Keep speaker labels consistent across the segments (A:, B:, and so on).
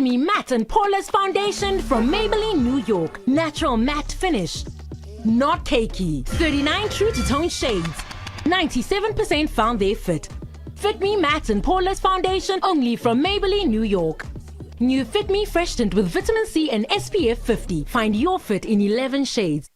A: Me Matte and Poreless Foundation from Maybelline, New York. Natural matte finish. Not cakey. 39 true to tone shades. 97% found their fit. Fit Me Matte and Poreless Foundation only from Maybelline, New York. New Fit Me Fresh Tint with vitamin C and SPF 50. Find your fit in 11 shades.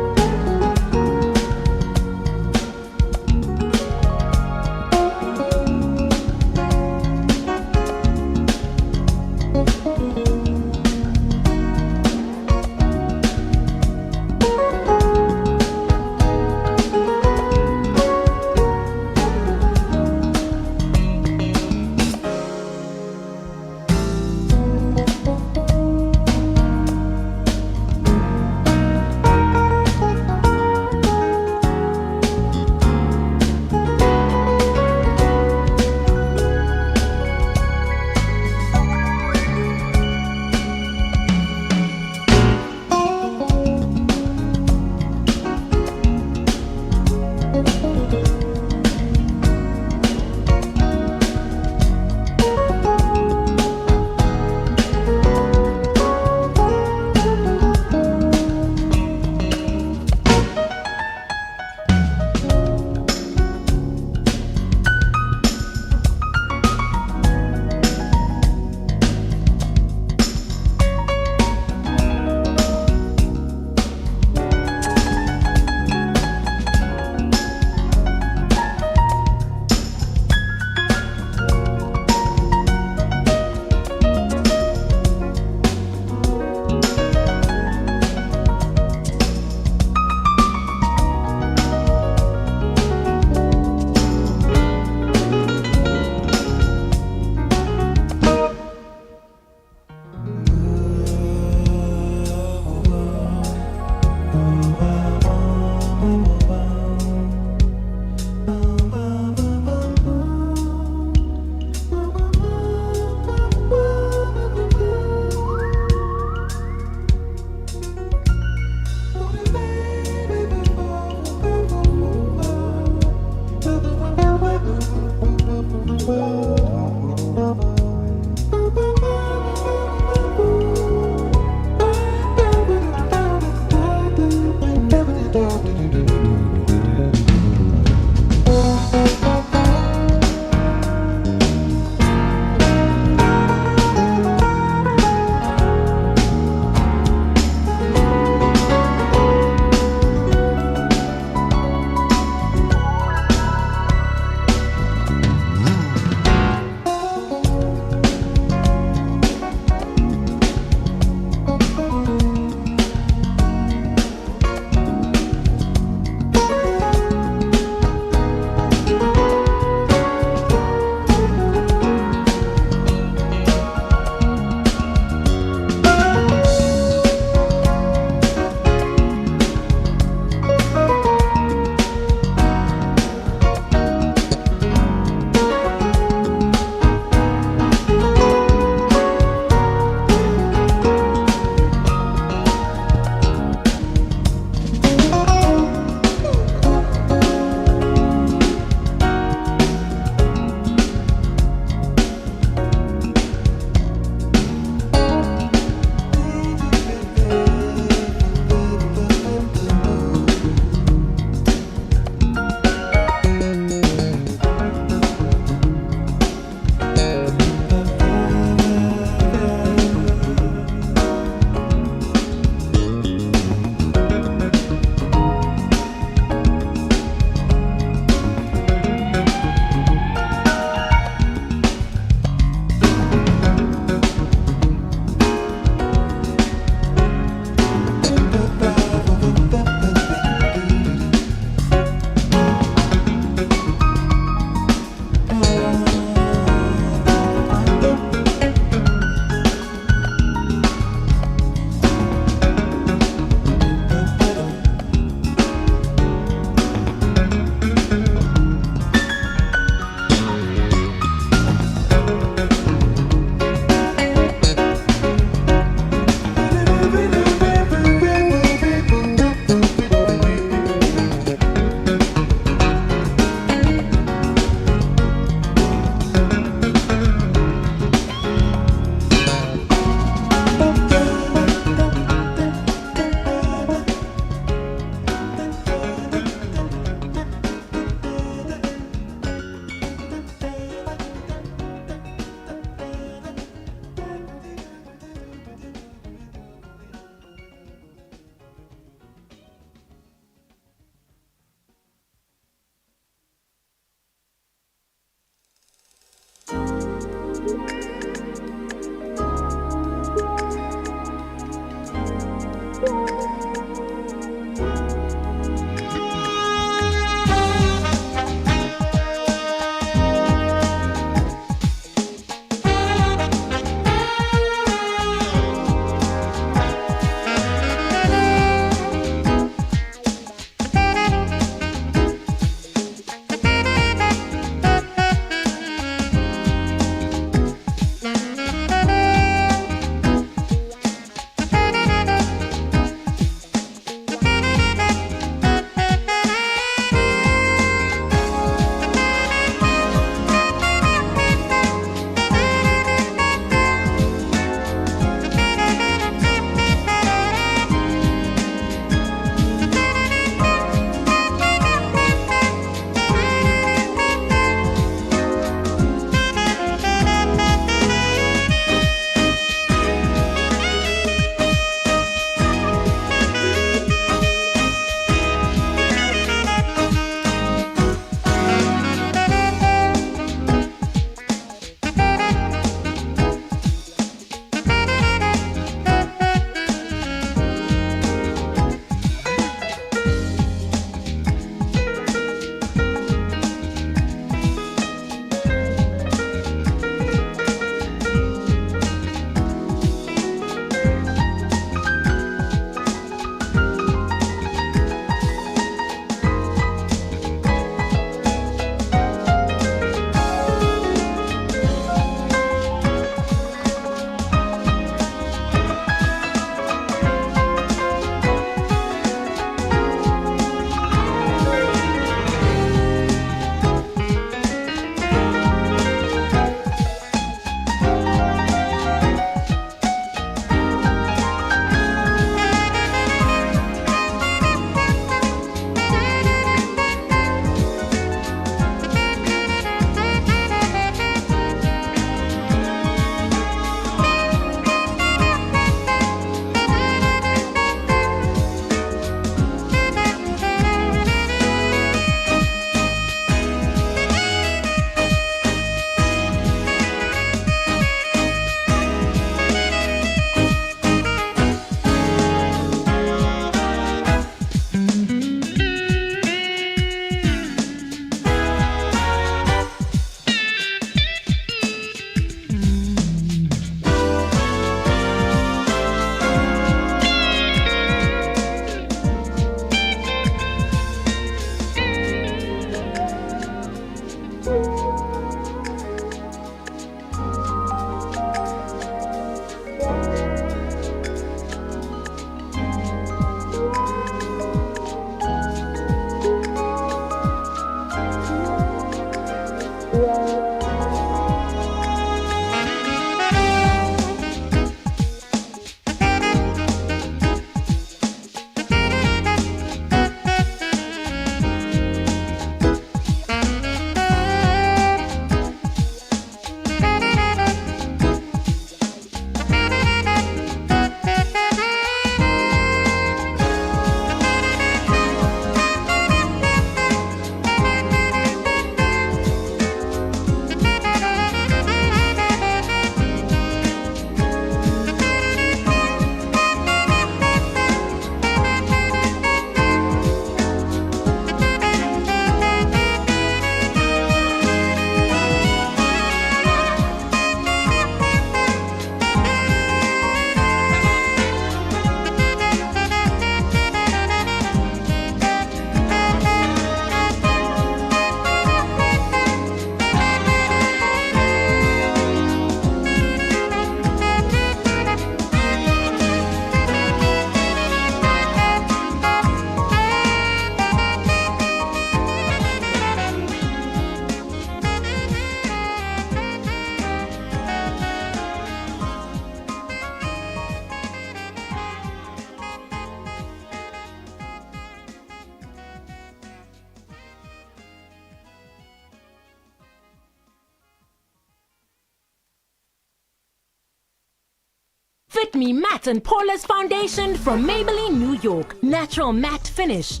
A: Fit Me Matte and Poreless Foundation from Maybelline, New York. Natural matte finish.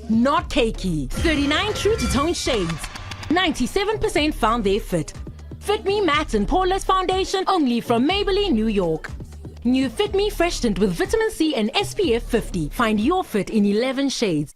A: Not cakey. 39 true to tone shades. 97% found their fit. Fit Me Matte and Poreless Foundation only from Maybelline, New York. New Fit Me Fresh Tint with vitamin C and SPF 50. Find your fit in 11 shades.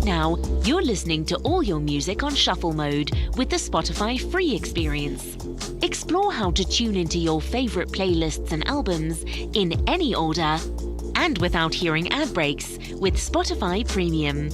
B: Right now, you're listening to all your music on shuffle mode with the Spotify free experience. Explore how to tune into your favorite playlists and albums in any order and without hearing ad breaks with Spotify Premium.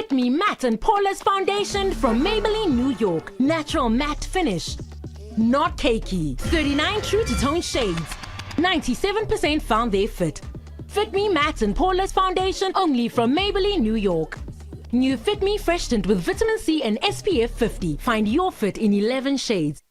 A: Fit Me Matte and Poreless Foundation from Maybelline, New York. Natural matte finish. Not cakey. 39 true to tone shades. 97% found their fit. Fit Me Matte and Poreless Foundation only from Maybelline, New York. New Fit Me Fresh Tint with vitamin C and SPF 50. Find your fit in 11 shades.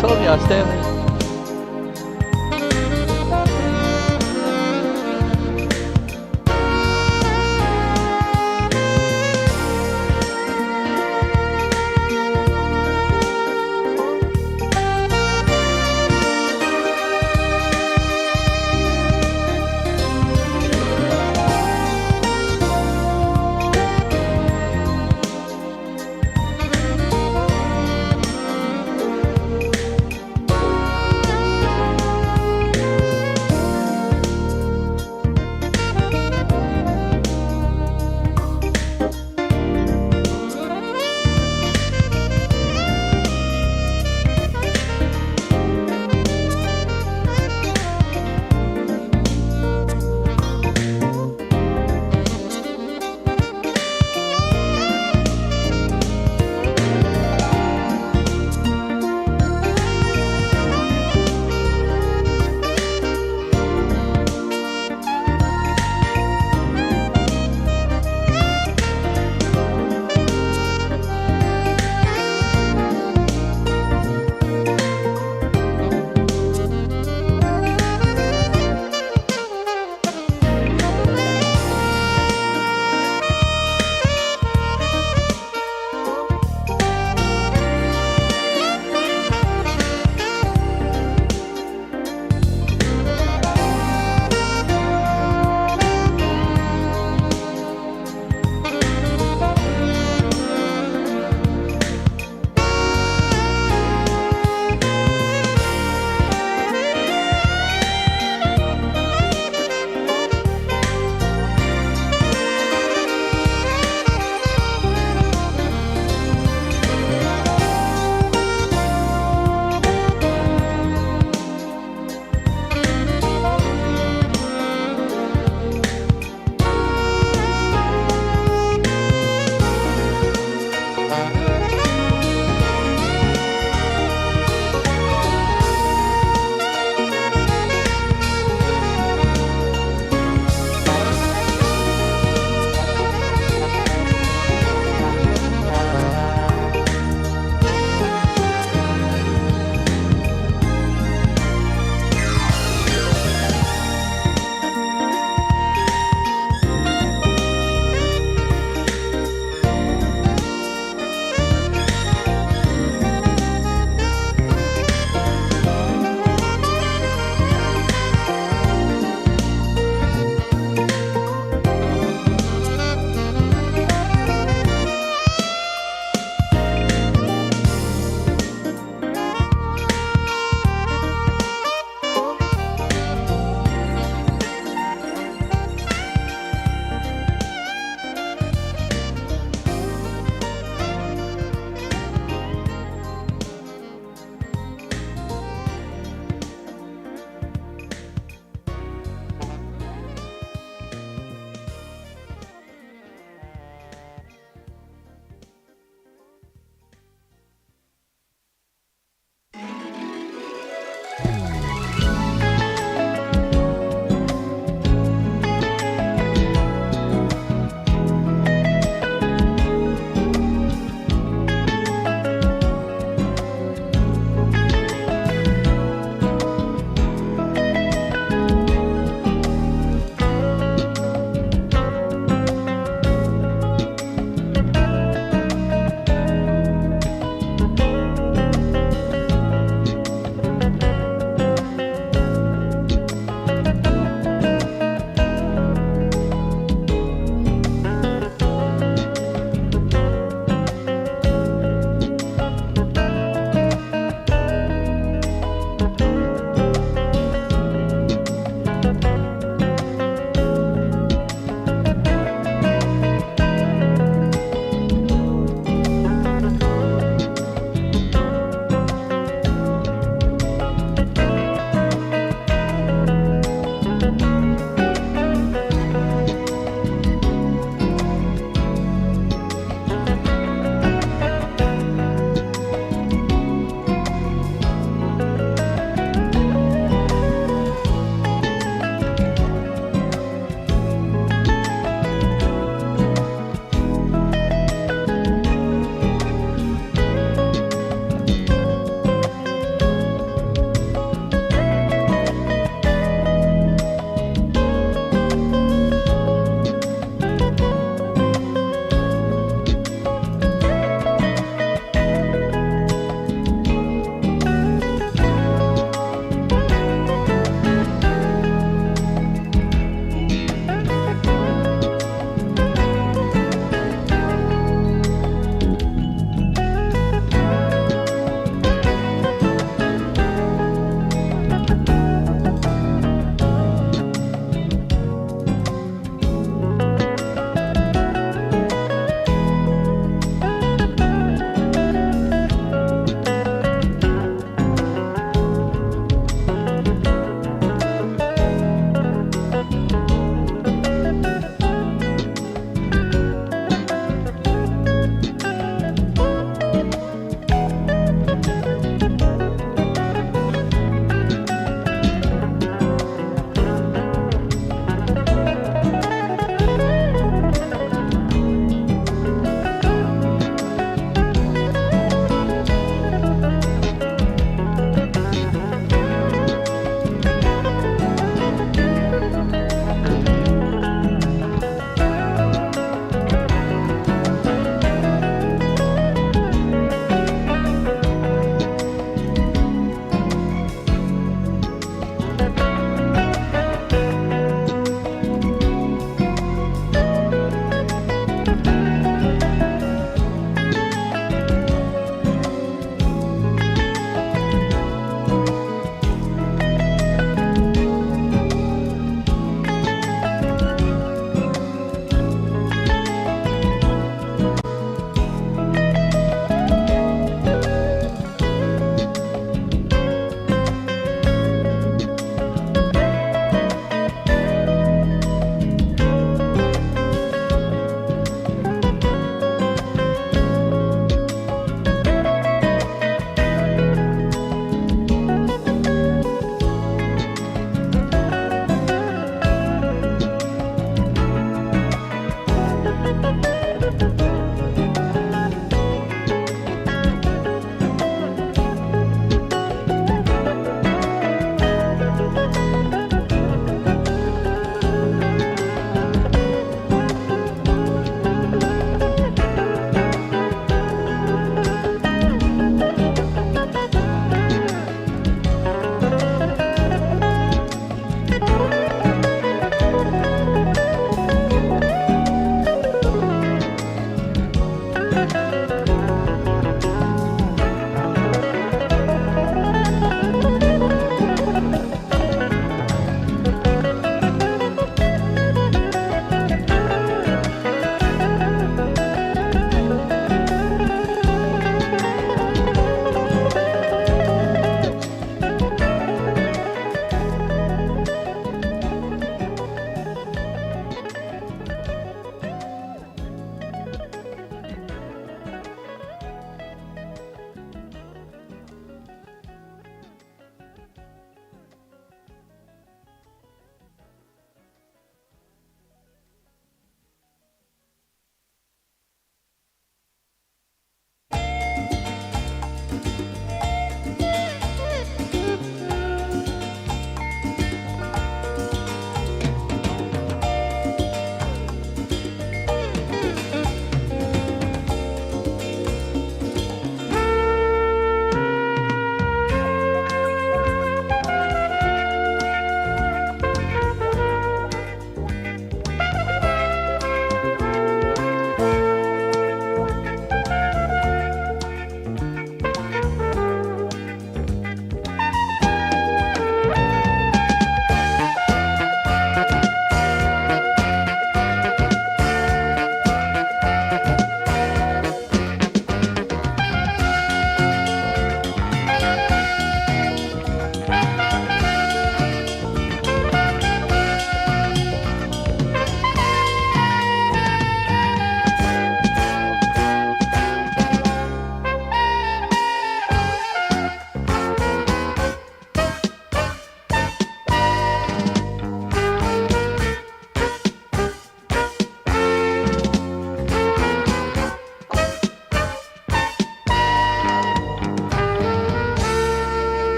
C: Told me I was staying late.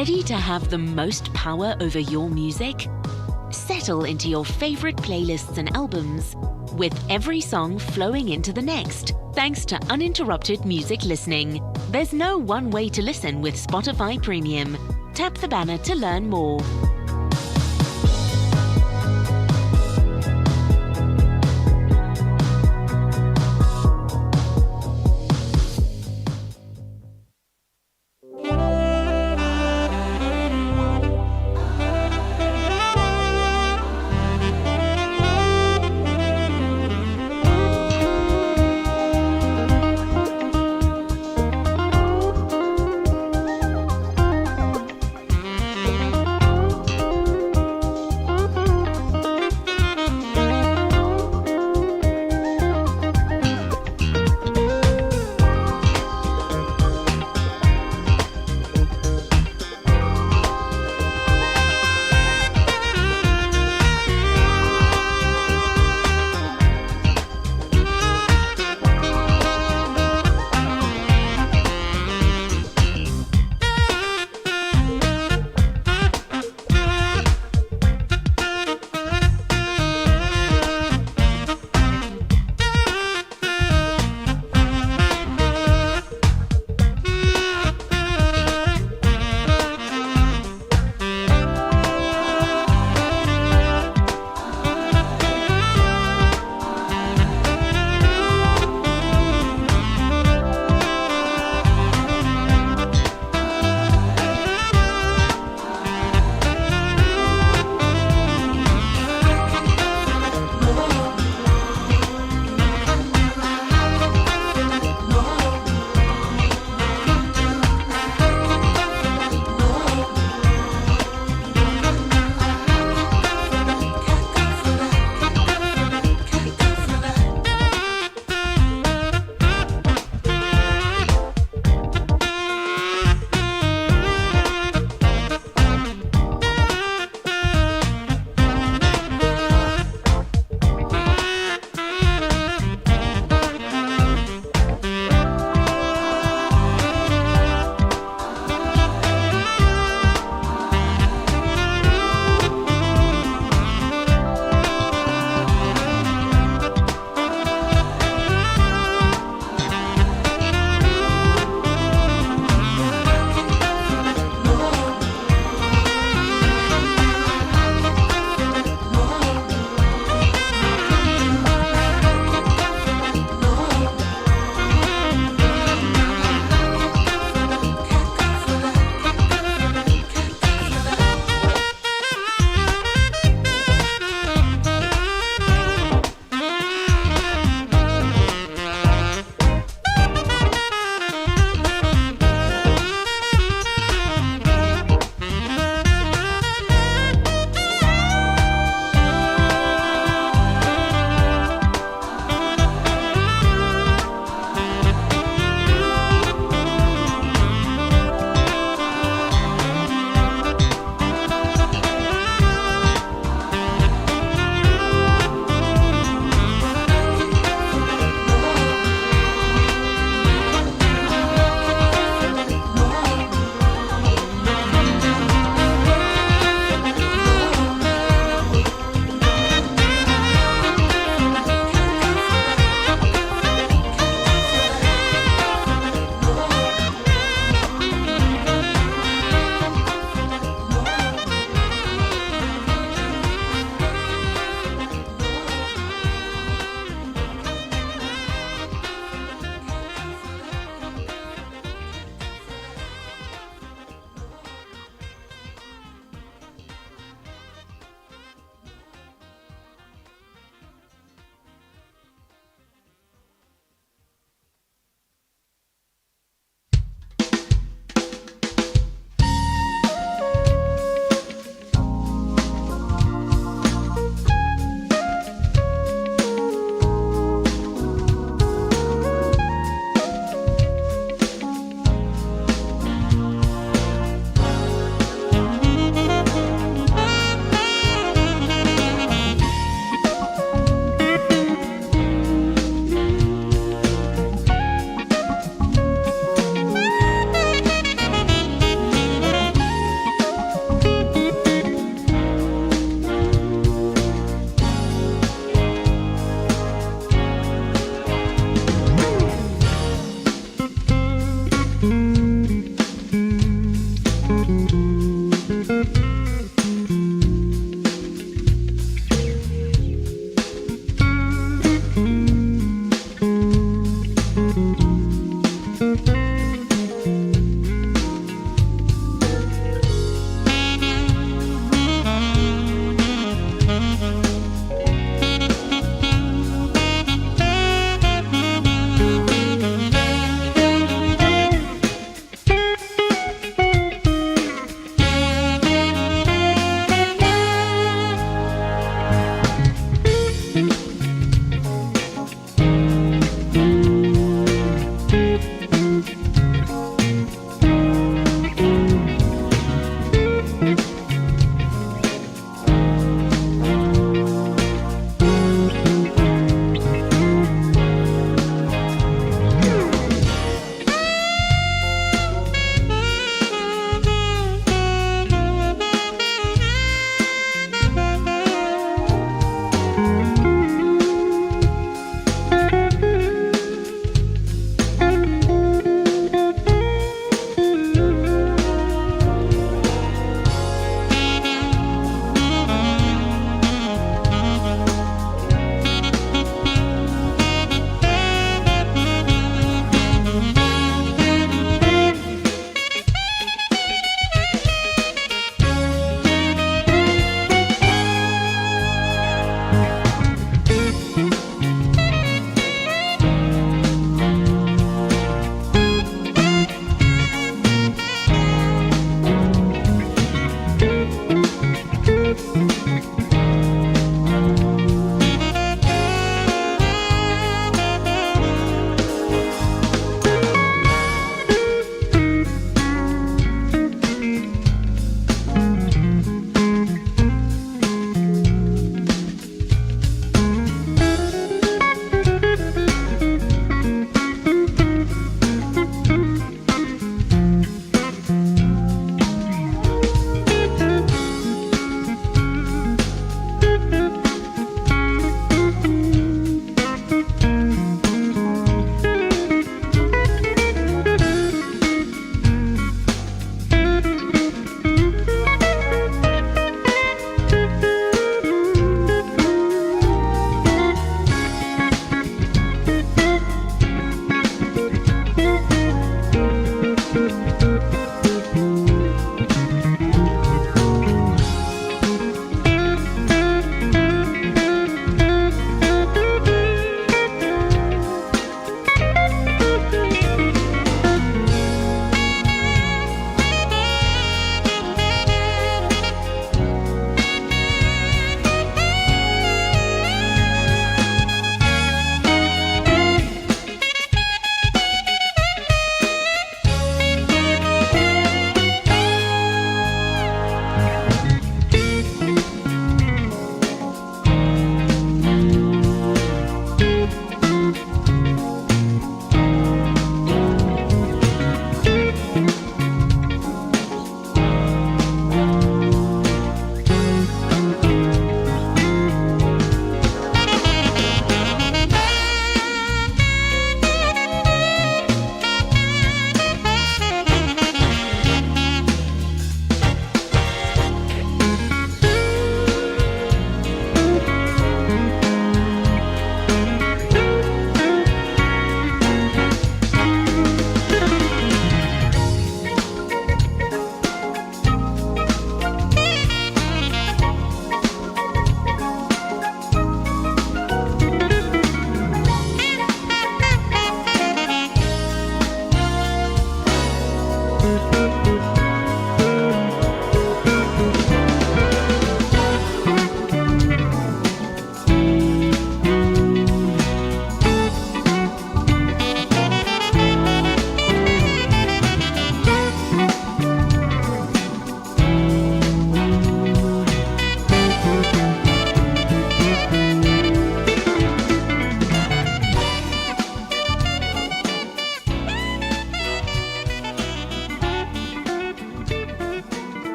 B: Ready to have the most power over your music? Settle into your favorite playlists and albums, with every song flowing into the next, thanks to uninterrupted music listening. There's no one way to listen with Spotify Premium. Tap the banner to learn more.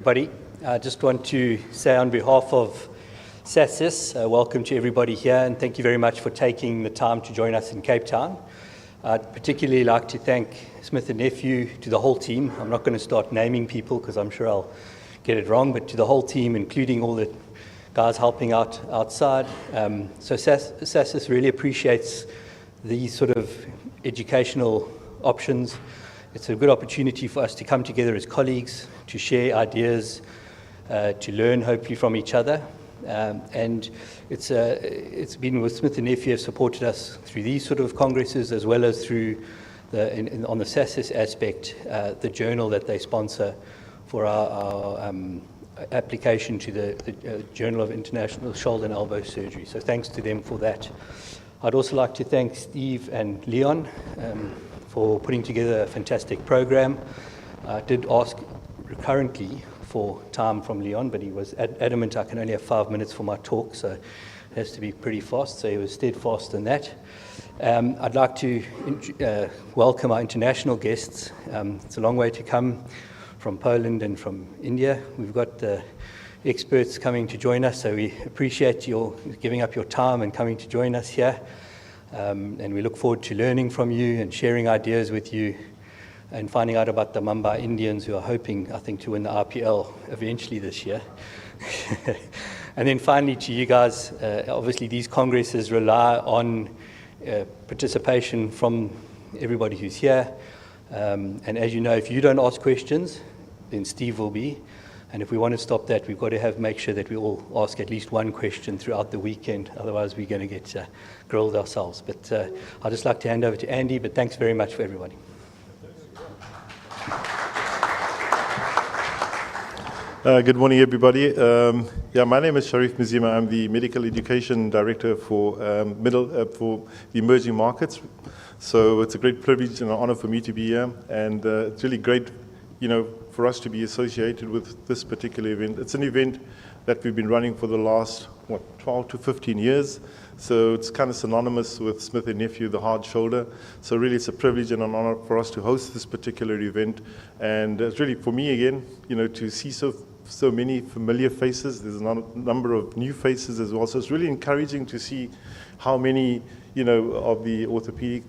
D: everybody. I just want to say on behalf of SASIS, welcome to everybody here, and thank you very much for taking the time to join us in Cape Town. I'd particularly like to thank Smith & Nephew, to the whole team. I'm not going to start naming people because I'm sure I'll get it wrong, but to the whole team, including all the guys helping out outside. So SASIS really appreciates these sort of educational options. It's a good opportunity for us to come together as colleagues, to share ideas, to learn hopefully from each other. And it's been with Smith & Nephew have supported us through these sort of congresses, as well as through on the SASIS aspect, the journal that they sponsor for our application to the Journal of International Shoulder and Elbow Surgery. So thanks to them for that. I'd also like to thank Steve and Leon for putting together a fantastic program. I did ask recurrently for time from Leon, but he was adamant I can only have 5 minutes for my talk, so it has to be pretty fast, so he was steadfast in that. I'd like to welcome our international guests. It's a long way to come from Poland and from India. We've got experts coming to join us, so we appreciate your giving up your time and coming to join us here. And we look forward to learning from you and sharing ideas with you and finding out about the Mumbai Indians, who are hoping, I think, to win the IPL eventually this year. And then finally to you guys, obviously these congresses rely on participation from everybody who's here. And as you know, if you don't ask questions, then Steve will be. And if we want to stop that, we've got to make sure that we all ask at least one question throughout the weekend. Otherwise, we're going to get grilled ourselves. But I'd just like to hand over to Andy, but thanks very much for everybody.
E: Good morning, everybody. My name is Sharif Mzima. I'm the Medical Education Director for for the emerging markets. So it's a great privilege and an honor for me to be here, and it's really great, for us to be associated with this particular event. It's an event that we've been running for the last 12 to 15 years. So it's kind of synonymous with Smith & Nephew, the hard shoulder. So really it's a privilege and an honor for us to host this particular event. And it's really, for me again, to see so many familiar faces. There's a number of new faces as well. So it's really encouraging to see how many, of the orthopedic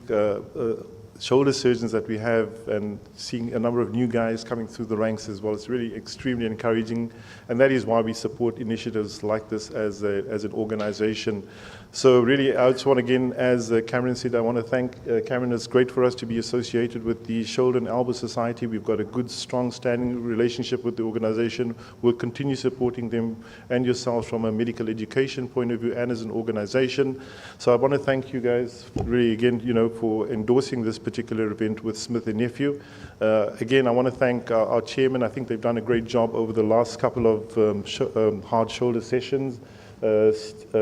E: shoulder surgeons that we have, and seeing a number of new guys coming through the ranks as well. It's really extremely encouraging, and that is why we support initiatives like this as an organization. So really, I just want, again, as Cameron said, I want to thank Cameron. It's great for us to be associated with the Shoulder and Elbow Society. We've got a good, strong standing relationship with the organization. We'll continue supporting them and yourselves from a medical education point of view and as an organization. So I want to thank you guys really again, for endorsing this particular event with Smith & Nephew. Again, I want to thank our chairman. I think they've done a great job over the last couple of hard shoulder sessions.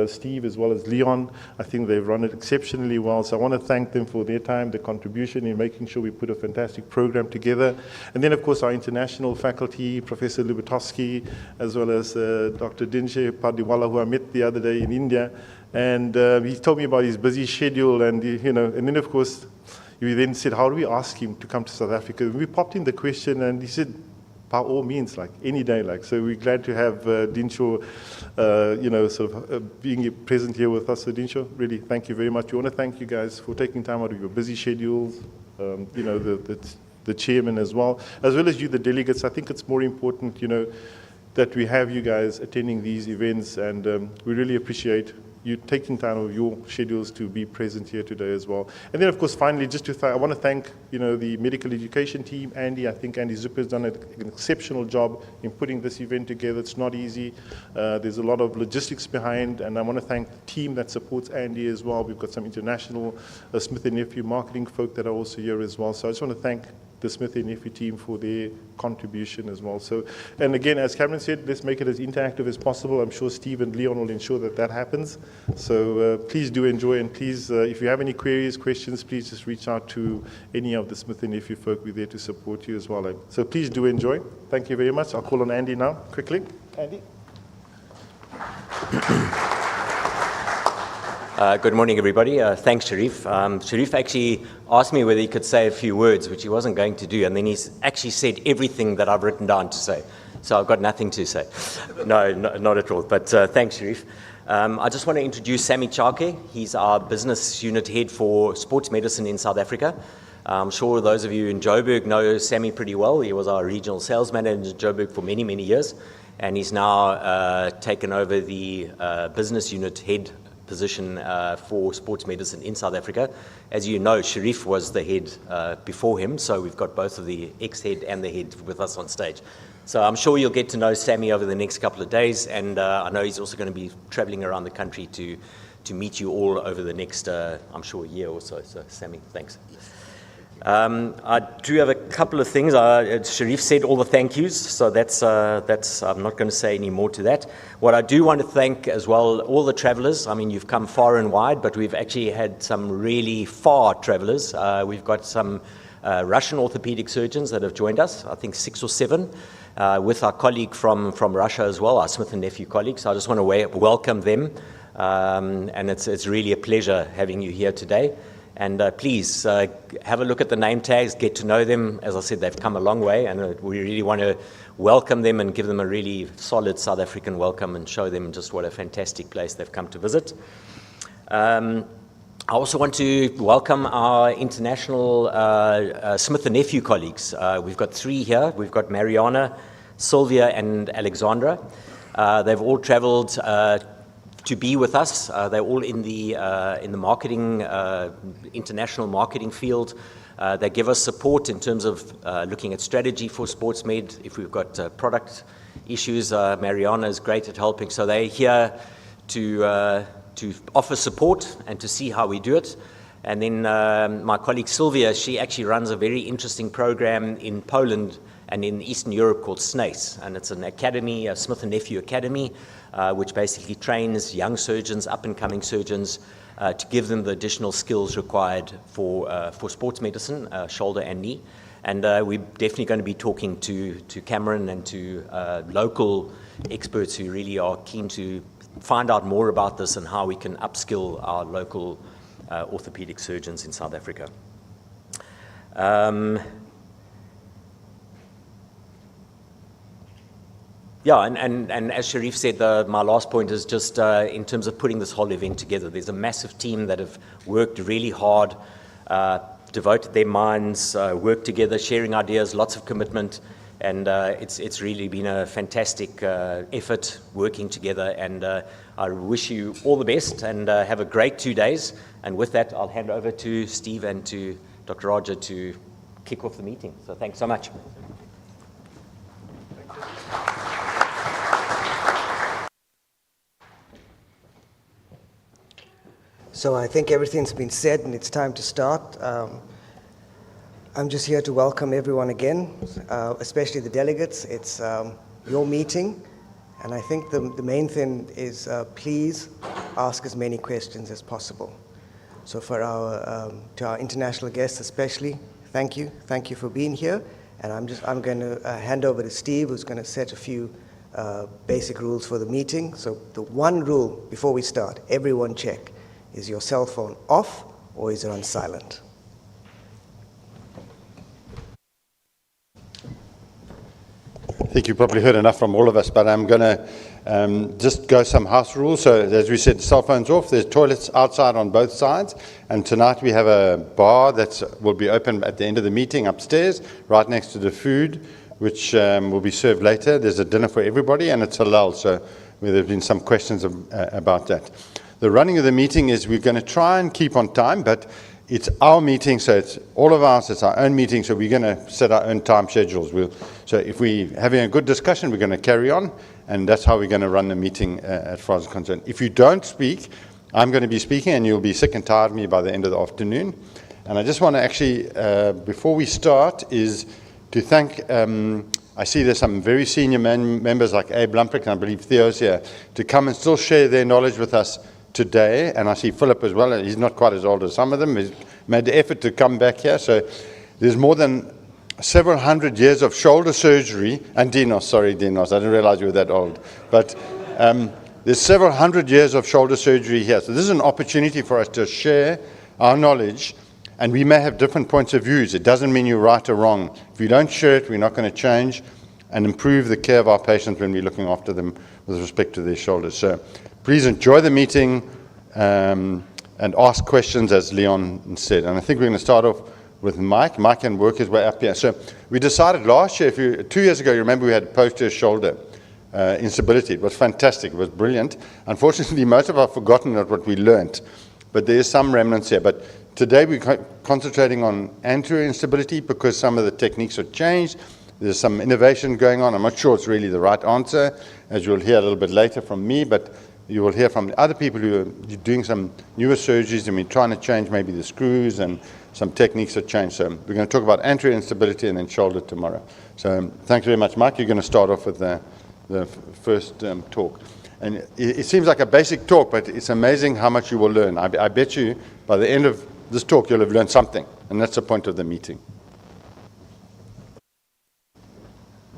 E: Steve as well as Leon, I think they've run it exceptionally well. So I want to thank them for their time, their contribution in making sure we put a fantastic program together. And then, of course, our international faculty, Professor Lubitowski, as well as Dr. Dinshe Padiwala, who I met the other day in India. And he told me about his busy schedule, and and then, of course, we then said, how do we ask him to come to South Africa? We popped in the question, and he said, by all means, any day, so we're glad to have Dinsho, being present here with us. So Dinsho, really, thank you very much. We want to thank you guys for taking time out of your busy schedules, the chairman as well as you, the delegates. I think it's more important, that we have you guys attending these events, and we really appreciate you taking time of your schedules to be present here today as well. And then, of course, finally, I want to thank, the medical education team. Andy, I think Andy Zup has done an exceptional job in putting this event together. It's not easy. There's a lot of logistics behind, and I want to thank the team that supports Andy as well. We've got some international Smith & Nephew marketing folk that are also here as well. So I just want to thank the Smith & Nephew team for their contribution as well. So, and again, as Cameron said, let's make it as interactive as possible. I'm sure Steve and Leon will ensure that happens. So please do enjoy, and please, if you have any queries, questions, please just reach out to any of the Smith & Nephew folk. We're there to support you as well. So please do enjoy. Thank you very much. I'll call on Andy now, quickly. Andy.
F: Good morning, everybody. Thanks, Sharif. Sharif actually asked me whether he could say a few words, which he wasn't going to do, and then he's actually said everything that I've written down to say. so I've got nothing to say. No, not at all. But thanks, Sharif. I just want to introduce Sammy Chake. He's our business unit head for sports medicine in South Africa. I'm sure those of you in Joburg know Sammy pretty well. He was our regional sales manager in Joburg for many, many years, and he's now taken over the business unit head position for sports medicine in South Africa. As you know, Sharif was the head before him, so we've got both of the ex-head and the head with us on stage. So I'm sure you'll get to know Sammy over the next couple of days, and I know he's also going to be traveling around the country to meet you all over the next, I'm sure, year or so. So Sammy, thanks. I do have a couple of things. Sharif said all the thank yous, so that's I'm not going to say any more to that. What I do want to thank as well, all the travelers. I mean, you've come far and wide, but we've actually had some really far travelers. We've got some Russian orthopedic surgeons that have joined us, I think 6 or 7, with our colleague from Russia as well, our Smith & Nephew colleague. So I just want to welcome them, and it's really a pleasure having you here today. And please have a look at the name tags, get to know them. As I said, they've come a long way, and we really want to welcome them and give them a really solid South African welcome and show them just what a fantastic place they've come to visit. I also want to welcome our international Smith & Nephew colleagues. We've got 3 here. We've got Mariana, Sylvia, and Alexandra. They've all traveled to be with us. They're all in the marketing, international marketing field. They give us support in terms of looking at strategy for SportsMed. If we've got product issues, Mariana is great at helping. So they're here to offer support and to see how we do it. And then my colleague Sylvia, she actually runs a very interesting program in Poland and in Eastern Europe called SNACE. And it's an academy, a Smith & Nephew academy, which basically trains young surgeons, up-and-coming surgeons, to give them the additional skills required for sports medicine, shoulder and knee. And we're definitely going to be talking to Cameron and to local experts who really are keen to find out more about this and how we can upskill our local orthopedic surgeons in South Africa. Yeah, and as Sharif said, my last point is just in terms of putting this whole event together. There's a massive team that have worked really hard, devoted their minds, worked together, sharing ideas, lots of commitment, and it's really been a fantastic effort working together. And I wish you all the best and have a great 2 days. And with that, I'll hand over to Steve and to Dr. Roger to kick off the meeting. So thanks so much.
G: So I think everything's been said and it's time to start. I'm just here to welcome everyone again, especially the delegates. It's your meeting, and I think the main thing is please ask as many questions as possible. So for to our international guests especially, thank you for being here. And I'm going to hand over to Steve, who's going to set a few basic rules for the meeting. So the one rule before we start, everyone check. Is your cell phone off or is it on silent?
H: I think you probably heard enough from all of us, but I'm going to just go some house rules. So as we said, cell phones off. There's toilets outside on both sides. And tonight we have a bar that will be open at the end of the meeting upstairs, right next to the food, which will be served later. There's a dinner for everybody, and it's halal. So there have been some questions about that. The running of the meeting is we're going to try and keep on time, but it's our meeting, so it's all of ours, it's our own meeting, so we're going to set our own time schedules. So if we're having a good discussion, we're going to carry on, and that's how we're going to run the meeting as far as concerned. If you don't speak, I'm going to be speaking, and you'll be sick and tired of me by the end of the afternoon. And I just want to actually, before we start, is to thank, I see there's some very senior members like Abe Lumprick, and I believe Theo's here, to come and still share their knowledge with us today, and I see Philip as well. He's not quite as old as some of them. He's made the effort to come back here. So there's more than several hundred years of shoulder surgery, and Dinos, I didn't realize you were that old. But there's several hundred years of shoulder surgery here. So this is an opportunity for us to share our knowledge, and we may have different points of views. It doesn't mean you're right or wrong. If you don't share it, we're not going to change. and improve the care of our patients when we're looking after them with respect to their shoulders. So please enjoy the meeting and ask questions, as Leon said. And I think we're going to start off with Mike. Mike can work his way up here. So we decided last year, 2 years ago, you remember we had posterior shoulder instability. It was fantastic. It was brilliant. Unfortunately, most of us have forgotten what we learned, but there is some remnants here. But today we're concentrating on anterior instability because some of the techniques have changed. There's some innovation going on. I'm not sure it's really the right answer, as you'll hear a little bit later from me, but you will hear from other people who are doing some newer surgeries, and we're trying to change maybe the screws, and some techniques have changed. So we're going to talk about anterior instability and then shoulder tomorrow. So thanks very much, Mike. You're going to start off with the first talk. And it seems like a basic talk, but it's amazing how much you will learn. I bet you by the end of this talk you'll have learned something, and that's the point of the meeting.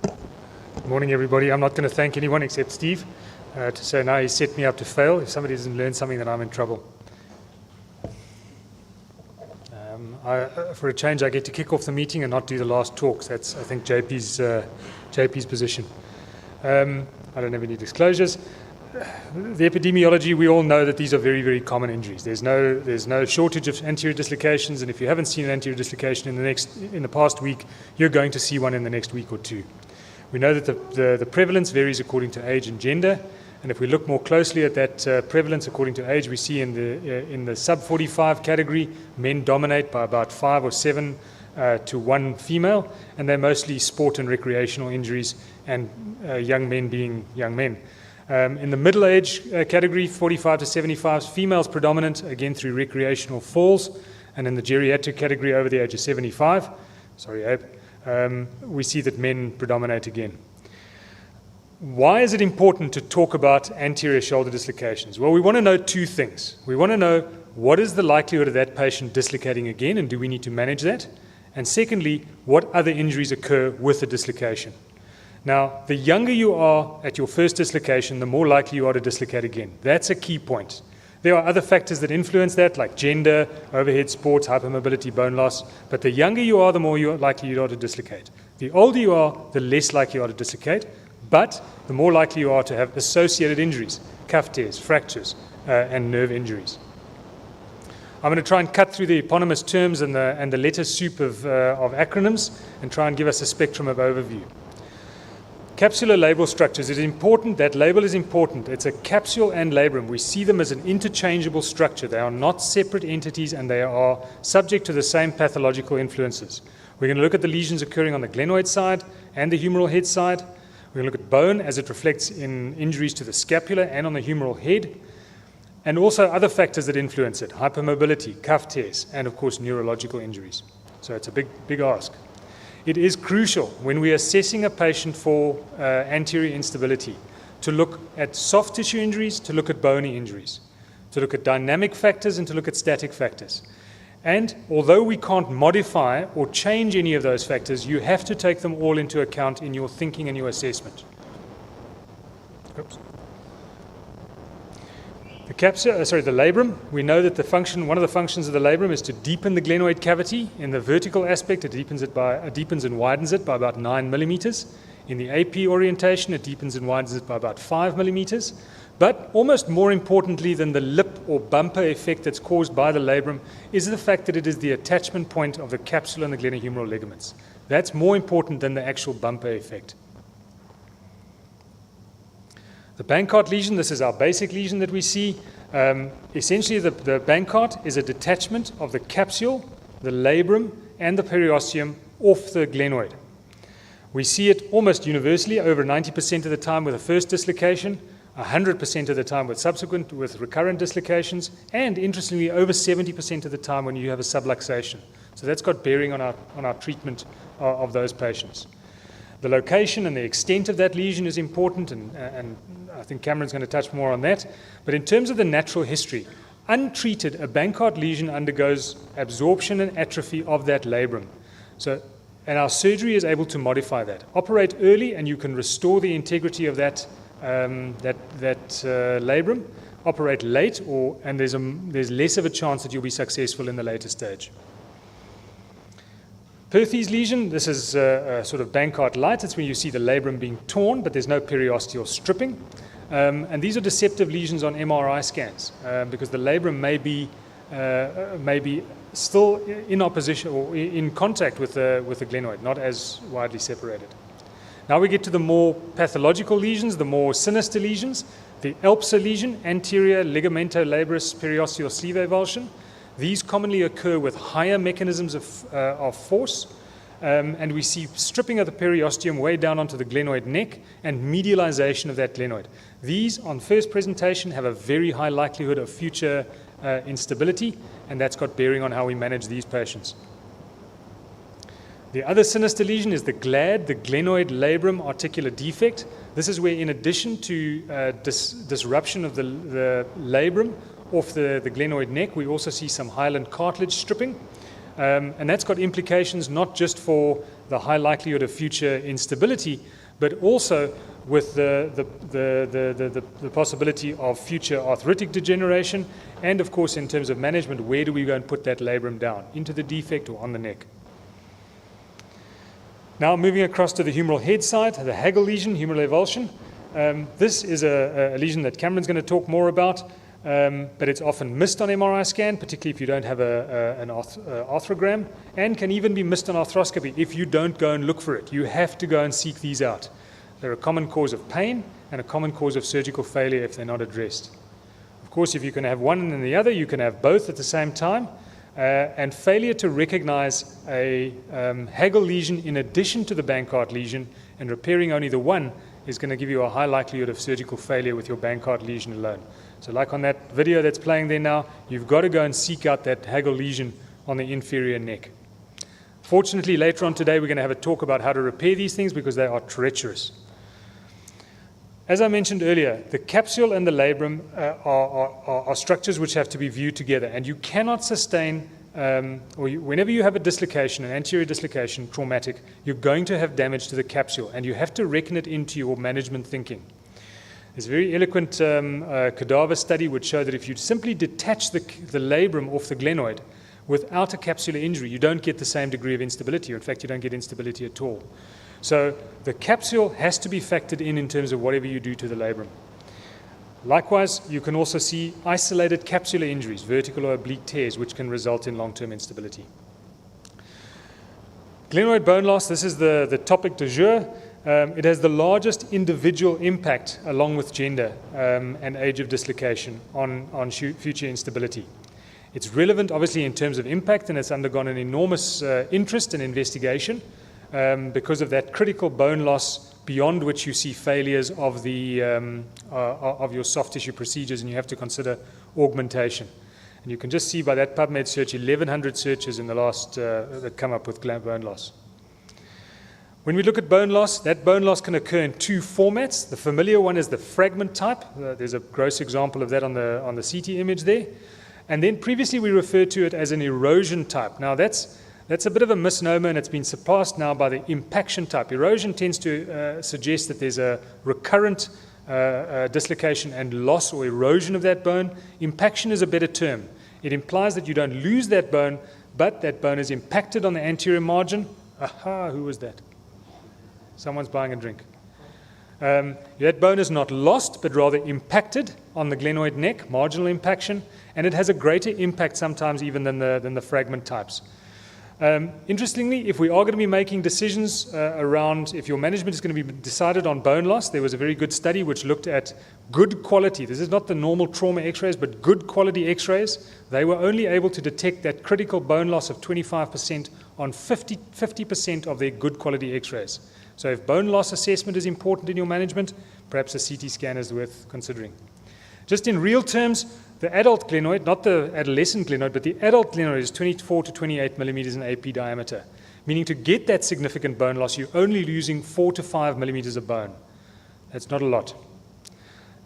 I: Good morning, everybody. I'm not going to thank anyone except Steve to say now he set me up to fail. If somebody doesn't learn something, then I'm in trouble. For a change, I get to kick off the meeting and not do the last talks. That's, I think, JP's position. I don't have any disclosures. The epidemiology, we all know that these are very, very common injuries. There's no shortage of anterior dislocations, and if you haven't seen an anterior dislocation in the past week, you're going to see one in the next week or two. We know that the prevalence varies according to age and gender, and if we look more closely at that prevalence according to age, we see in the sub-45 category, men dominate by about 5 or 7 to 1 female, and they're mostly sport and recreational injuries, and young men being young men. In the middle age category, 45 to 75, females predominant, again through recreational falls, and in the geriatric category over the age of 75, sorry Abe, we see that men predominate again. Why is it important to talk about anterior shoulder dislocations? Well, we want to know 2 things. We want to know what is the likelihood of that patient dislocating again, and do we need to manage that? And secondly, what other injuries occur with the dislocation? Now, the younger you are at your first dislocation, the more likely you are to dislocate again. That's a key point. There are other factors that influence that, like gender, overhead sports, hypermobility, bone loss. But the younger you are, the more likely you are to dislocate. The older you are, the less likely you are to dislocate. But the more likely you are to have associated injuries, cuff tears, fractures, and nerve injuries. I'm going to try and cut through the eponymous terms and the letter soup of acronyms and try and give us a spectrum of overview. Capsular labral structures, it is important, that label is important. It's a capsule and labrum. We see them as an interchangeable structure. They are not separate entities, and they are subject to the same pathological influences. We're going to look at the lesions occurring on the glenoid side and the humeral head side. We're going to look at bone as it reflects in injuries to the scapula and on the humeral head, and also other factors that influence it, hypermobility, cuff tears, and of course neurological injuries. So it's a big ask. It is crucial when we are assessing a patient for anterior instability to look at soft tissue injuries, to look at bony injuries, to look at dynamic factors, and to look at static factors. And although we can't modify or change any of those factors, you have to take them all into account in your thinking and your assessment. Oops. The labrum, we know that one of the functions of the labrum is to deepen the glenoid cavity. In the vertical aspect, it deepens and widens it by about 9 millimeters. In the AP orientation, it deepens and widens it by about 5 millimeters. But almost more importantly than the lip or bumper effect that's caused by the labrum is the fact that it is the attachment point of the capsule and the glenohumeral ligaments. That's more important than the actual bumper effect. The Bankart lesion, this is our basic lesion that we see. Essentially, the Bankart is a detachment of the capsule, the labrum, and the periosteum off the glenoid. We see it almost universally, over 90% of the time with a first dislocation, 100% of the time with recurrent dislocations, and interestingly, over 70% of the time when you have a subluxation. So that's got bearing on our treatment of those patients. The location and the extent of that lesion is important, and I think Cameron's going to touch more on that. But in terms of the natural history, untreated, a Bankart lesion undergoes absorption and atrophy of that labrum. And our surgery is able to modify that. Operate early, and you can restore the integrity of that labrum. Operate late, and there's less of a chance that you'll be successful in the later stage. Perthes lesion, this is a sort of Bankart light. It's when you see the labrum being torn, but there's no periosteal stripping. And these are deceptive lesions on MRI scans because the labrum may be still in opposition or in contact with the glenoid, not as widely separated. Now we get to the more pathological lesions, the more sinister lesions. The ELPSA lesion, anterior ligamentolabris periosteal sleeve avulsion. These commonly occur with higher mechanisms of force, and we see stripping of the periosteum way down onto the glenoid neck and medialization of that glenoid. These, on first presentation, have a very high likelihood of future instability, and that's got bearing on how we manage these patients. The other sinister lesion is the GLAD, the glenoid labrum articular defect. This is where, in addition to disruption of the labrum off the glenoid neck, we also see some hyaline cartilage stripping. And that's got implications not just for the high likelihood of future instability, but also with the possibility of future arthritic degeneration, and of course, in terms of management, where do we go and put that labrum down, into the defect or on the neck? Now moving across to the humeral head side, the Hagel lesion, humeral avulsion. This is a lesion that Cameron's going to talk more about, but it's often missed on MRI scan, particularly if you don't have an arthrogram, and can even be missed on arthroscopy if you don't go and look for it. You have to go and seek these out. They're a common cause of pain and a common cause of surgical failure if they're not addressed. Of course, if you can have one and then the other, you can have both at the same time. And failure to recognize a Hagel lesion in addition to the Bankart lesion and repairing only the one is going to give you a high likelihood of surgical failure with your Bankart lesion alone. So like on that video that's playing there now, you've got to go and seek out that Hagel lesion on the inferior neck. Fortunately, later on today, we're going to have a talk about how to repair these things because they are treacherous. As I mentioned earlier, the capsule and the labrum are structures which have to be viewed together, and you cannot sustain, whenever you have a dislocation, an anterior dislocation, traumatic, you're going to have damage to the capsule, and you have to reckon it into your management thinking. There's a very eloquent cadaver study which showed that if you simply detach the labrum off the glenoid without a capsular injury, you don't get the same degree of instability, or in fact, you don't get instability at all. So the capsule has to be factored in terms of whatever you do to the labrum. Likewise, you can also see isolated capsular injuries, vertical or oblique tears, which can result in long-term instability. Glenoid bone loss, this is the topic du jour. It has the largest individual impact, along with gender and age of dislocation, on future instability. It's relevant, obviously, in terms of impact, and it's undergone an enormous interest and investigation. Because of that critical bone loss beyond which you see failures of your soft tissue procedures, and you have to consider augmentation. And you can just see by that PubMed search, 1,100 searches in the last that come up with bone loss. When we look at bone loss, that bone loss can occur in two formats. The familiar one is the fragment type. There's a gross example of that on the CT image there. And then previously we referred to it as an erosion type. Now that's a bit of a misnomer, and it's been surpassed now by the impaction type. Erosion tends to suggest that there's a recurrent dislocation and loss or erosion of that bone. Impaction is a better term. It implies that you don't lose that bone, but that bone is impacted on the anterior margin. Aha, who was that? Someone's buying a drink. That bone is not lost, but rather impacted on the glenoid neck, marginal impaction, and it has a greater impact sometimes even than the fragment types. Interestingly, if we are going to be making decisions around if your management is going to be decided on bone loss, there was a very good study which looked at good quality. This is not the normal trauma x-rays, but good quality x-rays. They were only able to detect that critical bone loss of 25% on 50% of their good quality x-rays. So if bone loss assessment is important in your management, perhaps a CT scan is worth considering. Just in real terms, the adult glenoid, not the adolescent glenoid, but the adult glenoid is 24 to 28 millimeters in AP diameter, meaning to get that significant bone loss, you're only losing 4 to 5 millimeters of bone. That's not a lot.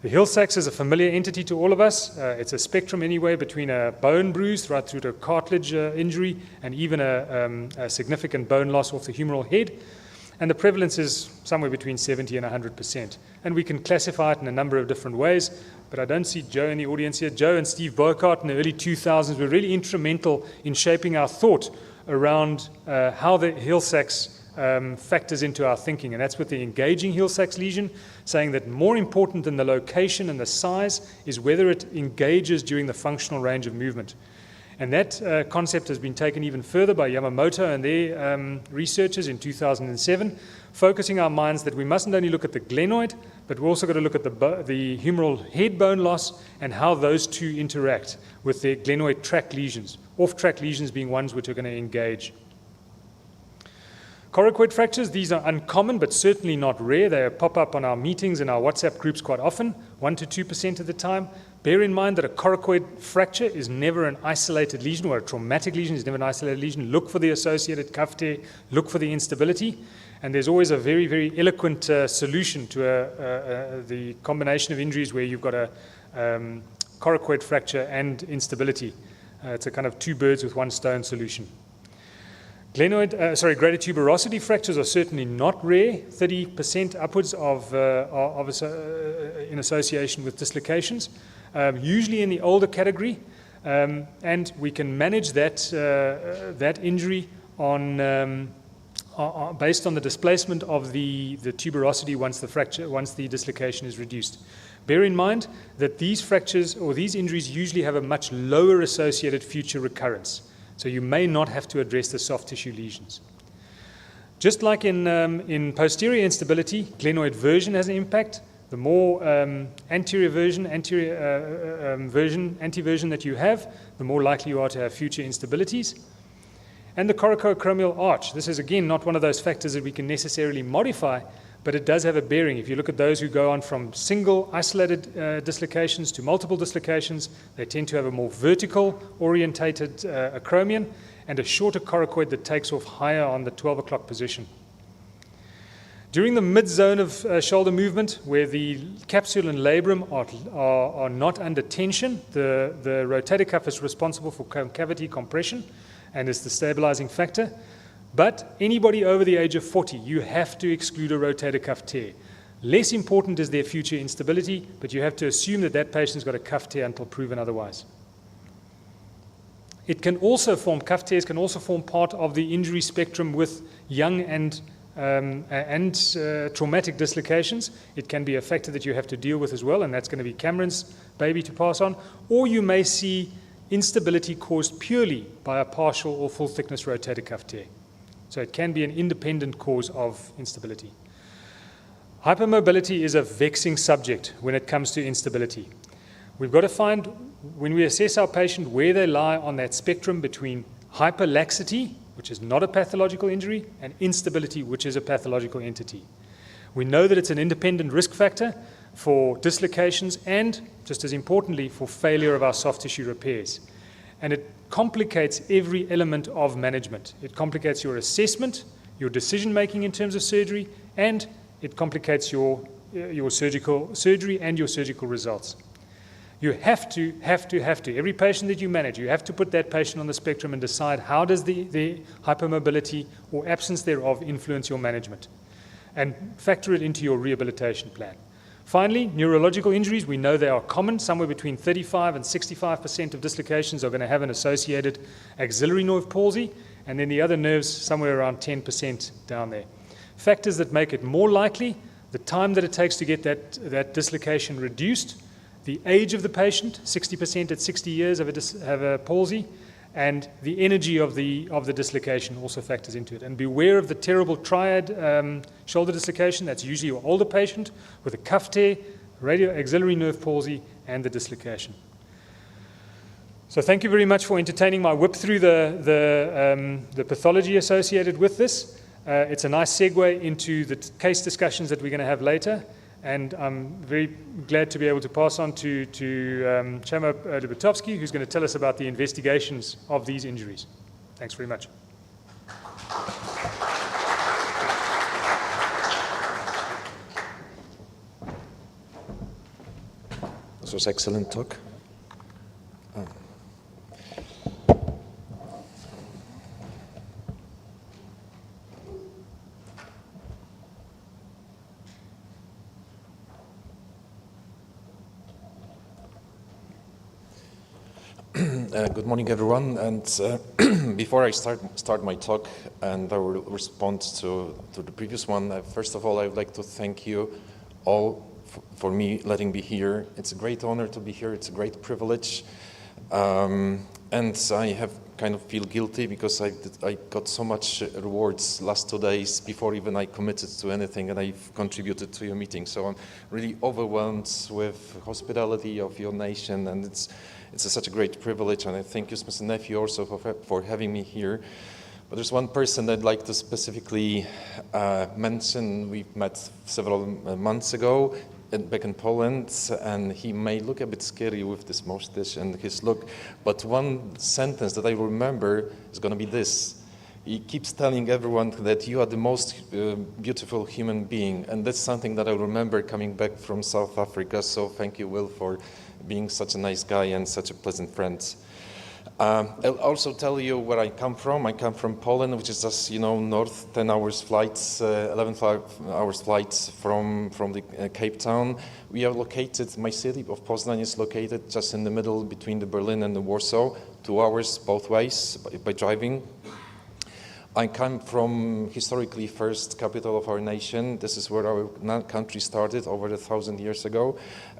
I: The Hill-Sachs is a familiar entity to all of us. It's a spectrum anyway between a bone bruise right through to a cartilage injury and even a significant bone loss off the humeral head. And the prevalence is somewhere between 70 and 100%. And we can classify it in a number of different ways, but I don't see Joe in the audience here. Joe and Steve Burkhardt in the early 2000s were really instrumental in shaping our thought around how the Hill-Sachs factors into our thinking, and that's with the engaging Hill-Sachs lesion, saying that more important than the location and the size is whether it engages during the functional range of movement. And that concept has been taken even further by Yamamoto and their researchers in 2007, focusing our minds that we mustn't only look at the glenoid, but we've also got to look at the humeral head bone loss and how those two interact with the glenoid tract lesions, off-track lesions being ones which are going to engage. Coracoid fractures, these are uncommon but certainly not rare. They pop up on our meetings and our WhatsApp groups quite often, 1 to 2% of the time. Bear in mind that a coracoid fracture is never an isolated lesion, or a traumatic lesion is never an isolated lesion. Look for the associated cuff tear, look for the instability, and there's always a very, very eloquent solution to the combination of injuries where you've got a coracoid fracture and instability. It's a kind of two birds with one stone solution. Greater tuberosity fractures are certainly not rare, 30% upwards in association with dislocations, usually in the older category, and we can manage that injury based on the displacement of the tuberosity once the dislocation is reduced. Bear in mind that these fractures or these injuries usually have a much lower associated future recurrence. So you may not have to address the soft tissue lesions. Just like in posterior instability, glenoid version has an impact. The more anterior version that you have, the more likely you are to have future instabilities. And the coracoacromial arch. This is, again, not one of those factors that we can necessarily modify, but it does have a bearing. If you look at those who go on from single isolated dislocations to multiple dislocations, they tend to have a more vertical orientated acromion and a shorter coracoid that takes off higher on the 12 o'clock position. During the mid-zone of shoulder movement, where the capsule and labrum are not under tension, the rotator cuff is responsible for concavity compression and is the stabilizing factor. But anybody over the age of 40, you have to exclude a rotator cuff tear. Less important is their future instability, but you have to assume that that patient's got a cuff tear until proven otherwise. It can also form, cuff tears can also form part of the injury spectrum with young and traumatic dislocations. It can be a factor that you have to deal with as well, and that's going to be Cameron's baby to pass on. Or you may see instability caused purely by a partial or full thickness rotator cuff tear. So it can be an independent cause of instability. Hypermobility is a vexing subject when it comes to instability. We've got to find, when we assess our patient, where they lie on that spectrum between hyperlaxity, which is not a pathological injury, and instability, which is a pathological entity. We know that it's an independent risk factor for dislocations and, just as importantly, for failure of our soft tissue repairs. And it complicates every element of management. It complicates your assessment, your decision-making in terms of surgery, and it complicates your surgery and your surgical results. You have to, every patient that you manage, you have to put that patient on the spectrum and decide how does the hypermobility or absence thereof influence your management, and factor it into your rehabilitation plan. Finally, neurological injuries, we know they are common. Somewhere between 35 and 65% of dislocations are going to have an associated axillary nerve palsy, and then the other nerves somewhere around 10% down there. Factors that make it more likely: the time that it takes to get that dislocation reduced, the age of the patient, 60% at 60 years have a palsy, and the energy of the dislocation also factors into it. And beware of the terrible triad shoulder dislocation. That's usually your older patient with a cuff tear, radial axillary nerve palsy, and the dislocation. So thank you very much for entertaining my whip through the pathology associated with this. It's a nice segue into the case discussions that we're going to have later. And I'm very glad to be able to pass on to Chamo Lubatovsky, who's going to tell us about the investigations of these injuries. Thanks very much.
J: This was excellent talk. Good morning, everyone. And before I start my talk, and I will respond to the previous one, first of all, I would like to thank you all for me letting me here. It's a great honor to be here. It's a great privilege. And I have kind of feel guilty because I got so much rewards last 2 days before even I committed to anything, and I've contributed to your meeting. So I'm really overwhelmed with hospitality of your nation, and it's such a great privilege. And I thank you, Mr. Nephew, also for having me here. But there's one person I'd like to specifically mention. We've met several months ago back in Poland, and he may look a bit scary with this mustache and his look, but one sentence that I remember is going to be this. He keeps telling everyone that you are the most beautiful human being, and that's something that I remember coming back from South Africa. So thank you, Will, for being such a nice guy and such a pleasant friend. I'll also tell you where I come from. I come from Poland, which is just, north, 10 hours flights, 11 hours flights from the Cape Town. We are located, my city of Poznań is located just in the middle between the Berlin and the Warsaw, 2 hours both ways by driving. I come from historically first capital of our nation. This is where our country started over 1,000 years ago.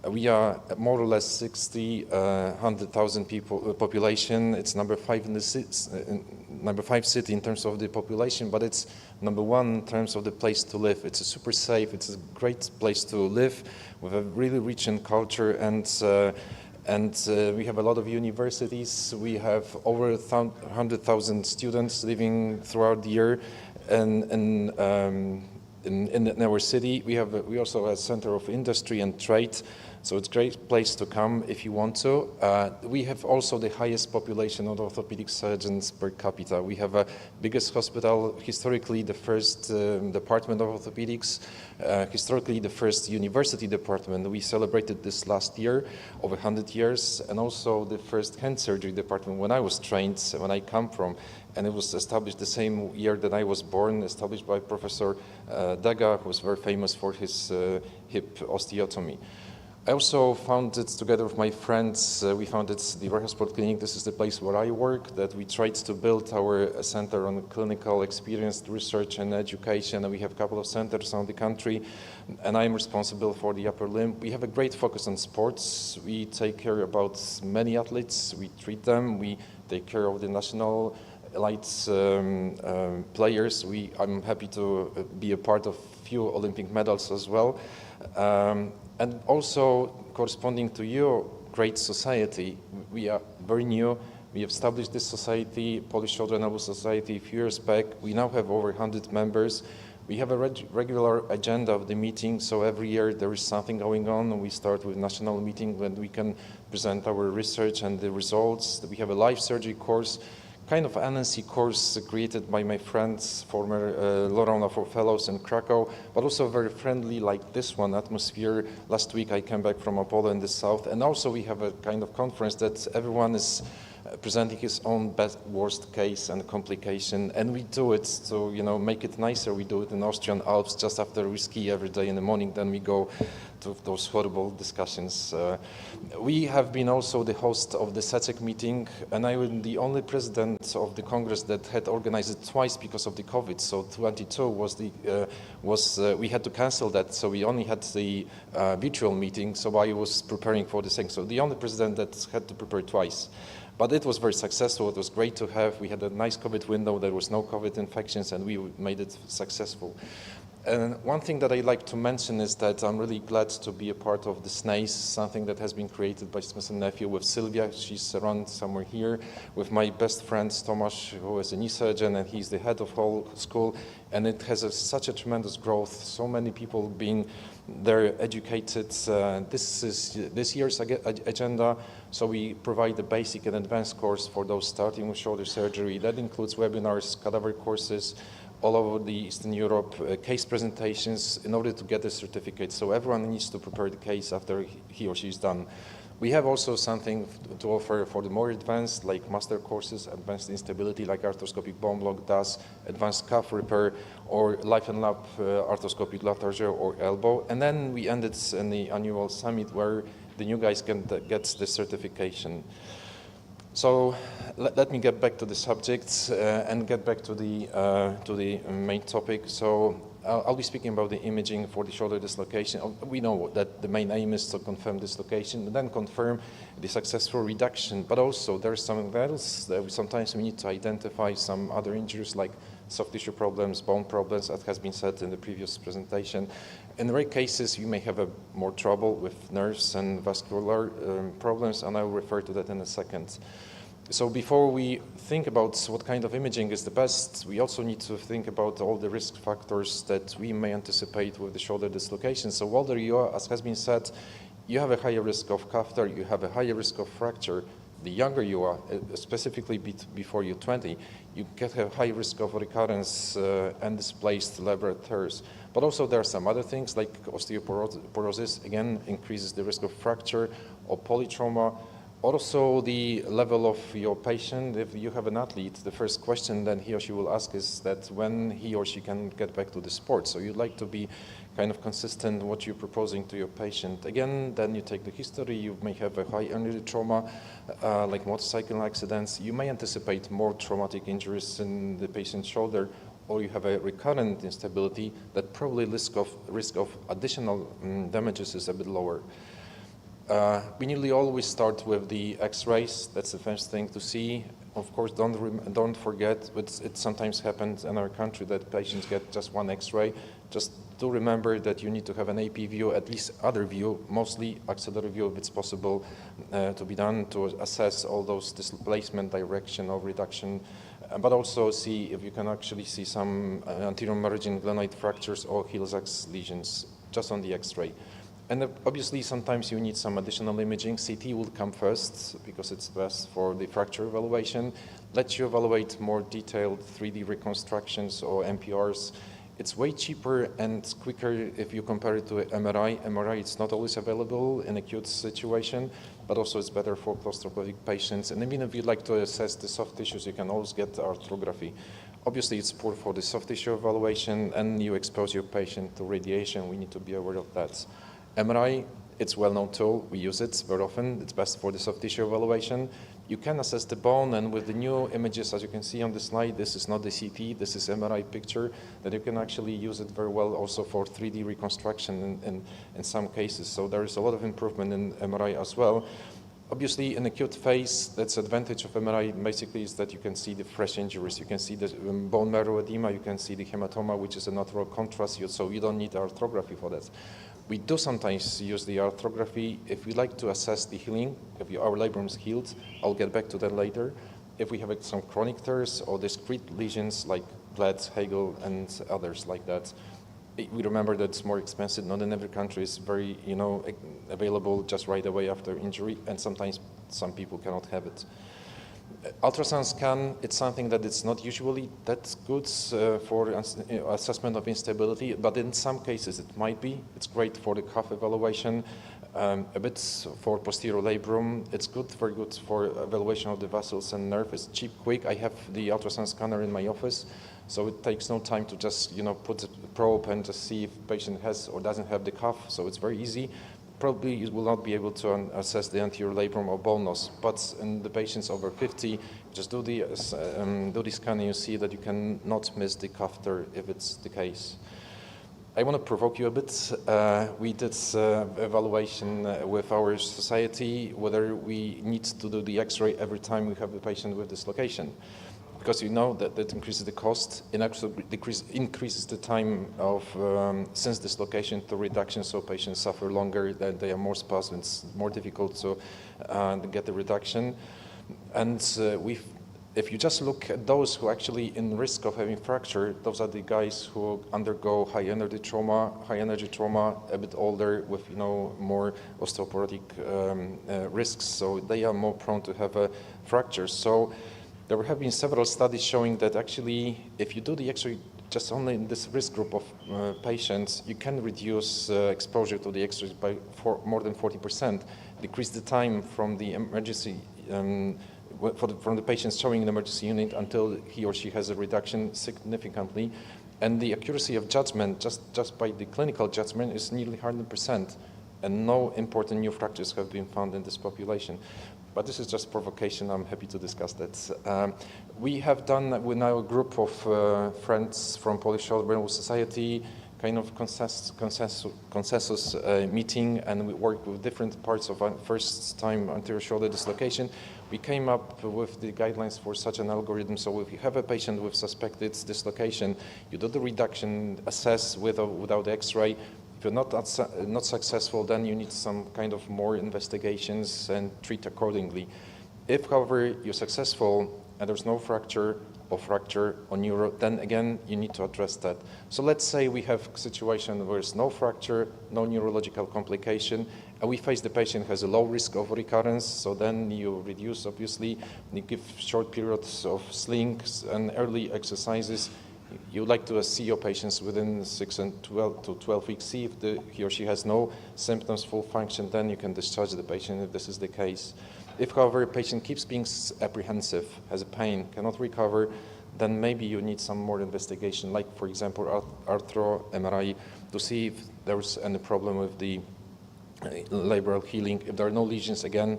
J: We are more or less 100,000 people population. It's number 5 in the number 5 city in terms of the population, but it's number 1 in terms of the place to live. It's a super safe. It's a great place to live with a really rich in culture, and we have a lot of universities. We have over 100,000 students living throughout the year, in our city. We also have a center of industry and trade, so it's a great place to come if you want to. We have also the highest population of orthopedic surgeons per capita. We have a biggest hospital, historically the first department of orthopedics, historically the first university department. We celebrated this last year, over 100 years, and also the first hand surgery department when I was trained, when I come from, and it was established the same year that I was born, established by Professor Daga, who was very famous for his hip osteotomy. I also founded, together with my friends, we founded the Royal Sport Clinic. This is the place where I work, that we tried to build our center on clinical experience, research and education, and we have a couple of centers around the country, and I'm responsible for the upper limb. We have a great focus on sports. We take care about many athletes. We treat them. We take care of the national elite players. I'm happy to be a part of few Olympic medals as well. And also, corresponding to your great society, we are very new. We established this society, Polish Children Noble Society, a few years back. We now have over 100 members. We have a regular agenda of the meeting, so every year there is something going on. We start with national meeting when we can present our research and the results. We have a life surgery course, kind of NNC course created by my friends, former Laurent for Fellows in Krakow, but also very friendly like this one, atmosphere. Last week I came back from Apollo in the south, and also we have a kind of conference that everyone is presenting his own best, worst case and complication, and we do it to make it nicer. We do it in Austrian Alps just after we ski every day in the morning, then we go to those horrible discussions. We have been also the host of the SECEC meeting, and I am the only president of the Congress that had organized it twice because of the COVID. So 22 we had to cancel that, so we only had the virtual meeting, so I was preparing for the thing. So the only president that had to prepare twice. But it was very successful. It was great to have. We had a nice COVID window. There was no COVID infections, and we made it successful. And one thing that I like to mention is that I'm really glad to be a part of the SNACE, something that has been created by Smith & Nephew with Sylvia. She's around somewhere here, with my best friend Tomasz, who is a knee surgeon, and he's the head of whole school. And it has such a tremendous growth. So many people being there educated. This is this year's agenda. So we provide the basic and advanced course for those starting with shoulder surgery. That includes webinars, cadaver courses, all over the Eastern Europe, case presentations in order to get the certificate. So everyone needs to prepare the case after he or she is done. We have also something to offer for the more advanced, like master courses, advanced instability, like arthroscopic bone block does, advanced calf repair, or life and lap arthroscopic latager or elbow. And then we ended in the annual summit where the new guys can get the certification. So let me get back to the subject and get back to the main topic. So I'll be speaking about the imaging for the shoulder dislocation. We know that the main aim is to confirm dislocation and then confirm the successful reduction, but also there's something else that sometimes we need to identify some other injuries like soft tissue problems, bone problems, as has been said in the previous presentation. In rare cases, you may have more trouble with nerves and vascular problems, and I will refer to that in a second. So before we think about what kind of imaging is the best, we also need to think about all the risk factors that we may anticipate with the shoulder dislocation. So older you are, as has been said, you have a higher risk of cuff tear, you have a higher risk of fracture. The younger you are, specifically before you're 20, you get a high risk of recurrence and displaced labral tears. But also there are some other things like osteoporosis, again, increases the risk of fracture or polytrauma. Also, the level of your patient, if you have an athlete, the first question then he or she will ask is that when he or she can get back to the sport. So you'd like to be kind of consistent what you're proposing to your patient. Again, then you take the history, you may have a high energy trauma, like motorcycle accidents. You may anticipate more traumatic injuries in the patient's shoulder, or you have a recurrent instability that probably risk of additional damages is a bit lower. We nearly always start with the X-rays. That's the first thing to see. Of course, don't forget, it sometimes happens in our country that patients get just one X-ray. Just do remember that you need to have an AP view, at least other view, mostly axillary view if it's possible to be done to assess all those displacement, direction of reduction, but also see if you can actually see some anterior margin glenoid fractures or Hill-Sachs lesions just on the X-ray. And obviously, sometimes you need some additional imaging. CT will come first because it's best for the fracture evaluation. Let you evaluate more detailed 3D reconstructions or MPRs. It's way cheaper and quicker if you compare it to MRI. MRI, it's not always available in acute situation, but also it's better for claustrophobic patients. And even if you'd like to assess the soft tissues, you can always get arthrography. Obviously, it's poor for the soft tissue evaluation, and you expose your patient to radiation. We need to be aware of that. MRI, it's a well-known tool. We use it very often. It's best for the soft tissue evaluation. You can assess the bone, and with the new images, as you can see on the slide, this is not the CT, this is MRI picture, that you can actually use it very well also for 3D reconstruction in some cases. So there is a lot of improvement in MRI as well. Obviously, in acute phase, that's the advantage of MRI basically is that you can see the fresh injuries. You can see the bone marrow edema, you can see the hematoma, which is a natural contrast, so you don't need arthrography for that. We do sometimes use the arthrography if we like to assess the healing. If our labrum is healed, I'll get back to that later. If we have some chronic tears or discrete lesions like Bled, Hegel, and others like that, we remember that it's more expensive. Not in every country is very, available just right away after injury, and sometimes some people cannot have it. Ultrasound scan, it's something that it's not usually that good for assessment of instability, but in some cases it might be. It's great for the cuff evaluation, a bit for posterior labrum. It's very good for evaluation of the vessels and nerve. It's cheap, quick. I have the ultrasound scanner in my office, so it takes no time to just, put a probe and just see if the patient has or doesn't have the cuff, so it's very easy. Probably you will not be able to assess the anterior labrum or bone loss, but in the patients over 50, just do the scan and you see that you cannot miss the cuff tear if it's the case. I want to provoke you a bit. We did evaluation with our society whether we need to do the X-ray every time we have a patient with dislocation. Because you know that increases the cost and actually increases the time of since dislocation to reduction, so patients suffer longer, that they are more spasms, it's more difficult to get the reduction. And if you just look at those who actually in risk of having fracture, those are the guys who undergo high energy trauma, a bit older with more osteoporotic risks, so they are more prone to have a fracture. So there have been several studies showing that actually, if you do the X-ray just only in this risk group of patients, you can reduce exposure to the X-rays by more than 40%, decrease the time from the emergency, from the patient showing an emergency unit until he or she has a reduction significantly. And the accuracy of judgment, just by the clinical judgment, is nearly 100%. And no important new fractures have been found in this population. but this is just provocation. I'm happy to discuss that. We have done with now a group of friends from Polish Shoulder Society kind of consensus meeting, and we worked with different parts of first time anterior shoulder dislocation. We came up with the guidelines for such an algorithm. So if you have a patient with suspected dislocation, you do the reduction, assess with or without X-ray. If you're not successful, then you need some kind of more investigations and treat accordingly. If, however, you're successful and there's no fracture or neuro, then again, you need to address that. So let's say we have a situation where there's no fracture, no neurological complication, and we face the patient has a low risk of recurrence, so then you reduce, obviously, you give short periods of slings and early exercises. You like to see your patients within 6 and 12 to 12 weeks, see if he or she has no symptoms, full function, then you can discharge the patient if this is the case. If, however, a patient keeps being apprehensive, has a pain, cannot recover, then maybe you need some more investigation, like, for example, arthro MRI, to see if there's any problem with the labral healing. If there are no lesions, again,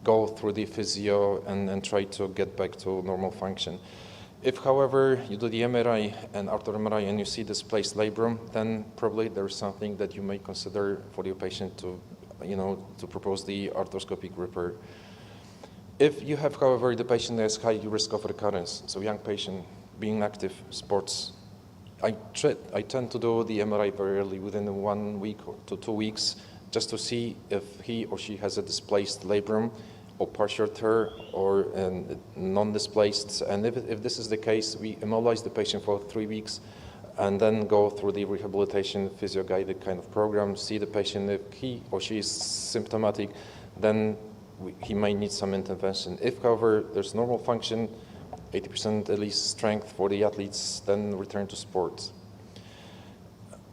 J: go through the physio and try to get back to normal function. If, however, you do the MRI and arthro MRI and you see displaced labrum, then probably there's something that you may consider for your patient to propose the arthroscopic repair. If you have, however, the patient has high risk of recurrence, so young patient being active, sports, I tend to do the MRI very early, within 1 week to 2 weeks, just to see if he or she has a displaced labrum or partial tear or non-displaced. And if this is the case, we immobilize the patient for 3 weeks and then go through the rehabilitation physio-guided kind of program, see the patient. If he or she is symptomatic, then he may need some intervention. If, however, there's normal function, 80% at least strength for the athletes, then return to sports.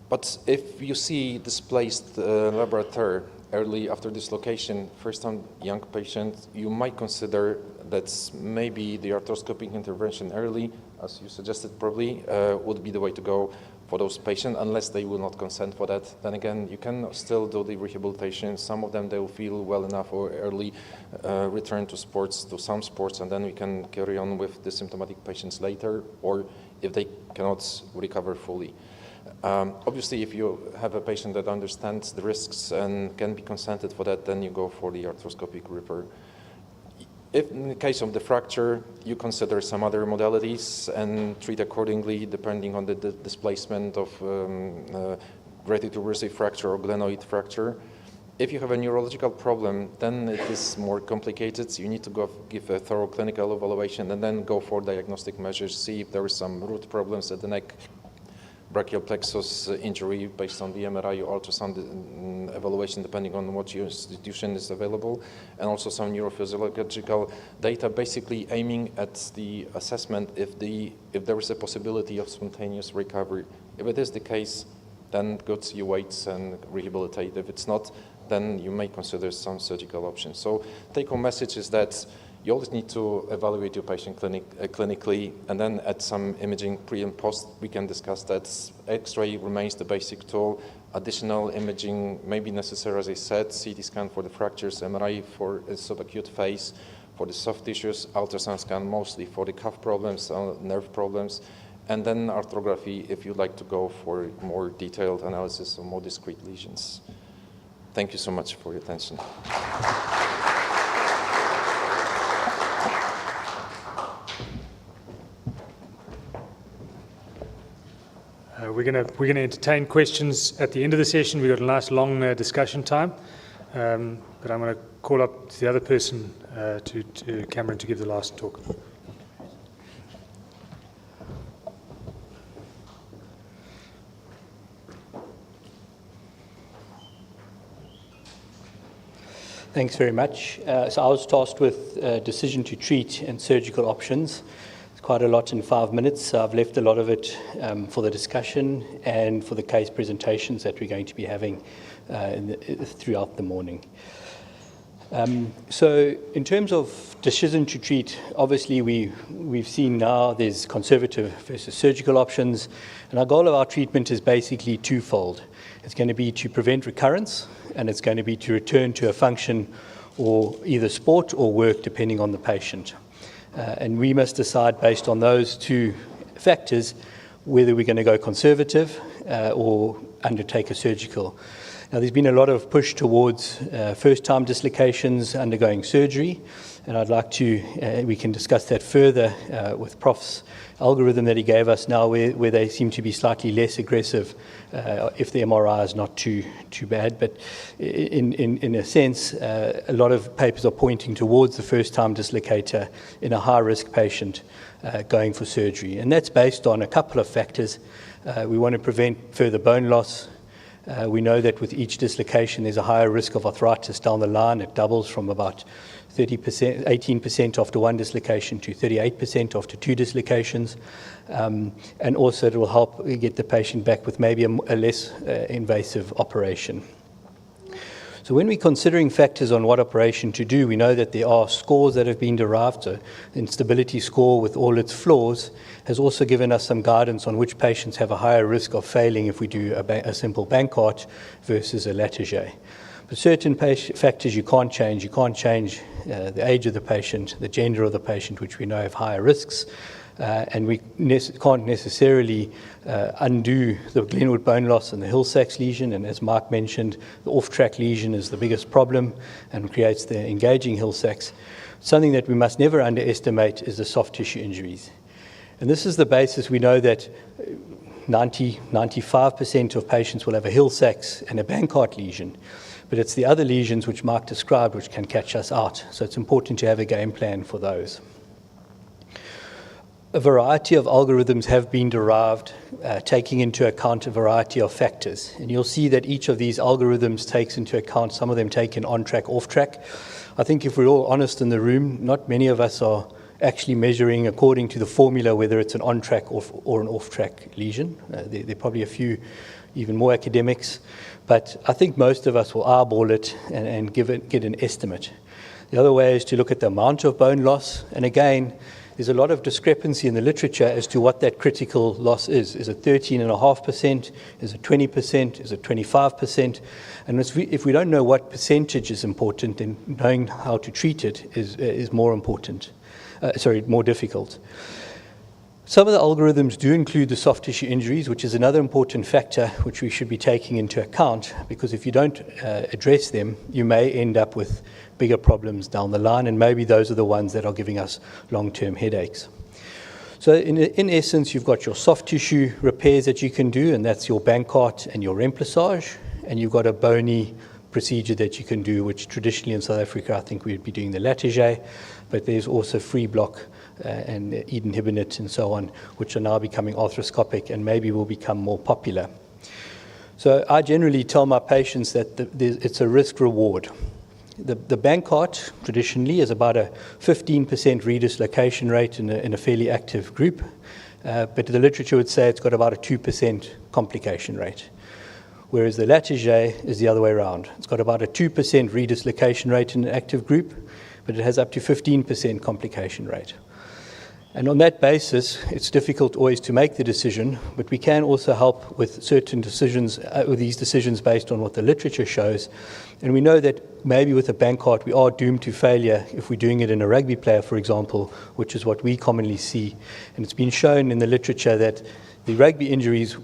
J: But if you see displaced labral tear early after dislocation, first-time young patient, you might consider that maybe the arthroscopic intervention early, as you suggested probably, would be the way to go for those patients, unless they will not consent for that. Then again, you can still do the rehabilitation. Some of them, they will feel well enough or early return to sports, to some sports, and then we can carry on with the symptomatic patients later, or if they cannot recover fully. Obviously, if you have a patient that understands the risks and can be consented for that, then you go for the arthroscopic repair. If in the case of the fracture, you consider some other modalities and treat accordingly depending on the displacement of greater tuberosity fracture or glenoid fracture. If you have a neurological problem, then it is more complicated. You need to go give a thorough clinical evaluation and then go for diagnostic measures, see if there are some root problems at the neck, brachial plexus injury based on the MRI or ultrasound evaluation, depending on what your institution is available, and also some neurophysiological data, basically aiming at the assessment if there is a possibility of spontaneous recovery. If it is the case, then good, you wait and rehabilitate. If it's not, then you may consider some surgical options. So take-home message is that you always need to evaluate your patient clinically, and then at some imaging pre and post, we can discuss that. X-ray remains the basic tool. Additional imaging may be necessary, as I said, CT scan for the fractures, MRI for a subacute phase, for the soft tissues, ultrasound scan mostly for the cuff problems, nerve problems, and then arthrography if you'd like to go for more detailed analysis of more discrete lesions. Thank you so much for your attention.
I: We're going to entertain questions at the end of the session. We've got a nice long discussion time, but I'm going to call up the other person, to Cameron, to give the last talk.
D: Thanks very much. So I was tasked with decision to treat and surgical options. Quite a lot in 5 minutes. So I've left a lot of it for the discussion and for the case presentations that we're going to be having throughout the morning. So in terms of decision to treat, obviously we've seen now there's conservative versus surgical options, and our goal of our treatment is basically twofold. It's going to be to prevent recurrence, and it's going to be to return to a function or either sport or work, depending on the patient. And we must decide based on those two factors whether we're going to go conservative or undertake a surgical. Now, there's been a lot of push towards first-time dislocations undergoing surgery, and I'd like to, we can discuss that further with Prof's algorithm that he gave us now, where they seem to be slightly less aggressive if the MRI is not too bad. But in a sense, a lot of papers are pointing towards the first-time dislocator in a high-risk patient going for surgery. And that's based on a couple of factors. We want to prevent further bone loss. We know that with each dislocation, there's a higher risk of arthritis down the line. It doubles from about 30%, 18% after one dislocation to 38% after two dislocations. And also it will help get the patient back with maybe a less invasive operation. So when we're considering factors on what operation to do, we know that there are scores that have been derived. So the instability score, with all its flaws, has also given us some guidance on which patients have a higher risk of failing if we do a simple Bankart versus a Latarjet. But certain factors you can't change. You can't change the age of the patient, the gender of the patient, which we know have higher risks. And we can't necessarily undo the Glenwood bone loss and the Hill-Sachs lesion. And as Mark mentioned, the off-track lesion is the biggest problem and creates the engaging Hill-Sachs. Something that we must never underestimate is the soft tissue injuries. And this is the basis. We know that 95% of patients will have a Hill-Sachs and a Bankart lesion. But it's the other lesions which Mark described which can catch us out. So it's important to have a game plan for those. A variety of algorithms have been derived, taking into account a variety of factors. And you'll see that each of these algorithms takes into account, some of them taken on-track, off-track. I think if we're all honest in the room, not many of us are actually measuring according to the formula whether it's an on-track or an off-track lesion. There are probably a few even more academics. But I think most of us will eyeball it and get an estimate. The other way is to look at the amount of bone loss. And again, there's a lot of discrepancy in the literature as to what that critical loss is. Is it 13.5%? Is it 20%? Is it 25%? And if we don't know what percentage is important, then knowing how to treat it is more important. More difficult. Some of the algorithms do include the soft tissue injuries, which is another important factor which we should be taking into account, because if you don't address them, you may end up with bigger problems down the line, and maybe those are the ones that are giving us long-term headaches. So in essence, you've got your soft tissue repairs that you can do, and that's your Bankart and your remplissage, and you've got a bony procedure that you can do, which traditionally in South Africa, I think we'd be doing the Latarjet, but there's also free block and Eden Hibonite and so on, which are now becoming arthroscopic and maybe will become more popular. So I generally tell my patients that it's a risk-reward. The Bankart traditionally is about a 15% redislocation rate in a fairly active group, but the literature would say it's got about a 2% complication rate. Whereas the Latarjet is the other way around. It's got about a 2% redislocation rate in an active group, but it has up to 15% complication rate. And on that basis, it's difficult always to make the decision, but we can also help with certain decisions, with these decisions based on what the literature shows. And we know that maybe with a Bankart, we are doomed to failure if we're doing it in a rugby player, for example, which is what we commonly see. And it's been shown in the literature that the rugby injuries,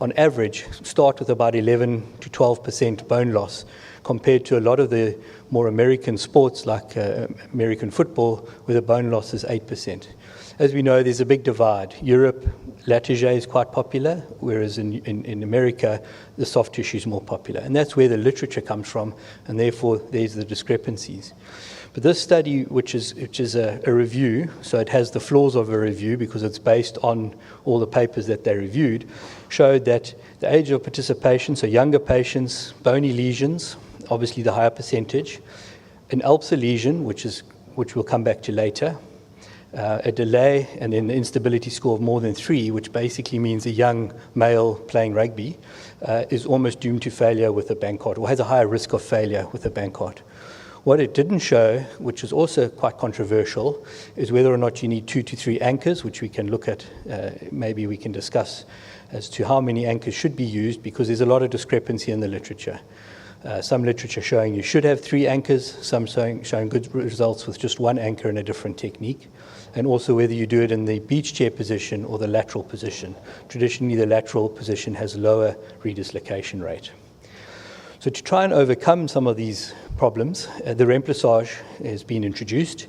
D: on average, start with about 11 to 12% bone loss, compared to a lot of the more American sports like American football, where the bone loss is 8%. As we know, there's a big divide. Europe, Latarjet is quite popular, whereas in America, the soft tissue is more popular. And that's where the literature comes from, and therefore there's the discrepancies. But this study, which is a review, so it has the flaws of a review because it's based on all the papers that they reviewed, showed that the age of participation, so younger patients, bony lesions, obviously the higher percentage, an ALPSA lesion, which we'll come back to later, a delay, and then the instability score of more than 3, which basically means a young male playing rugby is almost doomed to failure with a Bankart, or has a higher risk of failure with a Bankart. What it didn't show, which is also quite controversial, is whether or not you need 2 to 3 anchors, which we can look at, maybe we can discuss as to how many anchors should be used, because there's a lot of discrepancy in the literature. Some literature showing you should have 3 anchors, some showing good results with just 1 anchor in a different technique, and also whether you do it in the beach chair position or the lateral position. Traditionally, the lateral position has lower redislocation rate. So to try and overcome some of these problems, the remplissage has been introduced,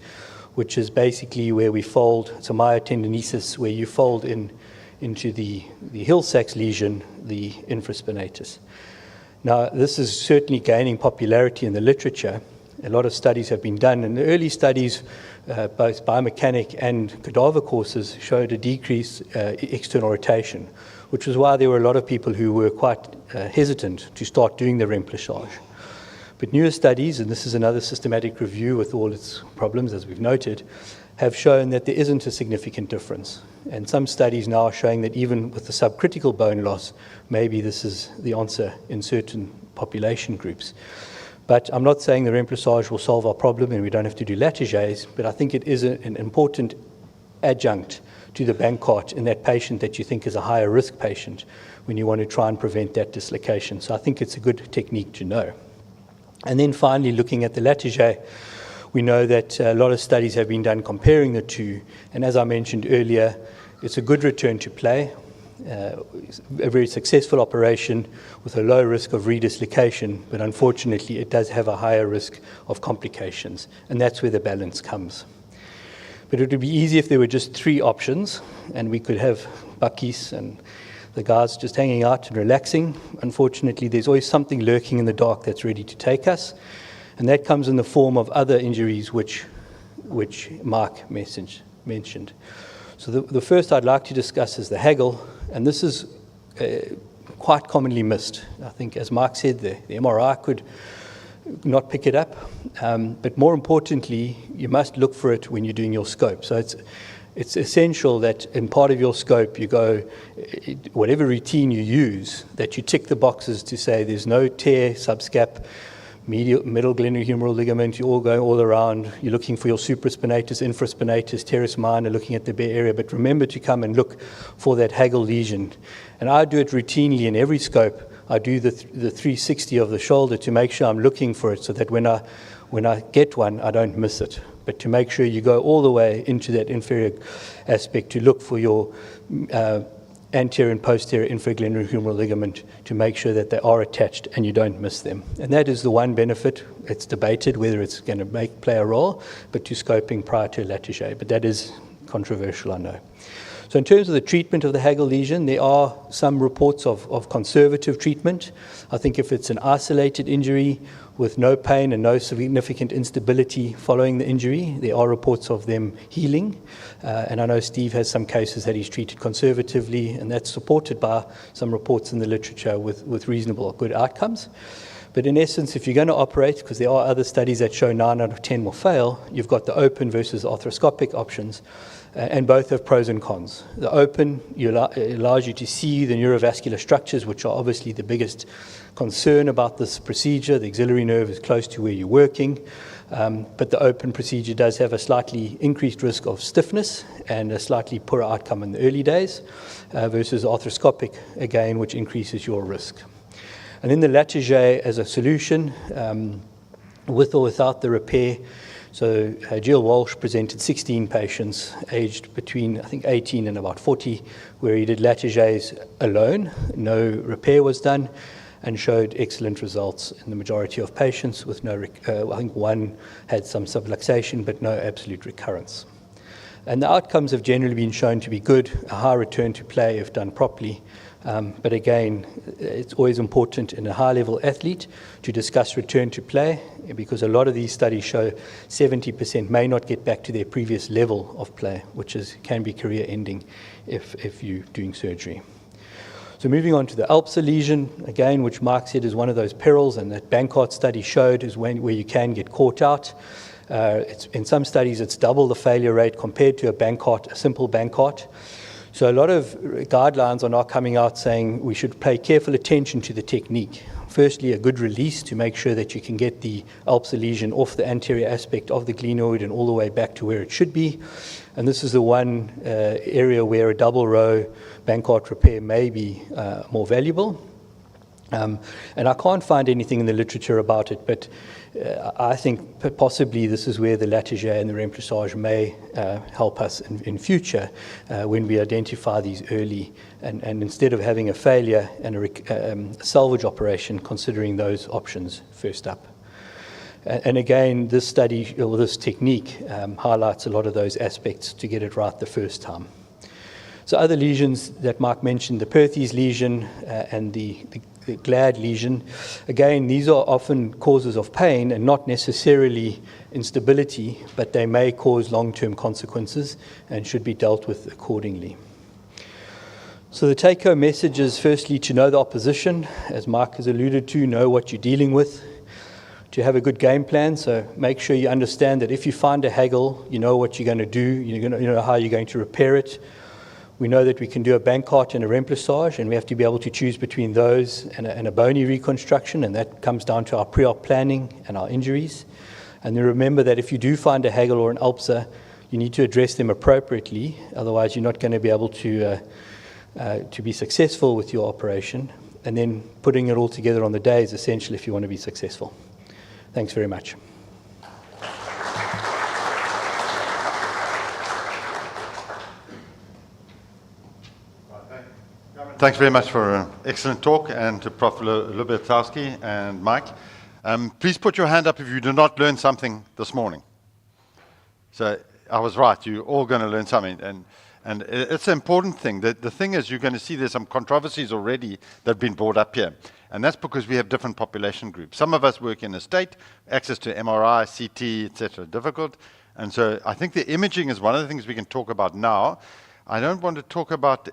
D: which is basically where we fold, it's a myotendinesis, where you fold into the Hill-Sachs lesion, the infraspinatus. Now, this is certainly gaining popularity in the literature. A lot of studies have been done, and the early studies, both biomechanic and cadaver courses, showed a decreased external rotation, which was why there were a lot of people who were quite hesitant to start doing the remplissage. But newer studies, and this is another systematic review with all its problems, as we've noted, have shown that there isn't a significant difference. And some studies now are showing that even with the subcritical bone loss, maybe this is the answer in certain population groups. But I'm not saying the remplissage will solve our problem and we don't have to do Latarjets, but I think it is an important adjunct to the Bankart in that patient that you think is a higher risk patient when you want to try and prevent that dislocation. So I think it's a good technique to know. And then finally, looking at the Latarjet, we know that a lot of studies have been done comparing the two. And as I mentioned earlier, it's a good return to play, a very successful operation with a low risk of redislocation, but unfortunately it does have a higher risk of complications. And that's where the balance comes. But it would be easy if there were just 3 options and we could have buckies and the guys just hanging out and relaxing. Unfortunately, there's always something lurking in the dark that's ready to take us. And that comes in the form of other injuries which Mark mentioned. So the first I'd like to discuss is the Hagel, and this is quite commonly missed. I think, as Mark said, the MRI could not pick it up, but more importantly, you must look for it when you're doing your scope. So it's essential that in part of your scope you go, whatever routine you use, that you tick the boxes to say there's no tear, subscap, middle glenohumeral ligament, you're all going all around, you're looking for your supraspinatus, infraspinatus, teres minor, looking at the bare area, but remember to come and look for that Hagel lesion. And I do it routinely in every scope. I do the 360 of the shoulder to make sure I'm looking for it so that when I get one, I don't miss it. But to make sure you go all the way into that inferior aspect to look for your anterior and posterior infraglenohumeral ligament to make sure that they are attached and you don't miss them. And that is the one benefit. It's debated whether it's going to play a role, but to scoping prior to Latarjet. But that is controversial, I know. So in terms of the treatment of the Hagel lesion, there are some reports of conservative treatment. I think if it's an isolated injury with no pain and no significant instability following the injury, there are reports of them healing. And I know Steve has some cases that he's treated conservatively, and that's supported by some reports in the literature with reasonable, good outcomes. But in essence, if you're going to operate, because there are other studies that show 9 out of 10 will fail, you've got the open versus arthroscopic options. And both have pros and cons. The open allows you to see the neurovascular structures, which are obviously the biggest concern about this procedure. The axillary nerve is close to where you're working, but the open procedure does have a slightly increased risk of stiffness and a slightly poorer outcome in the early days versus arthroscopic, again, which increases your risk. And then the Latarjet as a solution, with or without the repair. So Jill Walsh presented 16 patients aged between, I think, 18 and about 40, where he did Latarjets alone. No repair was done, and showed excellent results in the majority of patients with no, I think one had some subluxation, but no absolute recurrence. And the outcomes have generally been shown to be good, a high return to play if done properly. But again, it's always important in a high-level athlete to discuss return to play, because a lot of these studies show 70% may not get back to their previous level of play, which can be career-ending if you're doing surgery. So moving on to the Alpsa lesion, again, which Mark said is one of those perils, and that Bankart study showed is where you can get caught out. In some studies, it's double the failure rate compared to a simple Bankart. So a lot of guidelines are now coming out saying we should pay careful attention to the technique. Firstly, a good release to make sure that you can get the Alpsa lesion off the anterior aspect of the glenoid and all the way back to where it should be. And this is the one area where a double row Bankart repair may be more valuable. And I can't find anything in the literature about it, but I think possibly this is where the Latiger and the remplissage may help us in future when we identify these early, and instead of having a failure and a salvage operation, considering those options first up. And again, this study, or this technique, highlights a lot of those aspects to get it right the first time. So other lesions that Mark mentioned, the Perthes lesion and the Glad lesion, again, these are often causes of pain and not necessarily instability, but they may cause long-term consequences and should be dealt with accordingly. So the take-home message is firstly to know the opposition, as Mark has alluded to, know what you're dealing with, to have a good game plan. So make sure you understand that if you find a haggle, you know what you're going to do, you know how you're going to repair it. We know that we can do a Bankart and a remplissage, and we have to be able to choose between those and a bony reconstruction, and that comes down to our pre-op planning and our injuries. And then remember that if you do find a haggle or an ulcer, you need to address them appropriately, otherwise you're not going to be able to be successful with your operation. And then putting it all together on the day is essential if you want to be successful. Thanks very much.
H: Thanks very much for an excellent talk, and to Prof. Lubertowski and Mike. Please put your hand up if you did not learn something this morning. So I was right, you're all going to learn something. And it's an important thing. The thing is, you're going to see there's some controversies already that have been brought up here. And that's because we have different population groups. Some of us work in a state, access to MRI, CT, etc., difficult. And so I think the imaging is one of the things we can talk about now. I don't want to talk about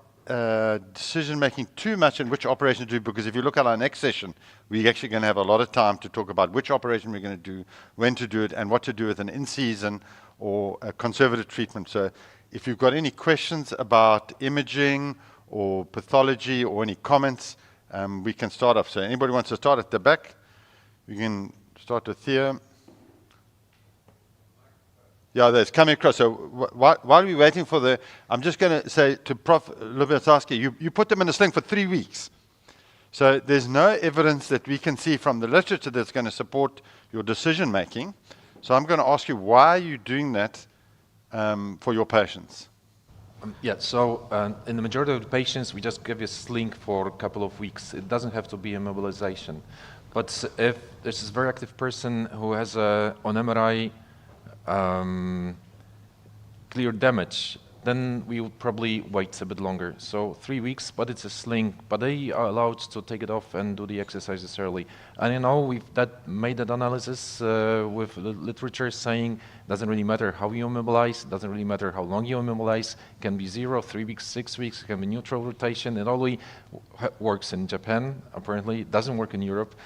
H: decision making too much in which operation to do, because if you look at our next session, we're actually going to have a lot of time to talk about which operation we're going to do, when to do it, and what to do with an in-season or a conservative treatment. So if you've got any questions about imaging or pathology or any comments, we can start off. So anybody wants to start at the back, you can start with Theo. Yeah, that's coming across. So while we're waiting for the, I'm just going to say to Prof. Lubertowski, you put them in a sling for 3 weeks. So there's no evidence that we can see from the literature that's going to support your decision making. So I'm going to ask you, why are you doing that for your patients?
J: In the majority of the patients, we just give a sling for a couple of weeks. It doesn't have to be a mobilization. But if this is a very active person who has on MRI clear damage, then we would probably wait a bit longer. So 3 weeks, but it's a sling. But they are allowed to take it off and do the exercises early. And we've made that analysis with the literature saying it doesn't really matter how you immobilize, it doesn't really matter how long you immobilize. It can be 0, 3 weeks, 6 weeks, it can be neutral rotation. It only works in Japan, apparently. It doesn't work in Europe.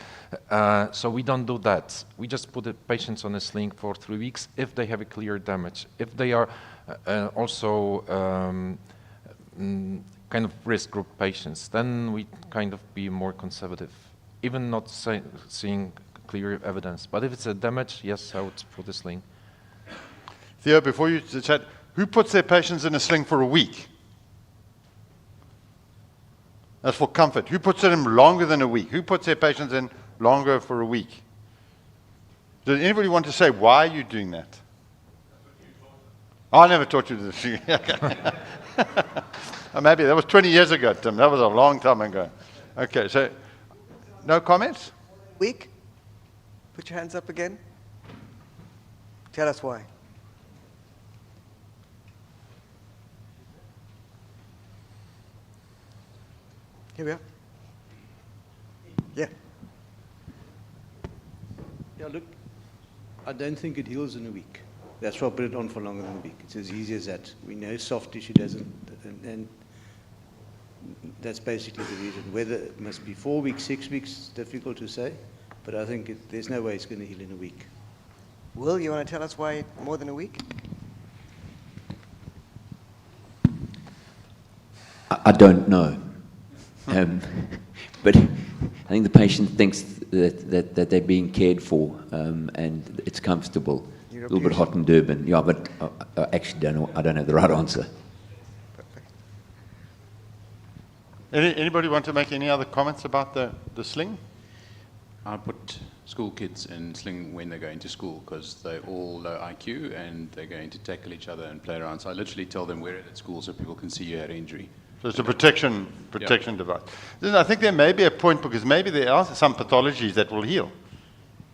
J: So we don't do that. We just put the patients on a sling for 3 weeks if they have a clear damage. If they are also kind of risk group patients, then we kind of be more conservative, even not seeing clear evidence. But if it's a damage, yes, I would put a sling.
H: Theo, before you chat, who puts their patients in a sling for a week? That's for comfort. Who puts it in longer than a week? Who puts their patients in longer for a week? Does anybody want to say why you're doing that? I never taught you this. Maybe that was 20 years ago, Tim. That was a long time ago. Okay, so no comments?
G: Week? Put your hands up again. Tell us why. Here we are. Yeah.
K: Yeah, look, I don't think it heals in a week. That's why I put it on for longer than a week. It's as easy as that. We know soft tissue doesn't, and that's basically the reason. Whether it must be 4 weeks, 6 weeks, it's difficult to say, but I think there's no way it's going to heal in a week.
G: Will, you want to tell us why more than a week?
L: I don't know. But I think the patient thinks that they're being cared for and it's comfortable. A little bit hot in Durban. Yeah, but I actually don't know. I don't have the right answer.
G: Perfect.
H: Anybody want to make any other comments about the sling?
M: I put school kids in sling when they're going to school because they're all low IQ and they're going to tackle each other and play around. So I literally tell them wear it at school so people can see you had injury.
H: So it's a protection device. Then I think there may be a point because maybe there are some pathologies that will heal.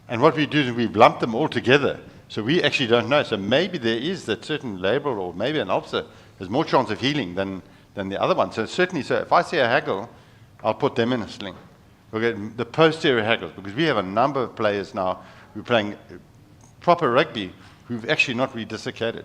H: And what we do is we lump them all together. So we actually don't know. So maybe there is that certain label or maybe an ulcer has more chance of healing than the other one. So certainly, so if I see a haggle, I'll put them in a sling. Okay, the posterior haggles, because we have a number of players now who are playing proper rugby who've actually not redislocated.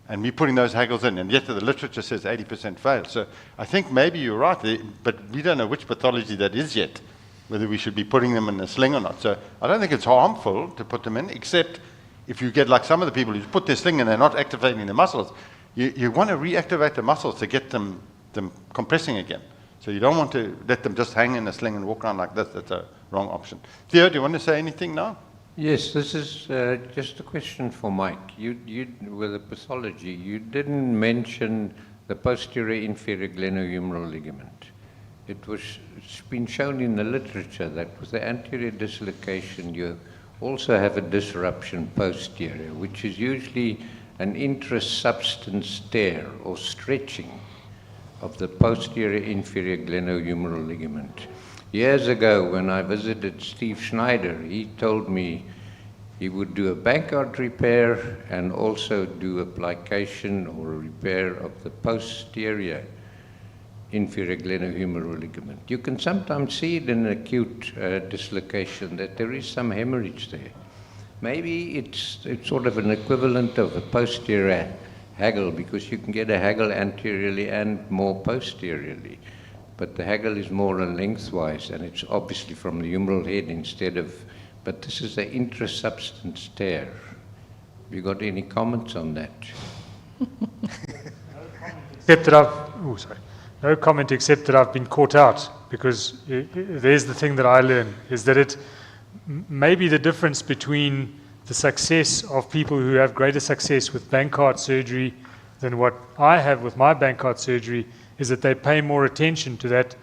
H: And we're putting those haggles in, and yet the literature says 80% fail. So I think maybe you're right, but we don't know which pathology that is yet, whether we should be putting them in a sling or not. So I don't think it's harmful to put them in, except if you get like some of the people who put their sling and they're not activating the muscles, you want to reactivate the muscles to get them compressing again. So you don't want to let them just hang in a sling and walk around like this. That's a wrong option. Theo, do you want to say anything now?
N: Yes, this is just a question for Mike. You, with the pathology, you didn't mention the posterior inferior glenohumeral ligament. It's been shown in the literature that with the anterior dislocation, you also have a disruption posterior, which is usually an intrasubstance tear or stretching of the posterior inferior glenohumeral ligament. Years ago, when I visited Steve Schneider, he told me he would do a Bankart repair and also do application or a repair of the posterior inferior glenohumeral ligament. You can sometimes see it in acute dislocation that there is some hemorrhage there. Maybe it's sort of an equivalent of a posterior haggle, because you can get a haggle anteriorly and more posteriorly. But the haggle is more lengthwise, and it's obviously from the humeral head instead of, but this is the intrasubstance tear. Have you got any comments on that?
I: No comment except that I've been caught out, because there's the thing that I learn, is that it may be the difference between the success of people who have greater success with Bankart surgery than what I have with my Bankart surgery, is that they pay more attention to that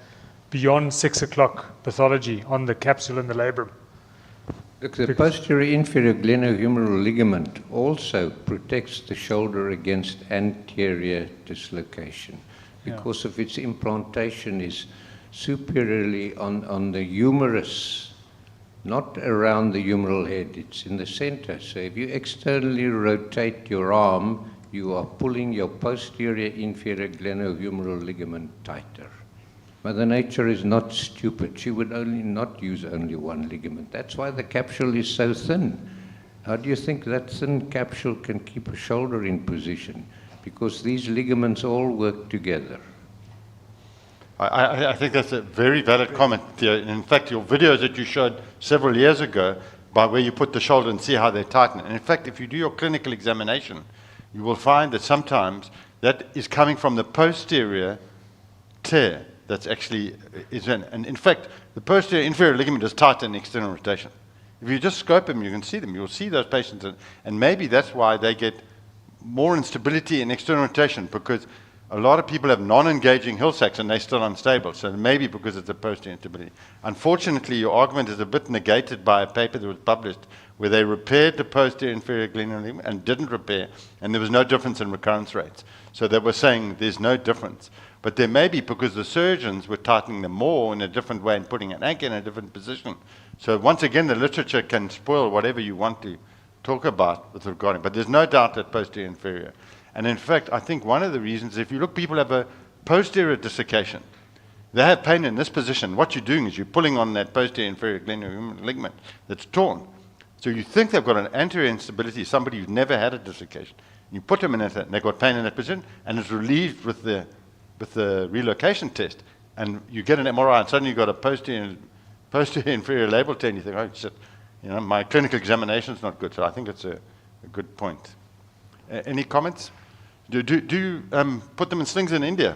I: beyond 6 o'clock pathology on the capsule and the labrum.
N: Look, the posterior inferior glenohumeral ligament also protects the shoulder against anterior dislocation because of its implantation is superiorly on the humerus, not around the humeral head, it's in the center. So if you externally rotate your arm, you are pulling your posterior inferior glenohumeral ligament tighter. Mother Nature is not stupid. She would not use only one ligament. That's why the capsule is so thin. How do you think that thin capsule can keep a shoulder in position? Because these ligaments all work together.
H: I think that's a very valid comment, Theo. In fact, your videos that you showed several years ago, by where you put the shoulder and see how they tighten. And in fact, if you do your clinical examination, you will find that sometimes that is coming from the posterior tear that's actually is in. And in fact, the posterior inferior ligament is tight in external rotation. If you just scope them, you can see them. You'll see those patients, and maybe that's why they get more instability in external rotation, because a lot of people have non-engaging hill sacks and they're still unstable. So maybe because it's a posterior instability. Unfortunately, your argument is a bit negated by a paper that was published where they repaired the posterior inferior glenohumeral ligament and didn't repair, and there was no difference in recurrence rates. So they were saying there's no difference. But there may be because the surgeons were tightening them more in a different way and putting an anchor in a different position. So once again, the literature can spoil whatever you want to talk about with regarding. But there's no doubt that posterior inferior. And in fact, I think one of the reasons, if you look, people have a posterior dislocation. They have pain in this position. What you're doing is you're pulling on that posterior inferior glenohumeral ligament that's torn. So you think they've got an anterior instability, somebody who's never had a dislocation. You put them in it, and they've got pain in that position, and it's relieved with the relocation test. And you get an MRI, and suddenly you've got a posterior inferior labral tear, and you think, oh, shit, my clinical examination is not good. So I think it's a good point. Any comments? Do you put them in slings in India?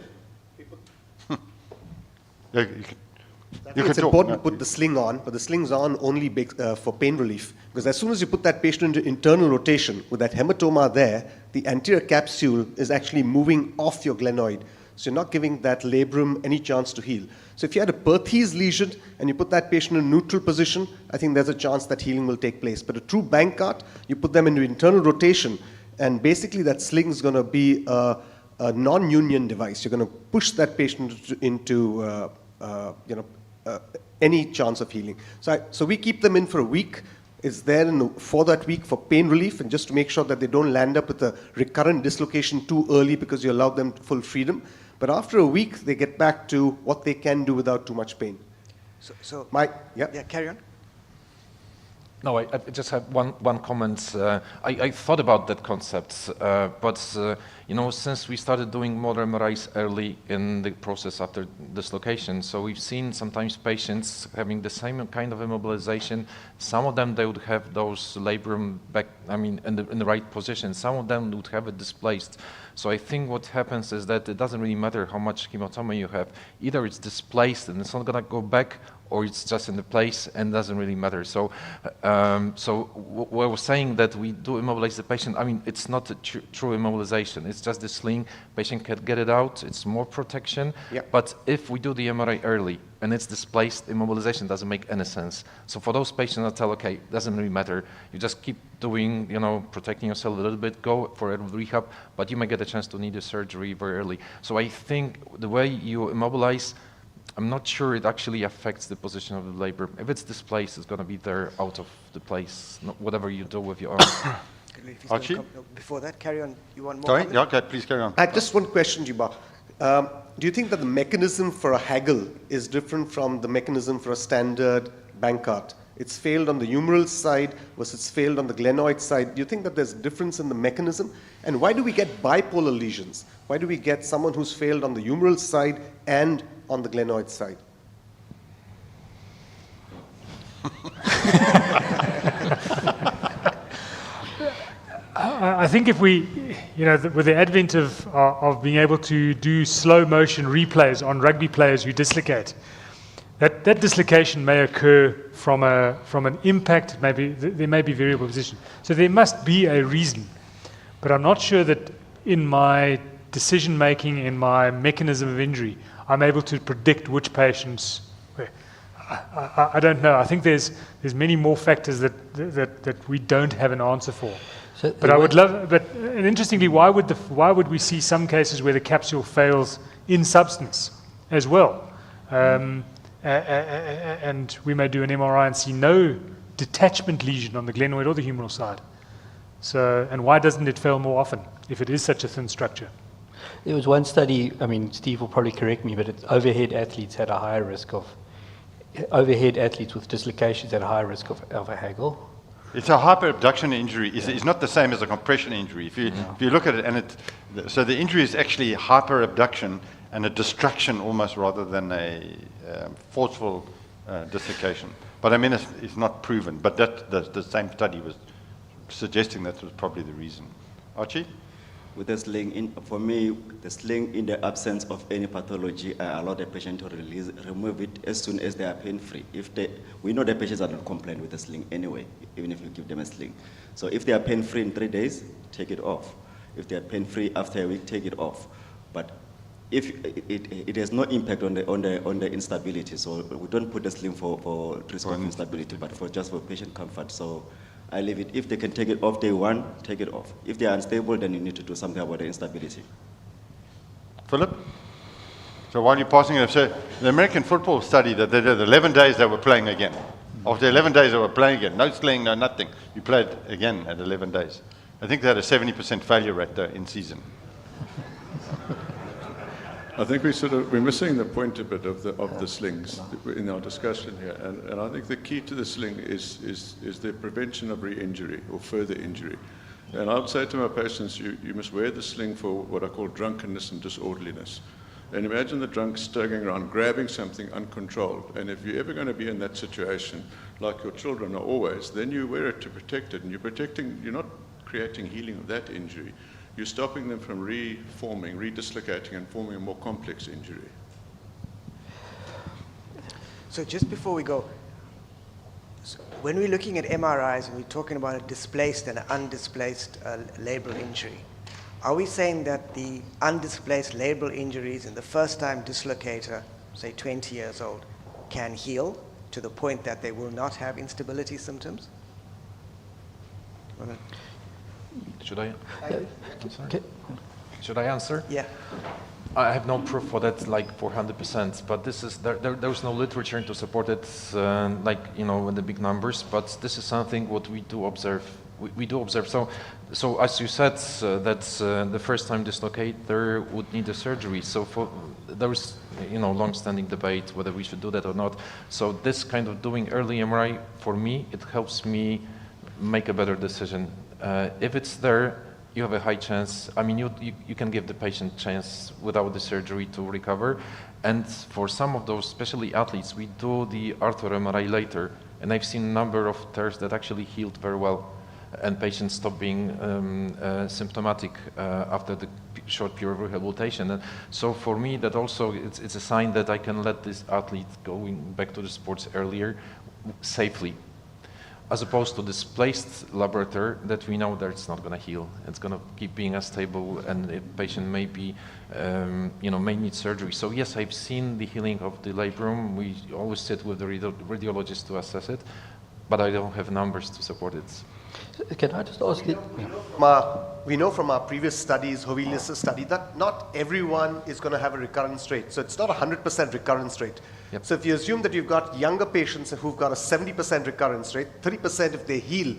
O: It's important to put the sling on, but the sling's on only for pain relief. Because as soon as you put that patient into internal rotation with that hematoma there, the anterior capsule is actually moving off your glenoid. So you're not giving that labrum any chance to heal. So if you had a Perthes lesion and you put that patient in a neutral position, I think there's a chance that healing will take place. But a true Bankart, you put them into internal rotation, and basically that sling is going to be a non-union device. You're going to push that patient into any chance of healing. So we keep them in for a week. It's there for that week for pain relief and just to make sure that they don't land up with a recurrent dislocation too early because you allow them full freedom. But after a week, they get back to what they can do without too much pain.
G: Yeah, carry on.
J: No, I just have one comment. I thought about that concept, but since we started doing motor MRIs early in the process after dislocation, so we've seen sometimes patients having the same kind of immobilization. Some of them, they would have those labrum back, in the right position. Some of them would have it displaced. So I think what happens is that it doesn't really matter how much hematoma you have. Either it's displaced and it's not going to go back, or it's just in the place and doesn't really matter. So, what I was saying that we do immobilize the patient, it's not a true immobilization. It's just the sling. Patient can get it out. It's more protection. Yep. But if we do the MRI early and it's displaced, immobilization doesn't make any sense. So for those patients, I tell, okay, it doesn't really matter. You just keep doing, protecting yourself a little bit, go for a rehab, but you may get a chance to need a surgery very early. So I think the way you immobilize, I'm not sure it actually affects the position of the labrum. If it's displaced, it's going to be there out of the place, whatever you do with your arm.
G: Archie? Before that, carry on. You want more?
H: Sorry?
G: Comment?
H: Yeah, okay, please carry on.
O: I have just one question, Jiba. Do you think that the mechanism for a Hagel is different from the mechanism for a standard Bankart? It's failed on the humeral side versus failed on the glenoid side. Do you think that there's a difference in the mechanism? And why do we get bipolar lesions? Why do we get someone who's failed on the humeral side and on the glenoid side?
I: I think if we, with the advent of being able to do slow motion replays on rugby players who dislocate, that dislocation may occur from an impact. Maybe there may be variable position. So there must be a reason, but I'm not sure that in my decision making, in my mechanism of injury, I'm able to predict which patients. I don't know. I think there's many more factors that we don't have an answer for.
D: So
I: but I would love. And interestingly, why would we see some cases where the capsule fails in substance as well? And we may do an MRI and see no detachment lesion on the glenoid or the humeral side. So, and why doesn't it fail more often if it is such a thin structure?
D: There was one study, Steve will probably correct me, but overhead athletes had a higher risk of, overhead athletes with dislocations had a higher risk of a Hagel.
H: It's a hyperabduction injury. It's not the same as a compression injury. If you look at it, and so the injury is actually hyperabduction and a distraction almost rather than a forceful dislocation. But it's not proven. But the same study was suggesting that was probably the reason. Archie?
P: With the sling, for me, the sling in the absence of any pathology, I allow the patient to remove it as soon as they are pain-free. We know the patients are not compliant with the sling anyway, even if you give them a sling. So if they are pain-free in 3 days, take it off. If they are pain-free after a week, take it off. But if it has no impact on the instability, so we don't put the sling for risk of instability, but just for patient comfort. So I leave it. If they can take it off day one, take it off. If they are unstable, then you need to do something about the instability.
H: Philip? So while you're passing it, so the American football study that they did, 11 days they were playing again. After 11 days they were playing again. No sling, no nothing. You played again at 11 days. I think they had a 70% failure rate though in season.
Q: I think we're missing the point a bit of the slings in our discussion here, and I think the key to the sling is the prevention of re-injury or further injury. And I would say to my patients, you must wear the sling for what I call drunkenness and disorderliness. And imagine the drunk staggering around, grabbing something uncontrolled. And if you're ever going to be in that situation, like your children are always, then you wear it to protect it, and you're not creating healing of that injury. You're stopping them from reforming, redislocating, and forming a more complex injury.
G: So just before we go, when we're looking at MRIs and we're talking about a displaced and an undisplaced labral injury, Are we saying that the undisplaced labral injuries in the first-time dislocator, say 20 years old, can heal to the point that they will not have instability symptoms?
R: Should I? I'm sorry. Should I answer?
G: Yeah.
R: I have no proof for that, like 400%, but this is there's no literature to support it, like in the big numbers. But this is something what we do observe. We do observe. So as you said, that the first-time dislocator would need a surgery. So there's long-standing debate whether we should do that or not. So this kind of doing early MRI, for me, it helps me make a better decision. If it's there, you have a high chance. I mean, you can give the patient chance without the surgery to recover. And for some of those, especially athletes, we do the arthro MRI later. And I've seen a number of tears that actually healed very well. And patients stop being symptomatic after the short period of rehabilitation. And so for me, that also, it's a sign that I can let this athlete going back to the sports earlier safely, as opposed to displaced laborator that we know that it's not going to heal. It's going to keep being unstable, and the patient may be, may need surgery. So yes, I've seen the healing of the labrum. We always sit with the radiologist to assess it, but I don't have numbers to support it.
C: Can I just ask you?
O: We know from our previous studies, Hovelius' study, that not everyone is going to have a recurrence rate. So it's not a 100% recurrence rate.
R: Yep.
O: So if you assume that you've got younger patients who've got a 70% recurrence rate, 30% if they heal,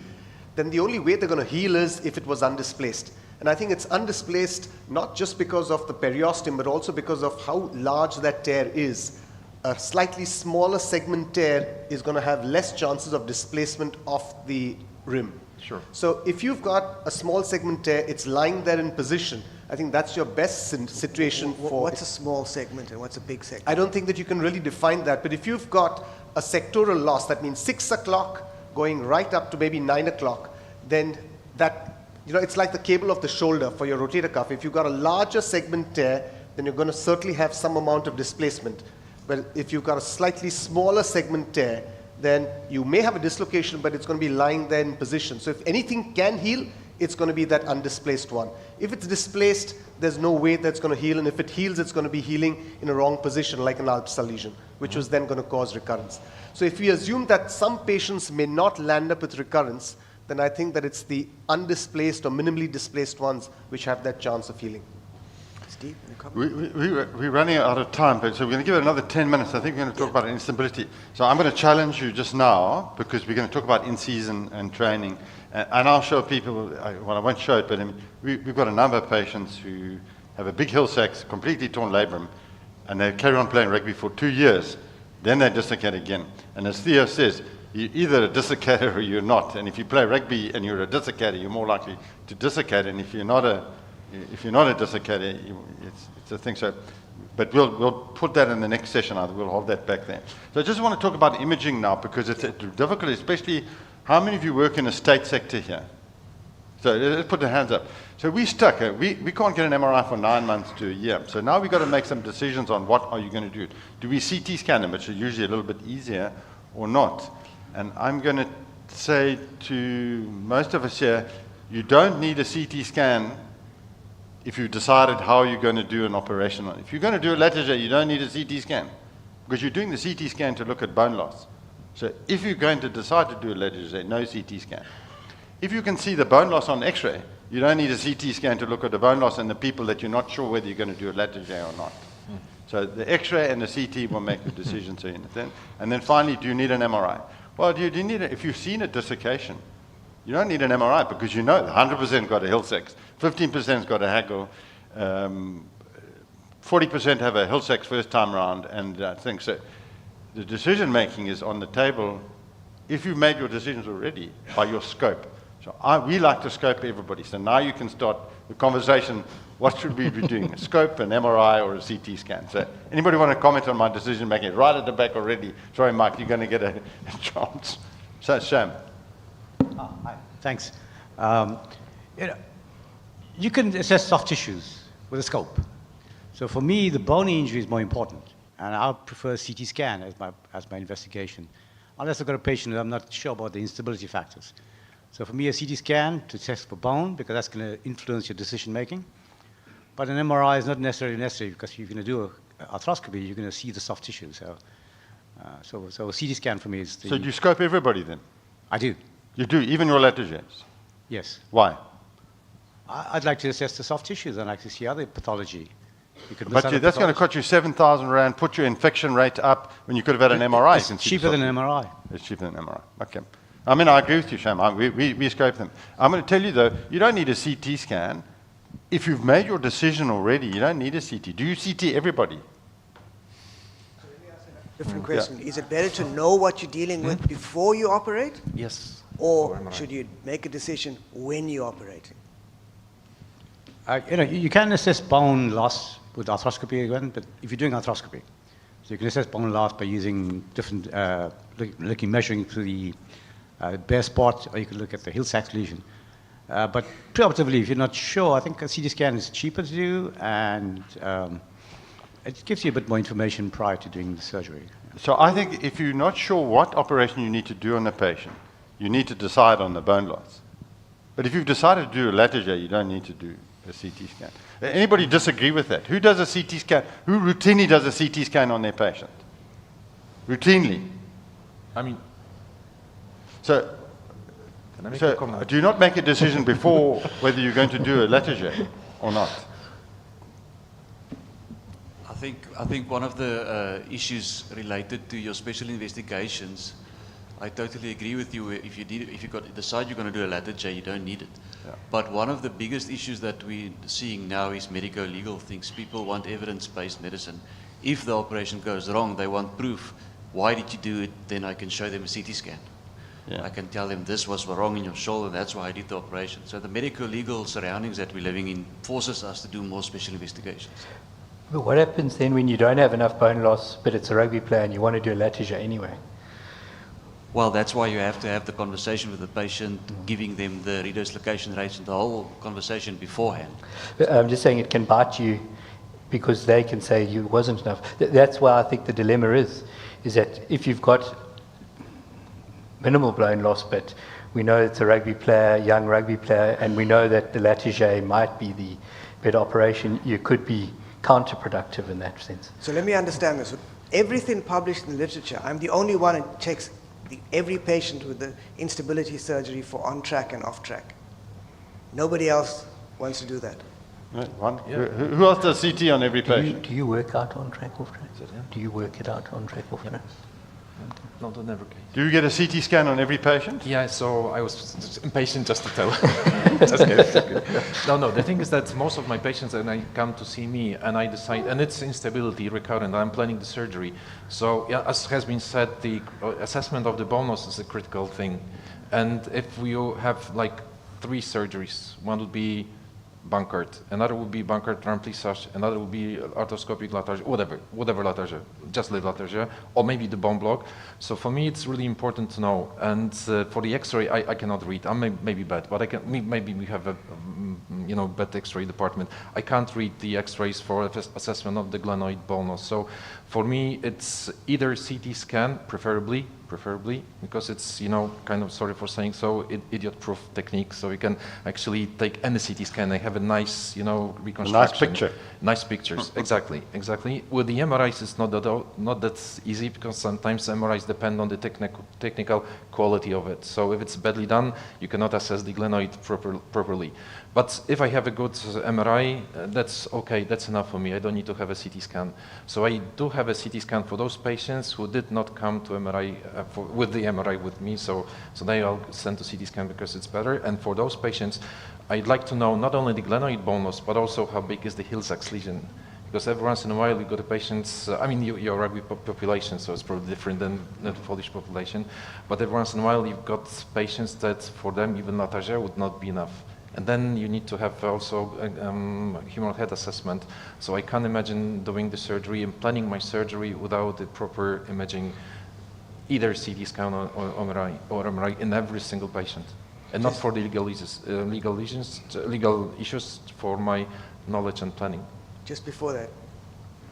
O: then the only way they're going to heal is if it was undisplaced. And I think it's undisplaced not just because of the periosteum, but also because of how large that tear is. A slightly smaller segment tear is going to have less chances of displacement of the rim.
R: Sure.
O: So if you've got a small segment tear, it's lying there in position. I think that's your best situation for...
G: What's a small segment and what's a big segment?
O: I don't think that you can really define that, but if you've got a sectoral loss, that means 6 o'clock going right up to maybe 9 o'clock, then that, it's like the cable of the shoulder for your rotator cuff. If you've got a larger segment tear, then you're going to certainly have some amount of displacement. But if you've got a slightly smaller segment tear, then you may have a dislocation, but it's going to be lying there in position. So if anything can heal, it's going to be that undisplaced one. If it's displaced, there's no way that's going to heal, and if it heals, it's going to be healing in a wrong position, like an Alpsa lesion, which was then going to cause recurrence. So if we assume that some patients may not land up with recurrence, then I think that it's the undisplaced or minimally displaced ones which have that chance of healing.
G: Steve,
H: we're running out of time, but so we're going to give it another 10 minutes. I think we're going to talk about instability. So I'm going to challenge you just now, because we're going to talk about in-season and training. And I'll show people, I won't show it, but we've got a number of patients who have a big Hill-Sachs, completely torn labrum, and they carry on playing rugby for 2 years. Then they dislocate again. And as Theo says, you're either a dislocator or you're not. And if you play rugby and you're a dislocator, you're more likely to dislocate. And if you're not a dislocator, it's a thing. So, but we'll put that in the next session. We'll hold that back there. So I just want to talk about imaging now, because it's difficult, especially how many of you work in the state sector here? So let's put the hands up. So we stuck. We can't get an MRI for 9 months to a year. So now we've got to make some decisions on what are you going to do. Do we CT scan them, which is usually a little bit easier, or not? And I'm going to say to most of us here, you don't need a CT scan if you've decided how you're going to do an operation on it. If you're going to do a Latarjet, you don't need a CT scan, because you're doing the CT scan to look at bone loss. So if you're going to decide to do a Latarjet, no CT scan. If you can see the bone loss on X-ray, you don't need a CT scan to look at the bone loss in the people that you're not sure whether you're going to do a Latarjet or not. So the X-ray and the CT will make the decision. And then finally, do you need an MRI? Well, do you need it? If you've seen a dislocation, you don't need an MRI, because you know 100% got a Hill-Sachs, 15%'s got a Hagel, 40% have a Hill-Sachs first time round, and things. So the decision making is on the table if you've made your decisions already by your scope. So we like to scope everybody. So now you can start the conversation. What should we be doing? A scope, an MRI, or a CT scan? So anybody want to comment on my decision making? Right at the back already. Sorry, Mike, you're going to get a chance. So Sam.
S: Hi. Thanks. You can assess soft tissues with a scope. So for me, the bony injury is more important, and I prefer CT scan as my investigation, unless I've got a patient that I'm not sure about the instability factors. So for me, a CT scan to test for bone, because that's going to influence your decision making. But an MRI is not necessarily necessary because if you're going to do an arthroscopy, you're going to see the soft tissue. So a CT scan for me is the...
H: So do you scope everybody then?
S: I do.
H: You do, even your latages?
S: Yes.
H: Why?
S: I'd like to assess the soft tissues. I'd like to see other pathology.
H: But that's going to cost you 7,000 Rand, put your infection rate up when you could have had an MRI.
S: It's cheaper than an MRI.
H: It's cheaper than an MRI. Okay. I mean, I agree with you, Sham. We scope them. I'm going to tell you, though, you don't need a CT scan. If you've made your decision already, you don't need a CT. Do you CT everybody?
G: Different question. Is it better to know what you're dealing with before you operate?
R: Yes.
G: Or should you make a decision when you're operating?
S: You can assess bone loss with arthroscopy again, but if you're doing arthroscopy, so you can assess bone loss by using different, measuring through the bare spot, or you can look at the Hill-Sachs lesion. But preoperatively, if you're not sure, I think a CT scan is cheaper to do, and it gives you a bit more information prior to doing the surgery.
H: So I think if you're not sure what operation you need to do on a patient, you need to decide on the bone loss. But if you've decided to do a latager, you don't need to do a CT scan. Anybody disagree with that? Who does a CT scan? Who routinely does a CT scan on their patient? Routinely.
R: I mean,
H: so do you not make a decision before whether you're going to do a latager or not?
T: I think one of the issues related to your special investigations, I totally agree with you. If you decide you're going to do a latager, you don't need it.
H: Yeah.
T: But one of the biggest issues that we're seeing now is medico-legal things. People want evidence-based medicine. If the operation goes wrong, they want proof. Why did you do it? Then I can show them a CT scan.
H: Yeah.
T: I can tell them this was wrong in your shoulder, that's why I did the operation. So the medico-legal surroundings that we're living in forces us to do more special investigations.
D: But what happens then when you don't have enough bone loss, but it's a rugby player and you want to do a latager anyway?
T: Well, that's why you have to have the conversation with the patient, giving them the redislocation rates and the whole conversation beforehand.
D: But I'm just saying it can bite you because they can say you wasn't enough. That's why I think the dilemma is that if you've got minimal bone loss, but we know it's a rugby player, young rugby player, and we know that the latager might be the better operation, you could be counterproductive in that sense.
G: So let me understand this. Everything published in the literature, I'm the only one who checks every patient with the instability surgery for on-track and off-track. Nobody else wants to do that.
H: Right, one. Yeah. Who else does CT on every patient?
D: Do you work out on-track, off-track? Do you work it out on-track, off-track?
R: Not on every case.
H: Do you get a CT scan on every patient?
R: Yeah, so I was impatient just to tell. Just kidding. No, the thing is that most of my patients, and I come to see me, and I decide, and it's instability, recurrent, I'm planning the surgery. So, yeah, as has been said, the assessment of the bone loss is a critical thing. And if we have like 3 surgeries, one would be Bankert, another would be Bankert remplissage, another would be arthroscopic latager, whatever latager, just lead latager, or maybe the bone block. So for me, it's really important to know. And for the X-ray, I cannot read. I may be bad, but I can. Maybe we have a bad X-ray department. I can't read the X-rays for assessment of the glenoid bone loss. So for me, it's either CT scan, preferably, because it's, kind of, sorry for saying so, idiot-proof technique, so you can actually take any CT scan and have a nice, reconstruction.
H: Nice picture.
R: Nice pictures, exactly. With the MRIs, it's not that easy, because sometimes MRIs depend on the technical quality of it. So if it's badly done, you cannot assess the glenoid properly. But if I have a good MRI, that's okay, that's enough for me. I don't need to have a CT scan. So I do have a CT scan for those patients who did not come to MRI with the MRI with me. So they all send to CT scan because it's better. And for those patients, I'd like to know not only the glenoid bone loss, but also how big is the Hill-Sachs lesion. Because every once in a while you got the patients, your rugby population, so it's probably different than the Polish population, but every once in a while you've got patients that for them even latager would not be enough. And then you need to have also a humeral head assessment. So I can't imagine doing the surgery and planning my surgery without the proper imaging, either CT scan or MRI in every single patient. And not for the legal issues, for my knowledge and planning.
G: Just before that,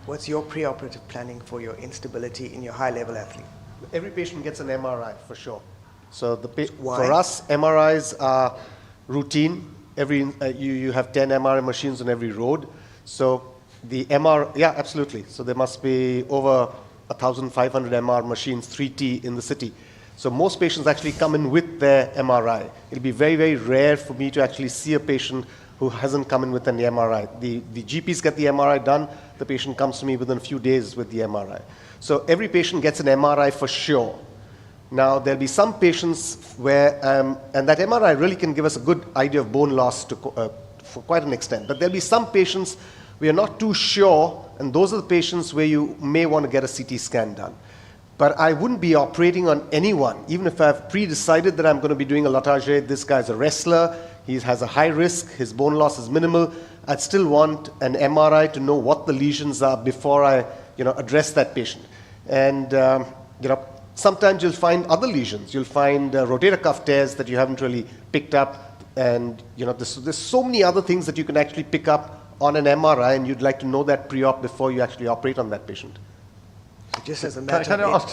G: what's your preoperative planning for your instability in your high-level athlete?
O: Every patient gets an MRI for sure. So
G: Why?
O: for us, MRIs are routine. You have 10 MRI machines on every road. So the MR, yeah, absolutely. So there must be over 1,500 MR machines, 3T in the city. So most patients actually come in with their MRI. It'll be very, very rare for me to actually see a patient who hasn't come in with an MRI. The GPs get the MRI done, the patient comes to me within a few days with the MRI. So every patient gets an MRI for sure. Now, there'll be some patients where, and that MRI really can give us a good idea of bone loss for quite an extent, but there'll be some patients we are not too sure, and those are the patients where you may want to get a CT scan done. But I wouldn't be operating on anyone, even if I've pre-decided that I'm going to be doing a Latarjet, this guy's a wrestler, he has a high risk, his bone loss is minimal, I'd still want an MRI to know what the lesions are before I address that patient. And sometimes you'll find other lesions. You'll find rotator cuff tears that you haven't really picked up, and there's so many other things that you can actually pick up on an MRI, and you'd like to know that pre-op before you actually operate on that patient.
G: Just as a matter
H: Can I ask,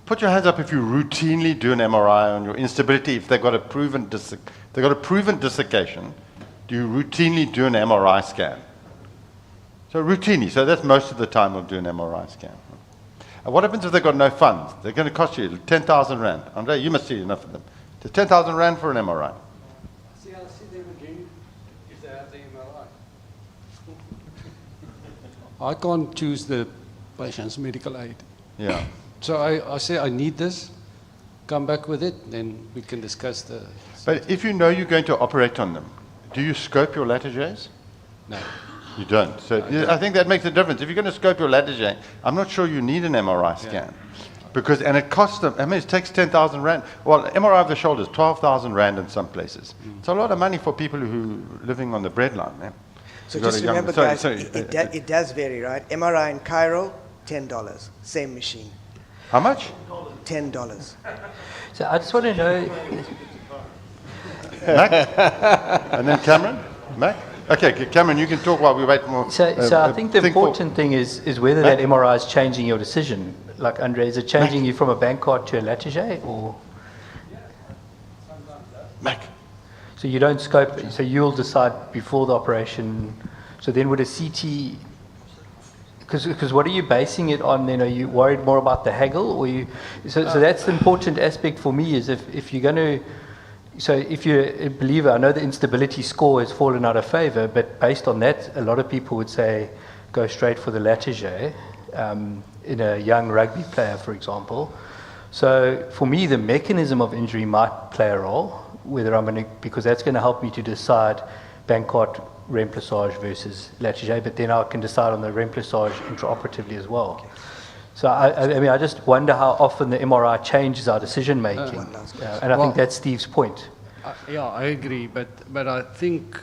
H: put your hands up if you routinely do an MRI on your instability, if they've got a proven dislocation, do you routinely do an MRI scan? So routinely, so that's most of the time we'll do an MRI scan. And what happens if they've got no funds? They're going to cost you 10,000 Rand. Andre, you must see enough of them. It's 10,000 Rand for an MRI.
U: See, I'll see them again if they have the MRI. I can't choose the patient's medical aid.
H: Yeah.
U: So I say I need this, come back with it, then we can discuss the...
H: But if you know you're going to operate on them, do you scope your Latarjets?
U: No.
H: You don't. So I think that makes a difference. If you're going to scope your Latarjet, I'm not sure you need an MRI scan. Because, and it costs them, I mean, it takes 10,000 Rand. Well, MRI of the shoulder is 12,000 Rand in some places. It's a lot of money for people who are living on the breadline. Man.
G: So just remember, guys, it does vary, right? MRI in Cairo, $10, same machine.
H: How much?
G: $10.
C: So I just want to know...
H: Mac? And then Cameron? Mac? Okay, Cameron, you can talk while we wait more.
C: So I think the important thing is whether that MRI is changing your decision. Like, Andre, is it changing you from a bank card to a Latarjet, or?
H: Mac.
C: So you don't scope, so you'll decide before the operation. So then would a CT, because what are you basing it on then? Are you worried more about the haggle, or you, so that's the important aspect for me, is if you're going to, so if you're a believer, I know the instability score has fallen out of favor, but based on that, a lot of people would say go straight for the Latarjet in a young rugby player, for example. So for me, the mechanism of injury might play a role, whether I'm going to, because that's going to help me to decide Bancart remplissage versus Latarjet, but then I can decide on the remplissage intraoperatively as well. Okay. So I mean, I just wonder how often the MRI changes our decision making, and I think that's Steve's point.
U: Yeah, I agree, but I think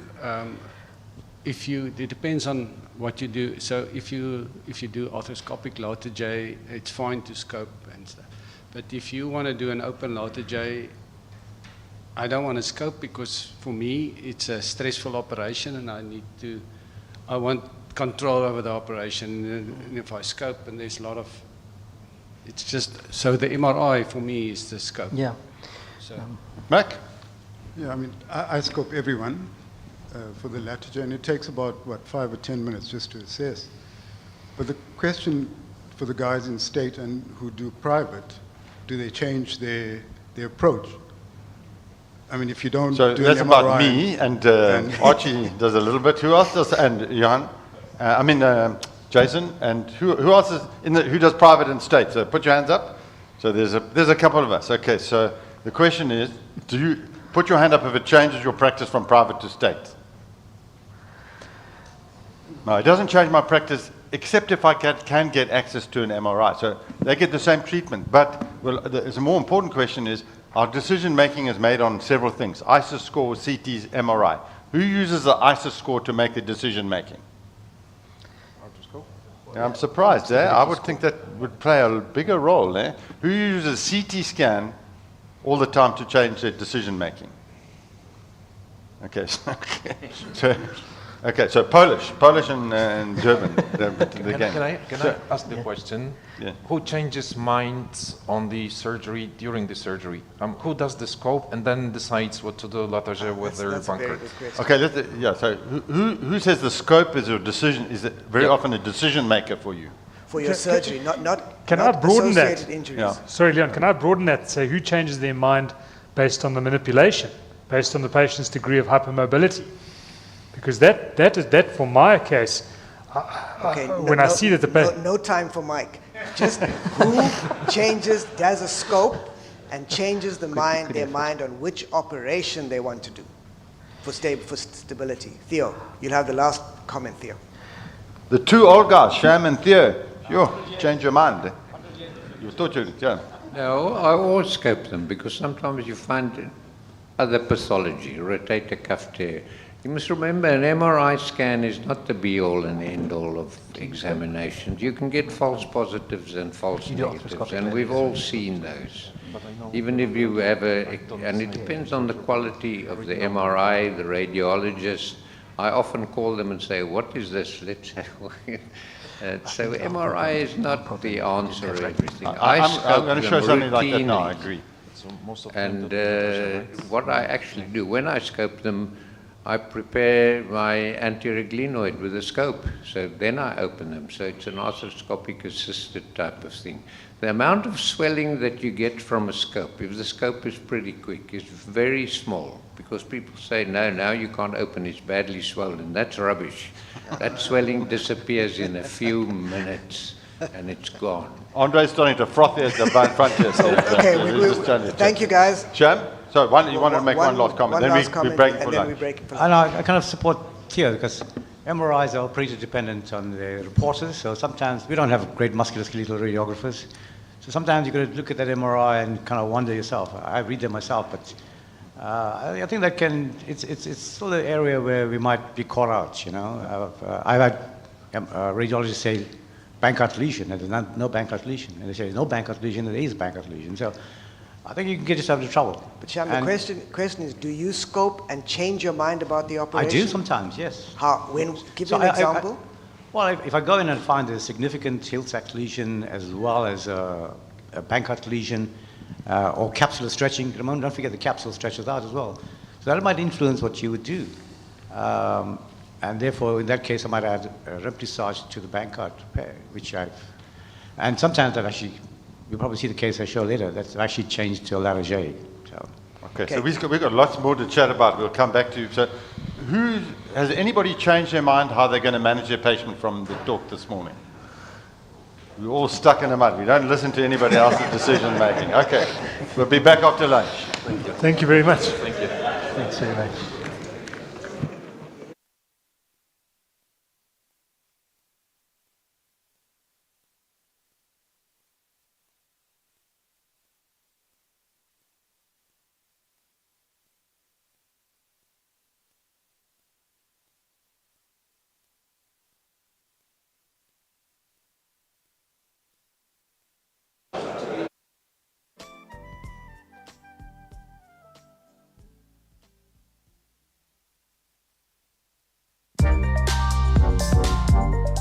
U: it depends on what you do. So if you do arthroscopic Latarjet, it's fine to scope and stuff. But if you want to do an open Latarjet, I don't want to scope, because for me it's a stressful operation, and I want control over the operation. And if I scope, and there's a lot of, it's just, so the MRI for me is the scope.
C: Yeah.
U: So.
H: Mac?
V: Yeah, I mean, I scope everyone for the Latarjet, and it takes about, 5 or 10 minutes just to assess. But the question for the guys in state and who do private, do they change their approach? I mean, if you don't
H: so
V: do
H: that's
V: an
H: about
V: MRI
H: me, and Archie does a little bit. Who else does? And Johan, Jason, and who else is who does private and state? So put your hands up. So there's a couple of us. Okay, so the question is, do you put your hand up if it changes your practice from private to state? No, it doesn't change my practice, except if I can get access to an MRI. So they get the same treatment. But the more important question is, our decision making is made on several things: ISIS score, CTs, MRI. Who uses the ISIS score to make the decision making? Yeah, I'm surprised. I would think that would play a bigger role there. Who uses CT scan all the time to change their decision making? Okay. Okay, so Polish and German. The game.
R: Can I
H: Sure.
R: ask the question?
H: Yeah.
R: Who changes minds on the surgery during the surgery? Who does the scope and then decides what to do later with their bunker?
H: Okay, so who says the scope is a decision? Is it very often a decision maker for you?
G: For your surgery, not
I: Can
G: not
I: I broaden that?
G: associated injuries.
I: Sorry, Leon, can I broaden that? Say who changes their mind based on the manipulation, based on the patient's degree of hypermobility? Because that for my case, when I see that the patient...
G: No time for Mike. Just who does a scope and changes their mind on which operation they want to do for stability. Theo, you'll have the last comment, Theo.
H: The two old guys, Sham and Theo, change your mind. You thought you, yeah.
N: No, I always scope them because sometimes you find other pathology, rotator cuff tear. You must remember an MRI scan is not the be-all and end-all of examinations. You can get false positives and false negatives, and we've all seen those. Even if you have and it depends on the quality of the MRI, the radiologist. I often call them and say, what is this? Let's have so MRI is not the answer to everything.
H: I'm going to show something like that now, I agree.
N: And what I actually do, when I scope them, I prepare my anterior glenoid with a scope. So then I open them. So it's an arthroscopic assisted type of thing. The amount of swelling that you get from a scope, if the scope is pretty quick, is very small. Because people say, no, now you can't open, it's badly swollen. That's rubbish. That swelling disappears in a few minutes and it's gone.
H: Andre's starting to froth at the frontier.
G: Okay, thank you guys.
H: Sham? So you want to make one last comment, then we break for lunch.
S: I kind of support Theo because MRIs are pretty dependent on the reporters, so sometimes we don't have great musculoskeletal radiographers. So sometimes you've got to look at that MRI and kind of wonder yourself. I read them myself, but I think that it's still an area where we might be caught out, you know. I've had radiologists say Bankart lesion, and there's no Bankart lesion. And they say there's no Bankart lesion, and there is Bankart lesion. So I think you can get yourself into trouble.
G: But Sham, the question is, do you scope and change your mind about the operation?
S: I do sometimes, yes.
G: How? Give me an example.
S: Well, if I go in and find a significant Hill-Sachs lesion as well as a Bankart lesion or capsular stretching, don't forget the capsule stretches out as well. So that might influence what you would do. And therefore, in that case, I might add remplissage to the Bankart pair, and sometimes I've actually, you'll probably see the case I show later, that's actually changed to a Larrage.
H: Okay, so we've got lots more to chat about. We'll come back to you. So has anybody changed their mind how they're going to manage their patient from the talk this morning? We're all stuck in the mud. We don't listen to anybody else's decision making. Okay, we'll be back after lunch.
I: Thank you very much.
H: Thank you.
C: Thanks very much.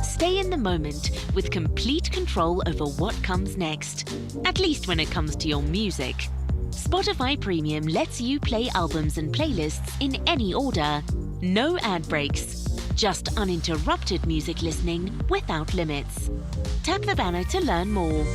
A: Stay in the moment with complete control over what comes next, at least when it comes to your music. Spotify Premium lets you play albums and playlists in any order. No ad breaks, just uninterrupted music listening without limits. Tap the banner to learn more.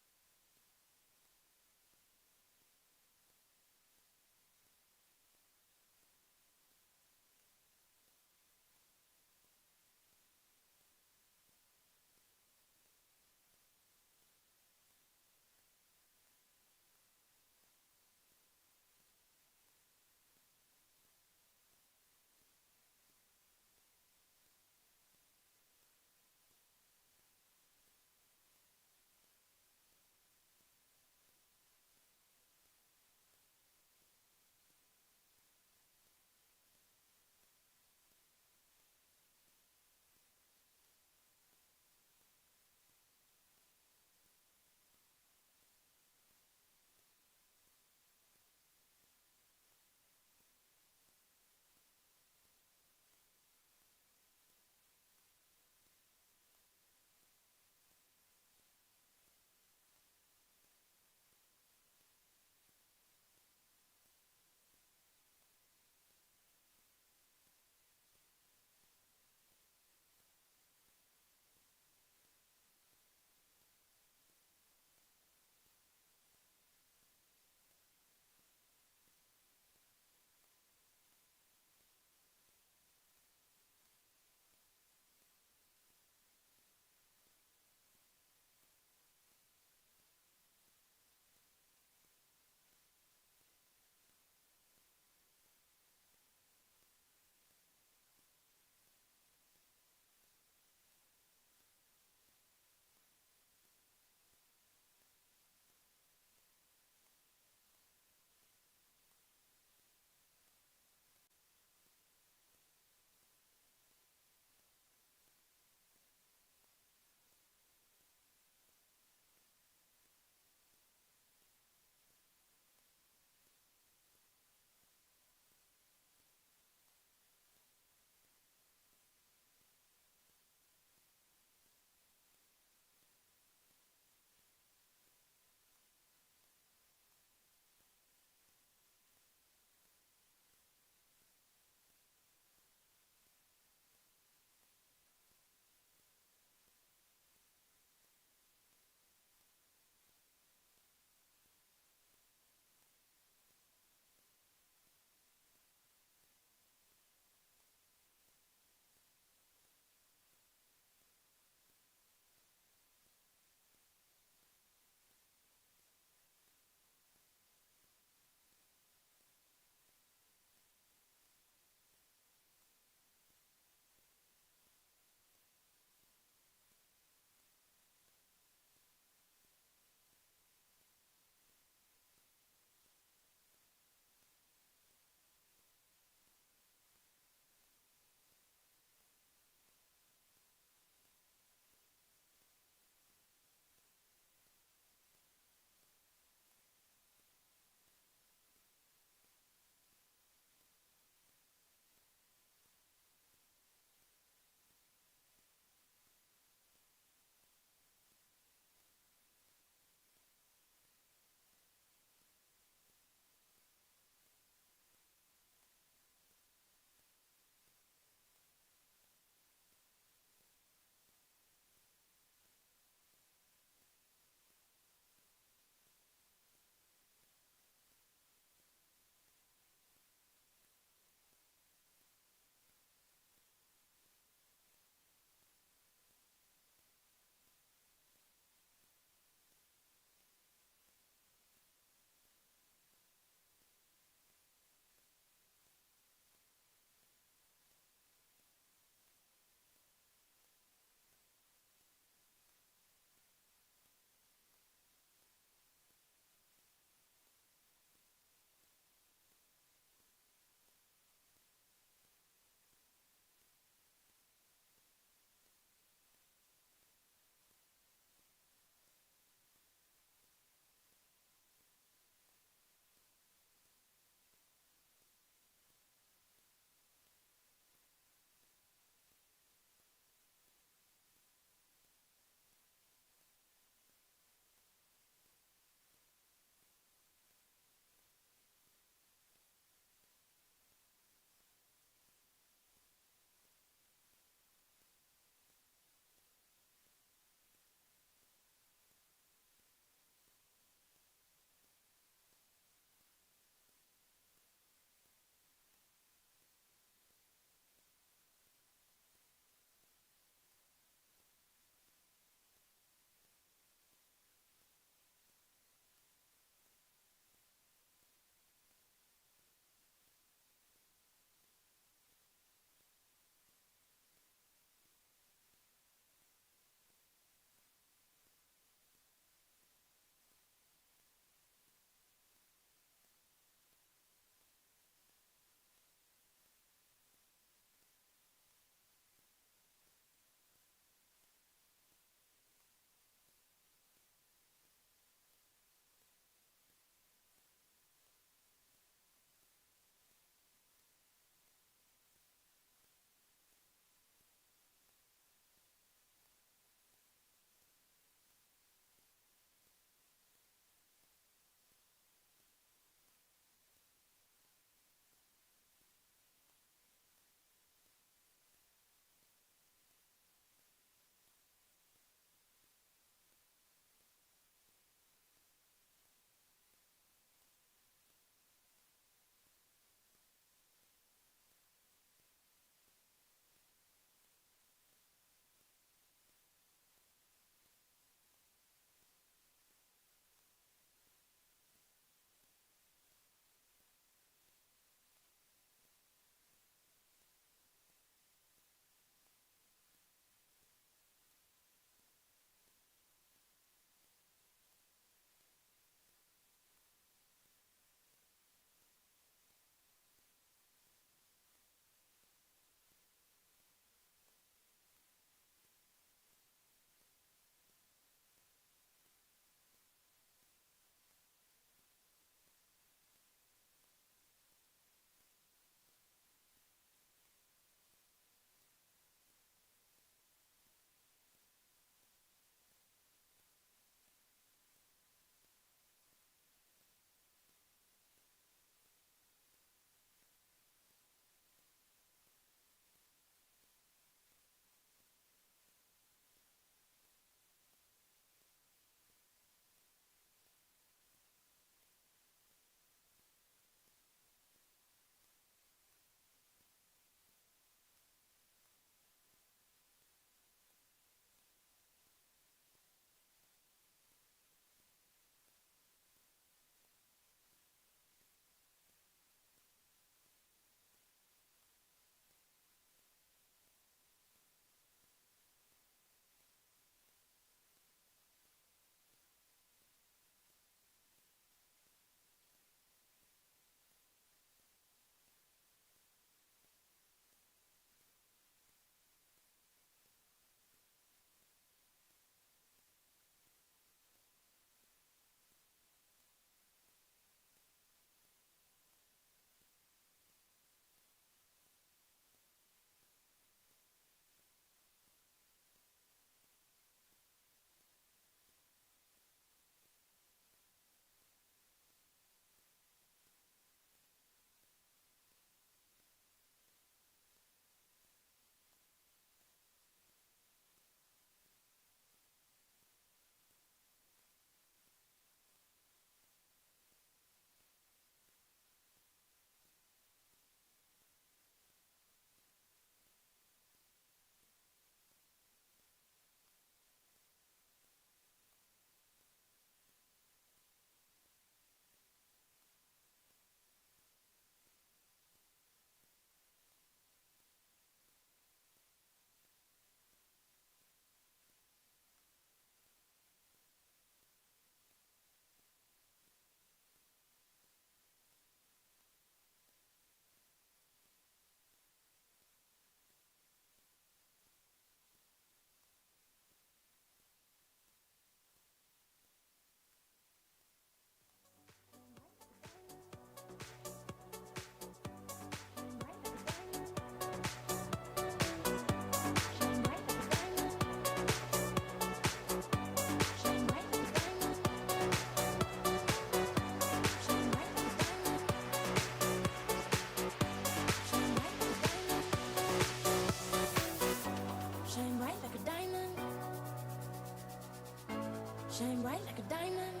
B: shine bright like a diamond.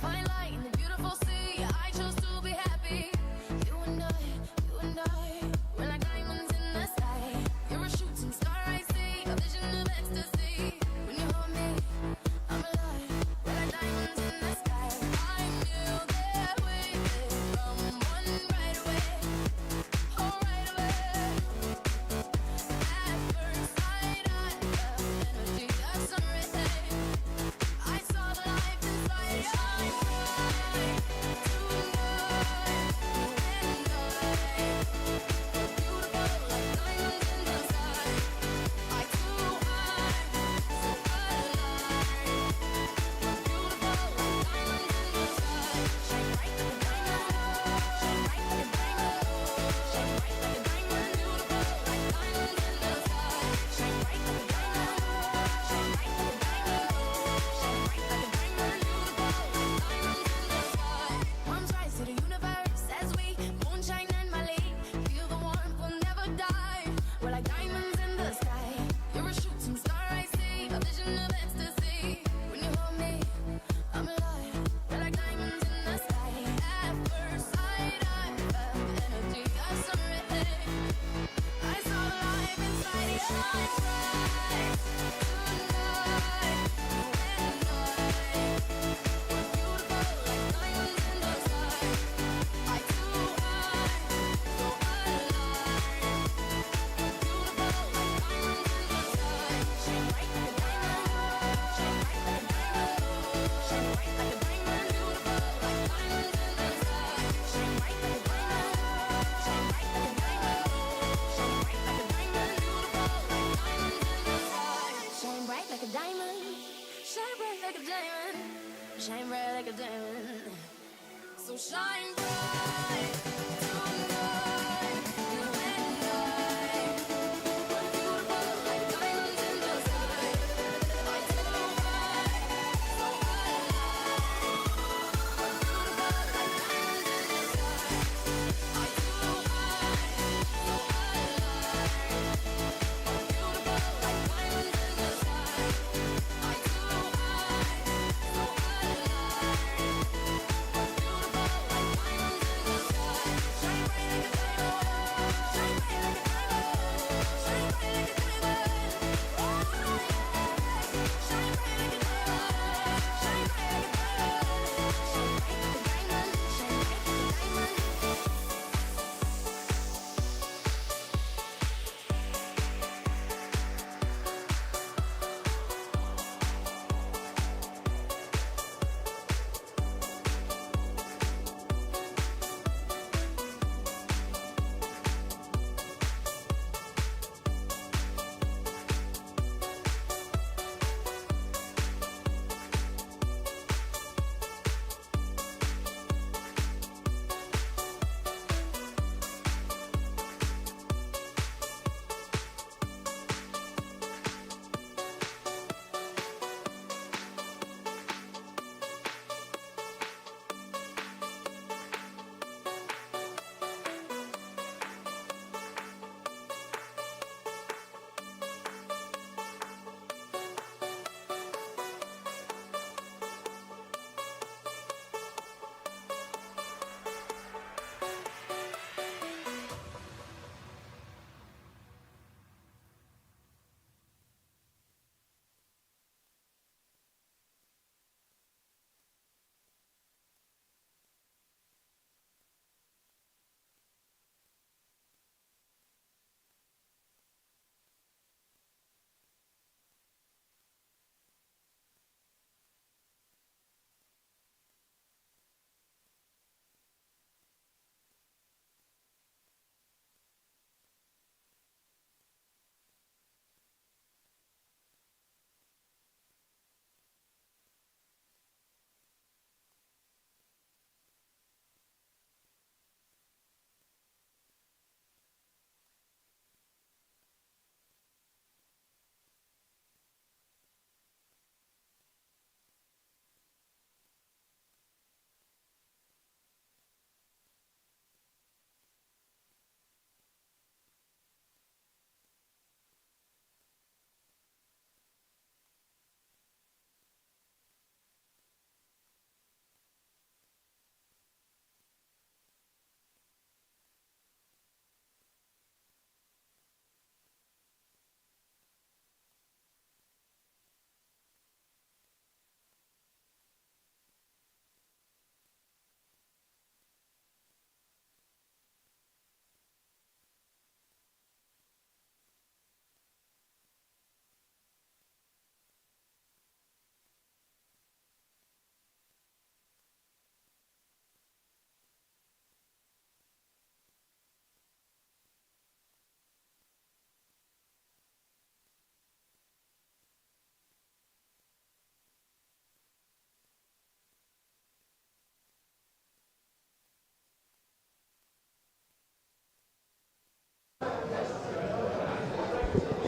B: Fine light in the beautiful sea, I chose to be happy. You and I, we're like diamonds in the sky. You're a shooting star I see, a vision of ecstasy. When you hold me, I'm alive. We're like diamonds in the sky. I knew that we'd become one right away. Oh, right away. At first sight, I felt energy of sun rays. I saw the light inside your eyes. Arms rise to the universe as we moonshine and Mali. Feel the warmth, we'll never die. We're like diamonds in the sky. You're a shooting star I see, a vision of ecstasy. When you hold me, I'm alive. We're like diamonds in the sky. At first sight, I felt the energy of sun rays. I saw the light inside your eyes. Bright tonight, you and shine bright like a diamond, shine bright like a diamond, shine bright like a diamond. So shine bright tonight, you and I. We're beautiful like diamonds in the sky. Like so high, so alive. We're beautiful like diamonds in the sky. Like so high, so alive. We're beautiful like diamonds in the sky. Like so high, so alive. We're beautiful like diamonds in the sky. Shine bright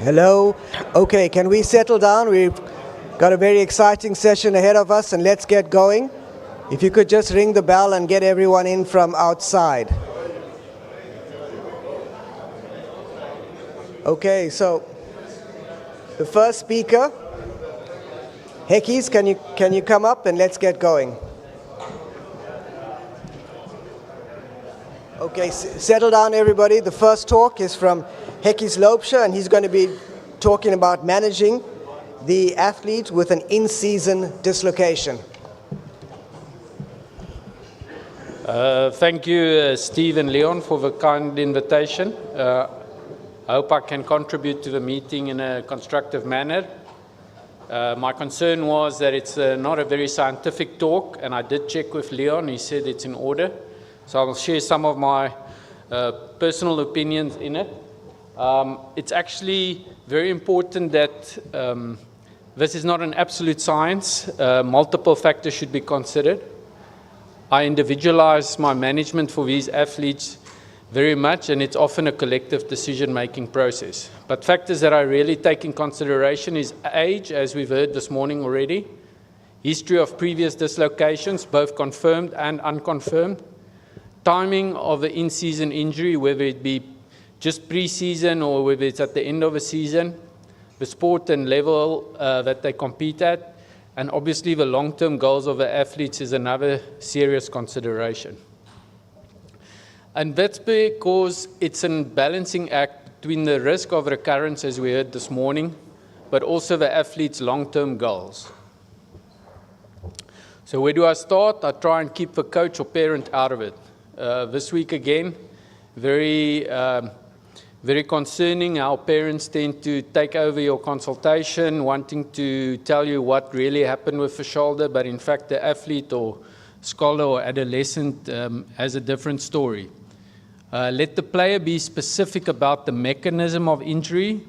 G: Hello. Okay, can we settle down? We've got a very exciting session ahead of us, and let's get going. If you could just ring the bell and get everyone in from outside. Okay, so the first speaker, Hekkies, can you come up and let's get going? Okay, settle down, everybody. The first talk is from Hekkies Loopsha, and he's going to be talking about managing the athlete with an in-season dislocation.
E: Thank you, Steve and Leon, for the kind invitation. I hope I can contribute to the meeting in a constructive manner. My concern was that it's not a very scientific talk, and I did check with Leon. He said it's in order. So I'll share some of my personal opinions in it. It's actually very important that this is not an absolute science. Multiple factors should be considered. I individualize my management for these athletes very much, and it's often a collective decision-making process. But factors that I really take in consideration is age, as we've heard this morning already, history of previous dislocations, both confirmed and unconfirmed, timing of the in-season injury, whether it be just pre-season or whether it's at the end of a season, the sport and level that they compete at, and obviously the long-term goals of the athletes is another serious consideration. And that's because it's a balancing act between the risk of recurrence, as we heard this morning, but also the athlete's long-term goals. So where do I start? I try and keep the coach or parent out of it. This week again, very concerning how parents tend to take over your consultation, wanting to tell you what really happened with the shoulder, but in fact the athlete or scholar or adolescent has a different story. Let the player be specific about the mechanism of injury.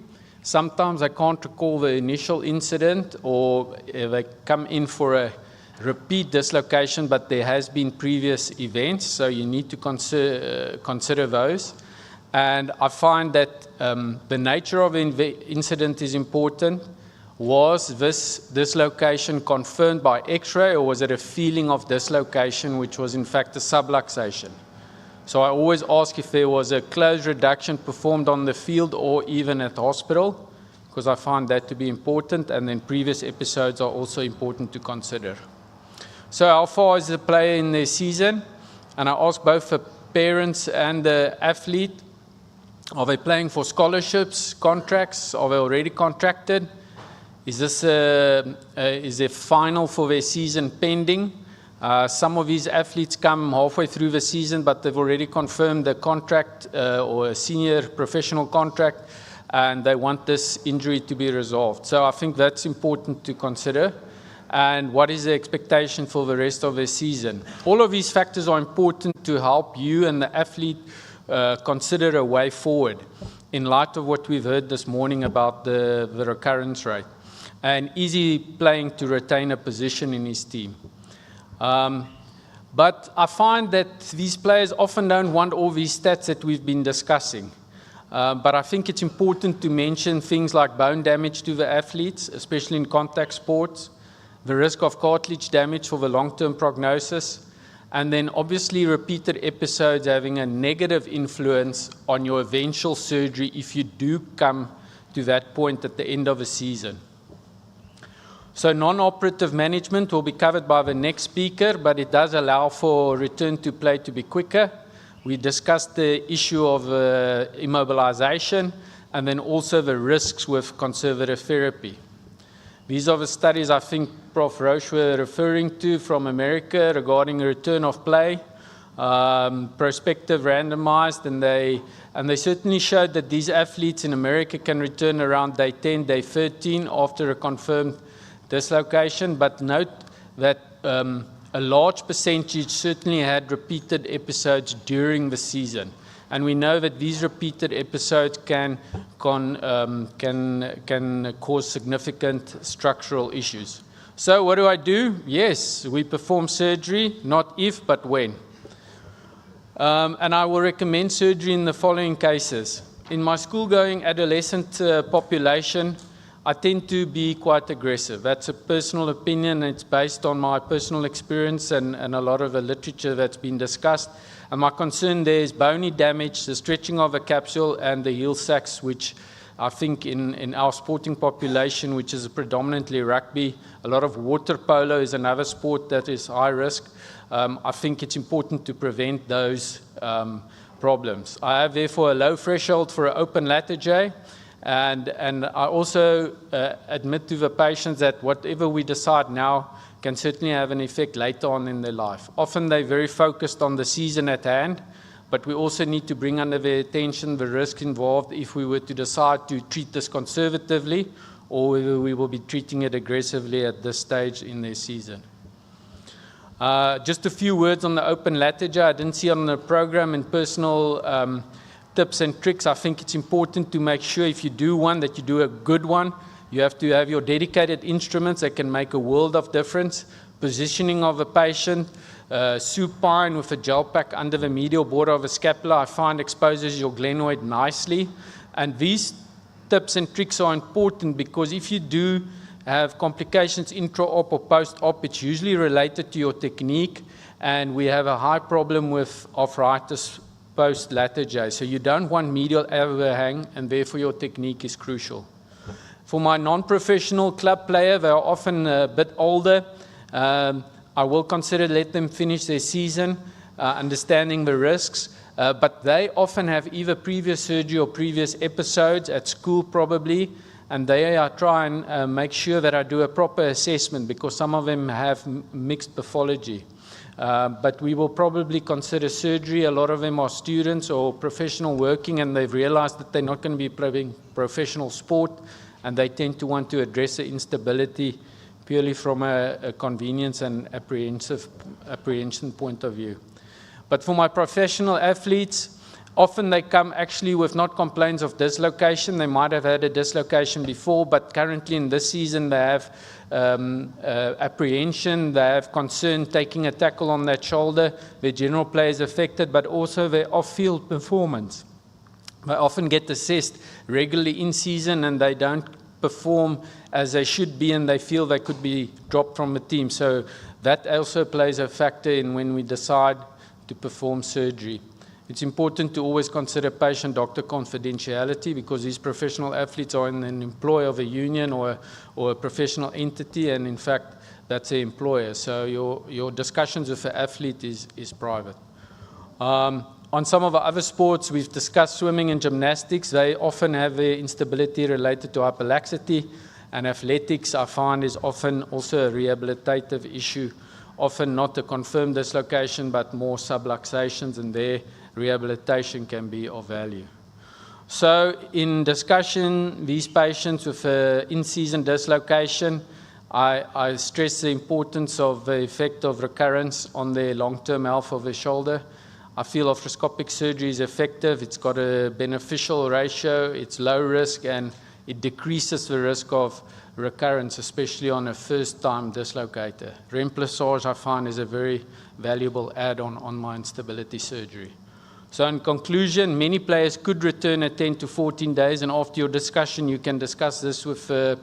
E: Sometimes I can't recall the initial incident, or they come in for a repeat dislocation, but there has been previous events, so you need to consider those. And I find that the nature of the incident is important. Was this dislocation confirmed by X-ray, or was it a feeling of dislocation, which was in fact a subluxation? So I always ask if there was a closed reduction performed on the field or even at the hospital, because I find that to be important, and then previous episodes are also important to consider. So how far is the player in their season? And I ask both the parents and the athlete, are they playing for scholarships, contracts? Are they already contracted? Is this is a final for their season pending? Some of these athletes come halfway through the season, but they've already confirmed the contract or a senior professional contract, and they want this injury to be resolved. So I think that's important to consider. And what is the expectation for the rest of the season? All of these factors are important to help you and the athlete consider a way forward in light of what we've heard this morning about the recurrence rate. And easy playing to retain a position in his team. But I find that these players often don't want all these stats that we've been discussing. But I think it's important to mention things like bone damage to the athletes, especially in contact sports, the risk of cartilage damage for the long-term prognosis, and then obviously repeated episodes having a negative influence on your eventual surgery if you do come to that point at the end of a season. So non-operative management will be covered by the next speaker, but it does allow for return to play to be quicker. We discussed the issue of immobilization and then also the risks with conservative therapy. These are the studies I think Prof. Roche were referring to from America regarding return of play, prospective randomized, and they certainly showed that these athletes in America can return around day 10, day 13 after a confirmed dislocation, but note that a large percentage certainly had repeated episodes during the season. And we know that these repeated episodes can cause significant structural issues. So what do I do? Yes, we perform surgery, not if, but when. And I will recommend surgery in the following cases. in my school-going adolescent population, I tend to be quite aggressive. That's a personal opinion. It's based on my personal experience and a lot of the literature that's been discussed. And my concern there is bony damage, the stretching of a capsule, and the heel sacs, which I think in our sporting population, which is predominantly rugby, a lot of water polo is another sport that is high risk. I think it's important to prevent those problems. I have therefore a low threshold for an open latter J, and I also admit to the patients that whatever we decide now can certainly have an effect later on in their life. Often they're very focused on the season at hand, but we also need to bring under their attention the risk involved if we were to decide to treat this conservatively, or whether we will be treating it aggressively at this stage in their season. Just a few words on the open latter J. I didn't see on the program in personal tips and tricks. I think it's important to make sure if you do one that you do a good one. You have to have your dedicated instruments that can make a world of difference. Positioning of a patient, supine with a gel pack under the medial border of a scapula, I find exposes your glenoid nicely. And these tips and tricks are important because if you do have complications intra-op or post-op, it's usually related to your technique, and we have a high problem with arthritis post-latter J. So you don't want medial overhang, and therefore your technique is crucial. For my non-professional club player, they are often a bit older. I will consider let them finish their season, understanding the risks, but they often have either previous surgery or previous episodes at school probably, and they try and make sure that I do a proper assessment because some of them have mixed pathology. But we will probably consider surgery. A lot of them are students or professional working, and they've realized that they're not going to be playing professional sport, and they tend to want to address the instability purely from a convenience and apprehension point of view. But for my professional athletes, often they come actually with not complaints of dislocation. They might have had a dislocation before, but currently in this season they have apprehension, they have concern taking a tackle on that shoulder. Their general play is affected, but also their off-field performance. They often get assessed regularly in season and they don't perform as they should be, and they feel they could be dropped from the team. So that also plays a factor in when we decide to perform surgery. It's important to always consider patient-doctor confidentiality because these professional athletes are in an employ of a union or a professional entity, and in fact, that's the employer. So your discussions with the athlete is private. On some of the other sports, we've discussed swimming and gymnastics. They often have the instability related to hyperlaxity, and athletics, I find, is often also a rehabilitative issue, often not a confirmed dislocation, but more subluxations, and their rehabilitation can be of value. So in discussion, these patients with in-season dislocation, I stress the importance of the effect of recurrence on the long-term health of the shoulder. I feel arthroscopic surgery is effective. It's got a beneficial ratio, it's low risk, and it decreases the risk of recurrence, especially on a first-time dislocator. Remplissage, I find, is a very valuable add-on on my instability surgery. So in conclusion, many players could return at 10 to 14 days, and after your discussion, you can discuss this with the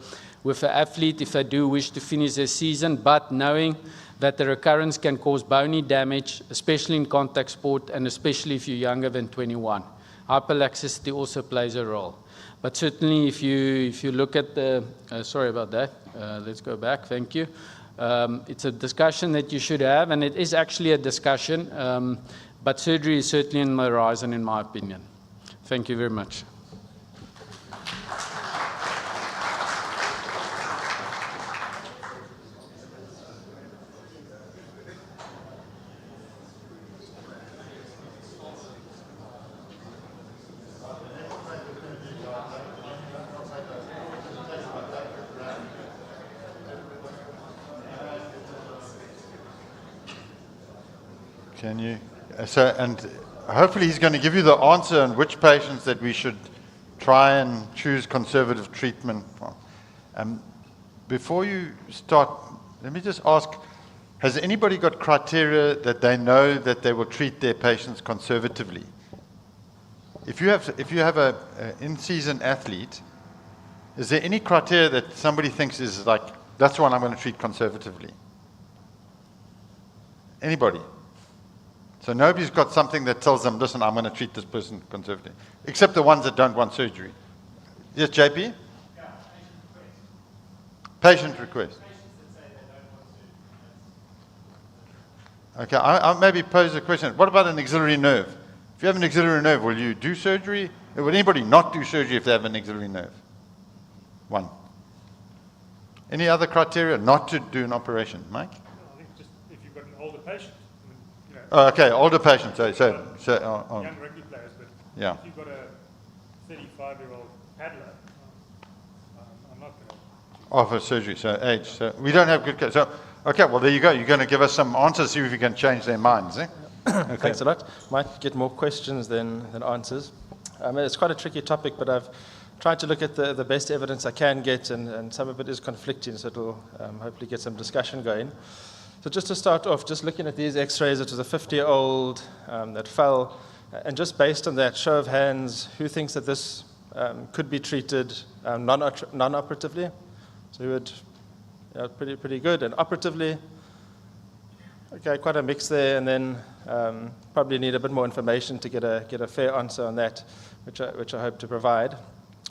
E: athlete if they do wish to finish their season, but knowing that the recurrence can cause bony damage, especially in contact sport, and especially if you're younger than 21. Hyperlaxicity also plays a role. But certainly if you look at the, sorry about that, let's go back, thank you. It's a discussion that you should have, and it is actually a discussion, but surgery is certainly on the horizon in my opinion. Thank you very much.
H: Can you? So, and hopefully he's going to give you the answer on which patients that we should try and choose conservative treatment from. Before you start, let me just ask, has anybody got criteria that they know that they will treat their patients conservatively? if you have a in-season athlete, is there any criteria that somebody thinks is like, that's one I'm going to treat conservatively? Anybody? So nobody's got something that tells them, listen, I'm going to treat this person conservatively, except the ones that don't want surgery. Yes, JP? Yeah, patient request. Okay, I'll maybe pose a question. What about an axillary nerve? If you have an axillary nerve, will you do surgery? Or would anybody not do surgery if they have an axillary nerve? One. Any other criteria not to do an operation? Mike?
I: I think just if you've got an older patient. You know,
H: Oh, okay, older patients. So
I: young rugby players, but
H: yeah.
I: if you've got a 35-year-old paddler, I'm not going to
H: Offer surgery, so age. So we don't have good. So okay, well there you go. You're going to give us some answers, see if you can change their minds. Eh?
F: Okay. Thanks a lot. Might get more questions than answers. It's quite a tricky topic, but I've tried to look at the best evidence I can get, and some of it is conflicting, so it'll hopefully get some discussion going. So just to start off, just looking at these x-rays, it was a 50-year-old that fell, and just based on that, show of hands, who thinks that this could be treated non-operatively? So we would, pretty good. And operatively, okay, quite a mix there, and then probably need a bit more information to get a fair answer on that, which I hope to provide.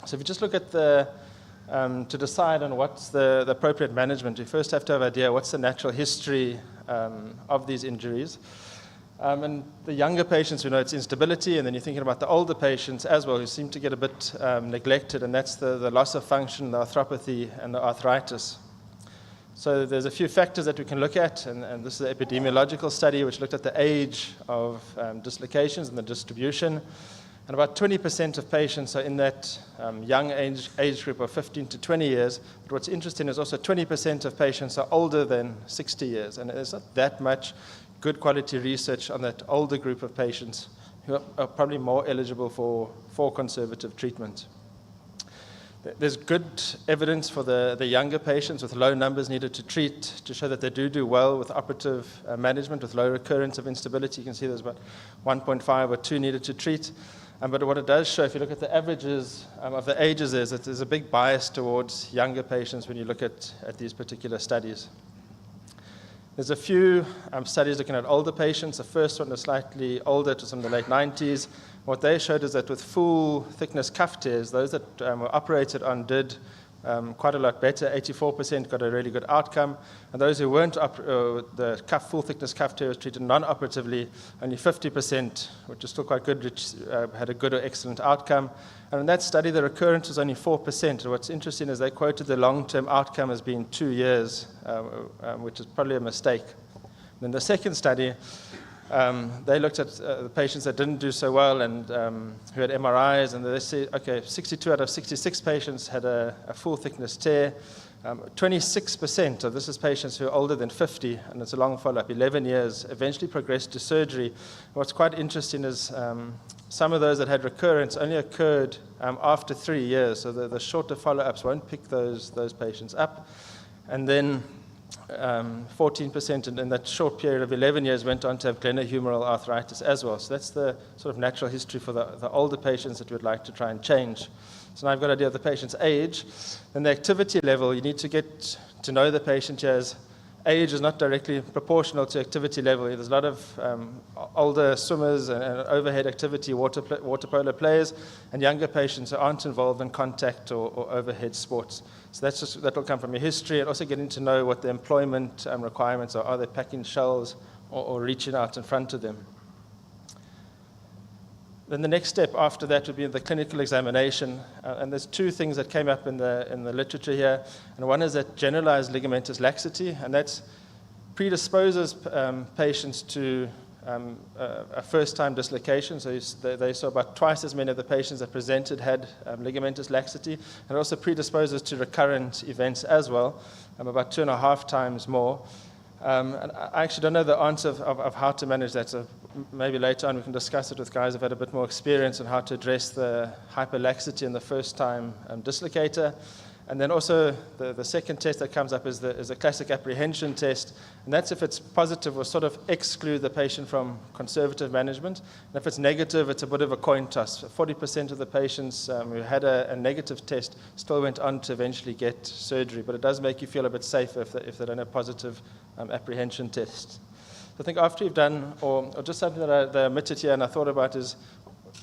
F: So if you just look at to decide on what's the appropriate management, you first have to have an idea what's the natural history of these injuries. And the younger patients, we know it's instability, and then you're thinking about the older patients as well, who seem to get a bit neglected, and that's the loss of function, the arthropathy, and the arthritis. So there's a few factors that we can look at, and this is an epidemiological study which looked at the age of dislocations and the distribution. And about 20% of patients are in that young age group of 15 to 20 years. But what's interesting is also 20% of patients are older than 60 years, and there's not that much good quality research on that older group of patients who are probably more eligible for conservative treatment. There's good evidence for the younger patients with low numbers needed to treat to show that they do well with operative management with low recurrence of instability. You can see there's about 1.5 or 2 needed to treat. But what it does show, if you look at the averages of the ages, is that there's a big bias towards younger patients when you look at these particular studies. There's a few studies looking at older patients. The first one is slightly older, to some of the late 90s. What they showed is that with full thickness cuff tears, those that were operated on did quite a lot better. 84% got a really good outcome. And those who weren't, the full thickness cuff tear was treated non-operatively, only 50%, which is still quite good, which had a good or excellent outcome. And in that study, the recurrence was only 4%. And what's interesting is they quoted the long-term outcome as being 2 years, which is probably a mistake. Then the second study, they looked at the patients that didn't do so well and who had MRIs, and they said, okay, 62 out of 66 patients had a full thickness tear. 26% of this is patients who are older than 50, and it's a long follow-up, 11 years, eventually progressed to surgery. What's quite interesting is some of those that had recurrence only occurred after 3 years, so the shorter follow-ups won't pick those patients up. And then 14% in that short period of 11 years went on to have glenohumeral arthritis as well. So that's the sort of natural history for the older patients that we'd like to try and change. So now I've got an idea of the patient's age. Then the activity level, you need to get to know the patient as age is not directly proportional to activity level. There's a lot of older swimmers and overhead activity, water polo players, and younger patients who aren't involved in contact or overhead sports. So that'll come from your history, and also getting to know what the employment requirements are. Are they packing shells or reaching out in front of them? Then the next step after that would be the clinical examination. And there's 2 things that came up in the literature here. And one is that generalized ligamentous laxity, and that predisposes patients to a first-time dislocation. So they saw about twice as many of the patients that presented had ligamentous laxity, and also predisposes to recurrent events as well, about 2.5 times more. And I actually don't know the answer of how to manage that, so maybe later on we can discuss it with guys who've had a bit more experience on how to address the hyperlaxity in the first-time dislocator. And then also the second test that comes up is the classic apprehension test, and that's if it's positive, we'll sort of exclude the patient from conservative management. And if it's negative, it's a bit of a coin toss. 40% of the patients who had a negative test still went on to eventually get surgery, but it does make you feel a bit safer if they don't have positive apprehension tests. So I think after you've done, or just something that I omitted here and I thought about is,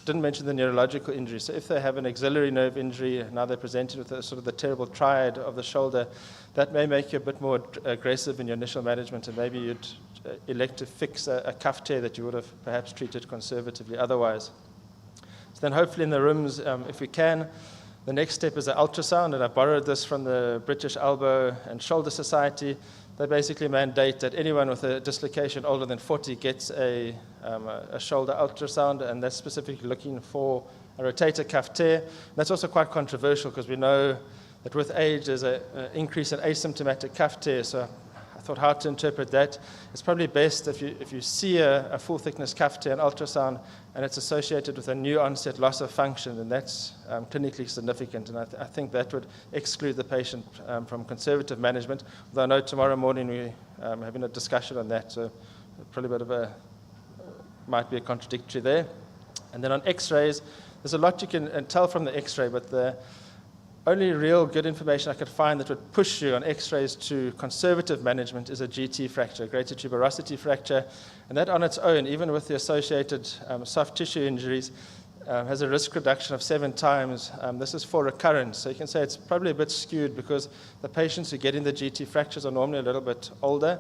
F: didn't mention the neurological injury. So if they have an axillary nerve injury, now they're presented with sort of the terrible triad of the shoulder, that may make you a bit more aggressive in your initial management, and maybe you'd elect to fix a cuff tear that you would have perhaps treated conservatively otherwise. So then hopefully in the rooms, if we can, the next step is an ultrasound, and I borrowed this from the British Elbow and Shoulder Society. They basically mandate that anyone with a dislocation older than 40 gets a shoulder ultrasound, and that's specifically looking for a rotator cuff tear. That's also quite controversial because we know that with age there's an increase in asymptomatic cuff tear. So I thought how to interpret that. It's probably best if you see a full thickness cuff tear, an ultrasound, and it's associated with a new onset loss of function, and that's clinically significant. And I think that would exclude the patient from conservative management. Although I know tomorrow morning we're having a discussion on that, so probably a bit of might be a contradictory there. And then on X-rays, there's a lot you can tell from the X-ray, but the only real good information I could find that would push you on X-rays to conservative management is a GT fracture, greater tuberosity fracture, and that on its own, even with the associated soft tissue injuries, has a risk reduction of 7 times. This is for recurrence, so you can say it's probably a bit skewed because the patients who get in the GT fractures are normally a little bit older,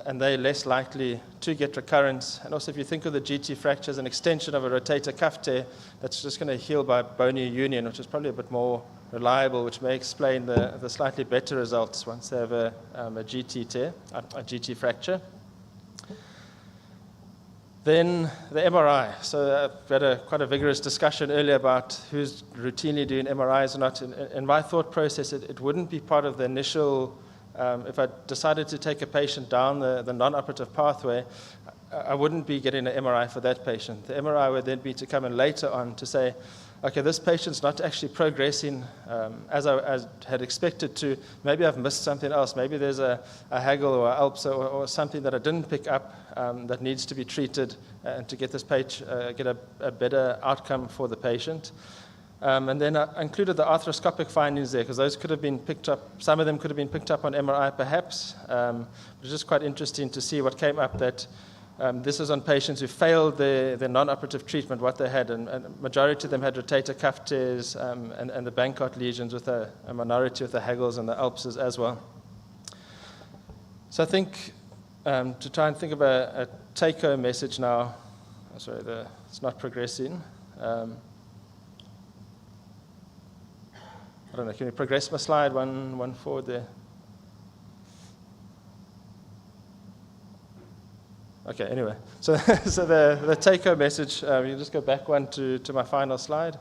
F: and they're less likely to get recurrence. And also if you think of the GT fracture as an extension of a rotator cuff tear, that's just going to heal by bony union, which is probably a bit more reliable, which may explain the slightly better results once they have a GT tear, a GT fracture. Then the MRI. So we had quite a vigorous discussion earlier about who's routinely doing MRIs or not. In my thought process, it wouldn't be part of the initial, if I decided to take a patient down the non-operative pathway, I wouldn't be getting an MRI for that patient. The MRI would then be to come in later on to say, okay, this patient's not actually progressing as I had expected to. Maybe I've missed something else. Maybe there's a Hagel or a ALPS or something that I didn't pick up that needs to be treated and to get this get a better outcome for the patient. And then I included the arthroscopic findings there because those could have been picked up. Some of them could have been picked up on MRI perhaps. It was just quite interesting to see what came up that this is on patients who failed their non-operative treatment, what they had, and majority of them had rotator cuff tears and the Bankart lesions with a minority with the Hagels and the Alpses as well. So I think to try and think of a take-home message now, sorry, it's not progressing. I don't know, can you progress my slide one forward there? Okay, anyway, so the take-home message, you just go back one to my final slide.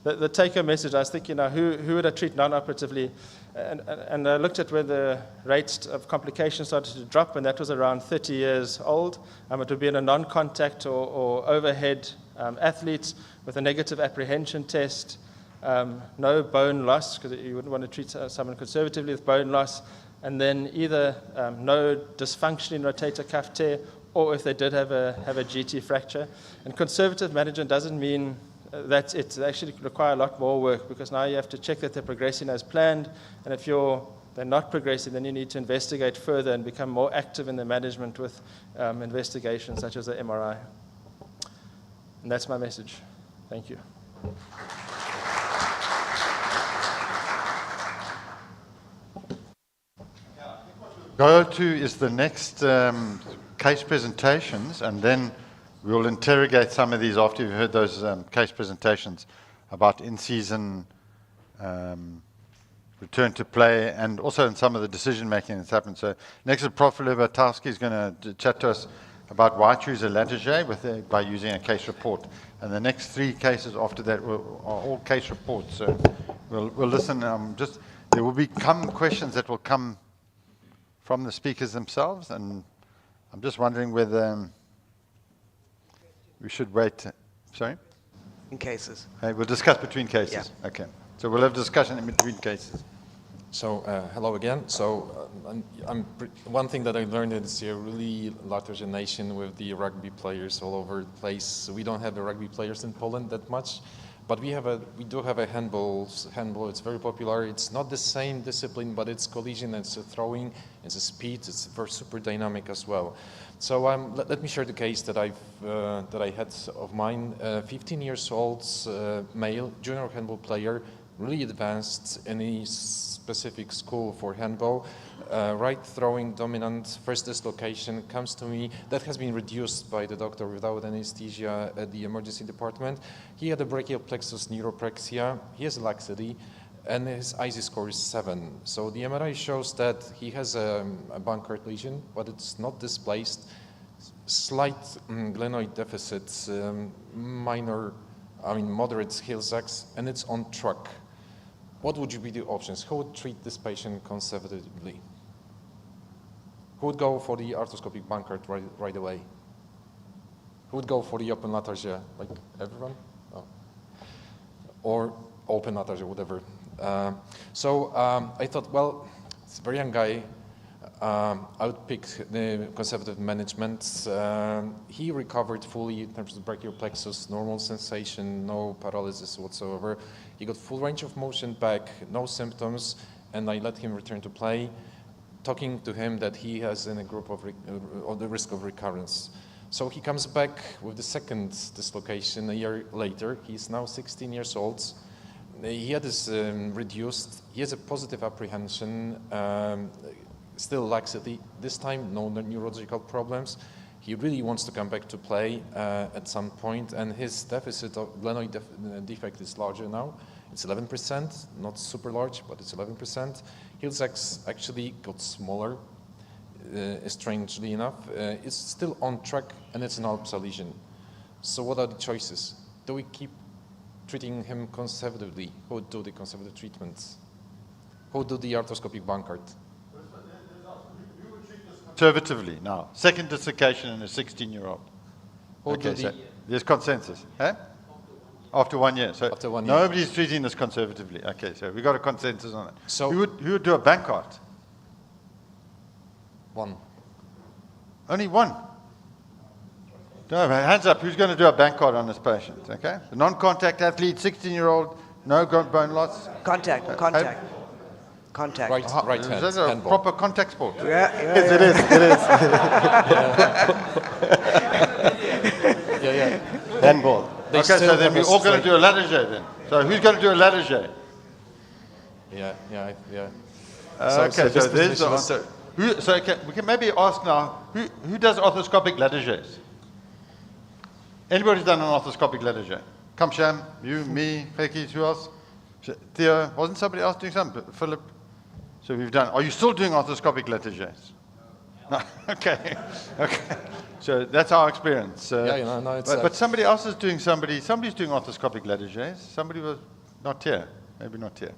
F: The take-home message, I was thinking, who would I treat non-operatively? And I looked at where the rates of complications started to drop, and that was around 30 years old. It would be in a non-contact or overhead athletes with a negative apprehension test, no bone loss, because you wouldn't want to treat someone conservatively with bone loss, and then either no dysfunction in rotator cuff tear, or if they did have a GT fracture. And conservative management doesn't mean that's it. They actually require a lot more work because now you have to check that they're progressing as planned, and if they're not progressing, then you need to investigate further and become more active in the management with investigations such as the MRI. And that's my message. Thank you.
H: Go to is the next case presentations, and then we'll interrogate some of these after you've heard those case presentations about in-season return to play, and also in some of the decision-making that's happened. So next is Prof. Lebertowski is going to chat to us about why choose a Latarjet by using a case report. And the next 3 cases after that are all case reports. So we'll listen. There will become questions that will come from the speakers themselves, and I'm just wondering whether we should wait. Sorry?
G: In cases.
H: Hey, we'll discuss between cases.
G: Yeah.
H: Okay. So we'll have discussion in between cases.
J: So hello again. So one thing that I learned is a really large nation with the rugby players all over the place. We don't have the rugby players in Poland that much, but we do have a handball. Handball, it's very popular. It's not the same discipline, but it's collision, it's a throwing, it's a speed, it's very super dynamic as well. So let me share the case that I had of mine. 15 years old male junior handball player, really advanced in a specific school for handball, right throwing dominant, first dislocation comes to me. That has been reduced by the doctor without anesthesia at the emergency department. He had a brachial plexus neuropraxia, he has laxity, and his IC score is 7. So the MRI shows that he has a Bankart lesion, but it's not displaced. Slight glenoid deficit, moderate Hill-Sachs, and it's on track. What would be the options? Who would treat this patient conservatively? Who would go for the arthroscopic Bankart right away? Who would go for the open Latarjet? Like everyone? Oh. Or open Latarjet, whatever. I thought, well, it's a very young guy. I would pick the conservative management. He recovered fully in terms of brachial plexus, normal sensation, no paralysis whatsoever. He got full range of motion back, no symptoms, and I let him return to play, talking to him that he has in a group of the risk of recurrence. So he comes back with the second dislocation a year later. He's now 16 years old. He had this reduced. He has a positive apprehension, still laxity. This time, no neurological problems. He really wants to come back to play at some point, and his deficit of glenoid defect is larger now. It's 11%, not super large, but it's 11%. Hill-Sachs actually got smaller, strangely enough. It's still on track, and it's an Alpsa lesion. So what are the choices? Do we keep treating him conservatively? Who would do the conservative treatments? Who would do the arthroscopic Bankart?
H: Conservatively now. Second dislocation in a 16-year-old. Okay, so there's consensus. Eh? After 1 year. So
J: after 1 year.
H: Nobody's treating this conservatively. Okay, so we got a consensus on it. So who would do a Bankart?
J: One.
H: Only one. No, hands up. Who's going to do a Bankart on this patient? Okay, the non-contact athlete, 16-year-old, no bone loss.
G: Contact.
J: Right hand.
H: Is that a
J: handball.
H: proper contact sport?
G: Yes,
H: it is. It is.
J: Yeah.
H: Handball. Okay, so then we're all going to do a Latarjet then. So who's going to do a Latarjet?
J: Yeah.
H: Okay, so there's the answer. We can maybe ask now, who does arthroscopic Latarjets? Anybody's done an arthroscopic Latarjet? Come, Sham, you, me, Feki, who else? Theo, wasn't somebody else doing something? Philip? So we've done. Are you still doing arthroscopic Latarjets? No. Okay. So that's our experience. But somebody else is doing somebody's doing arthroscopic Latarjets. Somebody was not here. Maybe not here.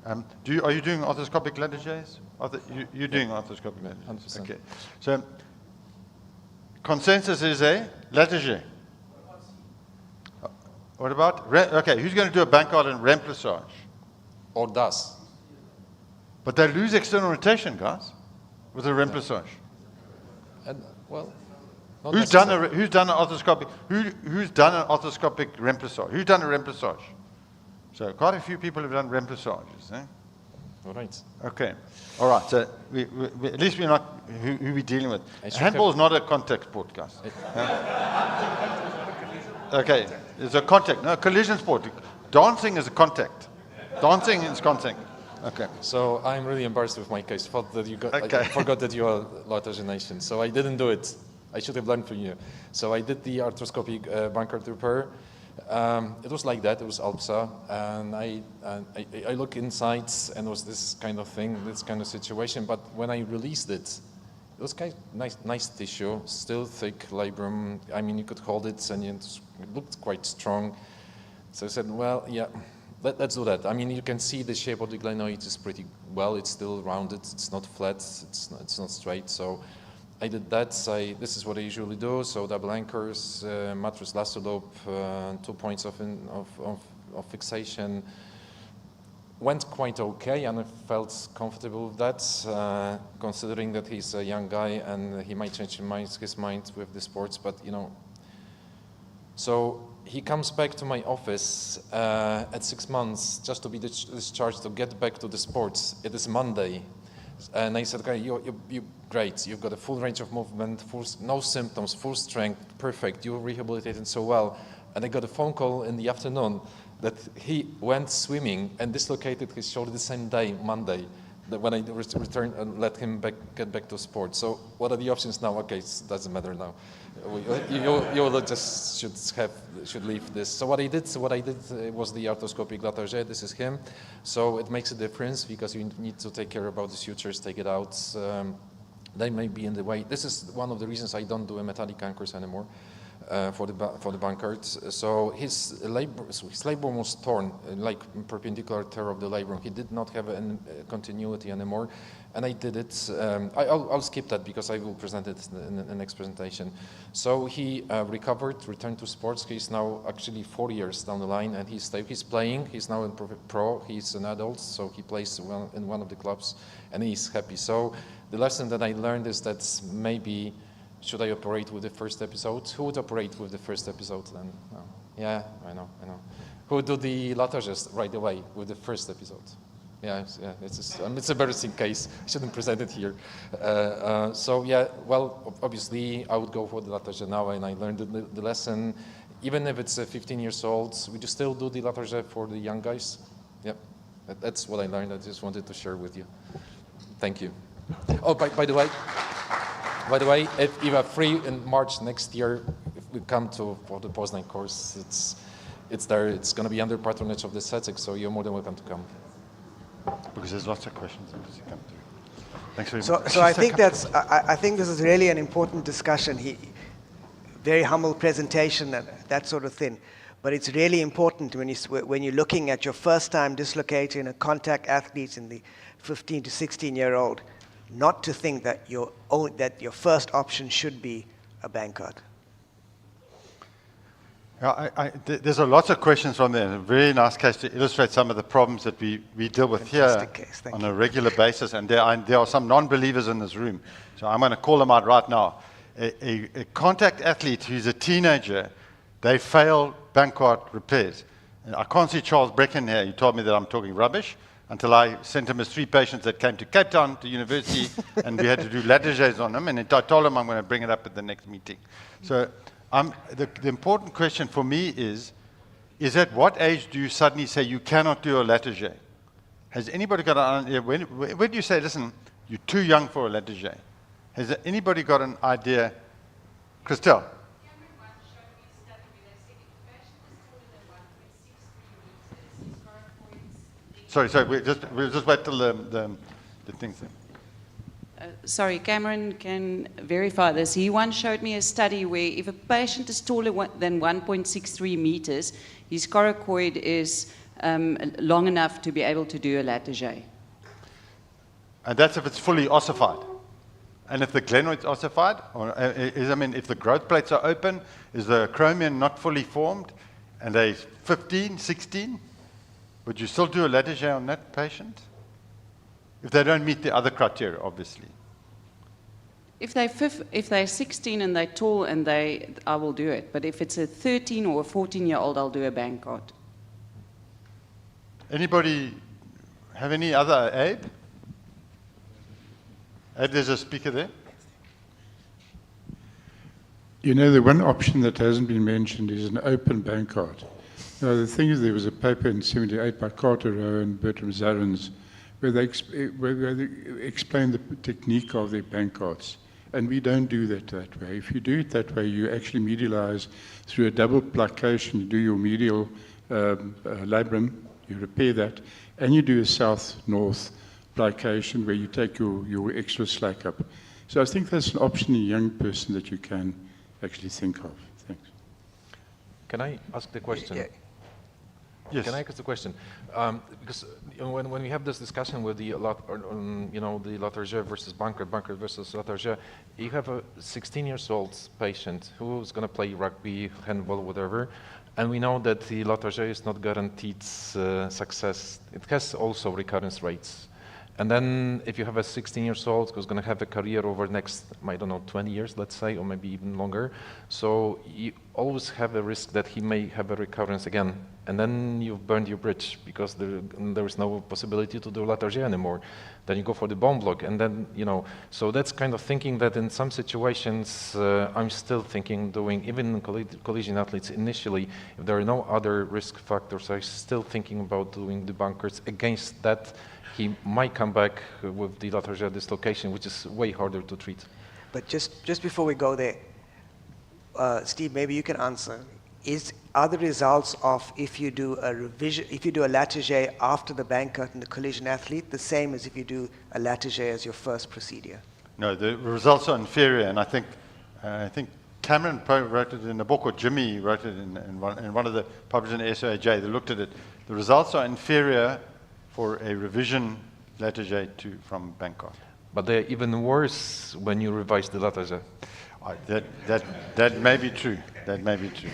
H: Are you doing arthroscopic Latarjets? You're doing arthroscopic Latarjets.
J: 100%.
H: Okay. So consensus is a Latarjet. What about? Okay, who's going to do a Bankart and remplissage?
J: Or does.
H: But they lose external rotation, guys, with a remplissage. Who's done an arthroscopic? Who's done an arthroscopic remplissage? Who's done a remplissage? So quite a few people have done remplissages. Eh?
J: All right.
H: Okay. All right. So we at least we're not who we're dealing with. Handball is not a contact sport, guys. Okay. It's a contact. No, collision sport. Dancing is a contact. Dancing is contact. Okay.
J: So I'm really embarrassed with my case. I forgot that you are Latarjet. So I didn't do it. I should have learned from you. So I did the arthroscopic Bankart repair. It was like that. It was Alpsa, and I look inside, and it was this kind of thing, this kind of situation. But when I released it, it was kind of nice tissue, still thick labrum. I mean, you could hold it, and it looked quite strong. So I said, well, yeah, let's do that. I mean, you can see the shape of the glenoid is pretty well. It's still rounded. It's not flat. It's not straight. So I did that. This is what I usually do. So double anchors, mattress lasso loop, 2 points of fixation. went quite okay, and I felt comfortable with that, considering that he's a young guy and he might change his mind with the sports, but you know. So he comes back to my office at 6 months just to be discharged to get back to the sports. It is Monday. And I said, okay, you're great. You've got a full range of movement, no symptoms, full strength, perfect. You're rehabilitated so well. And I got a phone call in the afternoon that he went swimming and dislocated his shoulder the same day, Monday, that when I returned and let him get back to sports. So what are the options now? Okay, it doesn't matter now. You just should leave this. So what I did was the arthroscopic lateral. This is him. So it makes a difference because you need to take care about the sutures, take it out. They may be in the way. This is one of the reasons I don't do metallic anchors anymore. For the Bankart. So his labrum was torn, like perpendicular tear of the labrum. He did not have any continuity anymore, and I did it. I'll skip that because I will present it in the next presentation. So he recovered, returned to sports. He's now actually 4 years down the line, and he's playing. He's now in pro. He's an adult, so he plays in one of the clubs, and he's happy. So the lesson that I learned is that maybe, should I operate with the first episode? Who would operate with the first episode then? Oh, yeah, I know. Who would do the latarges right away with the first episode? Yeah, it's an embarrassing case. I shouldn't present it here. So yeah, well, obviously I would go for the latarge now, and I learned the lesson. Even if it's 15 years old, we just still do the latarge for the young guys. Yep, that's what I learned. I just wanted to share with you. Thank you. Oh, by the way, if you are free in March next year, if we come for the Poznan course, it's there. It's going to be under patronage of the SETIC, so you're more than welcome to come.
H: Because there's lots of questions that come through. Thanks very much.
G: So I think this is really an important discussion. Very humble presentation and that sort of thing. But it's really important when you're looking at your first time dislocating a contact athlete in the 15 to 16-year-old, not to think that your first option should be a Bankart.
H: Yeah, there's a lot of questions from there. A very nice case to illustrate some of the problems that we deal with here on a regular basis. And there are some non-believers in this room. So I'm going to call them out right now. A contact athlete who's a teenager, they fail Bankart repairs. And I can't see Charles Brecken here. He told me that I'm talking rubbish, until I sent him his 3 patients that came to Cape Town to university, and we had to do latarges on them, and I told him I'm going to bring it up at the next meeting. So the important question for me is at what age do you suddenly say you cannot do a latarge? Has anybody got an idea? When do you say, listen, you're too young for a latarge? Has anybody got an idea? Christelle? Sorry, we'll just wait till the thing's there.
K: Sorry, Cameron can verify this. He once showed me a study where if a patient is taller than 1.63 meters, his coracoid is long enough to be able to do a latarge.
H: And that's if it's fully ossified. And if the glenoid's ossified, if the growth plates are open, is the acromion not fully formed, and they're 15, 16, would you still do a latarge on that patient? If they don't meet the other criteria, obviously.
K: If they're 16 and they're tall, I will do it. But if it's a 13 or a 14-year-old, I'll do a Bankart.
H: Anybody have any other Abe? Abe, there's a speaker there.
L: You know, the one option that hasn't been mentioned is an open Bankart. Now, the thing is, there was a paper in '78 by Carter Rowe and Bertram Zarens where they explain the technique of their Bankarts. And we don't do that way. If you do it that way, you actually medialize through a double plication. You do your medial labrum, you repair that, and you do a south-north plication where you take your extra slack up. So I think that's an option in a young person that you can actually think of. Thanks.
R: Can I ask the question?
H: Yeah. Yes.
R: Can I ask the question? Because when we have this discussion with the the latarge versus Bankart versus latarge, you have a 16 years old patient who's going to play rugby, handball, whatever, And we know that the Latarjet is not guaranteed success. It has also recurrence rates. And then if you have a 16 years old who's going to have a career over the next, I don't know, 20 years, let's say, or maybe even longer, so you always have a risk that he may have a recurrence again. And then you've burned your bridge because there is no possibility to do Latarjet anymore. Then you go for the bone block. And then, so that's kind of thinking that in some situations, I'm still thinking doing, even in collision athletes initially, if there are no other risk factors, I'm still thinking about doing the bunkers. Against that, he might come back with the Latarjet dislocation, which is way harder to treat.
G: But just before we go there, Steve, maybe you can answer. Are the results of if you do a revision, if you do a Latarjet after the Bankert in the collision athlete, the same as if you do a Latarjet as your first procedure?
H: No, the results are inferior, and I think Cameron wrote it in a book, or Jimmy wrote it in one of the published in SOAJ. They looked at it. The results are inferior for a revision Latarjet from Bankert.
R: But they're even worse when you revise the Latarjet.
H: That may be true. That may be true.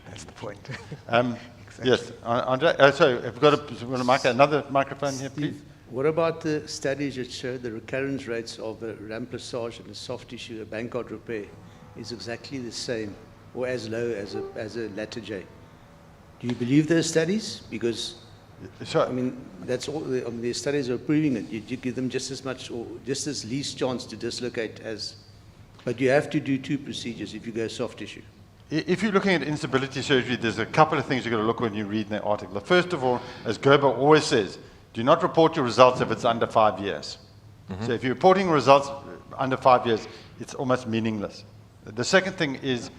G: That's the point.
H: Exactly. Yes, Andre. So, if we've got another microphone here, please.
M: What about the studies that show the recurrence rates of a remplissage and a soft tissue, a Bankert repair, is exactly the same or as low as a Latarjet? Do you believe those studies? Because I mean, that's all. The studies are proving it. You give them just as much or just as least chance to dislocate as, but you have to do 2 procedures if you go soft tissue.
H: If you're looking at instability surgery, there's a couple of things you've got to look when you read the article. First of all, as Gerber always says, do not report your results if it's under 5 years. So if you're reporting results under 5 years, it's almost meaningless. The second thing is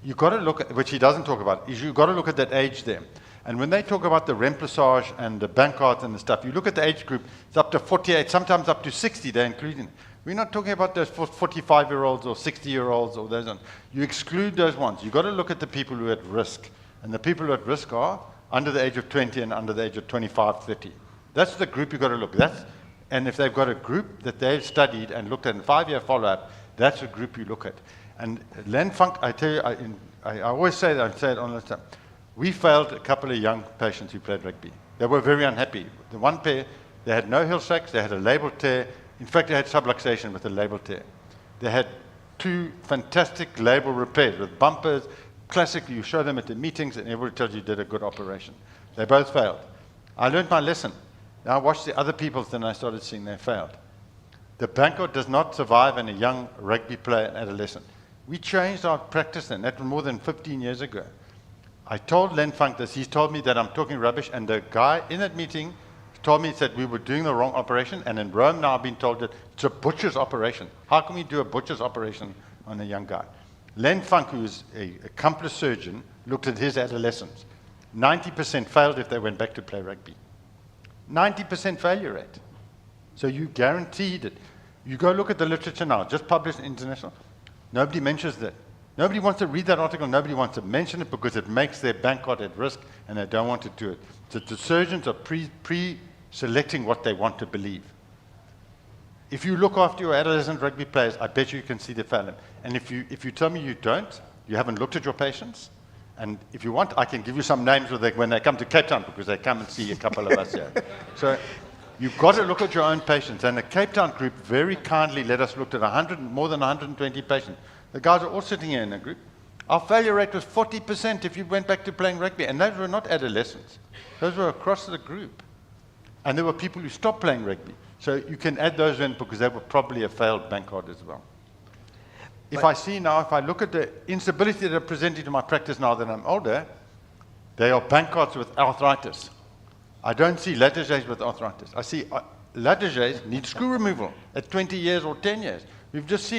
H: you've got to look at, which he doesn't talk about, is you've got to look at that age there. And when they talk about the remplissage and the Bankert and the stuff, you look at the age group, it's up to 48, sometimes up to 60, they're including it. We're not talking about those 45-year-olds or 60-year-olds or those ones. You exclude those ones. You've got to look at the people who are at risk. And the people who are at risk are under the age of 20 and under the age of 25, 30. That's the group you've got to look at. And if they've got a group that they've studied and looked at in 5-year follow-up, that's a group you look at. And Len Funk, I tell you, I always say that, I say it on the time. We failed a couple of young patients who played rugby. They were very unhappy. The one pair, they had no heel sacks, they had a labral tear. In fact, they had subluxation with a labral tear. They had 2 fantastic labral repairs with bumpers. Classically, you show them at the meetings and everybody tells you did a good operation. They both failed. I learned my lesson. Now I watched the other people's, then I started seeing they failed. The Bankert does not survive in a young rugby player and adolescent. We changed our practice then. That was more than 15 years ago. I told Len Funk this. He's told me that I'm talking rubbish, and the guy in that meeting told me that we were doing the wrong operation, and in Rome now I've been told that it's a butcher's operation. How can we do a butcher's operation on a young guy? Len Funk, who's an accomplice surgeon, looked at his adolescents. 90% failed if they went back to play rugby. 90% failure rate. So you guaranteed it. You go look at the literature now, just published in International. Nobody mentions that. Nobody wants to read that article. Nobody wants to mention it because it makes their Bankert at risk, and they don't want to do it. So the surgeons are pre-selecting what they want to believe. If you look after your adolescent rugby players, I bet you can see the failing. And if you tell me you don't, you haven't looked at your patients, and if you want, I can give you some names when they come to Cape Town, because they come and see a couple of us here. So you've got to look at your own patients. And the Cape Town group very kindly let us look at more than 120 patients. The guys are all sitting here in a group. Our failure rate was 40% if you went back to playing rugby. And those were not adolescents. Those were across the group. And there were people who stopped playing rugby. So you can add those in because they were probably a failed Bankert as well. If I look at the instability that are presenting to my practice now that I'm older, they are Bankerts with arthritis. I don't see Latarjets with arthritis. I see Latarjets need screw removal at 20 years or 10 years. We've just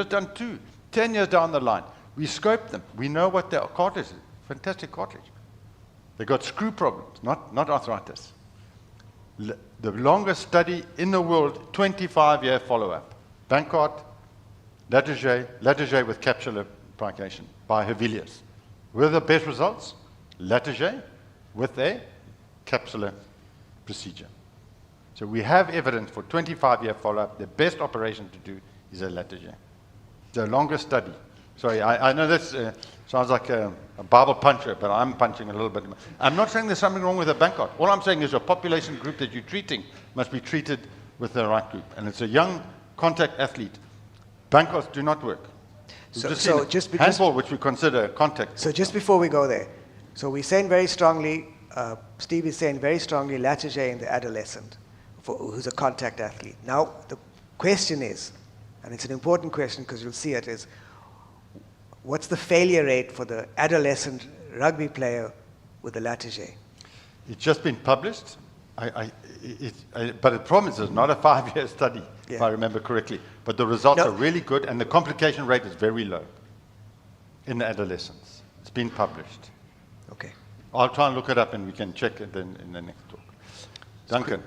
H: done 2. 10 years down the line, we scoped them. We know what their cartilage is. Fantastic cartilage. They got screw problems, not arthritis. The longest study in the world, 25-year follow-up. Bankert, Latarjet with capsular plication by Hevelius. Were the best results? Latarjet with a capsular procedure. So we have evidence for 25-year follow-up. The best operation to do is a Latarjet. The longest study. Sorry, I know this sounds like a Bible puncher, but I'm punching a little bit. I'm not saying there's something wrong with a Bangkok. All I'm saying is your population group that you're treating must be treated with the right group. And it's a young contact athlete. Bangkoks do not work. Handball, which we consider contact.
G: So just before we go there, so we're saying very strongly, Steve is saying very strongly, Latarjet in the adolescent, who's a contact athlete. Now, the question is, and it's an important question because you'll see it, is what's the failure rate for the adolescent rugby player with the Latarjet?
H: It's just been published. But the problem is it's not a 5-year study, if I remember correctly. But the results are really good, and the complication rate is very low in the adolescents. It's been published.
G: Okay.
H: I'll try and look it up, and we can check it in the next talk. Duncan.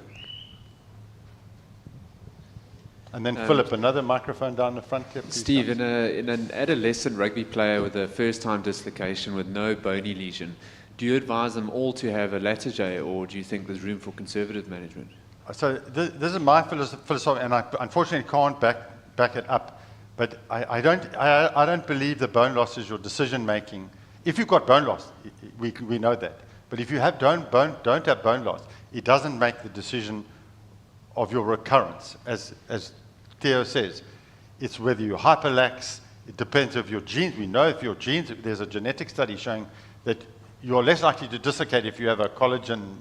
H: And then Philip, another microphone down the front here, please.
P: Steve, in an adolescent rugby player with a first-time dislocation with no bony lesion, do you advise them all to have a Latarjet, or do you think there's room for conservative management?
H: So this is my philosophy, and I unfortunately can't back it up. But I don't believe the bone loss is your decision making. If you've got bone loss, we know that. But if you don't have bone loss, it doesn't make the decision of your recurrence, as Theo says. It's whether you're hyperlax. It depends of your genes. We know if your genes, there's a genetic study showing that you're less likely to dislocate if you have a collagen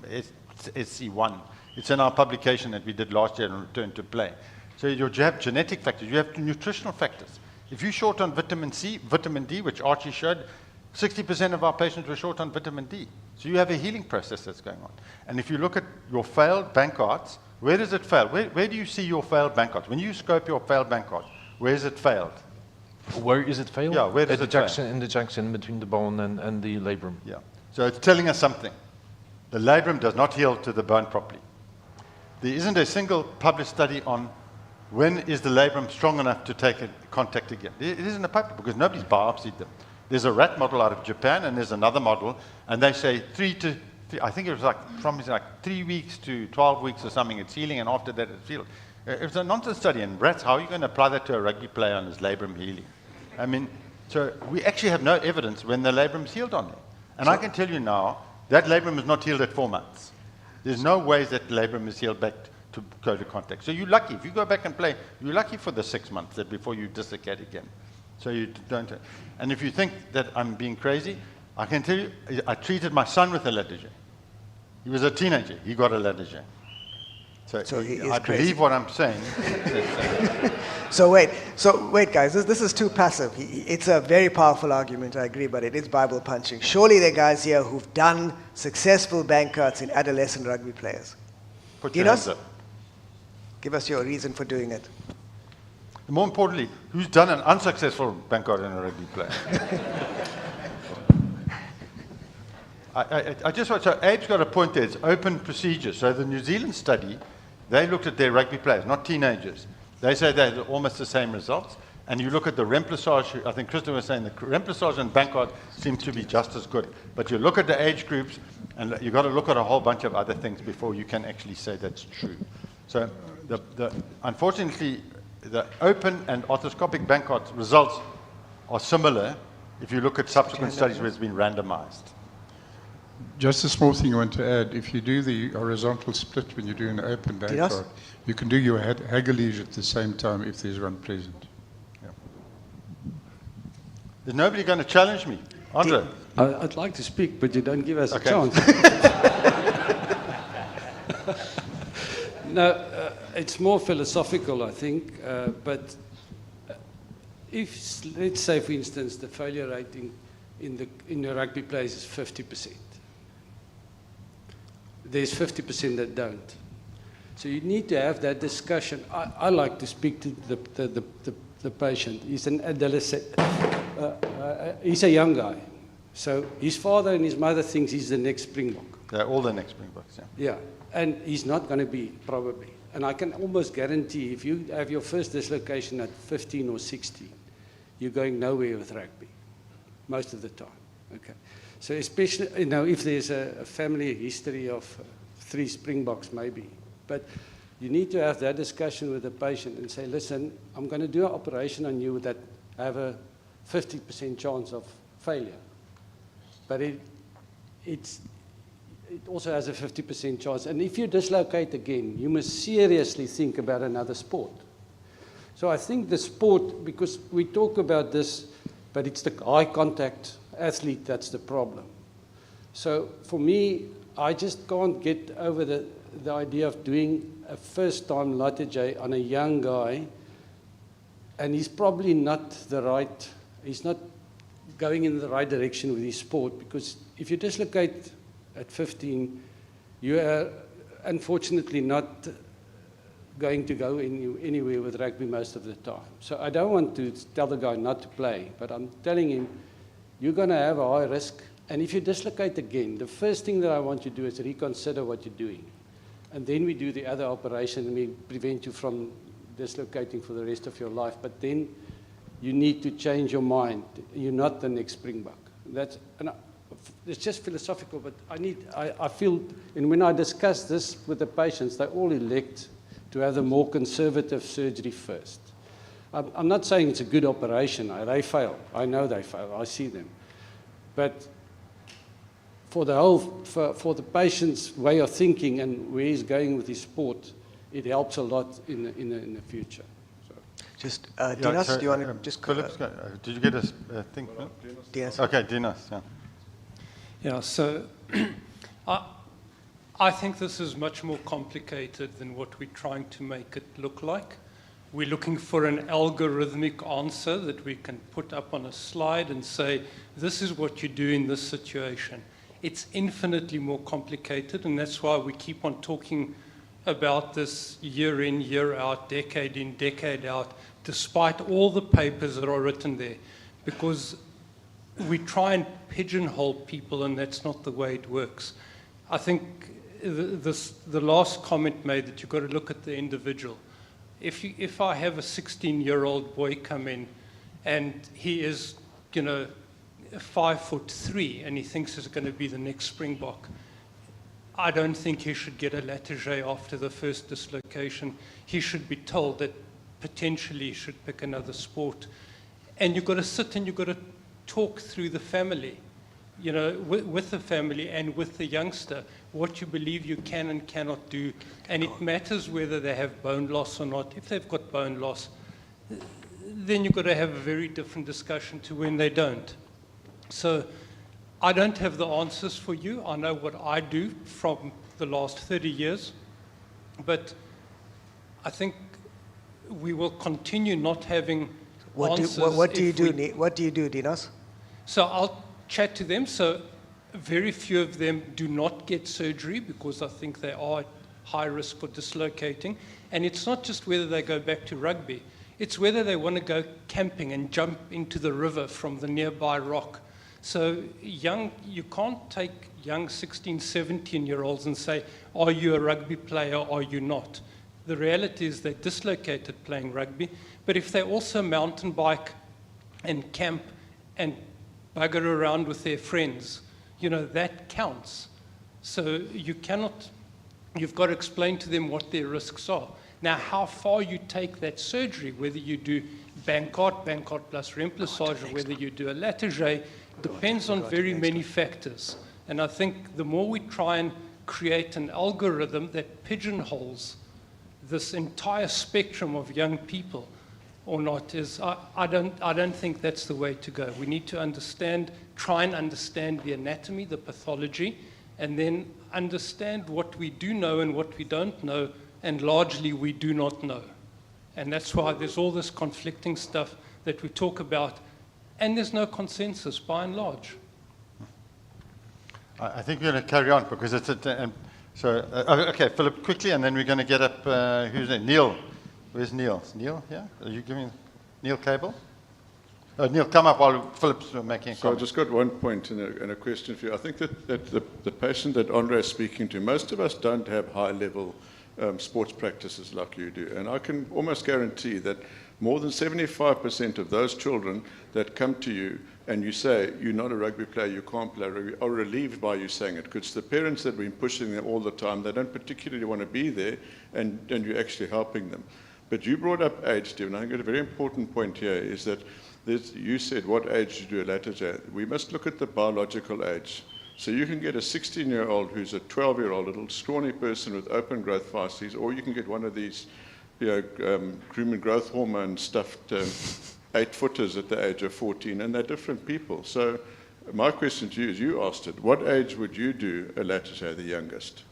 H: SC1. It's in our publication that we did last year and returned to play. So you have genetic factors. You have nutritional factors. If you're short on vitamin C, vitamin D, which Archie showed, 60% of our patients were short on vitamin D. So you have a healing process that's going on. And if you look at your failed Bankarts, where does it fail? Where do you see your failed Bankarts? When you scope your failed Bankart, where is it failed?
R: Where is it failed?
H: Yeah, where does
R: it fail? In the junction between the bone and the labrum.
H: Yeah. So it's telling us something. The labrum does not heal to the bone properly. There isn't a single published study on when is the labrum strong enough to take contact again. It isn't a paper because nobody's biopsied them. There's a rat model out of Japan and there's another model, and they say I think it was from 3 weeks to 12 weeks or something, it's healing, and after that it's healed. It was a nonsense study, and rats, how are you going to apply that to a rugby player on his labrum healing? I mean, so we actually have no evidence when the labrum's healed on there. And I can tell you now, that labrum is not healed at 4 months. There's no ways that labrum is healed back to go to contact. So you're lucky. If you go back and play, you're lucky for the 6 months that before you dislocate again. So you don't. And if you think that I'm being crazy, I can tell you, I treated my son with a Latarjet. He was a teenager. He got a Latarjet. So I believe what I'm saying.
G: So wait, guys, this is too passive. It's a very powerful argument, I agree, but it is Bible punching. Surely there are guys here who've done successful Bankarts in adolescent rugby players.
H: Put your hands up.
G: Give us your reason for doing it.
H: More importantly, who's done an unsuccessful Bankart in a rugby player? I just want to say, Abe's got a point there. It's open procedure. So the New Zealand study, they looked at their rugby players, not teenagers. They say they had almost the same results. And you look at the remplissage, I think Kristen was saying the remplissage and Bankart seem to be just as good. But you look at the age groups, and you've got to look at a whole bunch of other things before you can actually say that's true. So unfortunately, the open and arthroscopic Bankart results are similar if you look at subsequent studies where it's been randomized.
L: Just a small thing I want to add. If you do the horizontal split when you do an open Bankart, you can do your Haggerlige at the same time if there's one present.
H: Yeah. There's nobody going to challenge me. Andre?
U: I'd like to speak, but you don't give us a chance. No, it's more philosophical, I think. But if, let's say, for instance, the failure rating in the rugby players is 50%. There's 50% that don't. So you need to have that discussion. I like to speak to the patient. He's an adolescent. He's a young guy. So his father and his mother thinks he's the next Springbok.
H: They're all the next Springboks, yeah.
U: Yeah, and he's not going to be, probably. And I can almost guarantee if you have your first dislocation at 15 or 16, you're going nowhere with rugby, most of the time. Okay. So especially, if there's a family history of 3 Springboks, maybe. But you need to have that discussion with the patient and say, listen, I'm going to do an operation on you that have a 50% chance of failure. But it also has a 50% chance. And if you dislocate again, you must seriously think about another sport. So I think the sport, because we talk about this, but it's the high contact athlete that's the problem. So for me, I just can't get over the idea of doing a first-time latte on a young guy, and he's probably not he's not going in the right direction with his sport, because if you dislocate at 15, you are unfortunately not going to go anywhere with rugby most of the time. So I don't want to tell the guy not to play, but I'm telling him, you're going to have a high risk, and if you dislocate again, the first thing that I want you to do is reconsider what you're doing. And then we do the other operation, and we prevent you from dislocating for the rest of your life. But then you need to change your mind. You're not the next Springbok. It's just philosophical, but I feel, and when I discuss this with the patients, they all elect to have the more conservative surgery first. I'm not saying it's a good operation. They fail. I know they fail. I see them. But for the patient's way of thinking and where he's going with his sport, it helps a lot in the future. So.
G: Just, Dinas, do you want to just...
H: Philip's did you get a thing?
G: Dinas.
H: Okay, Dinas, yeah.
Q: Yeah, so I think this is much more complicated than what we're trying to make it look like. We're looking for an algorithmic answer that we can put up on a slide and say, this is what you do in this situation. It's infinitely more complicated, and that's why we keep on talking about this year in, year out, decade in, decade out, despite all the papers that are written there, because we try and pigeonhole people, and that's not the way it works. I think the last comment made that you've got to look at the individual. If I have a 16-year-old boy come in and he is, 5'3", and he thinks he's going to be the next Springbok, I don't think he should get a latte after the first dislocation. He should be told that potentially he should pick another sport. And you've got to sit and you've got to talk through the family, with the family and with the youngster, what you believe you can and cannot do. And it matters whether they have bone loss or not. If they've got bone loss, then you've got to have a very different discussion to when they don't. So I don't have the answers for you. I know what I do from the last 30 years. But I think we will continue not having answers.
G: What do you do, Dinas?
Q: So I'll chat to them. So very few of them do not get surgery because I think they are at high risk for dislocating. And it's not just whether they go back to rugby. It's whether they want to go camping and jump into the river from the nearby rock. So you can't take young 16, 17-year-olds and say, are you a rugby player or are you not? The reality is they're dislocated playing rugby. But if they also mountain bike and camp and bugger around with their friends, that counts. So you've got to explain to them what their risks are. Now, how far you take that surgery, whether you do Bankart plus remplissage, or whether you do a latte, depends on very many factors. And I think the more we try and create an algorithm that pigeonholes this entire spectrum of young people or not, I don't think that's the way to go. We need to try and understand the anatomy, the pathology, and then understand what we do know and what we don't know, and largely we do not know. And that's why there's all this conflicting stuff that we talk about, and there's no consensus by and large.
H: I think we're going to carry on because it's okay, Philip, quickly, and then we're going to get up, who's there? Neil. Where's Neil? Is Neil here? Are you giving Neil Cable? Neil, come up while Philip's making a comment.
T: So I just got one point and a question for you. I think that the patient that Andre is speaking to, most of us don't have high-level sports practices like you do. And I can almost guarantee that more than 75% of those children that come to you and you say, you're not a rugby player, you can't play rugby, are relieved by you saying it. Because the parents that have been pushing them all the time, they don't particularly want to be there, and you're actually helping them. But you brought up age, Stephen. I think a very important point here is that You said, what age you do a latter J? We must look at the biological age. So you can get a 16-year-old who's a 12-year-old little scrawny person with open growth fasces, or you can get one of these human growth hormone stuffed 8-footers at the age of 14, and they're different people. So my question to you is, you asked it, what age would you do a latter J, the youngest?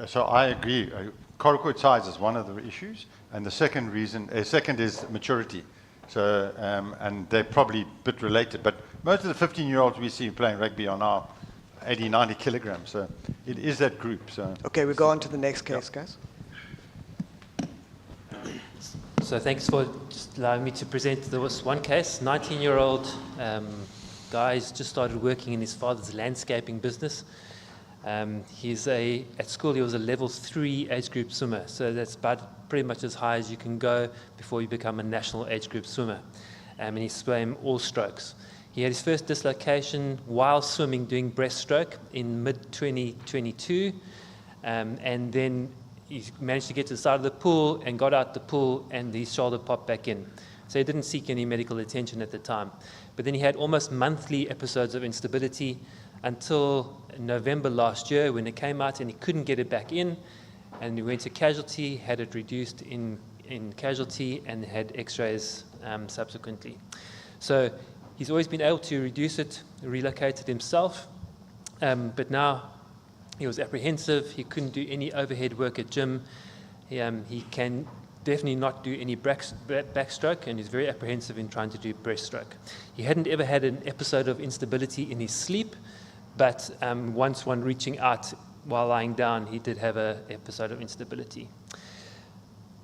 H: So I agree. Coracoid size is one of the issues, and the second is maturity. So, and they're probably a bit related, but most of the 15-year-olds we see playing rugby are now 80, 90 kilograms. So it is that group. So
G: Okay, we go on to the next case, guys.
D: So thanks for just allowing me to present. There was one case, 19-year-old guy who's just started working in his father's landscaping business. At school he was a level 3 age group swimmer, so that's about pretty much as high as you can go before you become a national age group swimmer. And he swam all strokes. He had his first dislocation while swimming doing breaststroke in mid-2022, and then he managed to get to the side of the pool and got out the pool, and his shoulder popped back in. So he didn't seek any medical attention at the time. But then he had almost monthly episodes of instability until November last year, when it came out and he couldn't get it back in, and he went to casualty, had it reduced in casualty, and had x-rays subsequently. So he's always been able to reduce it, relocate it himself, but now he was apprehensive. He couldn't do any overhead work at gym. He can definitely not do any backstroke, and he's very apprehensive in trying to do breaststroke. He hadn't ever had an episode of instability in his sleep, but once one reaching out while lying down, he did have an episode of instability.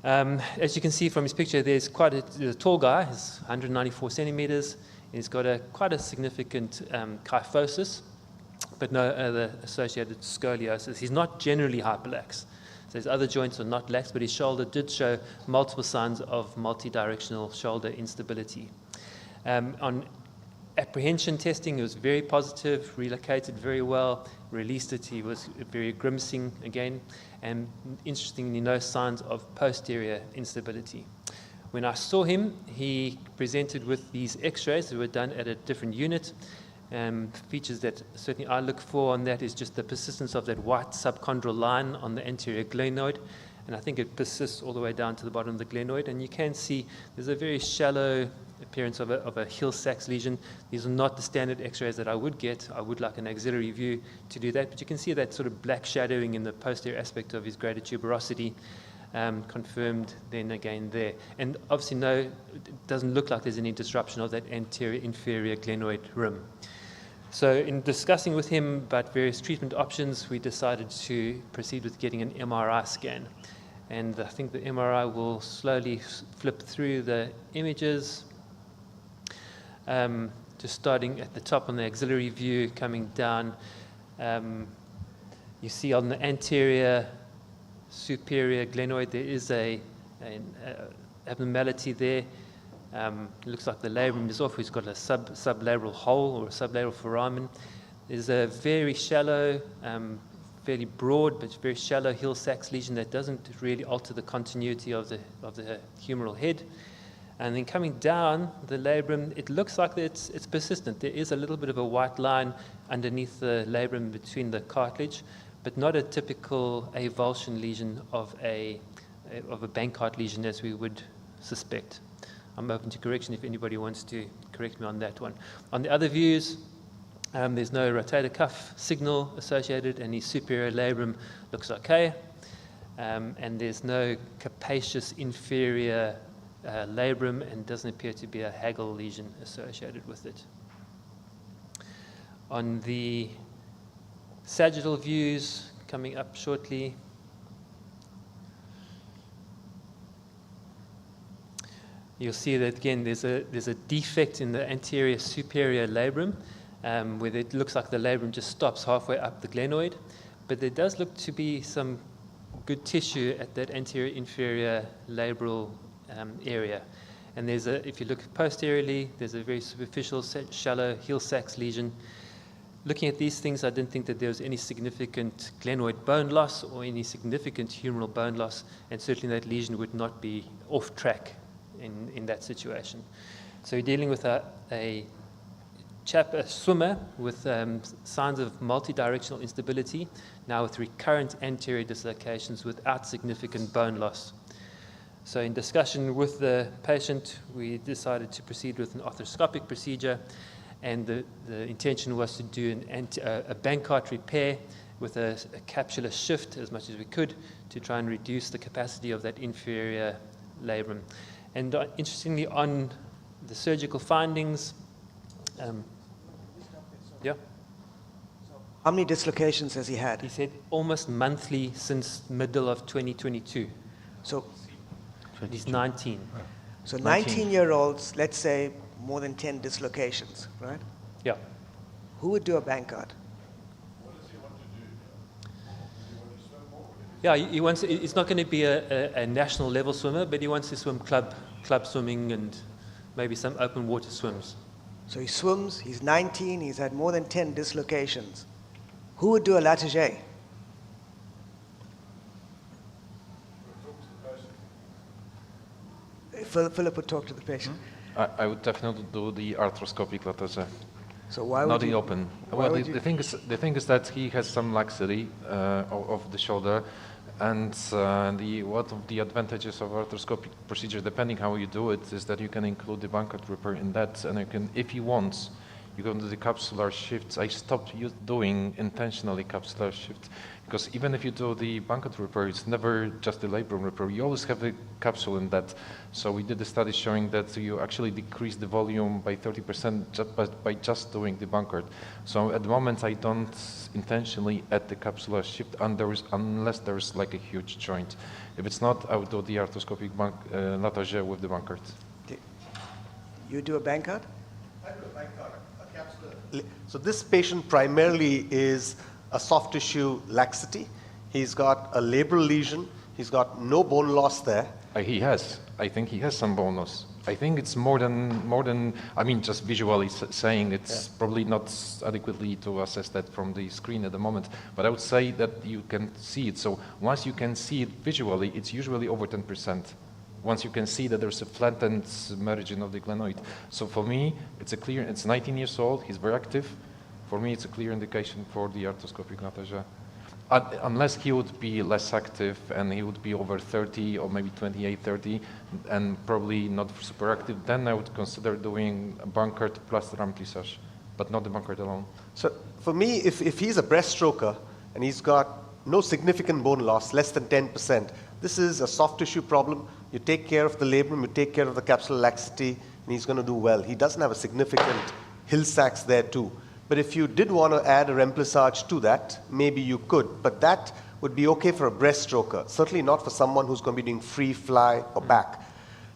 D: As you can see from his picture, there's quite a tall guy. He's 194 centimeters. He's got quite a significant kyphosis, but no other associated scoliosis. He's not generally hyperlax. So his other joints are not lax, but his shoulder did show multiple signs of multidirectional shoulder instability. On apprehension testing, it was very positive, relocated very well, released it. He was very grimacing again, and interestingly, no signs of posterior instability. When I saw him, he presented with these x-rays that were done at a different unit. Features that certainly I look for on that is just the persistence of that white subchondral line on the anterior glenoid, and I think it persists all the way down to the bottom of the glenoid, and you can see there's a very shallow appearance of a Hill-Sachs lesion. These are not the standard x-rays that I would get. I would like an auxiliary view to do that, but you can see that sort of black shadowing in the posterior aspect of his greater tuberosity, confirmed then again there. And obviously it doesn't look like there's any disruption of that anterior inferior glenoid rim. So in discussing with him about various treatment options, we decided to proceed with getting an MRI scan. And I think the MRI will slowly flip through the images, just starting at the top on the axillary view, coming down. You see on the anterior superior glenoid, there is an abnormality there. It looks like the labrum is off. He's got a sublabral hole or a sublabral foramen. There's a very shallow, fairly broad but very shallow Hill-Sachs lesion that doesn't really alter the continuity of the humeral head. And then coming down the labrum, it looks like it's persistent. There is a little bit of a white line underneath the labrum between the cartilage, but not a typical avulsion lesion of a Bankart lesion as we would suspect. I'm open to correction if anybody wants to correct me on that one. On the other views, there's no rotator cuff signal associated, and his superior labrum looks okay. And there's no capacious inferior labrum, and doesn't appear to be a Hagel lesion associated with it. On the sagittal views, coming up shortly, you'll see that again there's a defect in the anterior superior labrum, where it looks like the labrum just stops halfway up the glenoid, but there does look to be some good tissue at that anterior inferior labral area. And if you look posteriorly, there's a very superficial, shallow Hill-Sachs lesion. Looking at these things, I didn't think that there was any significant glenoid bone loss or any significant humeral bone loss, and certainly that lesion would not be off track in that situation. So you're dealing with a swimmer with signs of multi-directional instability, now with recurrent anterior dislocations without significant bone loss. So in discussion with the patient, we decided to proceed with an arthroscopic procedure, and the intention was to do a Bankart repair with a capsular shift as much as we could to try and reduce the capacity of that inferior labrum. And interestingly, on the surgical findings, yeah.
G: How many dislocations has he had?
D: He said almost monthly since middle of 2022.
G: So
D: he's 19.
G: So 19-year-olds, let's say more than 10 dislocations, right?
D: Yeah.
G: Who would do a Bankart?
D: Yeah, he's not going to be a national level swimmer, but he wants to swim club swimming and maybe some open water swims.
G: So he swims, he's 19, he's had more than 10 dislocations. Who would do a Latagé? Philip would talk to the patient.
R: I would definitely do the arthroscopic Latagé.
G: So why
R: not
G: would
R: the
G: you,
R: open?
G: Why
R: Well,
G: would
R: the thing is that he has some laxity of the shoulder, and one of the advantages of arthroscopic procedure, depending how you do it, is that you can include the Bankart repair in that, and you can, if he wants, you can do the capsular shifts. I stopped doing intentionally capsular shifts because even if you do the Bankart repair, it's never just the labrum repair. You always have the capsule in that. So we did a study showing that you actually decrease the volume by 30% by just doing the Bankart. So at the moment, I don't intentionally add the capsular shift unless there's like a huge joint. If it's not, I would do the arthroscopic Latagé with the Bankart.
G: You do a Bankart?
O: I do a Bankart. So this patient primarily is a soft tissue laxity. He's got a labral lesion. He's got no bone loss there.
R: He has. I think he has some bone loss. I think it's more than. I mean, just visually saying, it's probably not adequately to assess that from the screen at the moment. But I would say that you can see it. So once you can see it visually, it's usually over 10%. Once you can see that there's a flattened margin of the glenoid. So for me, it's 19 years old, he's very active. For me, it's a clear indication for the arthroscopic Latagé. Unless he would be less active and he would be over 30 or maybe 28, 30, and probably not super active, then I would consider doing a Bankart plus remplissage, but not the Bankart alone.
O: So for me, if he's a breaststroker and he's got no significant bone loss, less than 10%, this is a soft tissue problem. You take care of the labrum, you take care of the capsular laxity, and he's going to do well. He doesn't have a significant Hill Sachs there too. But if you did want to add a remplissage to that, maybe you could. But that would be okay for a breaststroker, certainly not for someone who's going to be doing free, fly, or back.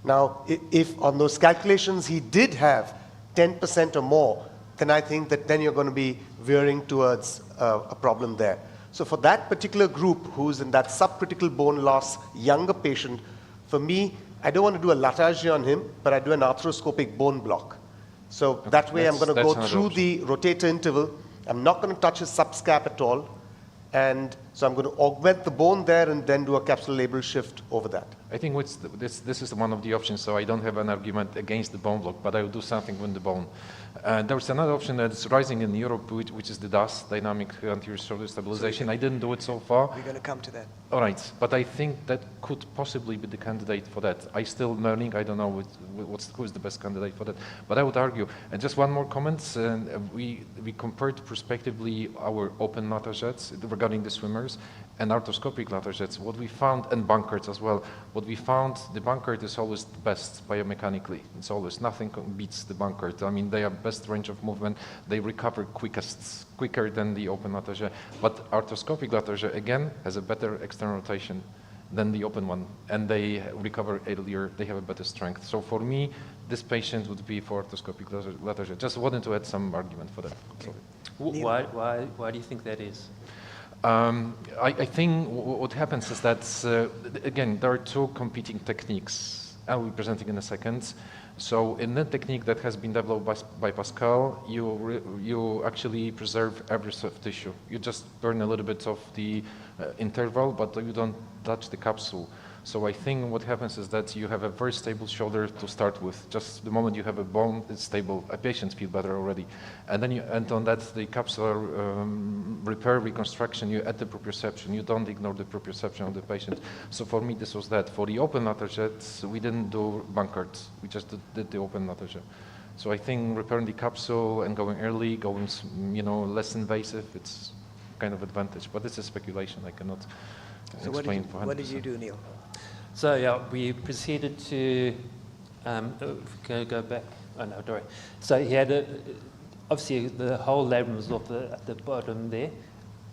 O: Now, if on those calculations he did have 10% or more, then I think that then you're going to be veering towards a problem there. So for that particular group who's in that subcritical bone loss, younger patient, for me, I don't want to do a Latagé on him, but I do an arthroscopic bone block. So that way I'm going to go through the rotator interval. I'm not going to touch his subscap at all. And so I'm going to augment the bone there and then do a capsular labral shift over that.
R: I think this is one of the options, so I don't have an argument against the bone block, but I will do something with the bone. There's another option that's rising in Europe, which is the DAS, dynamic anterior shoulder stabilization. I didn't do it so far.
G: We're going to come to that.
R: All right, but I think that could possibly be the candidate for that. I'm still learning. I don't know who is the best candidate for that. But I would argue, and just one more comment, we compared prospectively our open Latagés regarding the swimmers and arthroscopic Latagés. What we found, and Bankart as well, what we found, the Bankart is always the best biomechanically. It's always, nothing beats the Bankart. I mean, they have best range of movement. They recover quicker than the open Latagé. But arthroscopic Latagé, again, has a better external rotation than the open one. And they recover earlier. They have a better strength. So for me, this patient would be for arthroscopic Latagé. Just wanted to add some argument for that.
G: Okay.
D: Why do you think that is?
R: I think what happens is that, again, there are two competing techniques. I will be presenting in a second. So in that technique that has been developed by Pascal, you actually preserve every soft tissue. You just burn a little bit of the interval, but you don't touch the capsule. So I think what happens is that you have a very stable shoulder to start with. Just the moment you have a bone, it's stable. Patients feel better already. And then you add on that the capsular repair, reconstruction, you add the proprioception. You don't ignore the proprioception of the patient. So for me, this was that. For the open latarjet, we didn't do Bankart. We just did the open latarjet. So I think repairing the capsule and going early, going, less invasive, it's kind of advantage. But this is speculation. I cannot explain for 100%.
G: What did you do, Neil?
D: So yeah, we proceeded to go back. Oh no, sorry. So he had obviously the whole labrum was off at the bottom there.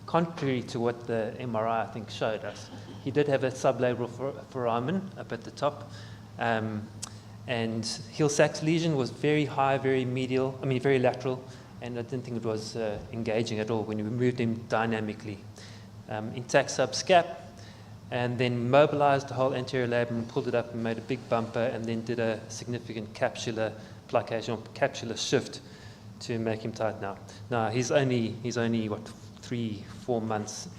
D: Contrary to what the MRI I think showed us, he did have a sublabral foramen up at the top, and Hill-Sachs lesion was very high, very lateral, and I didn't think it was engaging at all when we moved him dynamically. Intact subscap, and then mobilized the whole anterior labrum, pulled it up and made a big bumper, and then did a significant capsular plication, capsular shift to make him tight now. Now, he's only what, 3-4 months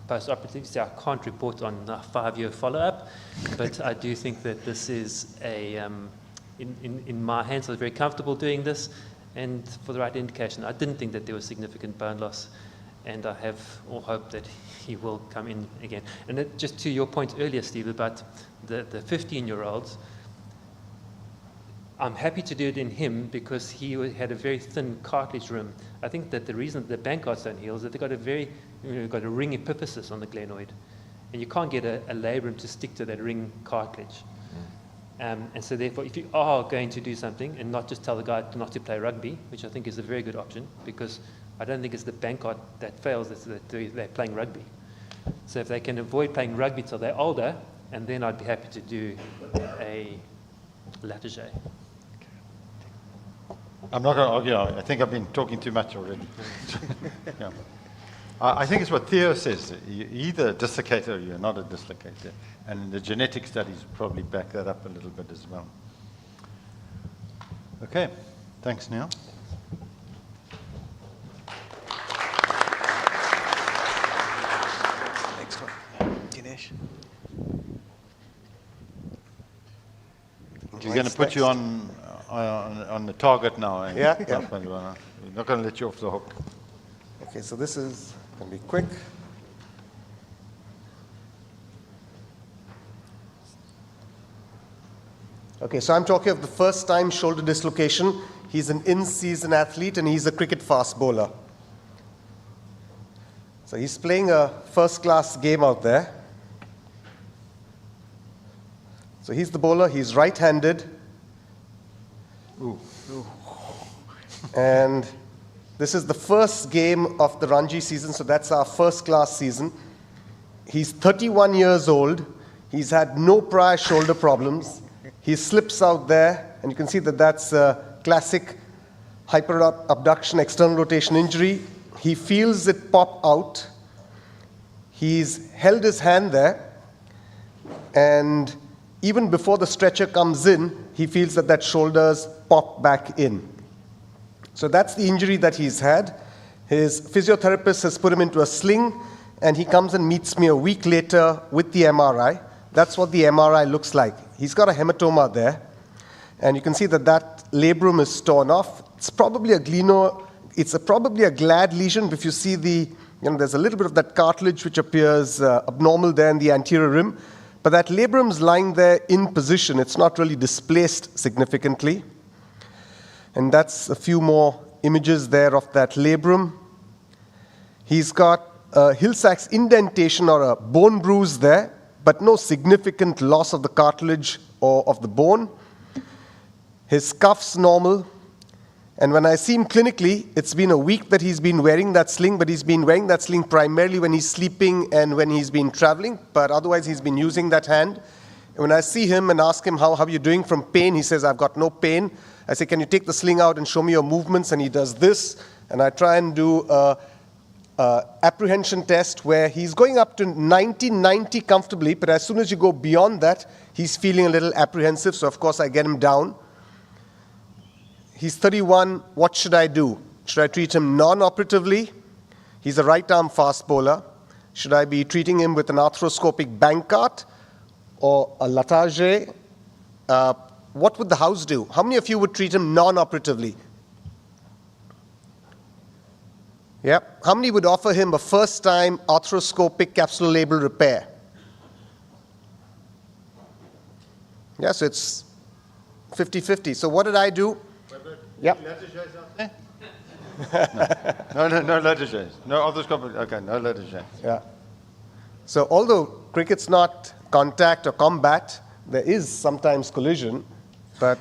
D: post-operative, so I can't report on a 5-year follow-up, but I do think that this is in my hands, I was very comfortable doing this, and for the right indication. I didn't think that there was significant bone loss, and I have all hope that he will come in again. And just to your point earlier, Steve, about the 15-year-olds, I'm happy to do it in him because he had a very thin cartilage rim. I think that the reason the Bankarts don't heal is that they've got got a ring epiphysis on the glenoid, and you can't get a labrum to stick to that ring cartilage. And so therefore, if you are going to do something and not just tell the guy not to play rugby, which I think is a very good option, because I don't think it's the Bankart that fails, it's that they're playing rugby. So if they can avoid playing rugby till they're older, and then I'd be happy to do a Latarjet.
H: I'm not going to argue. I think I've been talking too much already. Yeah. I think it's what Theo says. You're either a dislocator or you're not a dislocator. And the genetic studies probably back that up a little bit as well. Okay. Thanks, Neil.
G: Next one. Dinesh.
H: We're going to put you on the target now.
O: Yeah.
H: We're not going to let you off the hook.
O: Okay, so this is going to be quick. Okay, so I'm talking of the first time shoulder dislocation. He's an in-season athlete and he's a cricket fast bowler. So he's playing a first-class game out there. So he's the bowler, he's right-handed.
H: Ooh.
O: And this is the first game of the Ranji season, so that's our first-class season. He's 31 years old. He's had no prior shoulder problems. He slips out there, and you can see that that's a classic hyperabduction external rotation injury. He feels it pop out. He's held his hand there, and even before the stretcher comes in, he feels that shoulder's pop back in. So that's the injury that he's had. His physiotherapist has put him into a sling, and he comes and meets me a week later with the MRI. That's what the MRI looks like. He's got a hematoma there, and you can see that labrum is torn off. It's probably probably a glad lesion. If you see there's a little bit of that cartilage which appears abnormal there in the anterior rim, but that labrum's lying there in position. It's not really displaced significantly. And that's a few more images there of that labrum. He's got a Hill-Sachs indentation or a bone bruise there, but no significant loss of the cartilage or of the bone. His cuff's normal. And when I see him clinically, it's been a week that he's been wearing that sling, but he's been wearing that sling primarily when he's sleeping and when he's been traveling, but otherwise he's been using that hand. And when I see him and ask him, how are you doing from pain? He says, I've got no pain. I say, can you take the sling out and show me your movements? And he does this. And I try and do a apprehension test where he's going up to 90 comfortably, but as soon as you go beyond that, he's feeling a little apprehensive. So, of course, I get him down. He's 31. What should I do? Should I treat him non-operatively? He's a right-arm fast bowler. Should I be treating him with an arthroscopic Bankart? or a Latarjet, what would the house do? How many of you would treat him non-operatively? Yeah. How many would offer him a first-time arthroscopic capsular label repair? Yes, it's 50-50. So what did I do? Yep.
H: No Latarjet. No arthroscopic. Okay, no Latarjet.
O: Yeah. So although cricket's not contact or combat, there is sometimes collision, but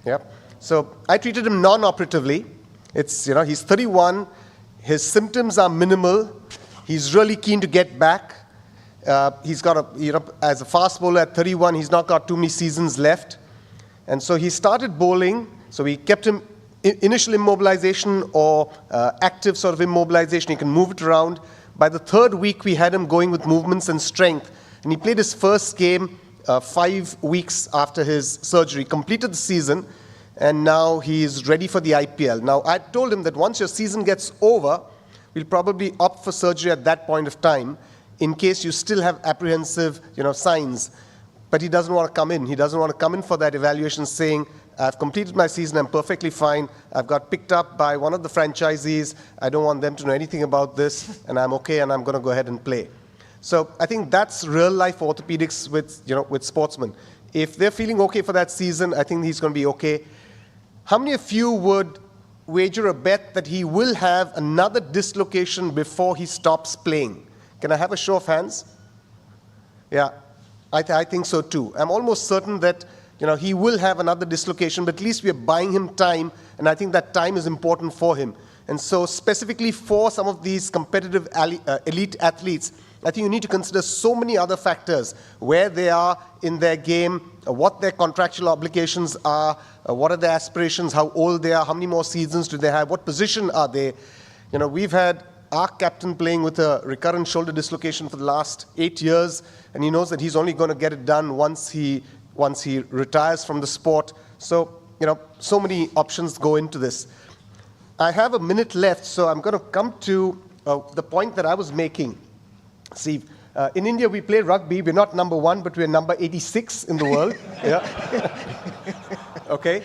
O: yeah. So I treated him non-operatively. It's, he's 31. His symptoms are minimal. He's really keen to get back. He's got as a fast bowler at 31, he's not got too many seasons left. And so he started bowling. So we kept him initial immobilization or active sort of immobilization. He can move it around. By the third week, we had him going with movements and strength. And he played his first game 5 weeks after his surgery, completed the season, and now he's ready for the IPL. Now, I told him that once your season gets over, we'll probably opt for surgery at that point of time in case you still have apprehensive signs. But he doesn't want to come in. He doesn't want to come in for that evaluation saying, I've completed my season, I'm perfectly fine, I've got picked up by one of the franchisees, I don't want them to know anything about this, and I'm okay, and I'm going to go ahead and play. So I think that's real-life orthopedics with sportsmen. If they're feeling okay for that season, I think he's going to be okay. How many of you would wager a bet that he will have another dislocation before he stops playing? Can I have a show of hands? Yeah, I think so too. I'm almost certain that he will have another dislocation, but at least we are buying him time, and I think that time is important for him. And so specifically for some of these competitive elite athletes, I think you need to consider so many other factors, where they are in their game, what their contractual obligations are, what are their aspirations, how old they are, how many more seasons do they have, what position are they. We've had our captain playing with a recurrent shoulder dislocation for the last 8 years, and he knows that he's only going to get it done once he retires from the sport. So, so many options go into this. I have a minute left, so I'm going to come to the point that I was making. See, in India we play rugby. We're not number 1, but we're number 86 in the world. Yeah. Okay.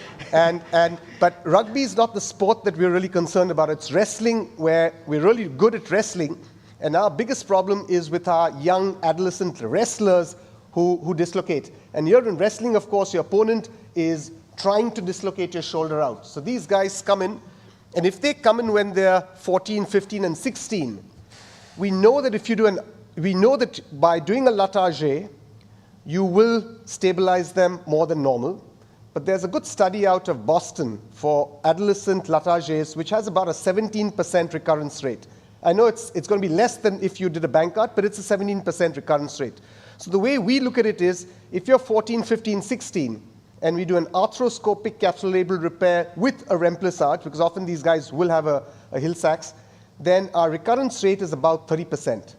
O: But rugby is not the sport that we're really concerned about. It's wrestling, where we're really good at wrestling. And our biggest problem is with our young adolescent wrestlers who dislocate. And here in wrestling, of course, your opponent is trying to dislocate your shoulder out. So these guys come in, and if they come in when they're 14, 15, and 16, we know that by doing a Latarjet, you will stabilize them more than normal. But there's a good study out of Boston for adolescent Latarjets, which has about a 17% recurrence rate. I know it's going to be less than if you did a Bankart, but it's a 17% recurrence rate. So the way we look at it is, if you're 14, 15, 16, and we do an arthroscopic capsular label repair with a remplissage, because often these guys will have a Hill-Sachs, then our recurrence rate is about 30%.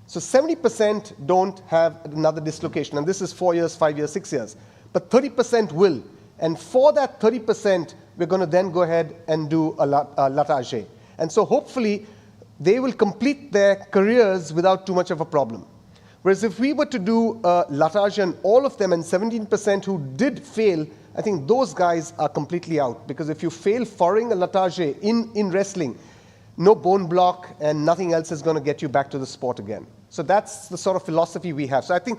O: So 70% don't have another dislocation, and this is 4 years, 5 years, 6 years. But 30% will. And for that 30%, we're going to then go ahead and do a Latarjet. And so hopefully, they will complete their careers without too much of a problem. Whereas if we were to do a Latarjet on all of them, and 17% who did fail, I think those guys are completely out. Because if you fail following a Latarjet in wrestling, no bone block and nothing else is going to get you back to the sport again. So that's the sort of philosophy we have. So I think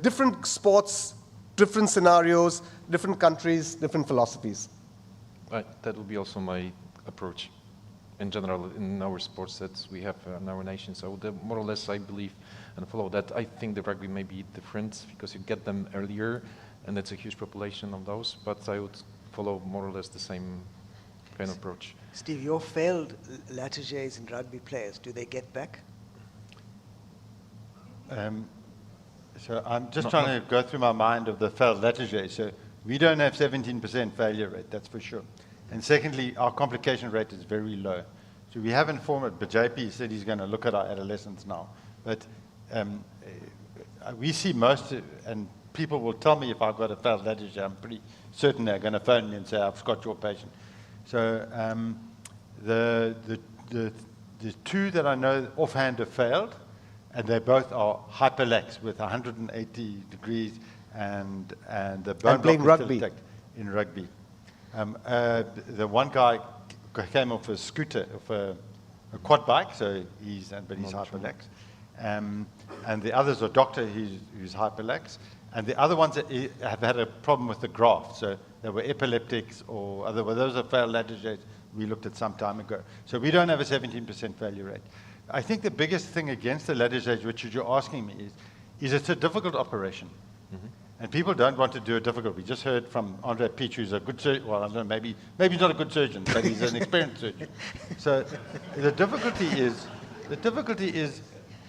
O: different sports, different scenarios, different countries, different philosophies.
R: Right. That would be also my approach in general in our sports that we have in our nation. So more or less I believe and follow that. I think the rugby may be different because you get them earlier and it's a huge population of those, but I would follow more or less the same kind of approach.
G: Steve, your failed Latarjets in rugby players, do they get back?
H: So I'm just trying to go through my mind of the failed Latarjet. So we don't have 17% failure rate, that's for sure. And secondly, our complication rate is very low. So we haven't formed it, but JP said he's going to look at our adolescents now. But we see most, and people will tell me if I've got a failed Latarjet, I'm pretty certain they're going to phone me and say, I've got your patient. So the two that I know offhand have failed, and they both are hyperlax with 180 degrees and the bone
O: playing
H: block is still
O: rugby.
H: intact in rugby. The one guy came off a scooter, off a quad bike, so he's hyperlax. And the others are doctor, who's hyperlax. And the other ones have had a problem with the graft, so they were epileptics or other. Well, those are failed lateral we looked at some time ago. So we don't have a 17% failure rate. I think the biggest thing against the lateral, which you're asking me, is it's a difficult operation. And people don't want to do it difficult. We just heard from Andre Pietsch, who's a good surgeon. Well, I don't know, maybe he's not a good surgeon, but he's an experienced surgeon. So the difficulty is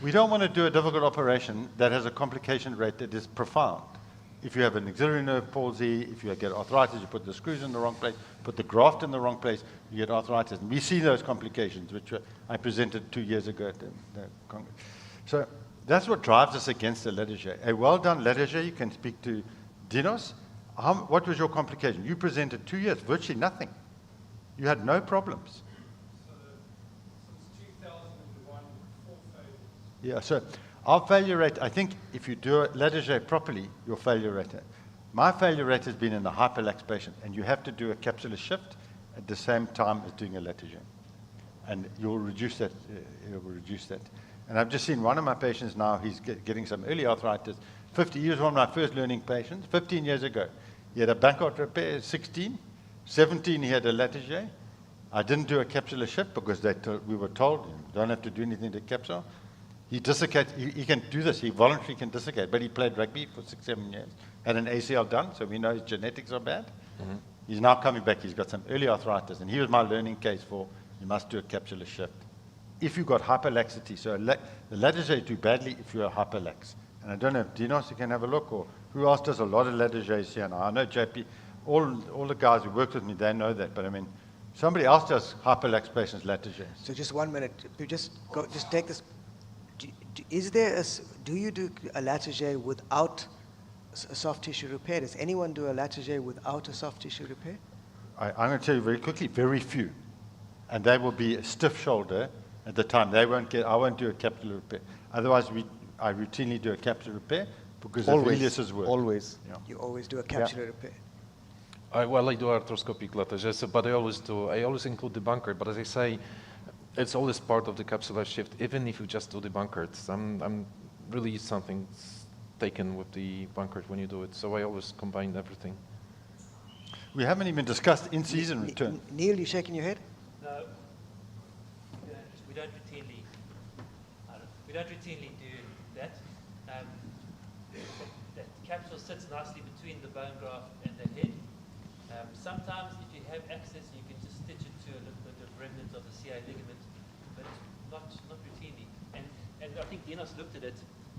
H: we don't want to do a difficult operation that has a complication rate that is profound. If you have an axillary nerve palsy, if you get arthritis, you put the screws in the wrong place, put the graft in the wrong place, you get arthritis. And we see those complications, which I presented 2 years ago at the Congress. So that's what drives us against the lateral. A well-done lateral, you can speak to Dinos. What was your complication? You presented 2 years, virtually nothing. You had no problems. Yeah, so our failure rate, I think if you do a lateral properly, your failure rate. My failure rate has been in a hyperlax patient, and you have to do a capsular shift at the same time as doing a lateral. And you'll reduce that. And I've just seen one of my patients now, he's getting some early arthritis. He was one of my first learning patients, 15 years ago. He had a Bankart repair at 16. 17, he had a lateral. I didn't do a capsular shift because we were told, you don't have to do anything to capsule. He dislocates, he can do this, he voluntarily can dislocate, but he played rugby for 6-7 years, had an ACL done, so we know his genetics are bad. He's now coming back, he's got some early arthritis, and he was my learning case for, you must do a capsular shift. If you've got hyperlaxity, so the lateral do badly if you're hyperlax. And I don't know if Dinos, you can have a look, or who else does a lot of laterals here now? I know JP, all the guys who worked with me, they know that, but I mean, somebody else does hyperlax patients laterals.
G: So just 1 minute, just take this. Do you do a lateral without a soft tissue repair? Does anyone do a lateral without a soft tissue repair?
H: I'm going to tell you very quickly, very few. And they will be a stiff shoulder at the time. I won't do a capsular repair. Otherwise, I routinely do a capsular repair because of Elias's work.
O: Always.
H: Yeah.
G: You always do a capsular repair.
R: I do arthroscopic lateral, but I always include the bunker. But as I say, it's always part of the capsular shift, even if you just do the bunkert. I'm really something taken with the bunkert when you do it. So I always combine everything.
H: We haven't even discussed in-season return.
G: Neil, you shaking your head?
D: No, we don't routinely do that. That capsule sits nicely between the bone graft and the head. Sometimes if you have access, you can just stitch it to a little bit of remnant of the CA ligament, but not routinely. And I think Dinos looked at it,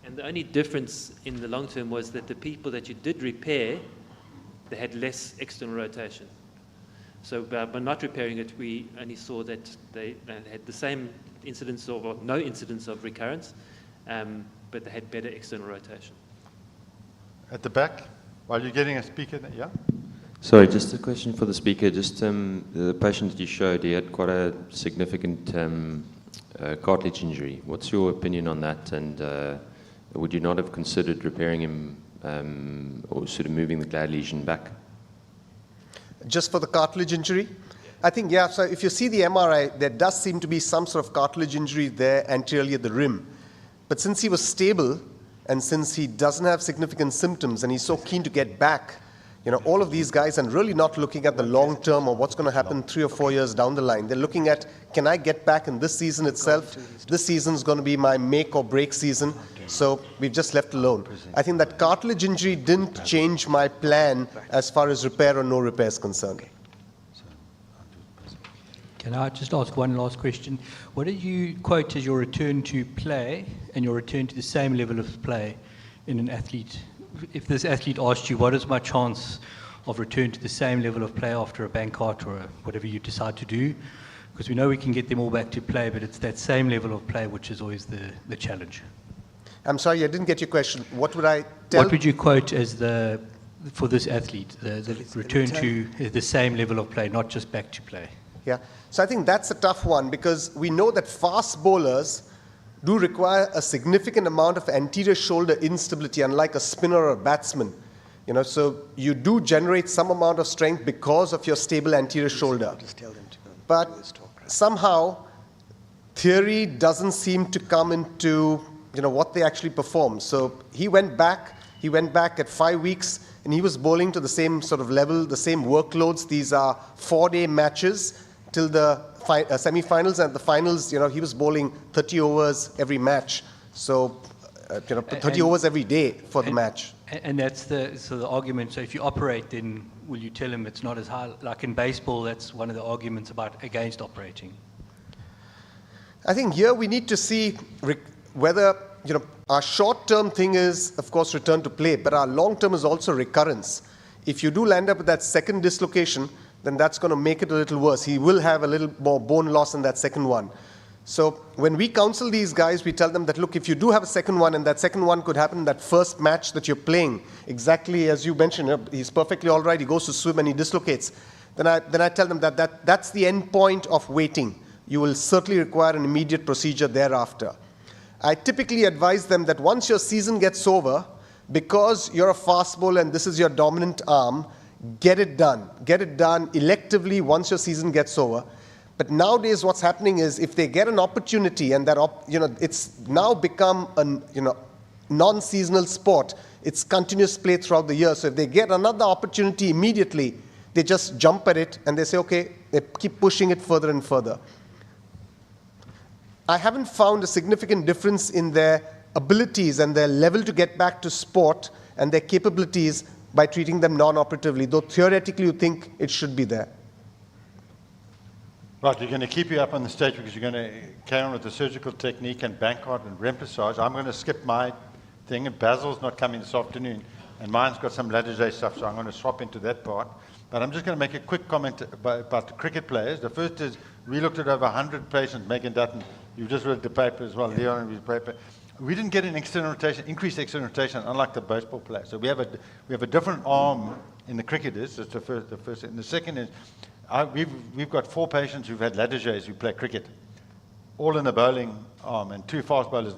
D: and the only difference in the long term was that the people that you did repair, they had less external rotation. So by not repairing it, we only saw that they had the same incidence or no incidence of recurrence, but they had better external rotation.
H: At the back, while you're getting a speaker, yeah?
N: Sorry, just a question for the speaker. Just the patient that you showed, he had quite a significant cartilage injury. What's your opinion on that? And would you not have considered repairing him or sort of moving the glad lesion back?
O: Just for the cartilage injury? I think, yeah, so if you see the MRI, there does seem to be some sort of cartilage injury there anteriorly at the rim. But since he was stable, and since he doesn't have significant symptoms, and he's so keen to get back, all of these guys are really not looking at the long term or what's going to happen 3 or 4 years down the line. They're looking at, can I get back in this season itself? This season's going to be my make or break season. So we've just left alone. I think that cartilage injury didn't change my plan as far as repair or no repair is concerned.
V: Can I just ask one last question? What did you quote as your return to play and your return to the same level of play in an athlete? If this athlete asked you, what is my chance of return to the same level of play after a Bankart or whatever you decide to do? Because we know we can get them all back to play, but it's that same level of play which is always the challenge.
O: I'm sorry, I didn't get your question. What would I tell?
V: What would you quote as for this athlete, the return to the same level of play, not just back to play?
O: Yeah, so I think that's a tough one because we know that fast bowlers, do require a significant amount of anterior shoulder instability, unlike a spinner or a batsman. So you do generate some amount of strength because of your stable anterior shoulder. But somehow, theory doesn't seem to come into what they actually perform. So he went back at 5 weeks, and he was bowling to the same sort of level, the same workloads. These are 4-day matches till the semi-finals, and the finals, he was bowling 30 overs every match. So, 30 overs every day for the match.
V: And that's the argument. So if you operate, then will you tell him it's not as high? Like in baseball, that's one of the arguments against operating.
O: I think here we need to see whether, our short-term thing is, of course, return to play, but our long-term is also recurrence. If you do land up with that second dislocation, then that's going to make it a little worse. He will have a little more bone loss in that second one. So when we counsel these guys, we tell them that, look, if you do have a second one, and that second one could happen in that first match that you're playing, exactly as you mentioned, he's perfectly all right, he goes to swim and he dislocates, then I tell them that's the end point of waiting. You will certainly require an immediate procedure thereafter. I typically advise them that once your season gets over, because you're a fast bowler and this is your dominant arm, get it done. Get it done electively once your season gets over. But nowadays what's happening is if they get an opportunity, and that it's now become a non-seasonal sport, it's continuous play throughout the year. So if they get another opportunity immediately, they just jump at it and they say, okay, they keep pushing it further and further. I haven't found a significant difference in their abilities and their level to get back to sport and their capabilities by treating them non-operatively, though theoretically you think it should be there.
H: Right, we're going to keep you up on the stage because you're going to carry on with the surgical technique and Bankart and remplissage. I'm going to skip my thing, and Basil's not coming this afternoon, and mine's got some Ladder stuff, so I'm going to swap into that part. But I'm just going to make a quick comment about the cricket players. The first is, we looked at over 100 patients, Megan Dutton, you just read the paper as well, Leon read the paper. We didn't get an external rotation, increased external rotation, unlike the baseball players. So we have a different arm in the cricketers. That's the first. And the second is, we've got 4 patients who've had Ladder who play cricket, all in the bowling arm, and 2 fast bowlers,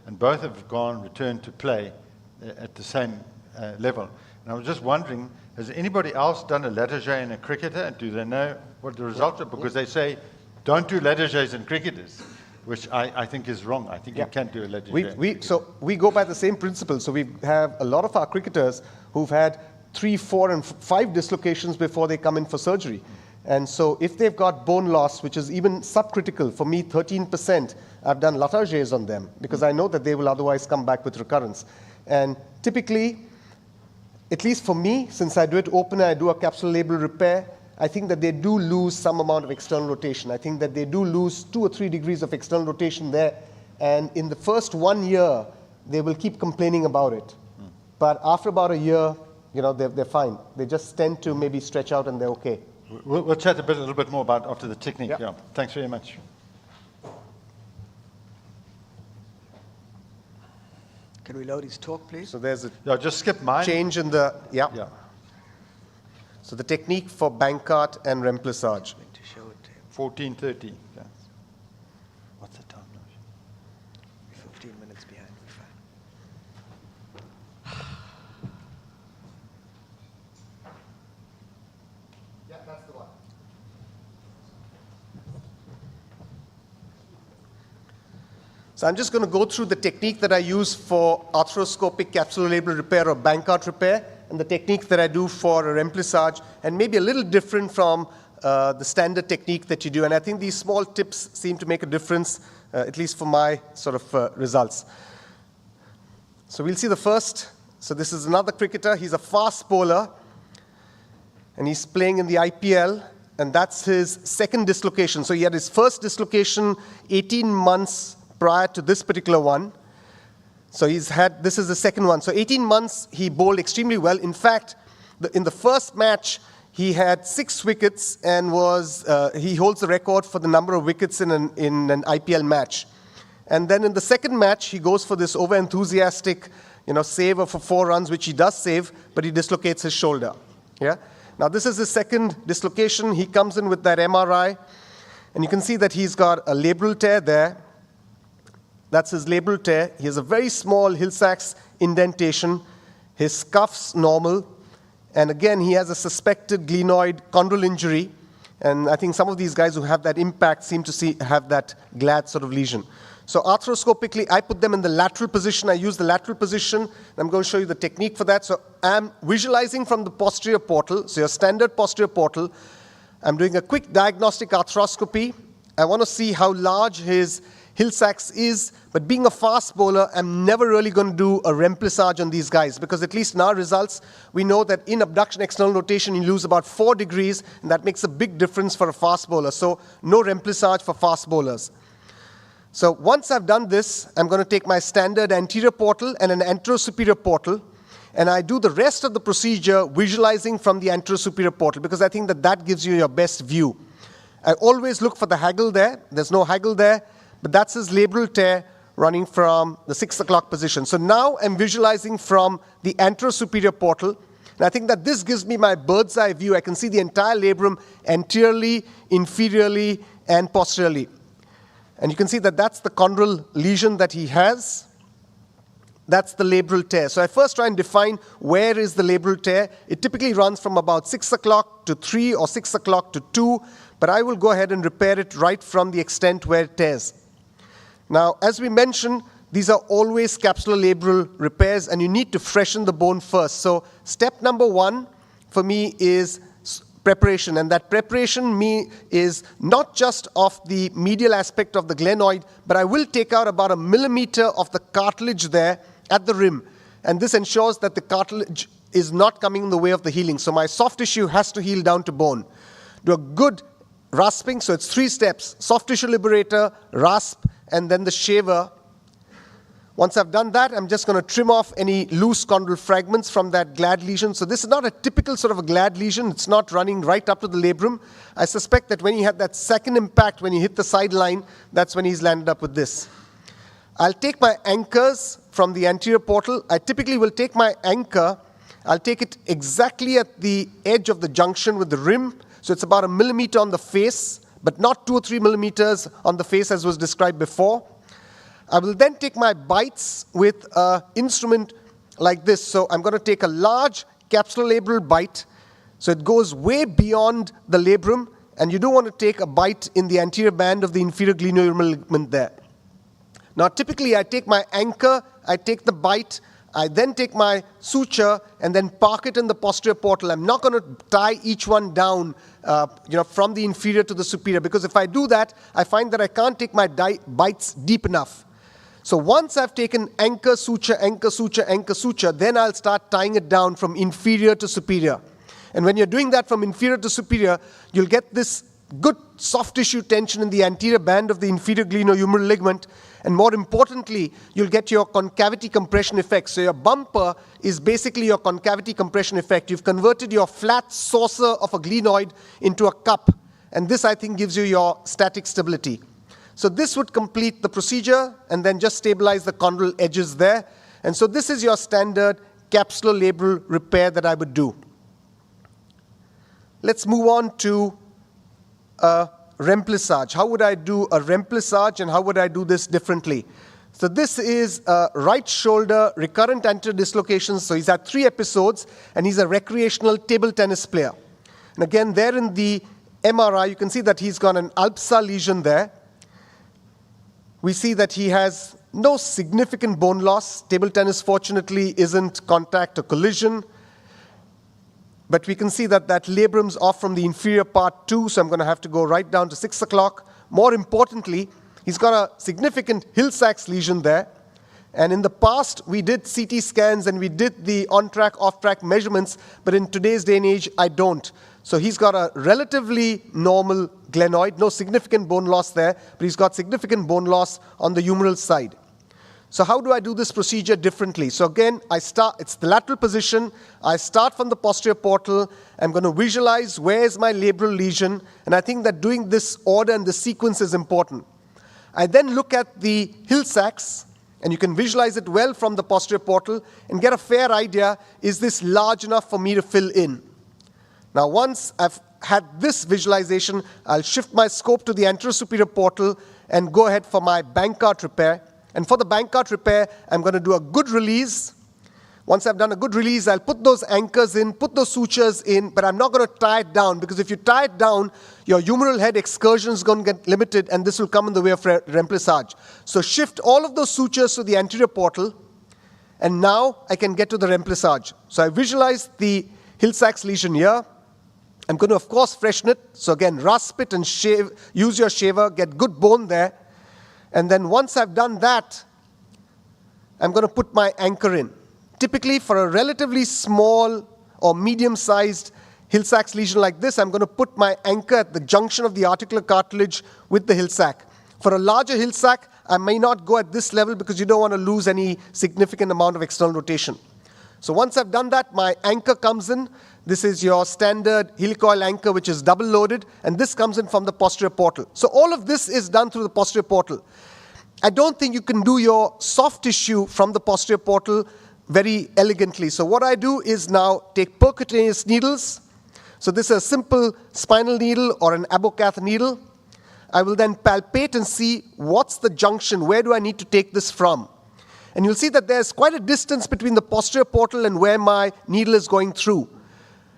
H: and both have returned to play at the same level. And I was just wondering, has anybody else done a Ladder in a cricketer, and do they know what the results are? Because they say, don't do Ladder in cricketers, which I think is wrong. I think you can't do a Ladder.
O: So we go by the same principle. So we have a lot of our cricketers who've had 3, 4, and 5 dislocations before they come in for surgery. And so if they've got bone loss, which is even subcritical, for me 13%, I've done Latargets on them because I know that they will otherwise come back with recurrence. And typically, at least for me, since I do it open and I do a capsular labral repair, I think that they do lose some amount of external rotation. I think that they do lose 2 or 3 degrees of external rotation there. And in the first 1 year, they will keep complaining about it. But after about a year, they're fine. They just tend to maybe stretch out and they're okay.
H: We'll chat a little bit more about after the technique. Yeah. Thanks very much.
G: Can we load his talk, please?
O: So there's a
H: just skip mine.
O: Change in the So the technique for Bankart and remplissage.
H: 14:30. Yeah. What's the time now?
G: 15 minutes behind.
O: Yeah, that's the one. So I'm just going to go through the technique that I use for arthroscopic capsular labral repair or Bankart repair, and the technique that I do for a remplissage, and maybe a little different from the standard technique that you do. And I think these small tips seem to make a difference, at least for my sort of results. So we'll see the first. So this is another cricketer. He's a fast bowler, and he's playing in the IPL, and that's his second dislocation. So he had his first dislocation 18 months prior to this particular one. So this is the second one. So 18 months, he bowled extremely well. In fact, in the first match, he had 6 wickets and he holds the record for the number of wickets in an IPL match. And then in the second match, he goes for this over-enthusiastic, save for 4 runs, which he does save, but he dislocates his shoulder. Yeah. Now this is his second dislocation. He comes in with that MRI, and you can see that he's got a labral tear there. That's his labral tear. He has a very small Hill-Sachs indentation. His scuff's normal. And again, he has a suspected glenoid chondral injury. And I think some of these guys who have that impact seem to have that GLAD sort of lesion. So arthroscopically, I put them in the lateral position. I use the lateral position. I'm going to show you the technique for that. So I'm visualizing from the posterior portal. So your standard posterior portal. I'm doing a quick diagnostic arthroscopy. I want to see how large his Hill-Sachs is, but being a fast bowler, I'm never really going to do a remplissage on these guys, because at least in our results, we know that in abduction external rotation, you lose about 4 degrees, and that makes a big difference for a fast bowler. So no remplissage for fast bowlers. So once I've done this, I'm going to take my standard anterior portal and an anterosuperior portal, and I do the rest of the procedure visualizing from the anterosuperior portal, because I think that gives you your best view. I always look for the haggle there. There's no haggle there. But that's his labral tear running from the 6 o'clock position. So now I'm visualizing from the anterosuperior portal. And I think that this gives me my bird's eye view. I can see the entire labrum anteriorly, inferiorly, and posteriorly. And you can see that that's the chondral lesion that he has. That's the labral tear. So I first try and define where is the labral tear. It typically runs from about 6 o'clock to 3 or 6 o'clock to 2. But I will go ahead and repair it right from the extent where it tears. Now, as we mentioned, these are always capsular labral repairs, and you need to freshen the bone first. So step number 1 for me is preparation, and that preparation is not just of the medial aspect of the glenoid, but I will take out about 1 millimeter of the cartilage there at the rim, and this ensures that the cartilage is not coming in the way of the healing. So my soft tissue has to heal down to bone. Do a good rasping, so it's 3 steps: soft tissue liberator, rasp, and then the shaver. Once I've done that, I'm just going to trim off any loose chondral fragments from that GLAD lesion. So this is not a typical sort of a GLAD lesion. It's not running right up to the labrum. I suspect that when he had that second impact, when he hit the sideline, that's when he's landed up with this. I'll take my anchors from the anterior portal. I typically will take my anchor. I'll take it exactly at the edge of the junction with the rim. So it's about 1 millimeter on the face, but not 2 or 3 millimeters on the face as was described before. I will then take my bites with an instrument like this. So I'm going to take a large capsulolabral bite. So it goes way beyond the labrum, and you don't want to take a bite in the anterior band of the inferior glenohumeral ligament there. Now typically I take my anchor, I take the bite, I then take my suture and then park it in the posterior portal. I'm not going to tie each one down from the inferior to the superior, because if I do that, I find that I can't take my bites deep enough. So once I've taken anchor, suture, anchor, suture, anchor, suture, then I'll start tying it down from inferior to superior. And when you're doing that from inferior to superior, you'll get this good soft tissue tension in the anterior band of the inferior glenohumeral ligament. And more importantly, you'll get your concavity compression effect. So your bumper is basically your concavity compression effect. You've converted your flat saucer of a glenoid into a cup. And this, I think, gives you your static stability. So this would complete the procedure and then just stabilize the chondral edges there. And so this is your standard capsulolabral repair that I would do. Let's move on to remplissage. How would I do a remplissage, and how would I do this differently? So this is right shoulder recurrent anterior dislocations. So he's had 3 episodes, and he's a recreational table tennis player. And again, there in the MRI, you can see that he's got an ALPSA lesion there. We see that he has no significant bone loss. Table tennis, fortunately, isn't contact or collision. But we can see that that labrum's off from the inferior part too, so I'm going to have to go right down to 6 o'clock. More importantly, he's got a significant Hill-Sachs lesion there. And in the past, we did CT scans and we did the on-track, off-track measurements, but in today's day and age, I don't. So he's got a relatively normal glenoid, no significant bone loss there, but he's got significant bone loss on the humeral side. So how do I do this procedure differently? So again, it's the lateral position. I start from the posterior portal. I'm going to visualize where is my labral lesion, and I think that doing this order and the sequence is important. I then look at the Hill-Sachs, and you can visualize it well from the posterior portal and get a fair idea, is this large enough for me to fill in? Now once I've had this visualization, I'll shift my scope to the anterosuperior portal and go ahead for my Bankart repair. And for the Bankart repair, I'm going to do a good release. Once I've done a good release, I'll put those anchors in, put those sutures in, but I'm not going to tie it down, because if you tie it down, your humeral head excursion is going to get limited, and this will come in the way of remplissage. So shift all of those sutures to the anterior portal, and now I can get to the remplissage. So I visualize the Hill-Sachs lesion here. I'm going to, of course, freshen it. So again, rasp it and shave, use your shaver, get good bone there. And then once I've done that, I'm going to put my anchor in. Typically, for a relatively small or medium-sized Hill-Sachs lesion like this, I'm going to put my anchor at the junction of the articular cartilage with the Hill-Sachs. For a larger Hill-Sachs, I may not go at this level because you don't want to lose any significant amount of external rotation. So once I've done that, my anchor comes in. This is your standard helicoil anchor, which is double loaded, and this comes in from the posterior portal. So all of this is done through the posterior portal. I don't think you can do your soft tissue from the posterior portal very elegantly. So what I do is now take percutaneous needles. So this is a simple spinal needle or an abocath needle. I will then palpate and see what's the junction, where do I need to take this from. And you'll see that there's quite a distance between the posterior portal and where my needle is going through.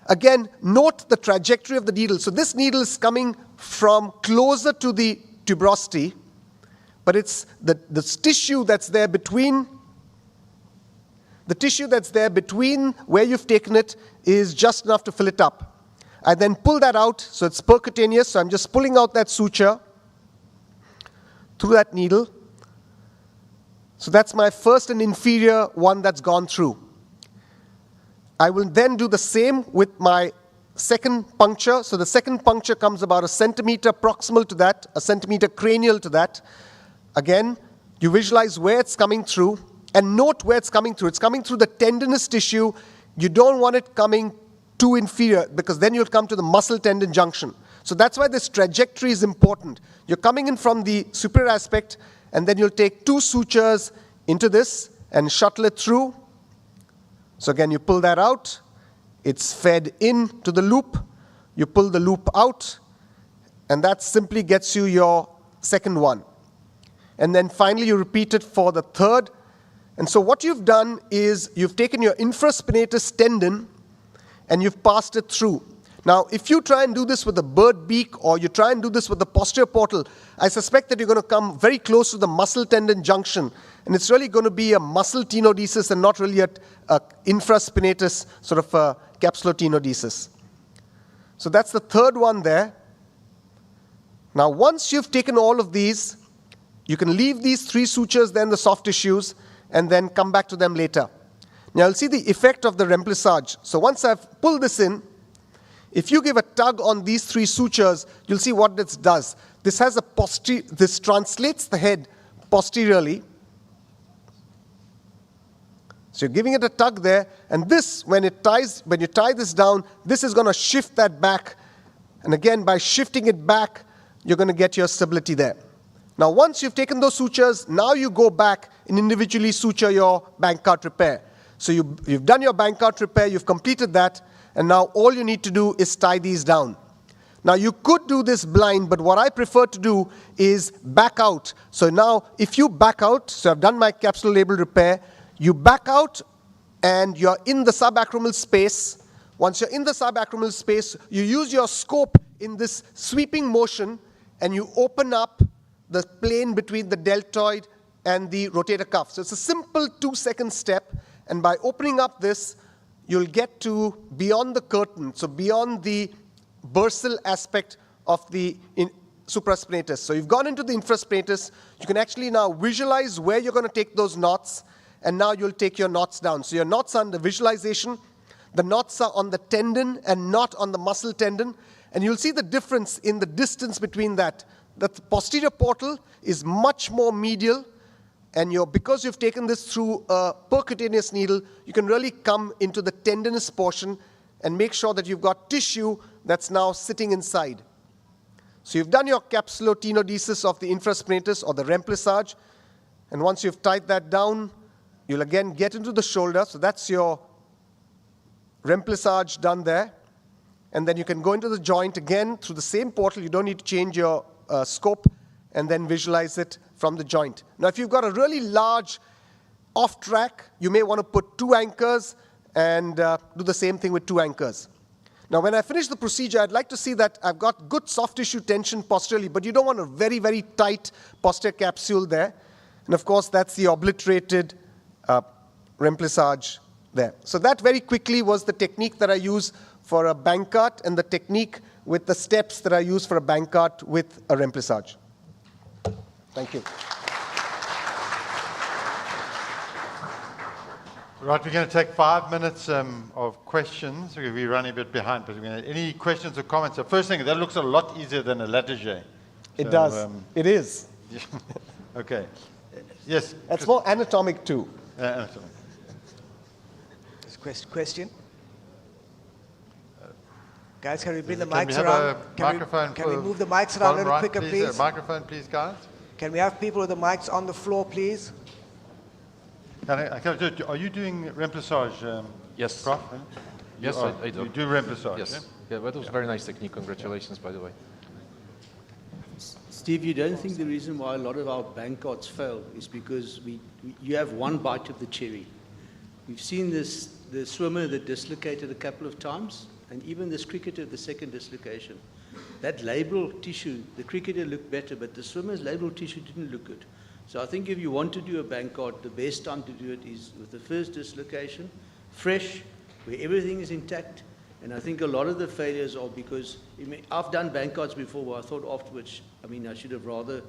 O: Again, note the trajectory of the needle. So this needle is coming from closer to the tuberosity, but it's the tissue that's there between. The tissue that's there between where you've taken it is just enough to fill it up. I then pull that out, so it's percutaneous, so I'm just pulling out that suture through that needle. So that's my first and inferior one that's gone through. I will then do the same with my second puncture. So the second puncture comes about 1 centimeter proximal to that, 1 centimeter cranial to that. Again, you visualize where it's coming through, and note where it's coming through. It's coming through the tendinous tissue. You don't want it coming too inferior, because then you'll come to the muscle tendon junction. So that's why this trajectory is important. You're coming in from the superior aspect, and then you'll take 2 sutures into this and shuttle it through. So again, you pull that out. It's fed in to the loop. You pull the loop out, and that simply gets you your second one. And then finally, you repeat it for the third. And so what you've done is you've taken your infraspinatus tendon and you've passed it through. Now, if you try and do this with a bird beak, or you try and do this with the posterior portal, I suspect that you're going to come very close to the muscle tendon junction, and it's really going to be a muscle tenodesis and not really a infraspinatus sort of a capsulotenodesis. So that's the third one there. Now, once you've taken all of these, you can leave these 3 sutures, then the soft tissues, and then come back to them later. Now, you'll see the effect of the remplissage. So once I've pulled this in, if you give a tug on these 3 sutures, you'll see what this does. This has a this translates the head posteriorly. So you're giving it a tug there, and this, when you tie this down, this is going to shift that back. And again, by shifting it back, you're going to get your stability there. Now, once you've taken those sutures, now you go back and individually suture your Bankart repair. So you've done your Bankart repair, you've completed that, and now all you need to do is tie these down. Now, you could do this blind, but what I prefer to do is back out. So now, if you back out, so I've done my capsulolabral repair, you back out and you're in the subacromial space. Once you're in the subacromial space, you use your scope in this sweeping motion, and you open up the plane between the deltoid and the rotator cuff. So it's a simple 2-second step, and by opening up this, you'll get to beyond the curtain, so beyond the bursal aspect of the supraspinatus. So you've gone into the infraspinatus. You can actually now visualize where you're going to take those knots, and now you'll take your knots down. So your knots are under visualization. The knots are on the tendon and not on the muscle tendon, and you'll see the difference in the distance between that. The posterior portal is much more medial, and because you've taken this through a percutaneous needle, you can really come into the tendinous portion and make sure that you've got tissue that's now sitting inside. So you've done your capsulotenodesis of the infraspinatus or the remplissage, and once you've tied that down, you'll again get into the shoulder. So that's your remplissage done there. And then you can go into the joint again through the same portal. You don't need to change your scope, and then visualize it from the joint. Now, if you've got a really large off track, you may want to put 2 anchors and do the same thing with 2 anchors. Now, when I finish the procedure, I'd like to see that I've got good soft tissue tension posteriorly, but you don't want a very, very tight posterior capsule there. And of course, that's the obliterated remplissage there. So that very quickly was the technique that I use for a bankart and the technique with the steps that I use for a bankart with a remplissage. Thank you.
H: Right, we're going to take 5 minutes of questions. We're running a bit behind, but we're going to, any questions or comments? The first thing, that looks a lot easier than a lattige.
O: It does. It is.
H: Okay. Yes.
O: It's more anatomic too.
H: Anatomic.
G: Question? Guys, can we bring the
H: Can we
G: mics
H: have
G: around?
H: a microphone
G: Can we
H: for
G: move the mics around a little
H: right,
G: quicker, please?
H: A microphone, please, guys.
G: Can we have people with the mics on the floor, please?
H: Are you doing remplissage,
R: yes.
H: Prof?
R: Yes, I do.
H: You do remplissage,
R: yes. Yeah, that was a very nice technique. Congratulations, by the way.
M: Steve, you don't think the reason why a lot of our bankarts fail is because you have one bite of the cherry. We've seen the swimmer that dislocated a couple of times, and even this cricketer, the second dislocation. That labral tissue, the cricketer looked better, but the swimmer's labral tissue didn't look good. So I think if you want to do a bankart, the best time to do it is with the first dislocation, fresh, where everything is intact. And I think a lot of the failures are because, I've done bankarts before where I thought afterwards, I should have rather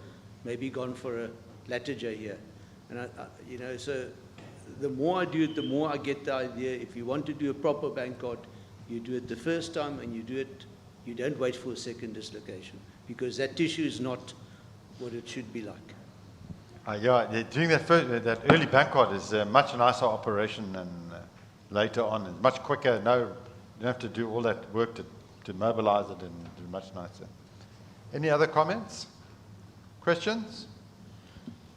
M: maybe gone for a lattige here. And so the more I do it, the more I get the idea, if you want to do a proper bankart, you do it the first time and you don't wait for a second dislocation, because that tissue is not what it should be like.
H: Doing that early bankart is a much nicer operation than later on. It's much quicker. No, you don't have to do all that work to mobilize it, and do much nicer. Any other comments? Questions?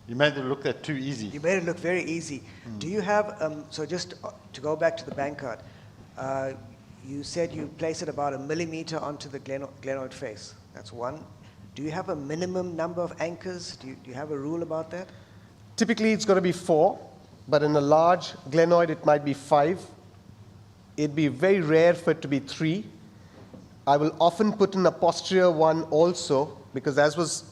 H: You made it look that too easy.
G: You made it look very easy. Do you have, so just to go back to the bankart, you said you place it about 1 millimeter onto the glenoid face. That's one. Do you have a minimum number of anchors? Do you have a rule about that?
O: Typically, it's going to be 4, but in a large glenoid, it might be 5. It'd be very rare for it to be 3. I will often put in a posterior one also, because as was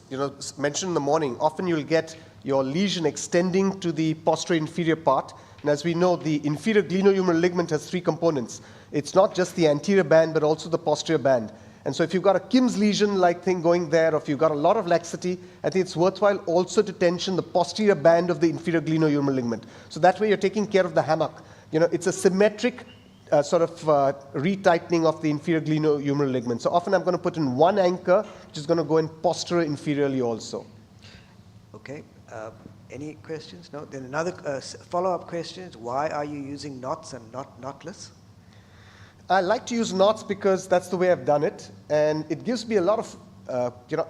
O: mentioned in the morning, often you'll get your lesion extending to the posterior inferior part. And as we know, the inferior glenohumeral ligament has 3 components. It's not just the anterior band, but also the posterior band. And so if you've got a Kim's lesion-like thing going there, or if you've got a lot of laxity, I think it's worthwhile also to tension the posterior band of the inferior glenohumeral ligament. So that way you're taking care of the hammock. It's a symmetric retightening of the inferior glenohumeral ligament. So often I'm going to put in 1 anchor, which is going to go in posterior inferiorly also.
G: Okay. Any questions? No? Then another follow-up question is, why are you using knots and not knotless?
O: I like to use knots because that's the way I've done it. And it gives me a lot of,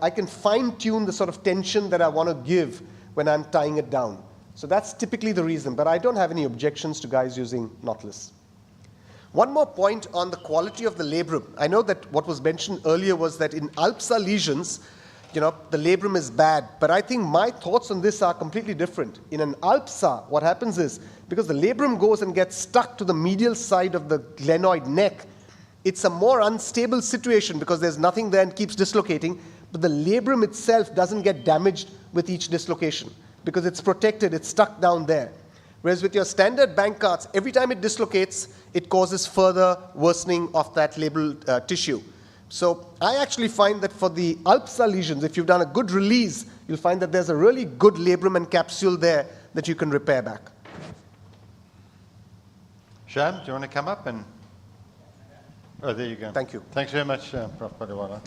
O: I can fine-tune the sort of tension that I want to give when I'm tying it down. So that's typically the reason. But I don't have any objections to guys using knotless. One more point on the quality of the labrum. I know that what was mentioned earlier was that in Alpsa lesions, the labrum is bad. But I think my thoughts on this are completely different. In an Alpsa, what happens is, because the labrum goes and gets stuck to the medial side of the glenoid neck, it's a more unstable situation because there's nothing there and keeps dislocating. But the labrum itself doesn't get damaged with each dislocation because it's protected, it's stuck down there. Whereas with your standard bankarts, every time it dislocates, it causes further worsening of that labral tissue. So I actually find that for the Alpsa lesions, if you've done a good release, you'll find that there's a really good labrum and capsule there that you can repair back.
H: Sham, do you want to come up and... Oh, there you go.
O: Thank you.
H: Thanks very much, Prof. Paliwala.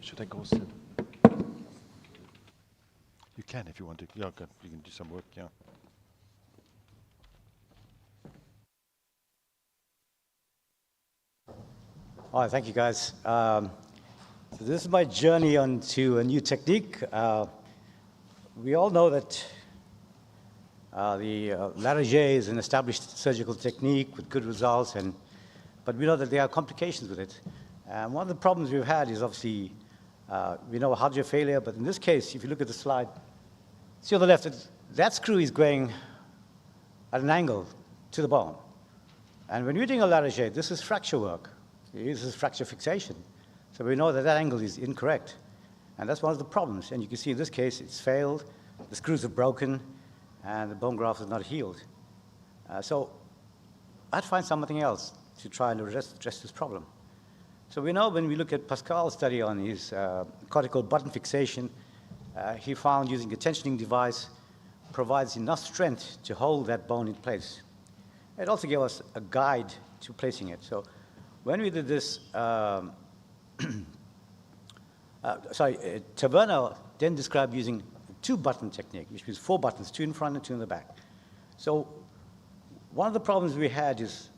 R: Should I go sit?
H: You can if you want to. Yeah, good. You can do some work, yeah.
C: Hi, thank you guys. So this is my journey onto a new technique. we all know that the Larrage is an established surgical technique with good results, but we know that there are complications with it. And one of the problems we've had is obviously, we know hardware failure, but in this case, if you look at the slide, see on the left, that screw is going at an angle to the bone. And when we're doing a Larrage, this is fracture work. This is fracture fixation. So we know that that angle is incorrect. And that's one of the problems. And you can see in this case, it's failed, the screws are broken, and the bone graft is not healed. So I'd find something else to try and address this problem. So we know when we look at Pascal's study on his cortical button fixation, he found using a tensioning device provides enough strength to hold that bone in place. It also gave us a guide to placing it. So when we did this, Taverna then described using a two-button technique, which means 4 buttons, 2 in front and 2 in the back. So one of the problems we had is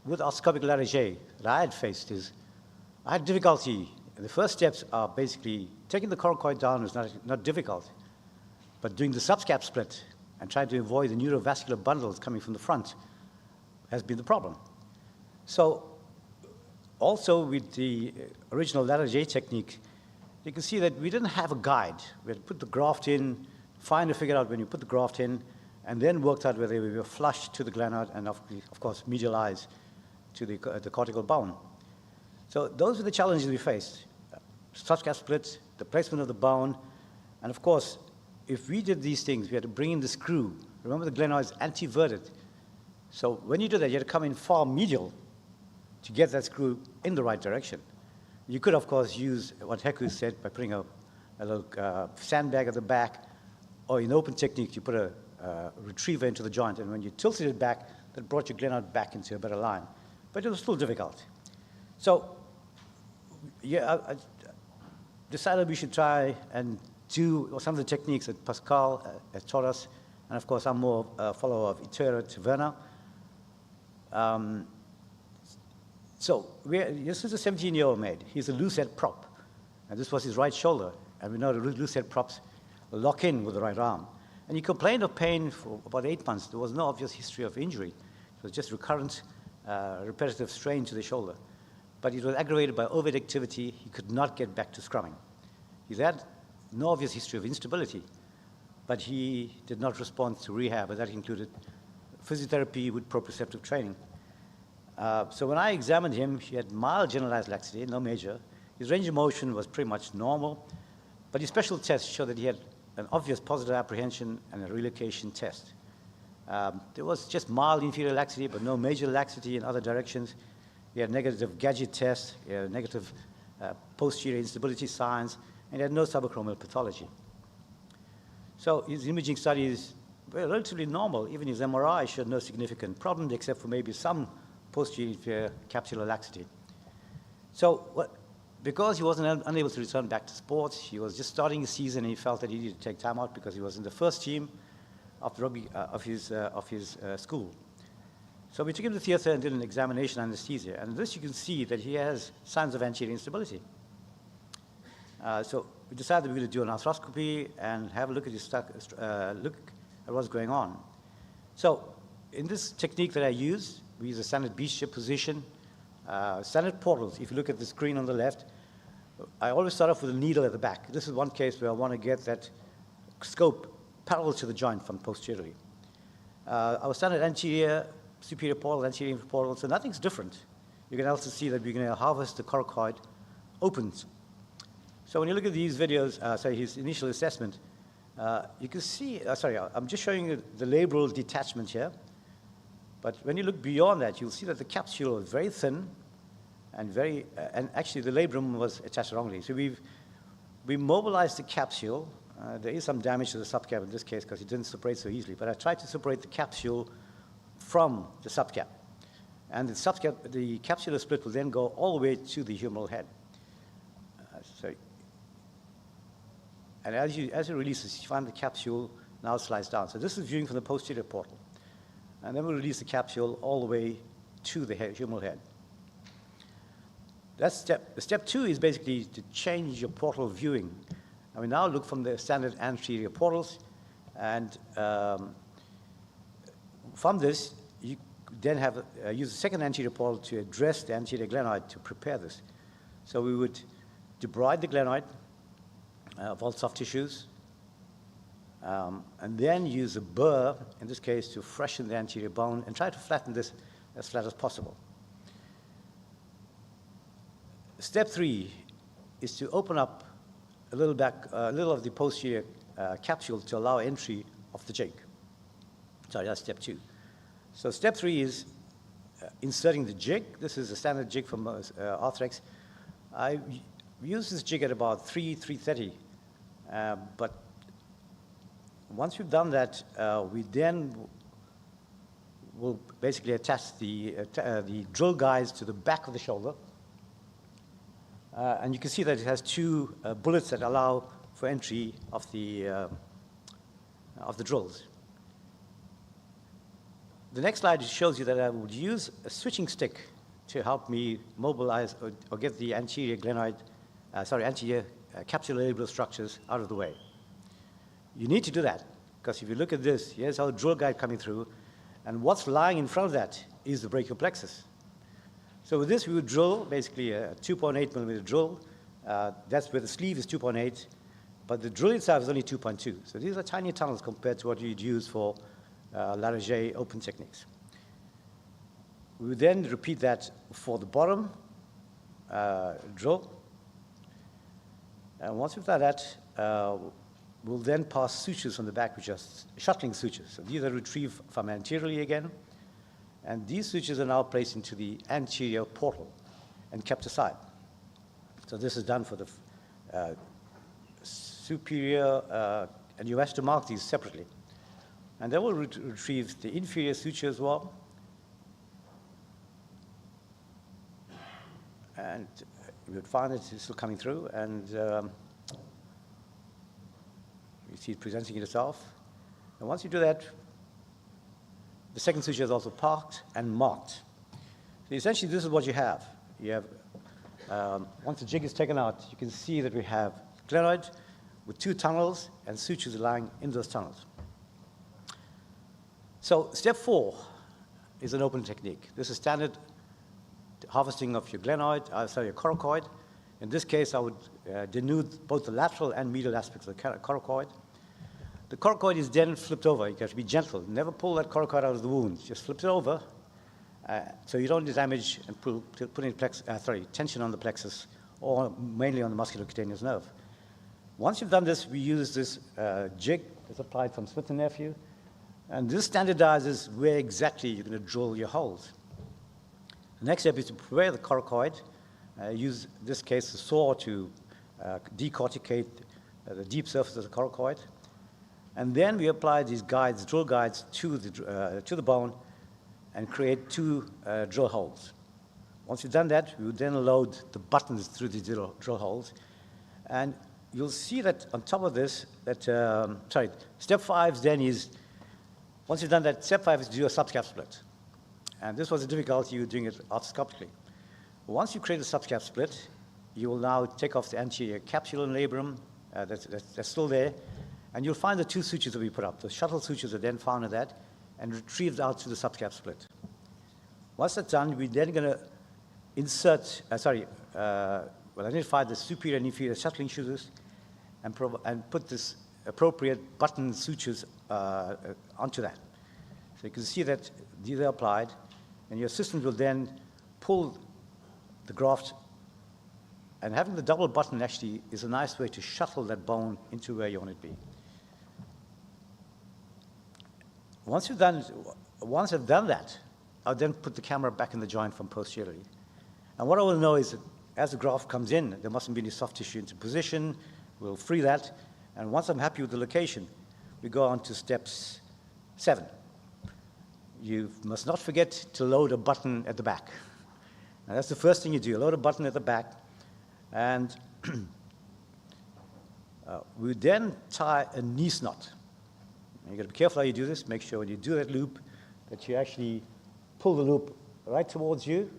C: with arthroscopic Larrage that I had faced is I had difficulty. The first steps are basically taking the coracoid down is not difficult, but doing the subscap split and trying to avoid the neurovascular bundles coming from the front has been the problem. So also with the original Larrage technique, you can see that we didn't have a guide. We had to put the graft in, find and figure out when you put the graft in, and then worked out whether we were flush to the glenoid and of course medialized to the cortical bone. So those are the challenges we faced. Subscap split, the placement of the bone, and of course, if we did these things, we had to bring in the screw. Remember the glenoid is anti-verted. So when you do that, you had to come in far medial to get that screw in the right direction. You could, of course, use what Heku said by putting a little sandbag at the back, or in open technique, you put a retriever into the joint, and when you tilted it back, that brought your glenoid back into a better line. But it was still difficult. So yeah, I decided we should try and do some of the techniques that Pascal has taught us, and of course, I'm more a follower of Itera Taverna. So this is a 17-year-old mate. He's a loose head prop, and this was his right shoulder. And we know the loose head props lock in with the right arm. And he complained of pain for about 8 months. There was no obvious history of injury. It was just recurrent, repetitive strain to the shoulder. But it was aggravated by overhead activity. He could not get back to scrumming. He had no obvious history of instability, but he did not respond to rehab, and that included physiotherapy with proprioceptive training. So when I examined him, he had mild generalized laxity, no major. His range of motion was pretty much normal, but his special tests showed that he had an obvious positive apprehension and a relocation test. There was just mild inferior laxity, but no major laxity in other directions. He had negative gadget tests, he had negative posterior instability signs, and he had no subacromial pathology. So his imaging studies were relatively normal. Even his MRI showed no significant problem, except for maybe some posterior inferior capsular laxity. So because he wasn't unable to return back to sports, he was just starting his season, and he felt that he needed to take time out because he was in the first team of the rugby of his school. So we took him to theater and did an examination anesthesia. And this you can see that he has signs of anterior instability. So we decided we were going to do an arthroscopy and have a look at look at what's going on. So in this technique that I use, we use a standard beach position, standard portals. If you look at the screen on the left, I always start off with a needle at the back. This is one case where I want to get that scope parallel to the joint from posteriorly. Our standard anterior, superior portal, anterior inferior portal, so nothing's different. You can also see that we're going to harvest the coracoid opens. So when you look at these videos, his initial assessment, you can see, I'm just showing you the labral detachment here. But when you look beyond that, you'll see that the capsule is very thin and and actually the labrum was attached wrongly. So we mobilized the capsule. There is some damage to the subcap in this case because it didn't separate so easily, but I tried to separate the capsule from the subcap. And the capsular split will then go all the way to the humeral head. And as it releases, you find the capsule now slides down. So this is viewing from the posterior portal. And then we release the capsule all the way to the humeral head. That's step 2 is basically to change your portal viewing. And we now look from the standard anterior portals, And from this, you then have use the second anterior portal to address the anterior glenoid to prepare this. So we would debride the glenoid of all soft tissues, and then use a burr, in this case, to freshen the anterior bone and try to flatten this as flat as possible. Step 3 is to open up a little of the posterior capsule to allow entry of the jig. Sorry, that's step 2. So step 3 is inserting the jig. This is a standard jig from Arthrex. I use this jig at about 3:30, but once we've done that, we then will basically attach the drill guides to the back of the shoulder. And you can see that it has 2 bullets that allow for entry of the drills. The next slide shows you that I would use a switching stick to help me mobilize or get the anterior glenoid, anterior capsulolabral structures out of the way. You need to do that, because if you look at this, here's our drill guide coming through, and what's lying in front of that is the brachial plexus. So with this, we would drill basically a 2.8 millimeter drill. That's where the sleeve is 2.8, but the drill itself is only 2.2. So these are tiny tunnels compared to what you'd use for Larrage open techniques. We would then repeat that for the bottom drill. And once we've done that, we'll then pass sutures on the back, which are shuttling sutures. So these are retrieved from anteriorly again. And these sutures are now placed into the anterior portal and kept aside. So this is done for the superior, and you have to mark these separately. And then we'll retrieve the inferior suture as well. And you would find it's still coming through, and you see it presenting itself. And once you do that, the second suture is also parked and marked. So essentially, this is what you have. You have, once the jig is taken out, you can see that we have glenoid with 2 tunnels and sutures lying in those tunnels. So step 4 is an open technique. This is standard harvesting of your glenoid, your coracoid. In this case, I would denude both the lateral and medial aspects of the coracoid. The coracoid is then flipped over. You have to be gentle. Never pull that coracoid out of the wound. Just flip it over so you don't damage and put in tension on the plexus or mainly on the musculocutaneous nerve. Once you've done this, we use this jig that's applied from Smith & Nephew. And this standardizes where exactly you're going to drill your holes. The next step is to prepare the coracoid. Use, in this case, a saw to decorticate the deep surface of the coracoid. And then we apply these guides, drill guides, to the bone and create 2 drill holes. Once you've done that, we would then load the buttons through the drill holes. And you'll see that on top of this, step 5 then is, once you've done that, step 5 is to do a subscap split. And this was the difficulty you doing it arthroscopically. Once you create a subscap split, you will now take off the anterior capsular labrum that's still there, and you'll find the 2 sutures that we put up. The shuttle sutures are then found in that and retrieved out to the subscap split. Once that's done, we're then going to insert, identify the superior and inferior shuttling sutures and put this appropriate button sutures onto that. So you can see that these are applied, and your assistant will then pull the graft, and having the double button actually is a nice way to shuttle that bone into where you want it to be. Once I've done that, I'll then put the camera back in the joint from posteriorly. And what I will know is that as the graft comes in, there mustn't be any soft tissue into position. We'll free that. And once I'm happy with the location, we go on to steps 7. You must not forget to load a button at the back. Now, that's the first thing you do. Load a button at the back. And we then tie a knee knot. You've got to be careful how you do this. Make sure when you do that loop that you actually pull the loop right towards you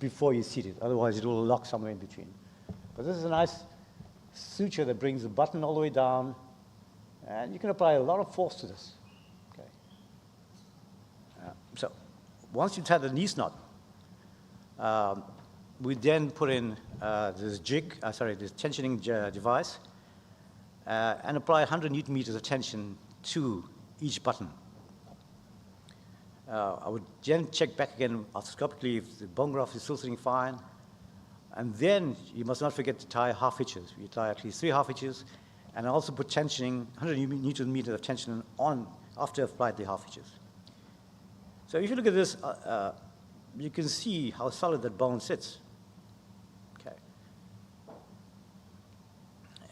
C: before you seat it. Otherwise, it will lock somewhere in between. But this is a nice suture that brings the button all the way down And you can apply a lot of force to this. Okay. So once you tie the knee knot, we then put in this this tensioning device, and apply 100 Newton meters of tension to each button. I would then check back again arthroscopically if the bone graft is still sitting fine. And then you must not forget to tie half hitches. You tie at least 3 half hitches, and also put tensioning, 100 Newton meters of tension on after you've applied the half hitches. So if you look at this, you can see how solid that bone sits. Okay.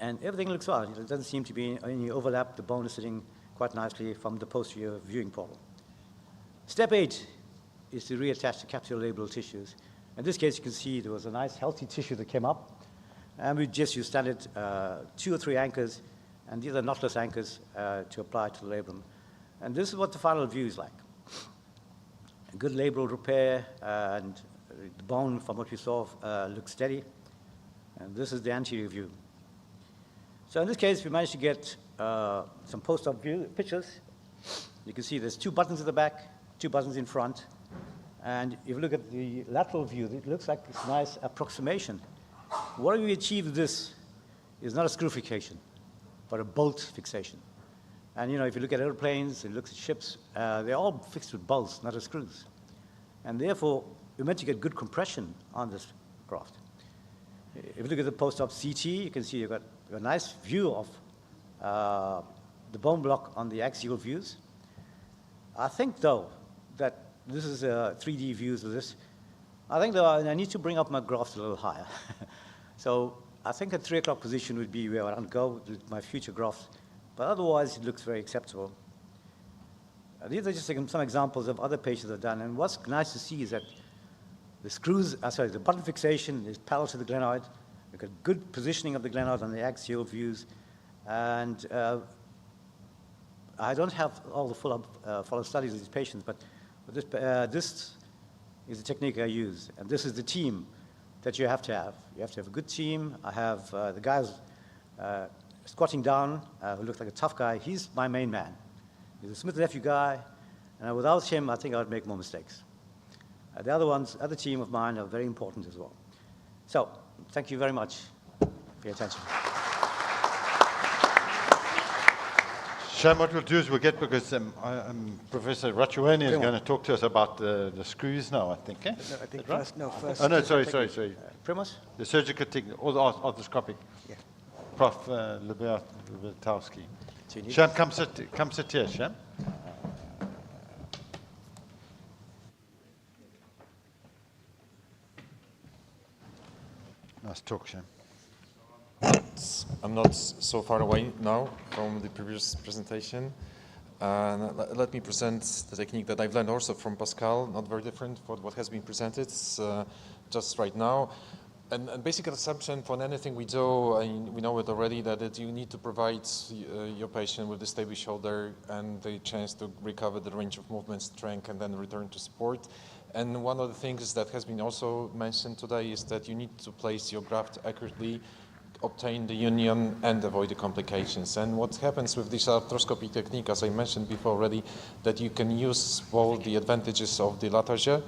C: And everything looks fine. There doesn't seem to be any overlap. The bone is sitting quite nicely from the posterior viewing portal. Step 8 is to reattach the capsulolabral tissues. In this case, you can see there was a nice healthy tissue that came up, and we just used standard 2 or 3 anchors, and these are knotless anchors to apply to the labrum. And this is what the final view is like. A good labral repair, and the bone, from what we saw, looks steady. And this is the anterior view. So in this case, we managed to get some post-op view pictures. You can see there's 2 buttons at the back, 2 buttons in front. And if you look at the lateral view, it looks like this nice approximation. What we achieved with this is not a screw fixation, but a bolt fixation. And you know, if you look at airplanes, and look at ships, they're all fixed with bolts, not with screws. And therefore, we're meant to get good compression on this graft. If you look at the post-op CT, you can see you've got a nice view of the bone block on the axial views. I think, though, that this is 3D views of this. I think that I need to bring up my graphs a little higher. So I think a 3 o'clock position would be where I want to go with my future graphs. But otherwise, it looks very acceptable. These are just some examples of other patients I've done. And what's nice to see is that the screws, the button fixation is parallel to the glenoid. We've got good positioning of the glenoid on the axial views. And I don't have all the follow-up studies of these patients, but this is the technique I use, and this is the team that you have to have. You have to have a good team. I have the guy who's squatting down, who looks like a tough guy. He's my main man. He's a Smith Nephew guy, and without him, I think I would make more mistakes. The other team of mine are very important as well. So, thank you very much for your attention.
H: Sham, what we'll do is we'll get, because Professor Rachueni is going to talk to us about the screws now, I think. Eh?
G: No, I think first. No, first.
H: Oh, no, sorry.
C: Primus?
H: The surgical technique, or the arthroscopic.
G: Yeah.
H: Prof. Libertowski. Sham, come sit here, Sham. Nice talk, Sham.
J: I'm not so far away now from the previous presentation. Let me present the technique that I've learned also from Pascal, not very different from what has been presented just right now. And basic assumption for anything we do, we know it already, that you need to provide your patient with a stable shoulder and the chance to recover the range of movement, strength, and then return to sport. And one of the things that has been also mentioned today is that you need to place your graft accurately, obtain the union, and avoid the complications. And what happens with this arthroscopy technique, as I mentioned before already, that you can use all the advantages of the Latarjet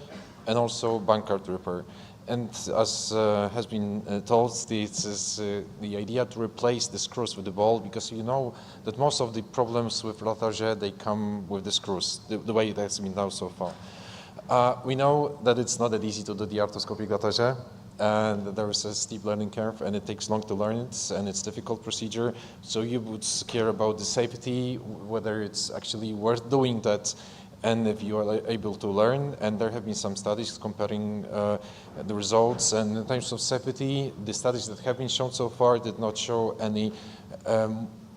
J: and also Bankart repair. And as has been told, this is the idea to replace the screws with the ball, because you know that most of the problems with Latarjet, they come with the screws, the way it has been done so far. We know that it's not that easy to do the arthroscopic Latarjet, and there is a steep learning curve, and it takes long to learn it, and it's a difficult procedure. So you would care about the safety, whether it's actually worth doing that, and if you are able to learn. And there have been some studies comparing the results, and in terms of safety, the studies that have been shown so far did not show any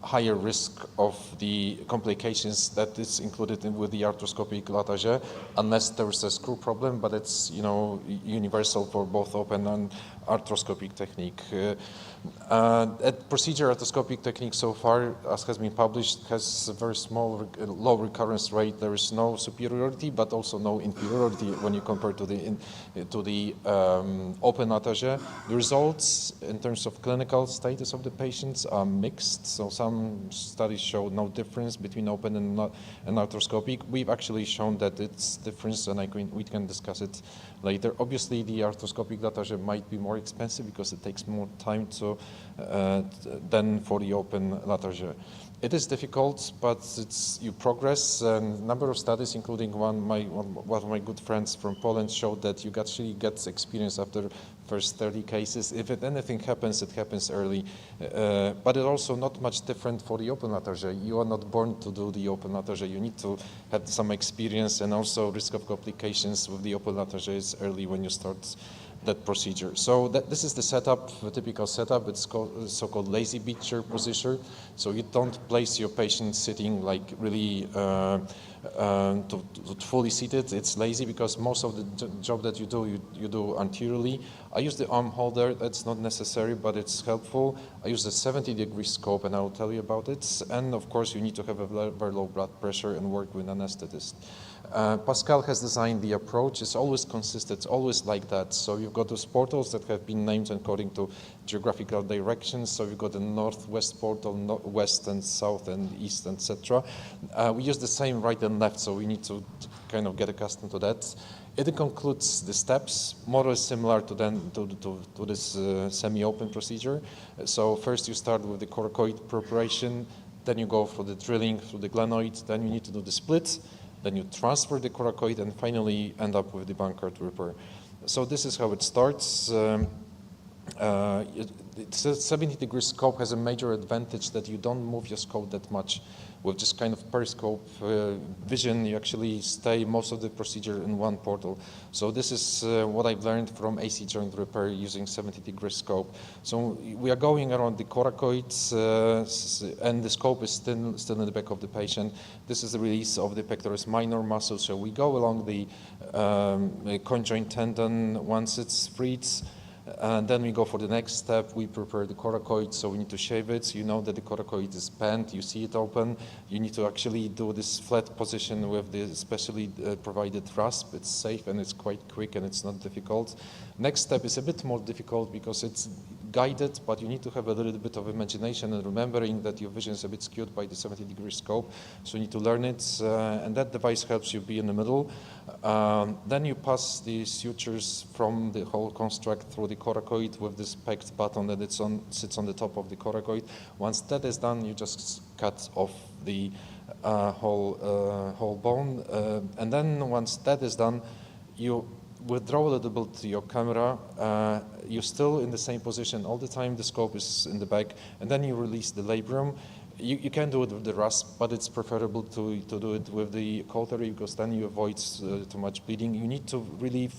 J: higher risk of the complications that is included with the arthroscopic Latarjet, unless there is a screw problem, but it's universal for both open and arthroscopic technique. Procedure arthroscopic technique so far, as has been published, has a very small, low recurrence rate. There is no superiority, but also no inferiority when you compare to the open attaché. The results in terms of clinical status of the patients are mixed. So some studies show no difference between open and arthroscopic. We've actually shown that it's difference, and we can discuss it later. Obviously, the arthroscopic attaché might be more expensive because it takes more time than for the open attaché. It is difficult, but you progress. A number of studies, including one of my good friends from Poland, showed that you actually get experience after first 30 cases. If anything happens, it happens early. But it's also not much different for the open attaché. You are not born to do the open attaché. You need to have some experience, and also risk of complications with the open attaché is early when you start that procedure. So this is the setup, the typical setup. It's called so-called lazy beach chair position. So you don't place your patient sitting like really fully seated. It's lazy because most of the job that you do anteriorly. I use the arm holder. That's not necessary, but it's helpful. I use the 70-degree scope, and I will tell you about it. And of course, you need to have a very low blood pressure and work with an anesthetist. Pascal has designed the approach. It's always consistent. It's always like that. So you've got those portals that have been named according to geographical directions. So you've got the northwest portal, west and south and east, etc. We use the same right and left, so we need to kind of get accustomed to that. It concludes the steps, more or less similar to this semi-open procedure. So first you start with the coracoid preparation, then you go for the drilling through the glenoid, then you need to do the split, then you transfer the coracoid, and finally end up with the Bankart repair. So this is how it starts. The 70-degree scope has a major advantage that you don't move your scope that much. With this kind of periscope vision, you actually stay most of the procedure in one portal. So this is what I've learned from AC joint repair using 70-degree scope. So we are going around the coracoids, and the scope is still in the back of the patient. This is the release of the pectoralis minor muscle. So we go along the conjoint tendon once it's freed. And then we go for the next step. We prepare the coracoid, so we need to shave it. So you know that the coracoid is bent. You see it open. You need to actually do this flat position with the specially provided rasp. It's safe and it's quite quick and it's not difficult. Next step is a bit more difficult because it's guided, but you need to have a little bit of imagination and remembering that your vision is a bit skewed by the 70-degree scope. So you need to learn it, and that device helps you be in the middle. Then you pass the sutures from the whole construct through the coracoid with this pegged button that sits on the top of the coracoid. Once that is done, you just cut off the whole bone, and then once that is done, you withdraw a little bit to your camera. You're still in the same position all the time. The scope is in the back, and then you release the labrum. You can do it with the rasp, but it's preferable to do it with the cautery because then you avoid too much bleeding. You need to really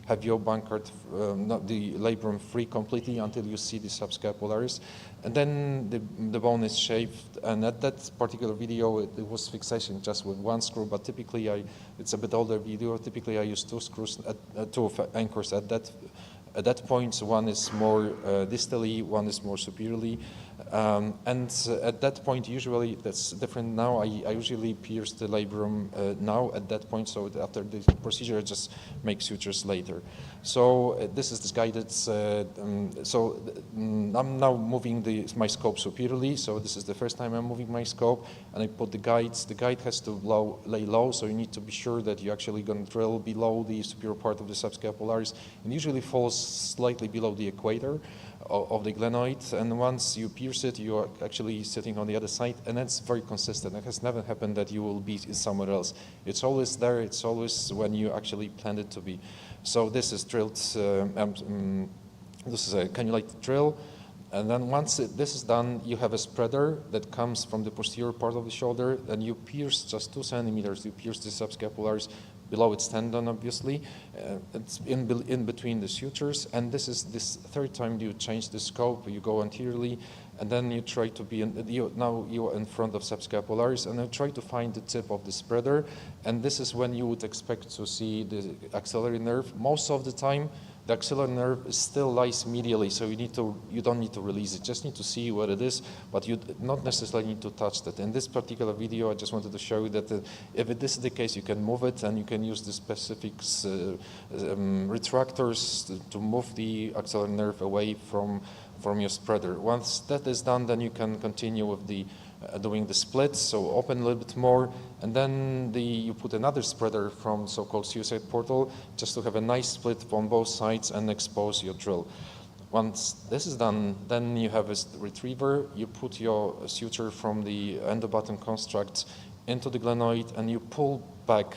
J: have your Bankart, not the labrum, free completely until you see the subscapularis. And then the bone is shaved, and at that particular video, it was fixation just with one screw, but typically it's a bit older video. Typically I use two screws, two anchors at that point. So one is more distally, one is more superiorly. And at that point, usually that's different now. I usually pierce the labrum now at that point, so after the procedure, I just make sutures later. So this is guided. I'm now moving my scope superiorly. So this is the first time I'm moving my scope, and I put the guides. The guide has to lay low, so you need to be sure that you're actually going to drill below the superior part of the subscapularis, and usually falls slightly below the equator of the glenoid, and once you pierce it, you are actually sitting on the other side, and that's very consistent. It has never happened that you will be somewhere else. It's always there. It's always when you actually planned it to be. So this is drilled. This is a cannulated drill, and then once this is done, you have a spreader that comes from the posterior part of the shoulder, and you pierce just 2 centimeters. You pierce the subscapularis below its tendon, obviously. It's in between the sutures, and this is this third time you change the scope. You go anteriorly, and then you try to be now you are in front of subscapularis, and you try to find the tip of the spreader, and this is when you would expect to see the axillary nerve. Most of the time, The axillary nerve still lies medially, so you don't need to release it. Just need to see what it is, but you not necessarily need to touch that. In this particular video, I just wanted to show you that if this is the case, you can move it, and you can use the specific retractors to move the axillary nerve away from your spreader. Once that is done, then you can continue with the doing the split, so open a little bit more, and then you put another spreader from so-called suicide portal just to have a nice split on both sides and expose your drill. Once this is done, then you have a retriever, you put your suture from the endobutton construct into the glenoid and you pull back.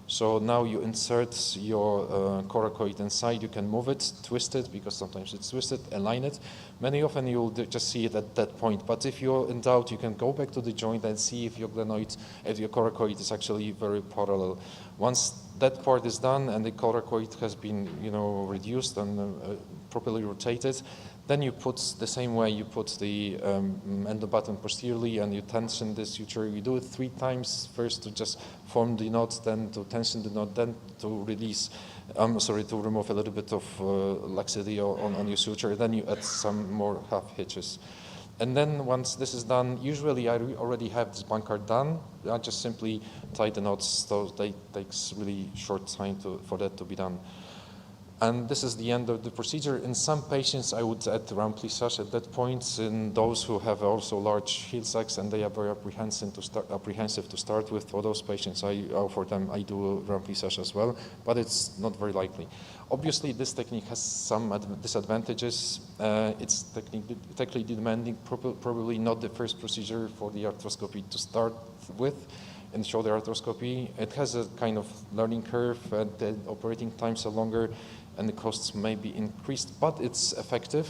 J: So now you insert your coracoid inside, you can move it, twist it, because sometimes it's twisted, align it. Many often you'll just see it at that point, but if you're in doubt, you can go back to the joint and see if your glenoid, if your coracoid is actually very parallel. Once that part is done and the coracoid has been, reduced and properly rotated, then you put the same way you put the endobutton posteriorly and you tension the suture. You do it 3 times, first to just form the knot, then to tension the knot, then to release, to remove a little bit of laxity on your suture. Then you add some more half hitches. And then once this is done, usually I already have this bankard done. I just simply tie the knots, so it takes really short time for that to be done. And this is the end of the procedure. In some patients, I would add remplissage at that point. In those who have also large heel sacs and they are very apprehensive to start with, for those patients, I do remplissage as well, but it's not very likely. Obviously, this technique has some disadvantages. It's technically demanding, probably not the first procedure for the arthroscopy to start with. In shoulder arthroscopy, it has a kind of learning curve, and the operating times are longer, and the costs may be increased, but it's effective.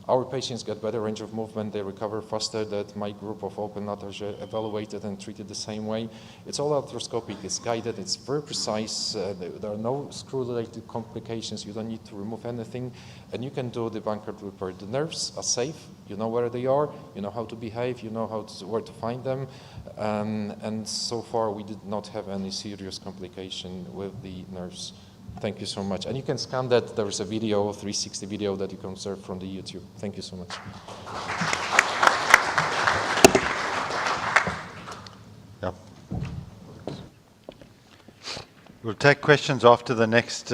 J: Our patients get better range of movement, they recover faster. That my group of open latarjet evaluated and treated the same way. It's all arthroscopic, it's guided, it's very precise. There are no screw-related complications. You don't need to remove anything, and you can do the bankard repair. The nerves are safe. You know where they are. You know how to behave. You know where to find them. And so far, we did not have any serious complication with the nerves. Thank you so much. And you can scan that. There is a video, 360 video, that you can observe from the YouTube. Thank you so much.
H: Yeah. We'll take questions after the next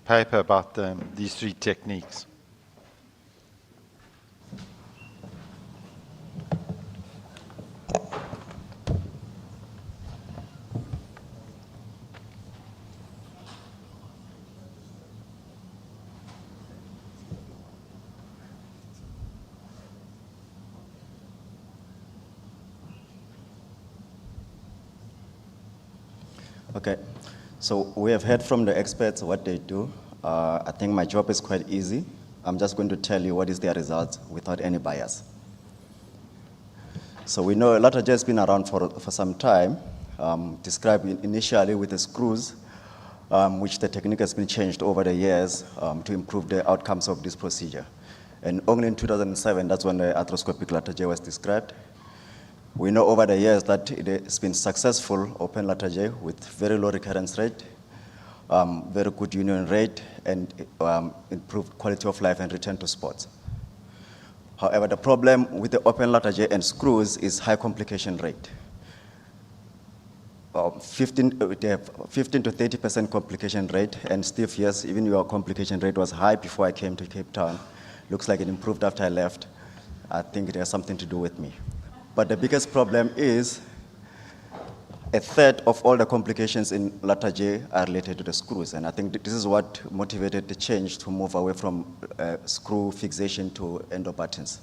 H: paper about these 3 techniques.
A: Okay, so we have heard from the experts what they do. I think my job is quite easy. I'm just going to tell you what is their results without any bias. So we know latarjet has been around for some time, described initially with the screws, which the technique has been changed over the years to improve the outcomes of this procedure. And only in 2007, that's when the arthroscopic latarjet was described. We know over the years that it has been successful open latarjet with very low recurrence rate, very good union rate, and improved quality of life and return to sports. However, the problem with the open latarjet and screws is high complication rate. 15 to 30% complication rate, and Steve, yes, even your complication rate was high before I came to Cape Town. Looks like it improved after I left. I think it has something to do with me. But the biggest problem is 1/3 of all the complications in latarjet are related to the screws, and I think this is what motivated the change to move away from screw fixation to endobuttons.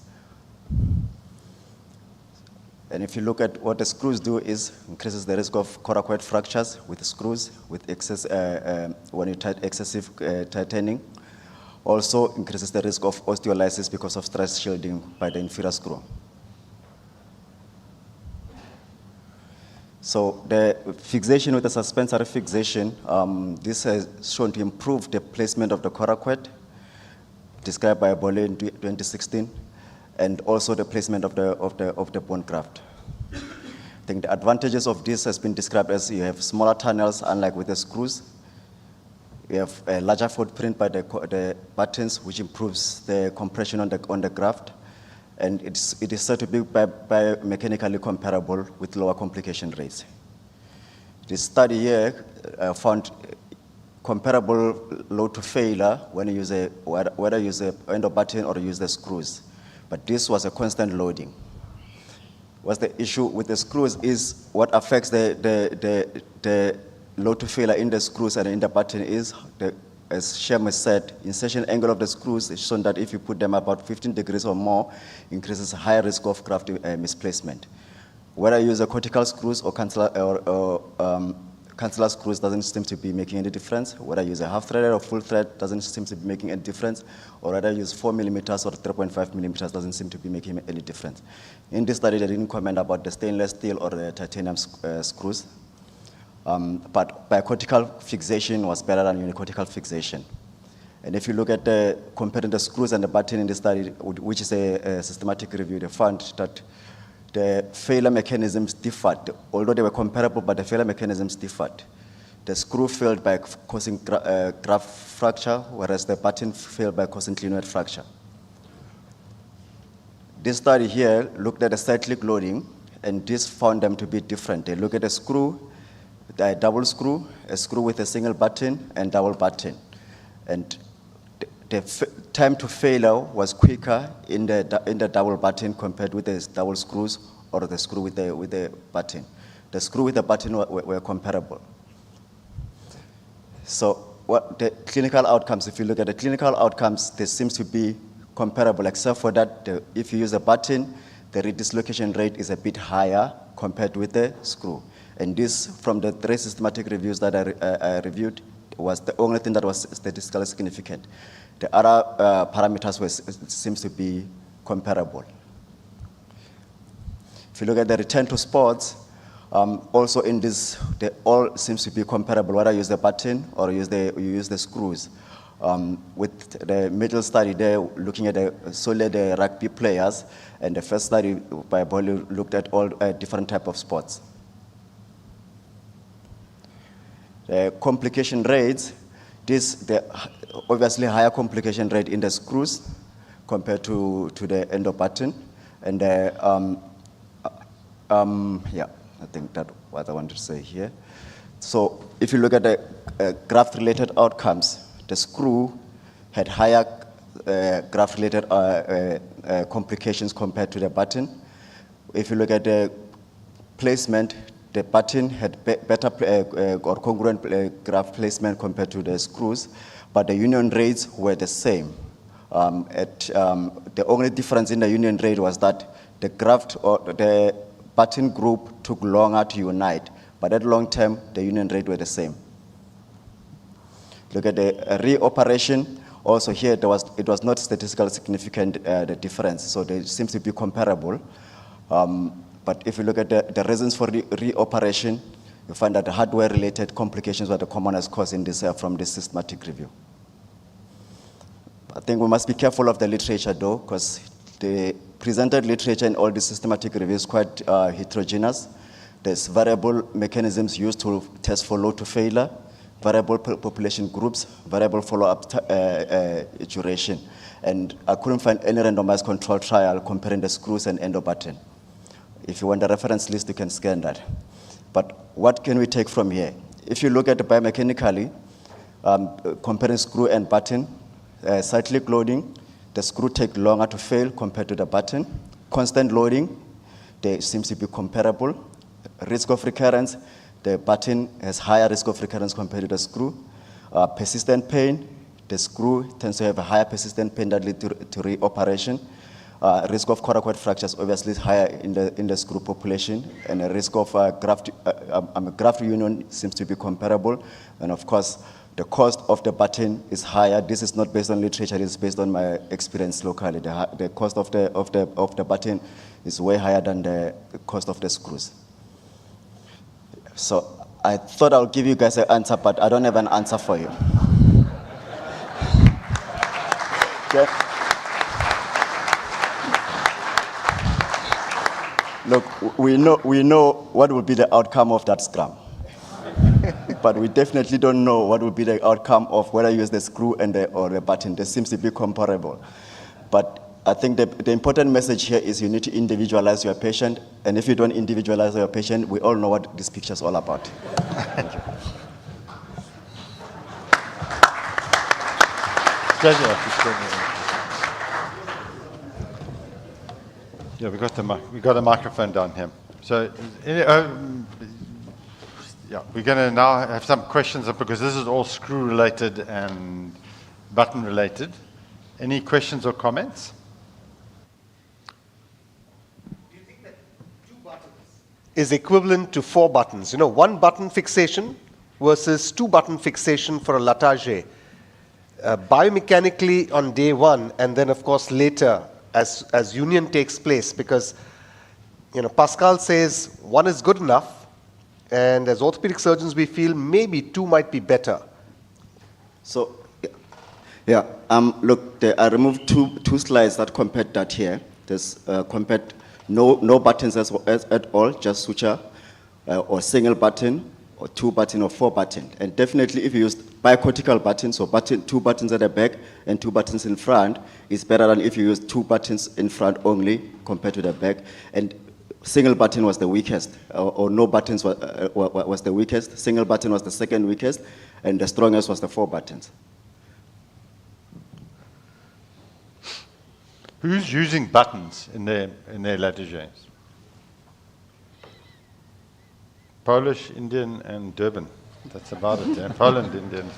A: And if you look at what the screws do, is increases the risk of coracoid fractures with screws, with excess, when you tight excessive tightening. Also increases the risk of osteolysis because of stress shielding by the inferior screw. So the fixation with the suspensory fixation, this has shown to improve the placement of the coracoid, described by Bolle in 2016, and also the placement of the bone graft. I think the advantages of this has been described as you have smaller tunnels, unlike with the screws. We have a larger footprint by the buttons, which improves the compression on the graft. And it is said to be biomechanically comparable with lower complication rates. This study here found comparable load to failure when you use whether you use a endo button or use the screws. But this was a constant loading. What's the issue with the screws is what affects the load to failure in the screws and in the button is, as Shem said, insertion angle of the screws is shown that if you put them about 15 degrees or more, increases higher risk of graft misplacement. Whether you use a cortical screws or canceller screws doesn't seem to be making any difference. Whether you use a half-threaded or full thread doesn't seem to be making any difference. Or whether you use 4 millimeters or 3.5 millimeters doesn't seem to be making any difference. In this study, they didn't comment about the stainless steel or the titanium screws. But bicortical fixation was better than unicortical fixation. And if you look at comparing the screws and the button in the study, which is a systematic review, they found that the failure mechanisms differed. Although they were comparable, but the failure mechanisms differed. The screw failed by causing graft fracture, whereas the button failed by causing clinoid fracture. This study here looked at the cyclic loading, and this found them to be different. They looked at a screw, a double screw, a screw with a single button, and double button. And the time to failure was quicker in the double button compared with the double screws or the screw with the button. The screw with the button were comparable. So what the clinical outcomes, if you look at the clinical outcomes, they seem to be comparable, except for that if you use a button, the redislocation rate is a bit higher compared with the screw. And this, from the 3 systematic reviews that I reviewed, was the only thing that was statistically significant. The other parameters seems to be comparable. If you look at the return to sports, also in this, they all seems to be comparable, whether you use the button or you use the screws. With the middle study there, looking at solely the rugby players, and the first study by Bolly looked at all different type of sports. The complication rates, the obviously higher complication rate in the screws compared to the endo button. And yeah, I think that's what I want to say here. So if you look at the graft-related outcomes, the screw had higher graft-related complications compared to the button. If you look at the placement, the button had better or congruent graft placement compared to the screws, but the union rates were the same. The only difference in the union rate was that the graft or the button group took longer to unite, but at long term, the union rate were the same. Look at the reoperation. Also here, it was not statistically significant, the difference, so they seem to be comparable. But if you look at the reasons for reoperation, you find that the hardware-related complications were the commonest cause in this, from this systematic review. I think we must be careful of the literature, though, because the presented literature in all the systematic reviews is quite heterogeneous. There's variable mechanisms used to test for load to failure, variable population groups, variable follow-up duration. And I couldn't find any randomized control trial comparing the screws and endo button. If you want the reference list, you can scan that. But what can we take from here? If you look at the biomechanically, comparing screw and button, cyclic loading, the screw takes longer to fail compared to the button. Constant loading, they seem to be comparable. Risk of recurrence, the button has higher risk of recurrence compared to the screw. Persistent pain, the screw tends to have a higher persistent pain that leads to reoperation. Risk of coracoid fractures obviously is higher in the screw population, and the risk of graft union seems to be comparable. And of course, the cost of the button is higher. This is not based on literature; it is based on my experience locally. The cost of the button is way higher than the cost of the screws. So I thought I'll give you guys an answer, but I don't have an answer for you. Okay. Look, we know what will be the outcome of that scrum. but we definitely don't know what will be the outcome of whether you use the screw and or the button. They seems to be comparable. But I think the important message here is you need to individualize your patient, and if you don't individualize your patient, we all know what this picture is all about. Thank you.
H: Yeah, we got a microphone down here. So, yeah, we're going to now have some questions because this is all screw related and button related. Any questions or comments?
O: Do you think that 2 buttons is equivalent to 4 buttons? You know, 1 button fixation versus 2 button fixation for a Latarjet. Biomechanically on day 1, and then of course later as union takes place, because Pascal says 1 is good enough, and as orthopedic surgeons we feel maybe 2 might be better.
A: So, yeah, look, I removed two slides that compared that here. There's compared no buttons at all, just suture or single button or 2 button or 4 button. And definitely if you use bicortical buttons, so 2 buttons at the back and 2 buttons in front, is better than if you use 2 buttons in front only compared to the back. And single button was the weakest, or no buttons was the weakest. Single button was the second weakest, and the strongest was the 4 buttons.
H: Who's using buttons in their Latarjets? Polish, Indian, and Durban. That's about it. Yeah? Poland, Indian.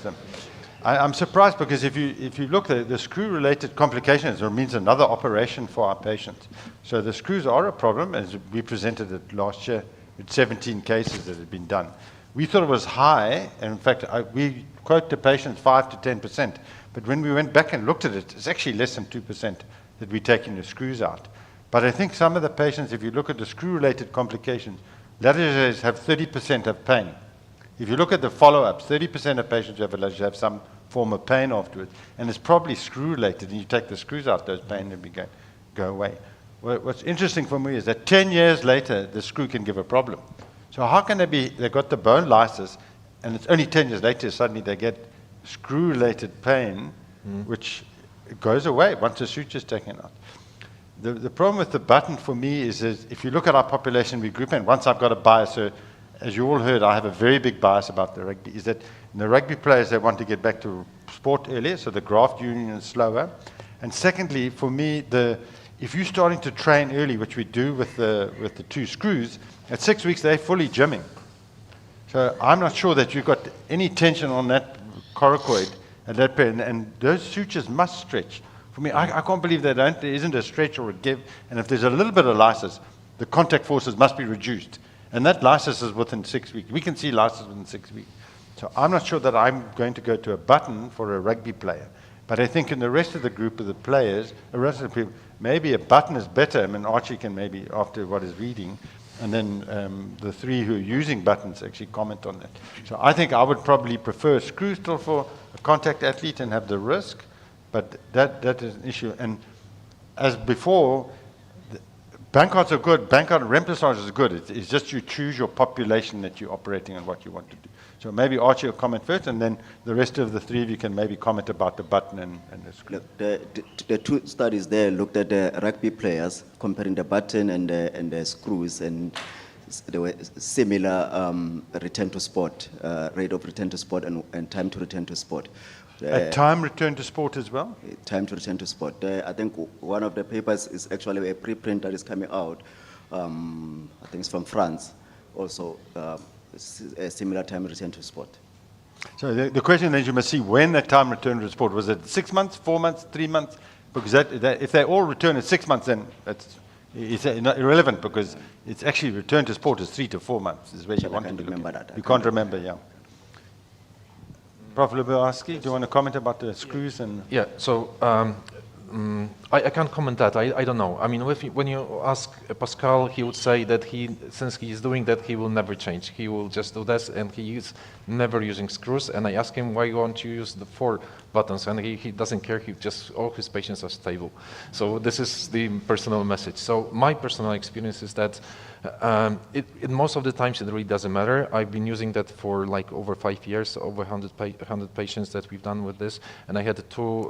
H: I'm surprised because if you look at the screw-related complications, it means another operation for our patients. So the screws are a problem, as we presented it last year with 17 cases that had been done. We thought it was high, and in fact, we quote the patients 5 to 10%. But when we went back and looked at it, it's actually less than 2% that we're taking the screws out. But I think some of the patients, if you look at the screw-related complications, Latarjets have 30% of pain. If you look at the follow-ups, 30% of patients who have a Latarjet have some form of pain afterwards, and it's probably screw-related, and you take the screws out, those pain will go away. What's interesting for me is that 10 years later, the screw can give a problem. So how can they got the bone lysis, and it's only 10 years later, suddenly they get screw-related pain, which goes away once the suture is taken out. The problem with the button for me is if you look at our population we group in, once I've got a bias, so as you all heard, I have a very big bias about the rugby, is that in the rugby players, they want to get back to sport earlier, so the graft union is slower. And secondly, for me, if you're starting to train early, which we do with the 2 screws, at 6 weeks, they're fully gymming. So I'm not sure that you've got any tension on that coracoid at that point, and those sutures must stretch. For me, I can't believe there isn't a stretch or a give, and if there's a little bit of lysis, the contact forces must be reduced. And that lysis is within 6 weeks. We can see lysis within 6 weeks. So I'm not sure that I'm going to go to a button for a rugby player. But I think in the rest of the group of the players, the rest of the people, maybe a button is better. I mean, Archie can maybe, after what is reading, and then the 3 who are using buttons actually comment on that. So I think I would probably prefer a screw still for a contact athlete and have the risk, but that is an issue. And as before, Bancards are good. Bancard and remplissage is good. It's just you choose your population that you're operating and what you want to do. So maybe Archie will comment first, and then the rest of the 3 of you can maybe comment about the button and the screw.
A: The 2 studies there looked at the rugby players, comparing the button and the screws, and there were similar return to sport, rate of return to sport and time to return to sport.
H: Time return to sport as well?
A: Time to return to sport. I think one of the papers is actually a preprint that is coming out. I think it's from France. Also, a similar time return to sport.
H: So the question is, you must see when that time return to sport. Was it 6 months, 4 months, 3 months? Because if they all return at 6 months, then it's irrelevant, because it's actually return to sport is 3 to 4 months. Is where you want to remember that. You can't remember, yeah. Prof. Lubowarski, do you want to comment about the screws?
R: Yeah, so I can't comment that. I don't know. I mean, when you ask Pascal, he would say that since he is doing that, he will never change. He will just do this, and he is never using screws. And I ask him, why won't you use the 4 buttons? And he doesn't care. All his patients are stable. So this is the personal message. So my personal experience is that In most of the times, it really doesn't matter. I've been using that for like over 5 years, over 100 patients that we've done with this, and I had two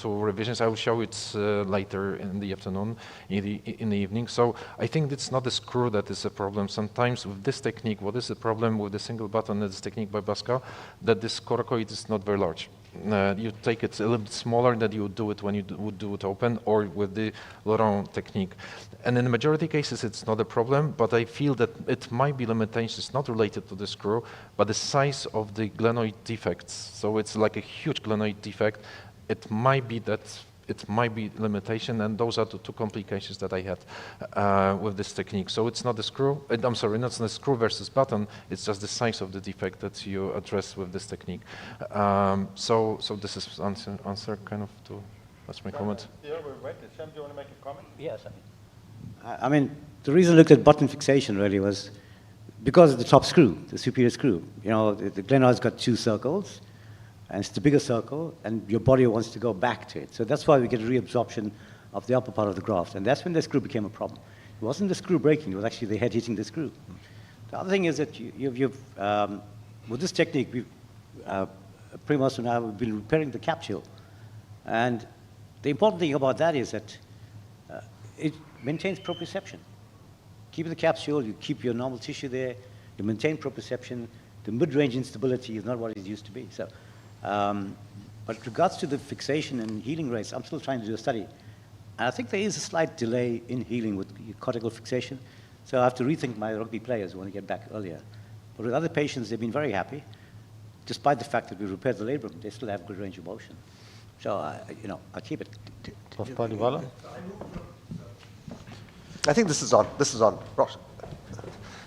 R: revisions. I will show it later in the afternoon, in the evening. So I think it's not the screw that is a problem. Sometimes with this technique, what is the problem with the single button, this technique by Pascal, that this coracoid is not very large. You take it a little bit smaller than you would do it when you would do it open, or with the Laurent technique. And in the majority of cases, it's not a problem, but I feel that it might be limitations not related to the screw, but the size of the glenoid defects. So it's like a huge glenoid defect. It might be that it might be limitation, and those are the two complications that I had with this technique. So it's not the screw, I'm sorry, not the screw versus button, it's just the size of the defect that you address with this technique. So this is answer kind of to, that's my comment.
C: Yeah, Sam, do you want to make a comment? Yes. I mean, the reason I looked at button fixation really was because of the top screw, the superior screw. You know, the glenoid's got 2 circles, and it's the bigger circle, and your body wants to go back to it. So that's why we get reabsorption of the upper part of the graft, and that's when the screw became a problem. It wasn't the screw breaking, it was actually the head hitting the screw. The other thing is that with this technique, Primoz and I have been repairing the capsule, and the important thing about that is that it maintains proprioception. Keeping the capsule, you keep your normal tissue there, you maintain proprioception, the mid-range instability is not what it used to be. So. But with regards to the fixation and healing rates, I'm still trying to do a study. And I think there is a slight delay in healing with cortical fixation. So I have to rethink my rugby players who want to get back earlier. But with other patients, they've been very happy. Despite the fact that we repaired the labrum, they still have good range of motion. So, I keep it.
O: I think this is on. This is on.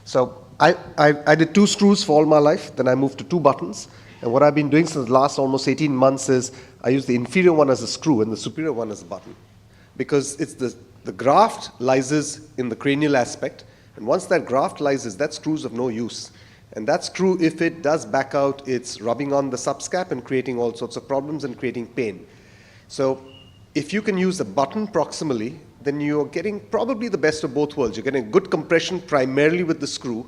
O: So I did 2 screws for all my life. Then I moved to 2 buttons. And what I've been doing since the last almost 18 months is I use the inferior one as a screw and the superior one as a button. Because it's the graft lyses in the cranial aspect. And once that graft lyses, that screw's of no use. And that screw, if it does back out, it's rubbing on the subscap and creating all sorts of problems and creating pain. So if you can use a button proximally, then you're getting probably the best of both worlds. You're getting good compression primarily with the screw.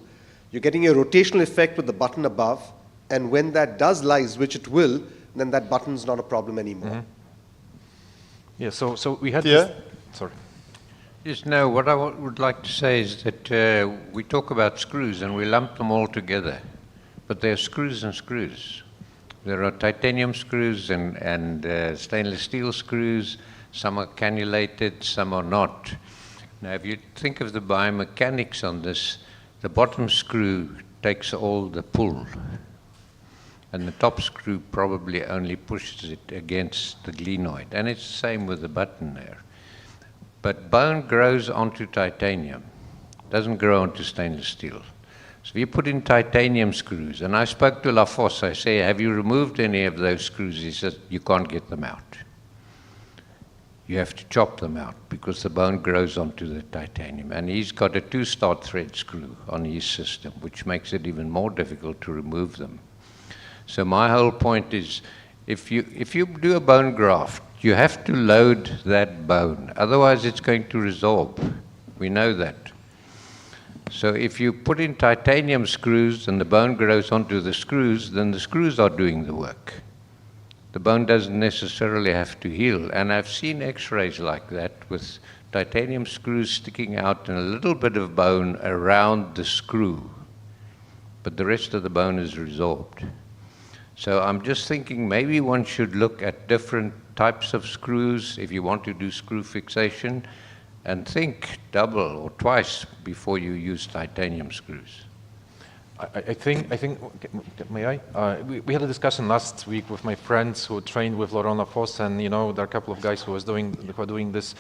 O: You're getting a rotational effect with the button above. And when that does lyse, which it will, then that button's not a problem anymore.
B: Mm-hmm.
R: Yeah, so we had this, sorry.
B: Yes, no, what I would like to say is that we talk about screws and we lump them all together. But there are screws and screws. There are titanium screws and stainless steel screws. Some are cannulated, some are not. Now, if you think of the biomechanics on this, the bottom screw takes all the pull. And the top screw probably only pushes it against the glenoid. And it's the same with the button there. But bone grows onto titanium, doesn't grow onto stainless steel. So if you put in titanium screws, and I spoke to Lafosse, I say, have you removed any of those screws? He says, you can't get them out. You have to chop them out because the bone grows onto the titanium. And he's got a 2-star thread screw on his system, which makes it even more difficult to remove them. So my whole point is, if you do a bone graft, you have to load that bone. Otherwise, it's going to resorb. We know that. So if you put in titanium screws and the bone grows onto the screws, then the screws are doing the work. The bone doesn't necessarily have to heal. And I've seen x-rays like that with titanium screws sticking out and a little bit of bone around the screw. But the rest of the bone is resorbed. So I'm just thinking maybe one should look at different types of screws if you want to do screw fixation, and think double or twice before you use titanium screws.
R: I think, may I? We had a discussion last week with my friends who trained with Laurent Lafosse, and there are a couple of guys who are doing this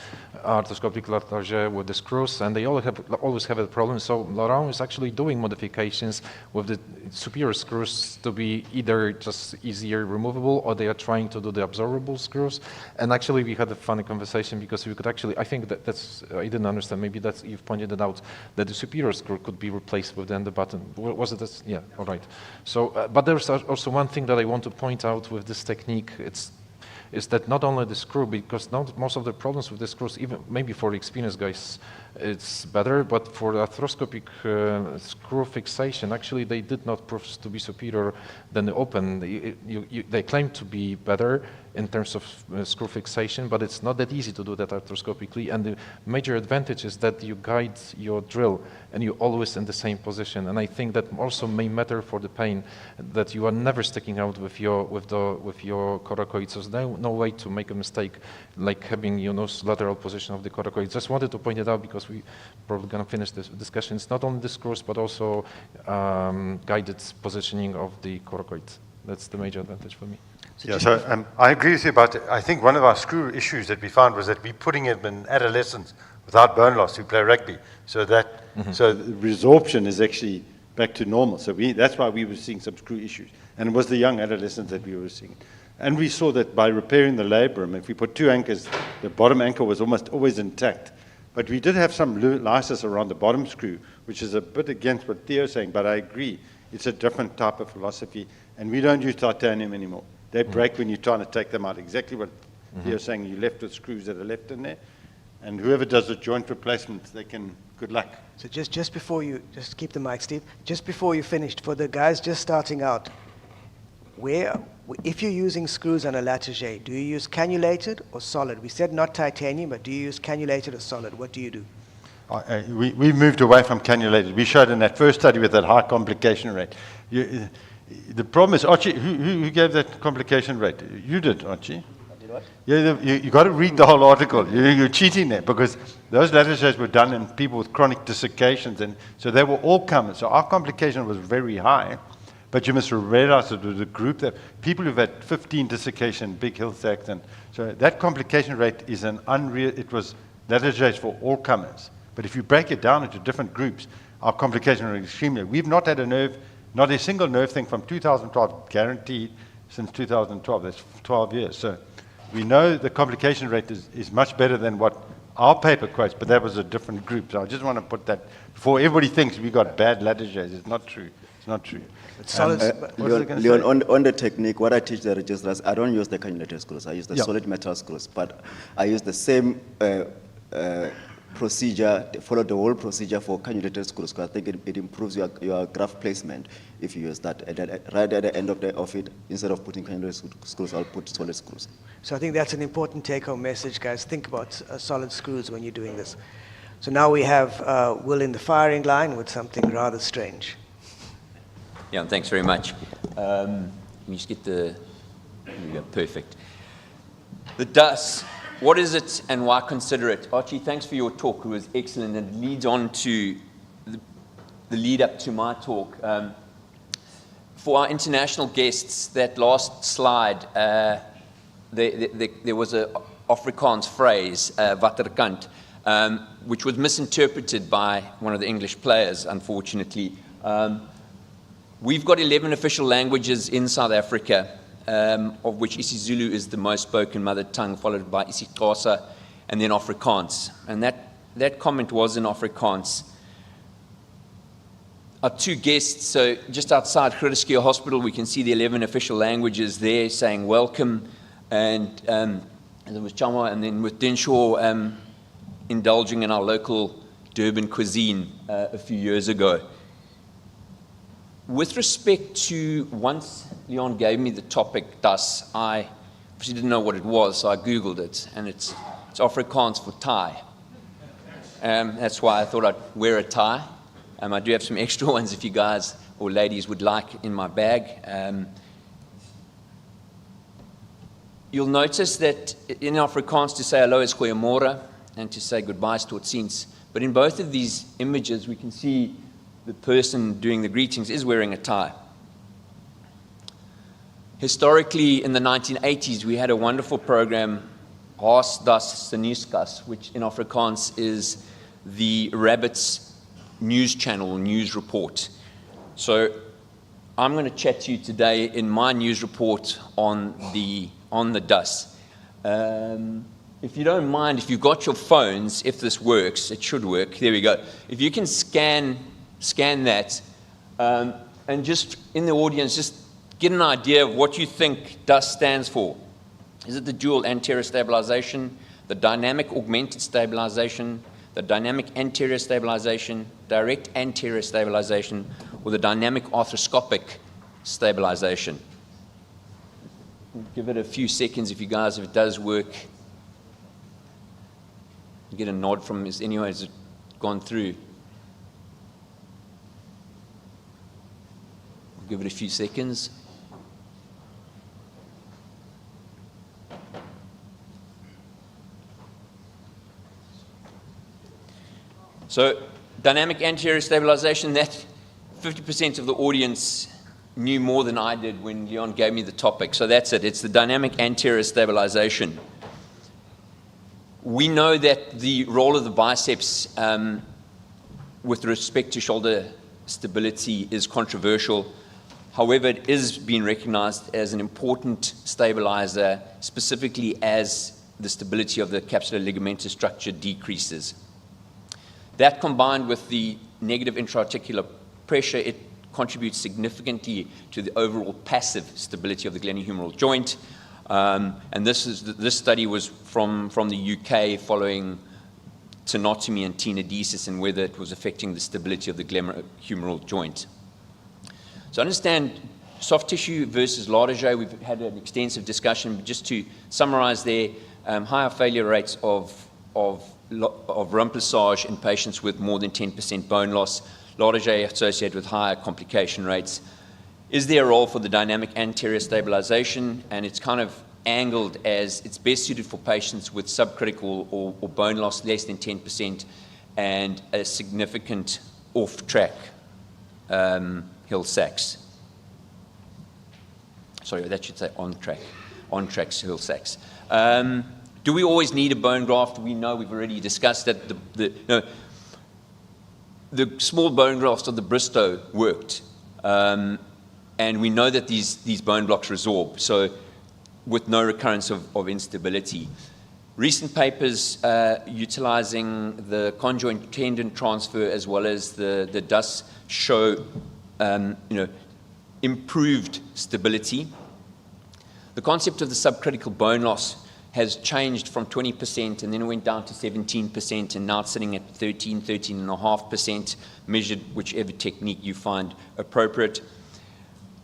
R: arthroscopic latage with the screws, and they always have a problem. So Laurent is actually doing modifications with the superior screws to be either just easier removable, or they are trying to do the absorbable screws. And actually, we had a funny conversation because we could actually, I think that's I didn't understand. Maybe that's you've pointed it out that the superior screw could be replaced with then the button. Was it this? Yeah, all right. So, but there's also one thing that I want to point out with this technique. Is that not only the screw, because most of the problems with the screws, even maybe for experienced guys, it's better. But for arthroscopic screw fixation, actually they did not prove to be superior than the open. They claim to be better in terms of screw fixation, but it's not that easy to do that arthroscopically. And the major advantage is that you guide your drill and you're always in the same position. And I think that also may matter for the pain, that you are never sticking out with your coracoid. So there's no way to make a mistake like having lateral position of the coracoid. Just wanted to point it out because we probably gonna finish this discussion. It's not only the screws but also guided positioning of the coracoid. That's the major advantage for me.
H: Yeah, so I agree with you about it. I think one of our screw issues that we found was that we're putting him in adolescents without bone loss who play rugby. So that so the resorption is actually back to normal. So that's why we were seeing some screw issues. And it was the young adolescents that we were seeing. And we saw that by repairing the labrum, if we put 2 anchors, the bottom anchor was almost always intact. But we did have some lysis around the bottom screw, which is a bit against what Theo's saying, but I agree. It's a different type of philosophy. And we don't use titanium anymore. They break when you're trying to take them out. Exactly what Theo's saying. You're left with screws that are left in there. And whoever does the joint replacement, they can, good luck.
G: So just before you, just keep the mic, Steve. Just before you finished, for the guys just starting out, if you're using screws on a lattice, do you use cannulated or solid? We said not titanium, but do you use cannulated or solid? What do you do?
H: We moved away from cannulated. We showed in that first study with that high complication rate. The problem is, Archie, who gave that complication rate? You did, Archie.
C: I did what?
H: Yeah, you got to read the whole article. You're cheating there because those lattices were done in people with chronic desiccations, and so they were all comers. So our complication was very high, but you must realize it was a group that people who've had 15 desiccation, big hill sacks, and so that complication rate is an unreal. It was lattices for all comers, but if you break it down into different groups, our complication rate is extremely. We've not had a nerve. Not a single nerve thing from 2012 guaranteed since 2012. That's 12 years. So we know the complication rate is much better than what our paper quotes, but that was a different group. So I just want to put that before everybody thinks we got bad lattices. It's not true. It's not true.
A: Leon, on the technique, what I teach the registrars, I don't use the cannulated screws. I use the solid metal screws, but I use the same procedure, follow the whole procedure for cannulated screws, because I think it improves your graft placement if you use that. And then right at the end of it, instead of putting cannulated screws, I'll put solid screws.
G: So I think that's an important take-home message, guys. Think about solid screws when you're doing this. So now we have Will in the firing line with something rather strange.
E: Yeah, thanks very much. Let me just get the... Here we go, perfect. The DUS. What is it and why consider it? Archie, thanks for your talk. It was excellent and leads on to the lead up to my talk. For our international guests, that last slide, there was an Afrikaans phrase, waterkant, which was misinterpreted by one of the English players, unfortunately. We've got 11 official languages in South Africa, of which isiZulu is the most spoken mother tongue, followed by isiXhosa, and then Afrikaans. And that comment was in Afrikaans. Our 2 guests, so just outside Groote Hospital, we can see the 11 official languages there saying welcome, and there was Chama, and then with Dinshaw indulging in our local Durban cuisine a few years ago. With respect to, once Leon gave me the topic DUS, I obviously didn't know what it was, so I Googled it, and it's Afrikaans for tie. That's why I thought I'd wear a tie. I do have some extra ones if you guys or ladies would like in my bag. You'll notice that in Afrikaans to say hello is goeiemôre, and to say goodbye is tot ziens. But in both of these images, we can see the person doing the greetings is wearing a tie. Historically, in the 1980s, we had a wonderful program, Haas das Nuuskas, which in Afrikaans is the rabbit's news channel, news report. So I'm going to chat to you today in my news report on the DUS. If you don't mind, if you've got your phones, if this works, it should work. There we go. If you can scan that, and just in the audience, just get an idea of what you think DUS stands for. Is it the dual anterior stabilization, the dynamic augmented stabilization, the dynamic anterior stabilization, direct anterior stabilization, or the dynamic arthroscopic stabilization. Give it a few seconds if it does work. Get a nod from anyone who's gone through. Give it a few seconds. So, dynamic anterior stabilization, that 50% of the audience knew more than I did when Leon gave me the topic. So that's it. It's the dynamic anterior stabilization. We know that the role of the biceps with respect to shoulder stability is controversial. However, it is being recognized as an important stabilizer, specifically as the stability of the capsular ligamentous structure decreases. That combined with the negative intra-articular pressure, it contributes significantly to the overall passive stability of the glenohumeral joint. And this study was from the UK following tenotomy and tenodesis and whether it was affecting the stability of the glenohumeral joint. So understand soft tissue versus large. We've had an extensive discussion, but just to summarize there, higher failure rates of remplissage in patients with more than 10% bone loss, large associated with higher complication rates. Is there a role for the dynamic anterior stabilization? And it's kind of angled as it's best suited for patients with subcritical or bone loss less than 10% and a significant off-track Hill-Sachs. Sorry, that should say on-track Hill-Sachs. Do we always need a bone graft? We know we've already discussed that the small bone grafts of the Bristow worked. And we know that these bone blocks resorb, so with no recurrence of instability. Recent papers utilizing the conjoint tendon transfer as well as the DUS show improved stability. The concept of the subcritical bone loss has changed from 20% and then went down to 17% and now it's sitting at 13.5%, measured whichever technique you find appropriate.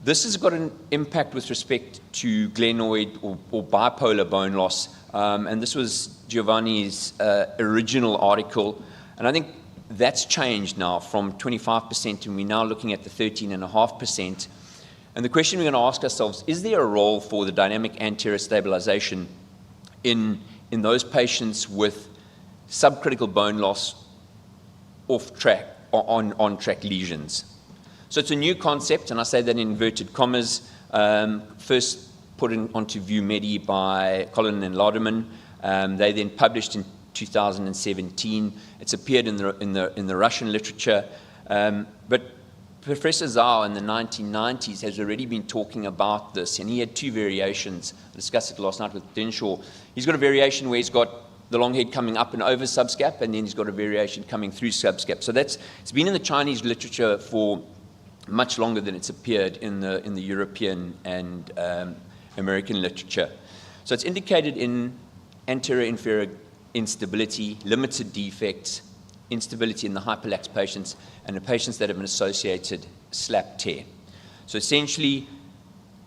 E: This has got an impact with respect to glenoid or bipolar bone loss, and this was Giovanni's original article, and I think that's changed now from 25% and we're now looking at the 13.5%. And the question we're going to ask ourselves, is there a role for the dynamic anterior stabilization in those patients with subcritical bone loss off-track or on-track lesions? So it's a new concept, and I say that in inverted commas, first put onto View Medi by Collin and Lauderman. They then published in 2017. It's appeared in the Russian literature, but Professor Zhao in the 1990s has already been talking about this, and he had two variations. I discussed it last night with Denshaw. He's got a variation where he's got the long head coming up and over subscap, and then he's got a variation coming through subscap. So it's been in the Chinese literature for much longer than it's appeared in the European and American literature. So it's indicated in anterior-inferior instability, limited defects, instability in the hyperlax patients, and the patients that have an associated slap tear. So essentially,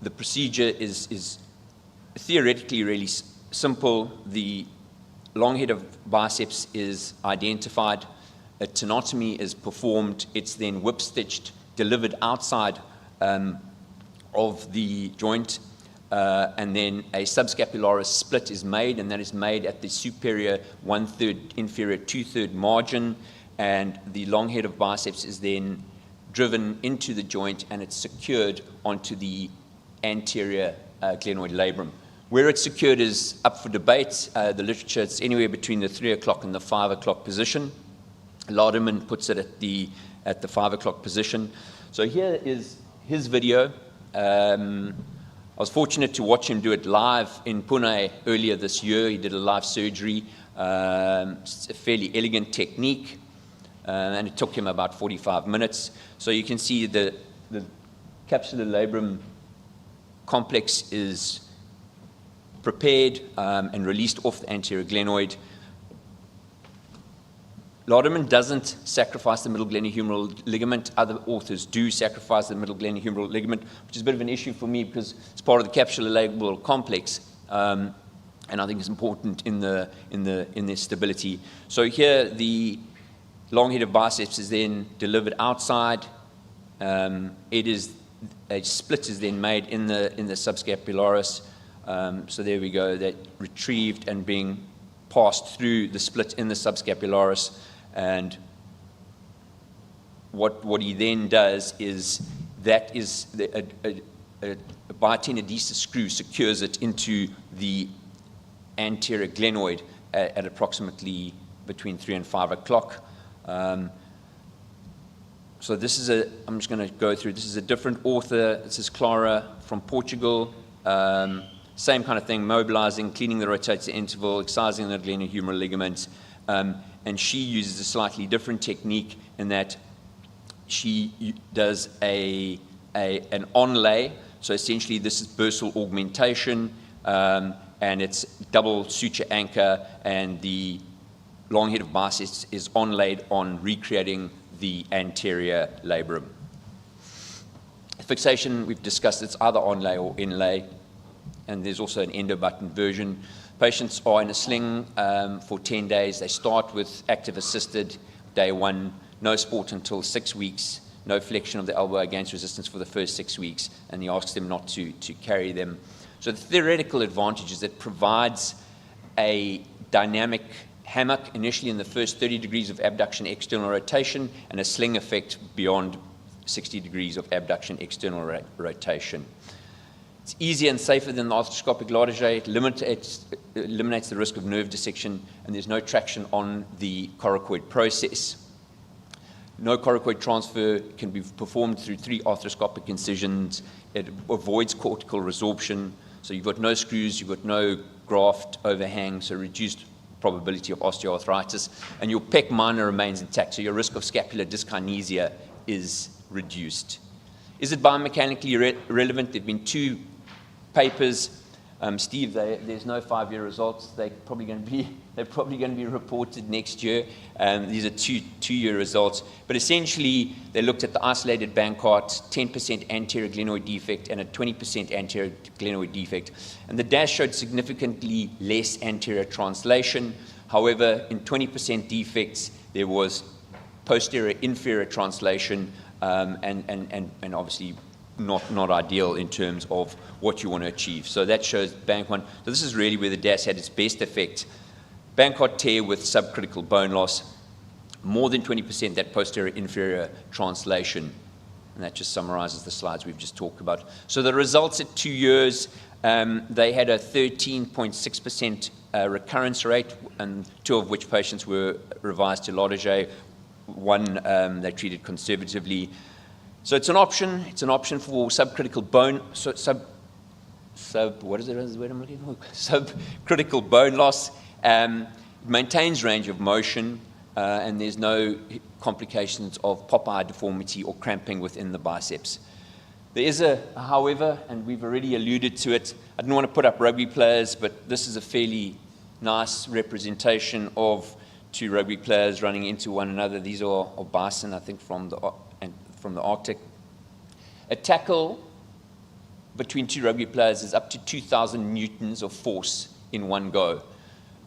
E: the procedure is theoretically really simple. The long head of biceps is identified, a tenotomy is performed, it's then whip-stitched, delivered outside of the joint, and then a subscapularis split is made, and that is made at the superior 1/3, inferior 2/3 margin, and the long head of biceps is then driven into the joint and it's secured onto the anterior glenoid labrum. Where it's secured is up for debate. The literature, it's anywhere between the 3 o'clock and the 5 o'clock position. Lauderman puts it at the 5 o'clock position. So here is his video. I was fortunate to watch him do it live in Pune earlier this year. He did a live surgery. It's a fairly elegant technique, and it took him about 45 minutes. So you can see the capsular labrum complex is prepared and released off the anterior glenoid. Lauderman doesn't sacrifice the middle glenohumeral ligament. Other authors do sacrifice the middle glenohumeral ligament, which is a bit of an issue for me because it's part of the capsular-labral complex, and I think it's important in their stability. So here, the long head of biceps is then delivered outside. A split is then made in the subscapularis. So there we go. That retrieved and being passed through the split in the subscapularis. And what he then does is that is a biotenodesis screw secures it into the anterior glenoid at approximately between 3 and 5 o'clock. So this is I'm just going to go through, this is a different author. This is Clara from Portugal. Same kind of thing, mobilizing, cleaning the rotator interval, excising the glenohumeral ligaments. And she uses a slightly different technique in that she does an onlay. So essentially this is bursal augmentation, and it's double suture anchor, and the long head of biceps is onlayed on recreating the anterior labrum. Fixation, we've discussed, it's either onlay or inlay, and there's also an endobutton version. Patients are in a sling for 10 days. They start with active assisted, day 1, no sport until 6 weeks, no flexion of the elbow against resistance for the first 6 weeks, and he asks them not to carry them. So the theoretical advantage is that it provides a dynamic hammock initially in the first 30 degrees of abduction external rotation, and a sling effect beyond 60 degrees of abduction external rotation. It's easier and safer than the arthroscopic Lauderdale. It eliminates the risk of nerve dissection, and there's no traction on the coracoid process. No coracoid transfer can be performed through 3 arthroscopic incisions. It avoids cortical resorption, so you've got no screws, you've got no graft overhang, so reduced probability of osteoarthritis, and your pec minor remains intact, so your risk of scapular dyskinesia is reduced. Is it biomechanically relevant? There have been 2 papers. Steve, there's no 5-year results. They're probably going to be reported next year. These are 2-year results. But essentially, they looked at the isolated Bankart, 10% anterior glenoid defect and a 20% anterior glenoid defect. And the DASH showed significantly less anterior translation. However, in 20% defects, there was posterior inferior translation, and obviously not ideal in terms of what you want to achieve. So that shows bank 1. So this is really where the DAS had its best effect. Bankart tear with subcritical bone loss, more than 20% that posterior inferior translation. And that just summarizes the slides we've just talked about. So the results at 2 years, they had a 13.6% recurrence rate, and 2 of which patients were revised to Lauderdale. 1 they treated conservatively. So it's an option. It's an option for subcritical bone, what is the word I'm looking for? Subcritical bone loss. Maintains range of motion, and there's no complications of Popeye deformity or cramping within the biceps. There is however, and we've already alluded to it, I didn't want to put up rugby players, but this is a fairly nice representation of 2 rugby players running into one another. These are bison, I think, from the Arctic. A tackle between 2 rugby players is up to 2,000 newtons of force in one go.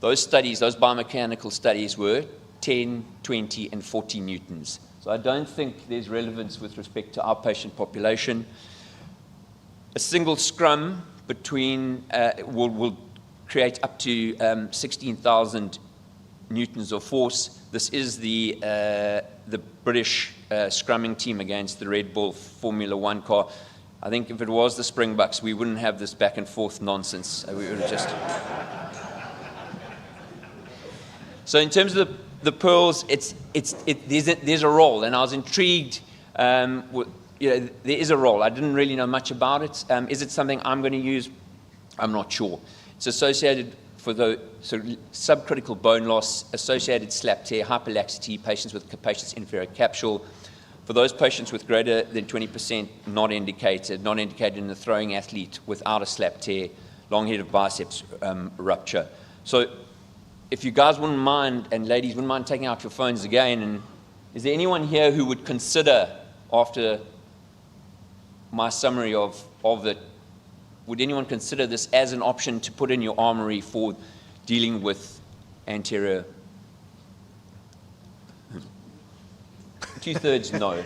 E: Those studies, those biomechanical studies, were 10, 20, and 40 newtons. So I don't think there's relevance with respect to our patient population. A single scrum between will create up to 16,000 newtons of force. This is the British scrumming team against the Red Bull Formula 1 car. I think if it was the Springboks, we wouldn't have this back and forth nonsense. We would have just... So in terms of the pearls, there's a role, and I was intrigued. There is a role. I didn't really know much about it. Is it something I'm going to use? I'm not sure. It's associated for the subcritical bone loss, associated slap tear, hyperlaxity, patients with capacious inferior capsule. For those patients with greater than 20%, not indicated in the throwing athlete without a slap tear, long head of biceps rupture. So if you guys wouldn't mind, and ladies wouldn't mind taking out your phones again, and is there anyone here who would consider, after my summary of it, would anyone consider this as an option to put in your armory for dealing with anterior? 2/3 no.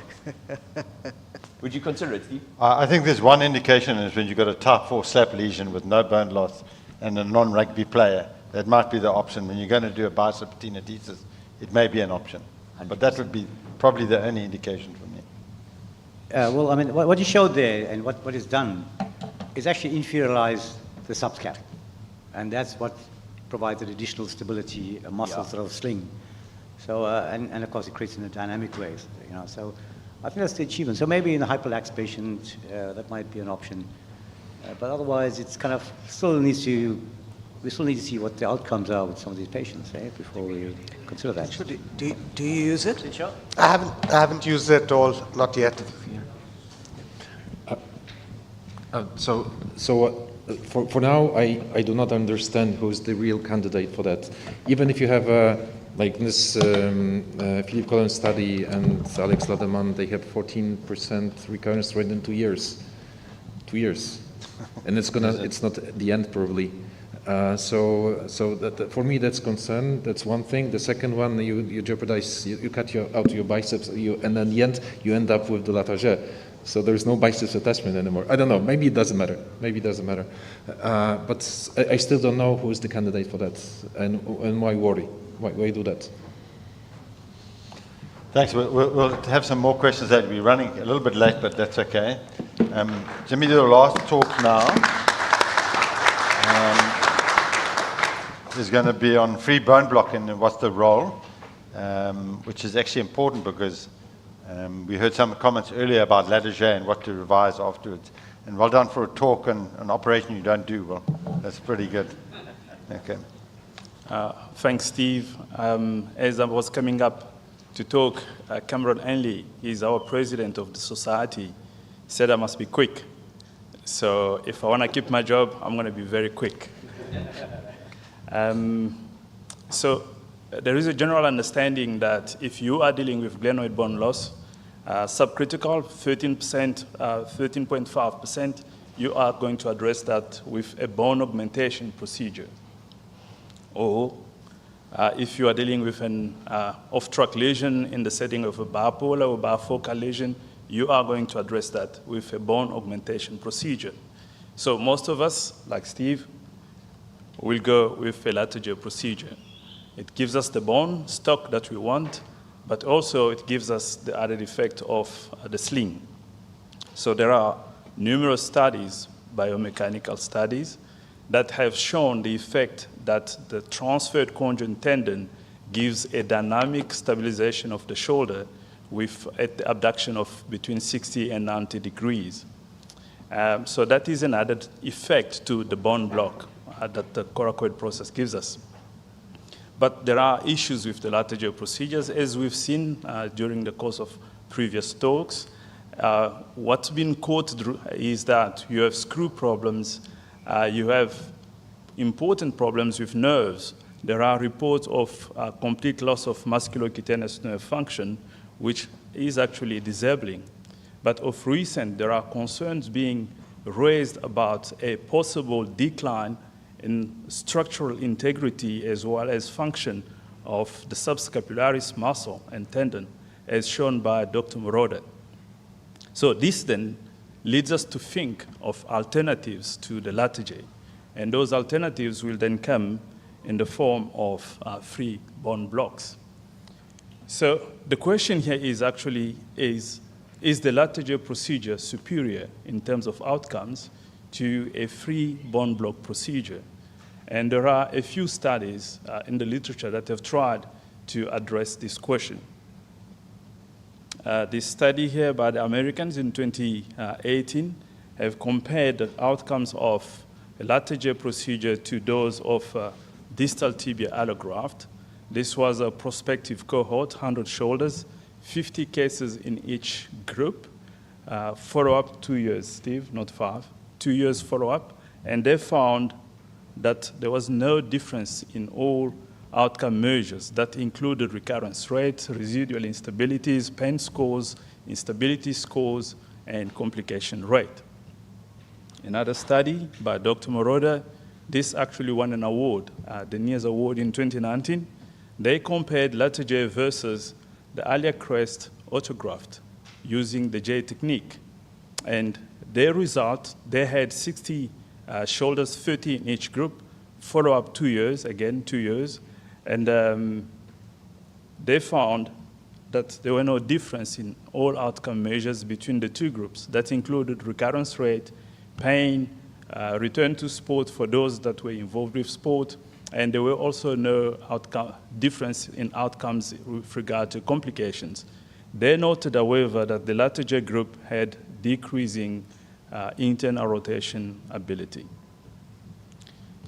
E: Would you consider it, Steve?
H: I think there's one indication is when you've got a type 4 slap lesion with no bone loss and a non-rugby player. That might be the option. When you're going to do a bicep tenodesis, it may be an option. 100%. But that would be probably the only indication for me.
C: Well, I mean, what you showed there and what is done is actually inferiorize the subscap. And that's what provides an additional stability, a muscle sort of sling. So, and of course, it creates in a dynamic way, you know. So I think that's the achievement. So maybe in a hyperlax patient, that might be an option. But otherwise, it's kind of we still need to see what the outcomes are with some of these patients, before we consider that.
G: So do you use it?
O: I haven't used it at all, not yet.
J: For now, I do not understand who's the real candidate for that. Even if you have like this Philip Collins study and Alex Lademan, they have 14% recurrence rate in 2 years. 2 years, and it's not the end probably. So that for me that's concern. That's one thing. The second one, you jeopardize, you cut out your biceps, and in the end you end up with the Latarjet. So there's no biceps attachment anymore. I don't know. Maybe it doesn't matter. But I still don't know who is the candidate for that, and why worry? Why do that?
H: Thanks. We'll have some more questions. That we're running a little bit late, but that's okay. Jimmy, the last talk now is going to be on free bone block and what's the role, which is actually important because we heard some comments earlier about Latarjet and what to revise afterwards. And well done for a talk and an operation you don't do. Well, that's pretty good. Okay.
I: Thanks, Steve. As I was coming up to talk, Cameron Henley is our president of the society, said I must be quick. So if I want to keep my job, I'm going to be very quick. So there is a general understanding that if you are dealing with glenoid bone loss, subcritical, 13.5%, you are going to address that with a bone augmentation procedure. Or if you are dealing with an off-track lesion in the setting of a bipolar or bifocal lesion, you are going to address that with a bone augmentation procedure. So most of us, like Steve, will go with a Latarjet procedure. It gives us the bone stock that we want, but also it gives us the added effect of the sling. So there are numerous studies, biomechanical studies, that have shown the effect that the transferred conjoint tendon gives a dynamic stabilization of the shoulder with an abduction of between 60 and 90 degrees. So that is an added effect to the bone block that the coracoid process gives us. But there are issues with the Latarjet procedures, as we've seen during the course of previous talks. What's been quoted is that you have screw problems, you have important problems with nerves. There are reports of complete loss of musculocutaneous nerve function, which is actually disabling. But of recent, there are concerns being raised about a possible decline in structural integrity as well as function of the subscapularis muscle and tendon, as shown by Dr. Moroder. So this then leads us to think of alternatives to the Latarjet, and those alternatives will then come in the form of free bone blocks. So the question here is actually, is the Latarjet procedure superior in terms of outcomes to a free bone block procedure? And there are a few studies in the literature that have tried to address this question. This study here by the Americans in 2018 have compared the outcomes of a Latarjet procedure to those of distal tibia allograft. This was a prospective cohort, 100 shoulders, 50 cases in each group. Follow-up 2 years, Steve, not 5. 2 years follow-up, and they found that there was no difference in all outcome measures that included recurrence rate, residual instabilities, pain scores, instability scores, and complication rate. Another study by Dr. Moroda, this actually won an award, the NIAS Award in 2019. They compared letter J versus the AliaCrest autograft using the J technique. And their result, they had 60 shoulders, 30 in each group, follow up 2 years, again, 2 years. And they found that there were no difference in all outcome measures between the two groups. That included recurrence rate, pain, return to sport for those that were involved with sport, and there were also no difference in outcomes with regard to complications. They noted, however, that the latter J group had decreasing internal rotation ability.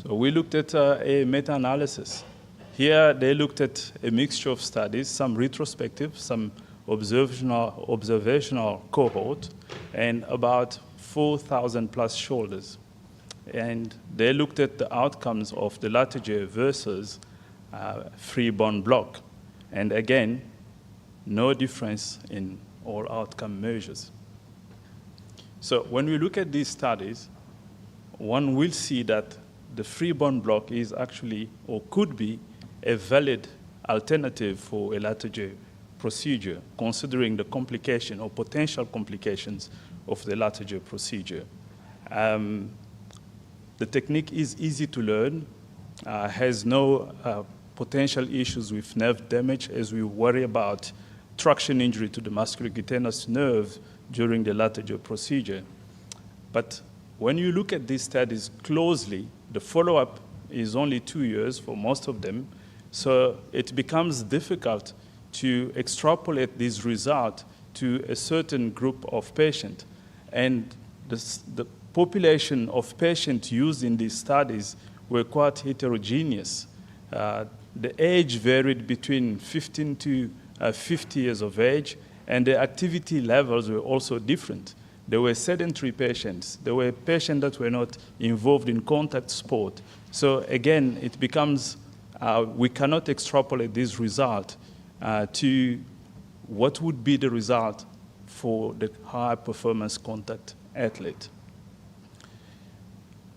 I: So we looked at a meta-analysis. Here they looked at a mixture of studies, some retrospective, some observational cohort, and about 4,000 plus shoulders. And they looked at the outcomes of the latter J versus free bone block. And again, no difference in all outcome measures. So when we look at these studies, one will see that the free bone block is actually, or could be, a valid alternative for a latter J procedure, considering the complication or potential complications of the latter J procedure. The technique is easy to learn, has no potential issues with nerve damage as we worry about traction injury to the musculocutaneous nerve during the latter J procedure. But when you look at these studies closely, the follow-up is only 2 years for most of them, so it becomes difficult to extrapolate this result to a certain group of patients. And the population of patients used in these studies were quite heterogeneous. The age varied between 15 to 50 years of age, and the activity levels were also different. There were sedentary patients. There were patients that were not involved in contact sport. So again, it becomes, we cannot extrapolate this result to what would be the result for the high performance contact athlete.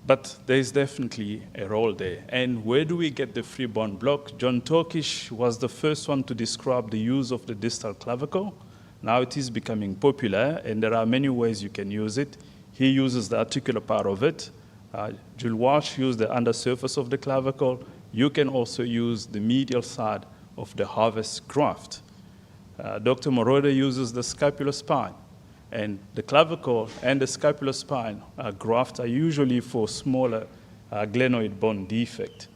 I: But there is definitely a role there. And where do we get the free bone block? John Turkish was the first one to describe the use of the distal clavicle. Now it is becoming popular, and there are many ways you can use it. He uses the articular part of it. Jules Walsh used the undersurface of the clavicle. You can also use the medial side of the harvest graft. Dr. Moroda uses the scapular spine. And the clavicle and the scapular spine graft are usually for smaller glenoid bone defect.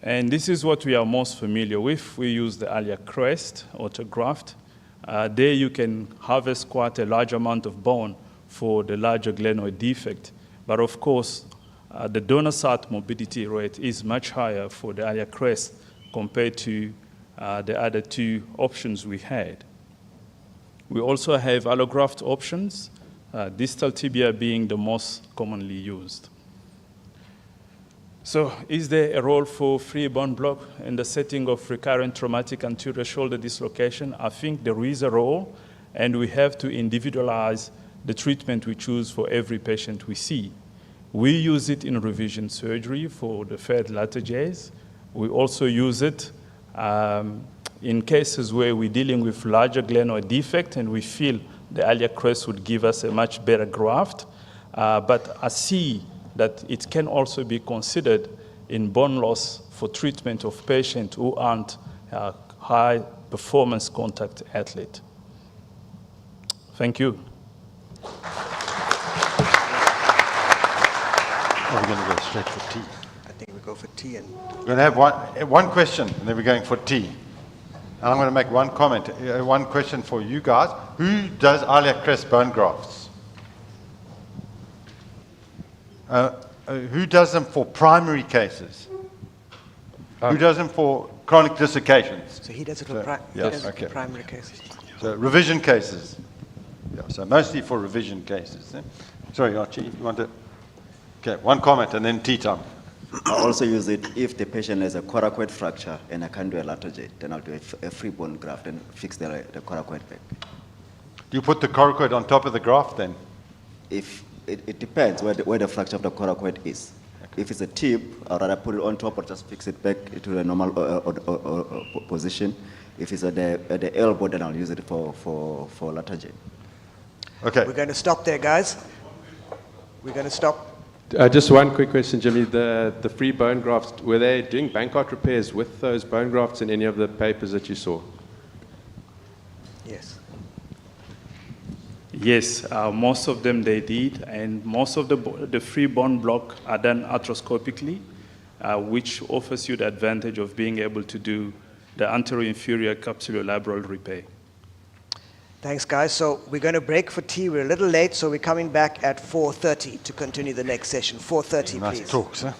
I: And this is what we are most familiar with. We use the AliaCrest autograft. There you can harvest quite a large amount of bone for the larger glenoid defect. But of course, the donor site morbidity rate is much higher for the AliaCrest compared to the other two options we had. We also have allograft options, distal tibia being the most commonly used. So is there a role for free bone block in the setting of recurrent traumatic anterior shoulder dislocation? I think there is a role, and we have to individualize the treatment we choose for every patient we see. We use it in revision surgery for the failed latter J's. We also use it in cases where we're dealing with larger glenoid defect and we feel the AliaCrest would give us a much better graft. But I see that it can also be considered in bone loss for treatment of patients who aren't high performance contact athlete. Thank you.
H: Are we going to go straight for tea?
G: I think we go for tea. And
H: We're going to have one question, and then we're going for tea. And I'm going to make one comment, one question for you guys. Who does AliaCrest bone grafts? Who does them for primary cases? Who does them for chronic dislocations?
G: so he does it for,
H: for
G: primary cases.
H: So revision cases. Yeah, so mostly for revision cases. Sorry, Archie, you want to? Okay, one comment and then tea time.
A: I also use it if the patient has a coracoid fracture and I can't do a lateral J, then I'll do a free bone graft and fix the coracoid back.
H: Do you put the coracoid on top of the graft then?
A: If it depends where the fracture of the coracoid is. Okay. If it's a tip, I'd rather put it on top or just fix it back to the normal position. If it's at the elbow, then I'll use it for lateral J.
H: Okay.
G: We're going to stop there, guys. We're going to stop.
F: Just one quick question, Jimmy. The free bone grafts, were they doing Bankart repairs with those bone grafts in any of the papers that you saw?
G: Yes.
I: Yes, most of them they did, and most of the free bone block are done arthroscopically, which offers you the advantage of being able to do the anterior-inferior capsulolabral repair.
G: Thanks, guys. So we're going to break for tea. We're a little late, so we're coming back at 4:30 to continue the next session. 4:30,
H: Nice
G: please.
H: talks, huh?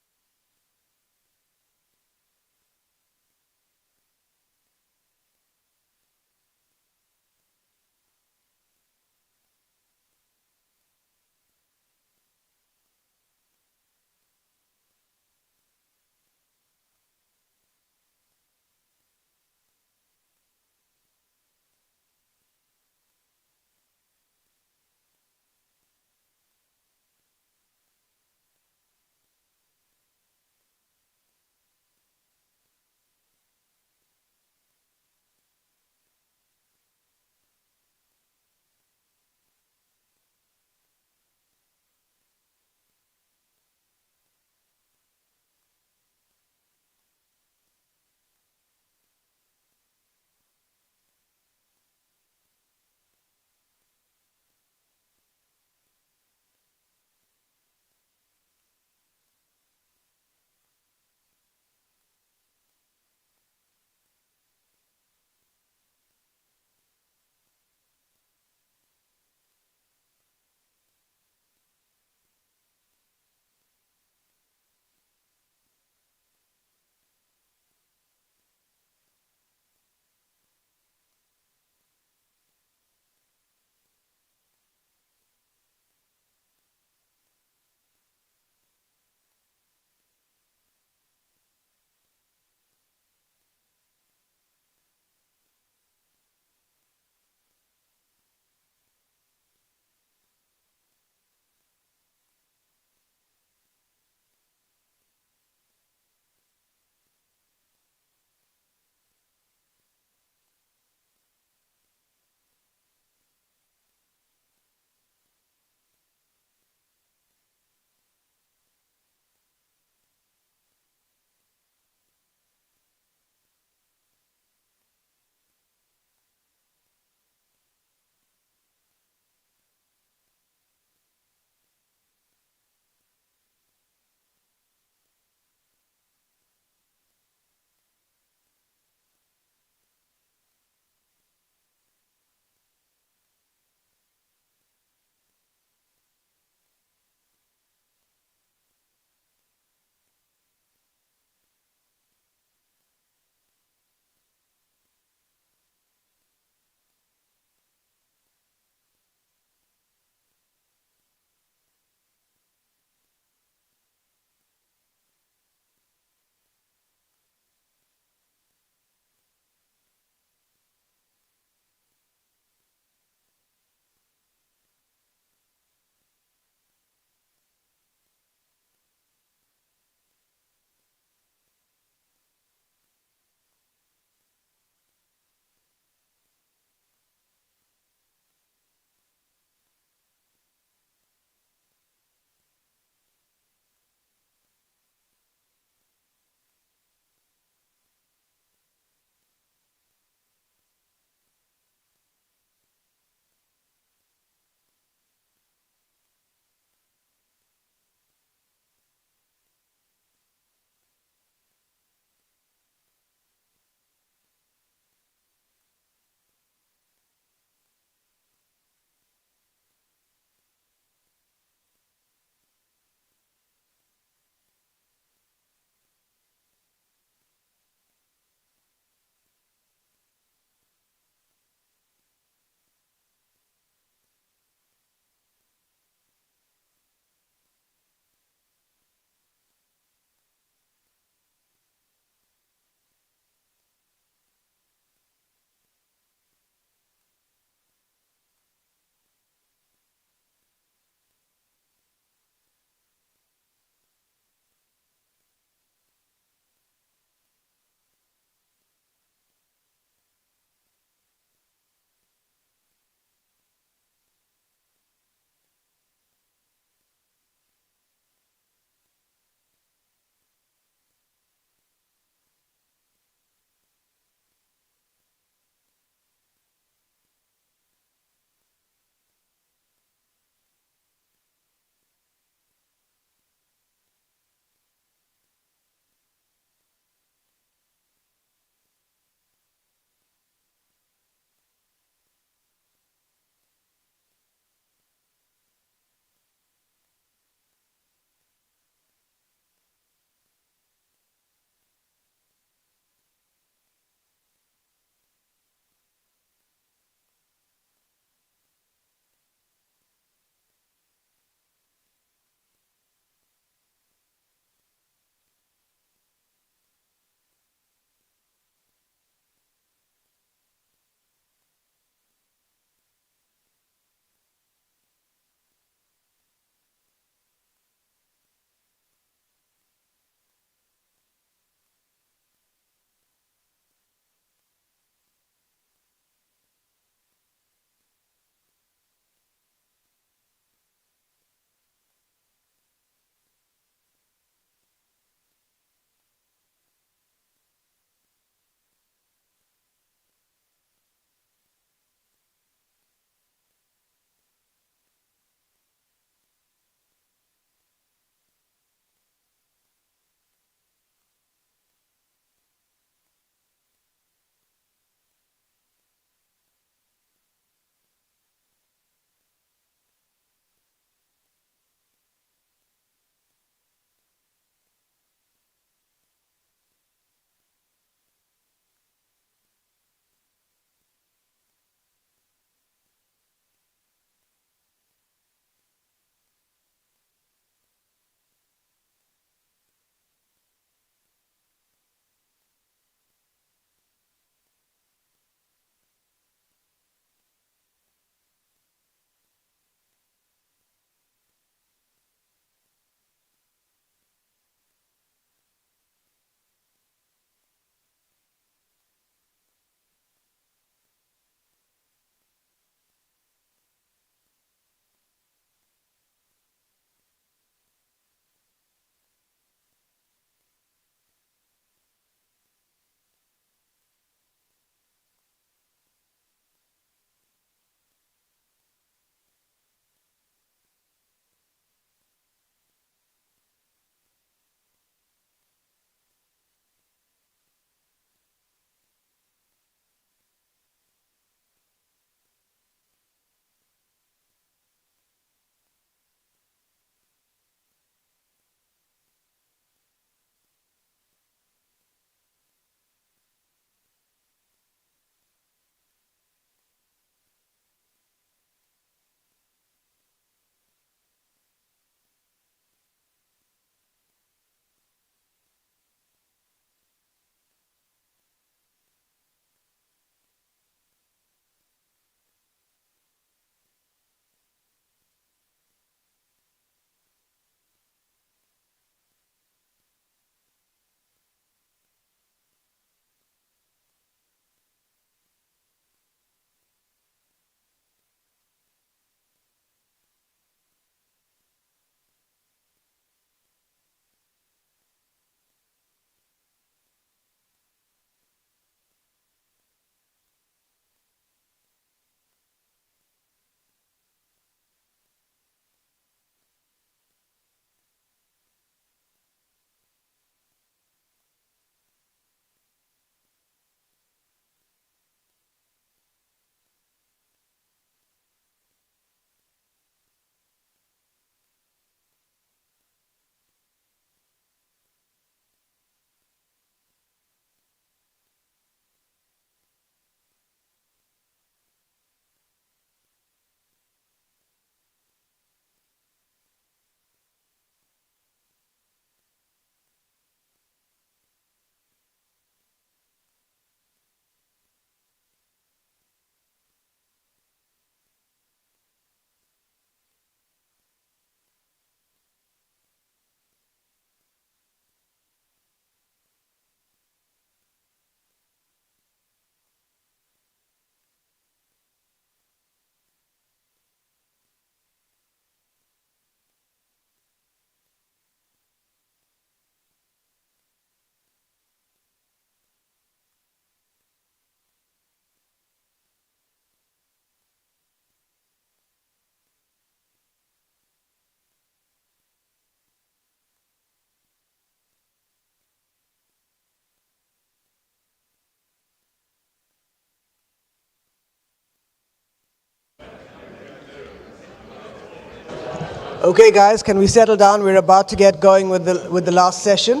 G: Okay, guys, can we settle down? We're about to get going with the last session.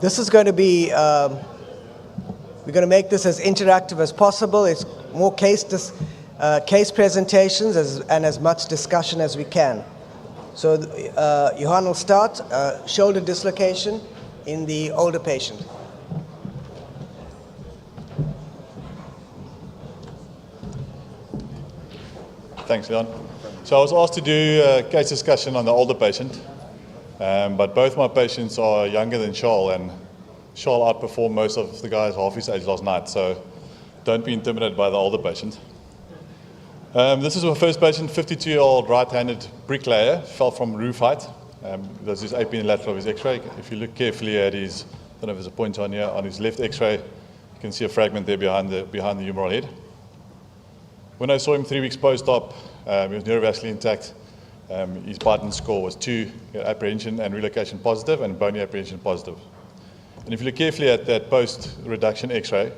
G: This is going to be, we're going to make this as interactive as possible. It's more case presentations and as much discussion as we can. So Johan will start, shoulder dislocation in the older patient.
K: Thanks, Leon. So I was asked to do a case discussion on the older patient, but both my patients are younger than Charles, and Charles outperformed most of the guys half his age last night, so don't be intimidated by the older patient. This is my first patient, 52-year-old right-handed bricklayer, fell from roof height. There's his AP in lateral of his x-ray. If you look carefully at his, I don't know if there's a pointer on here, on his left x-ray, you can see a fragment there behind the humeral head. When I saw him 3 weeks post-op, he was neurovascularly intact. His Barton score was 2, apprehension and relocation positive, and bony apprehension positive. And if you look carefully at that post-reduction x-ray,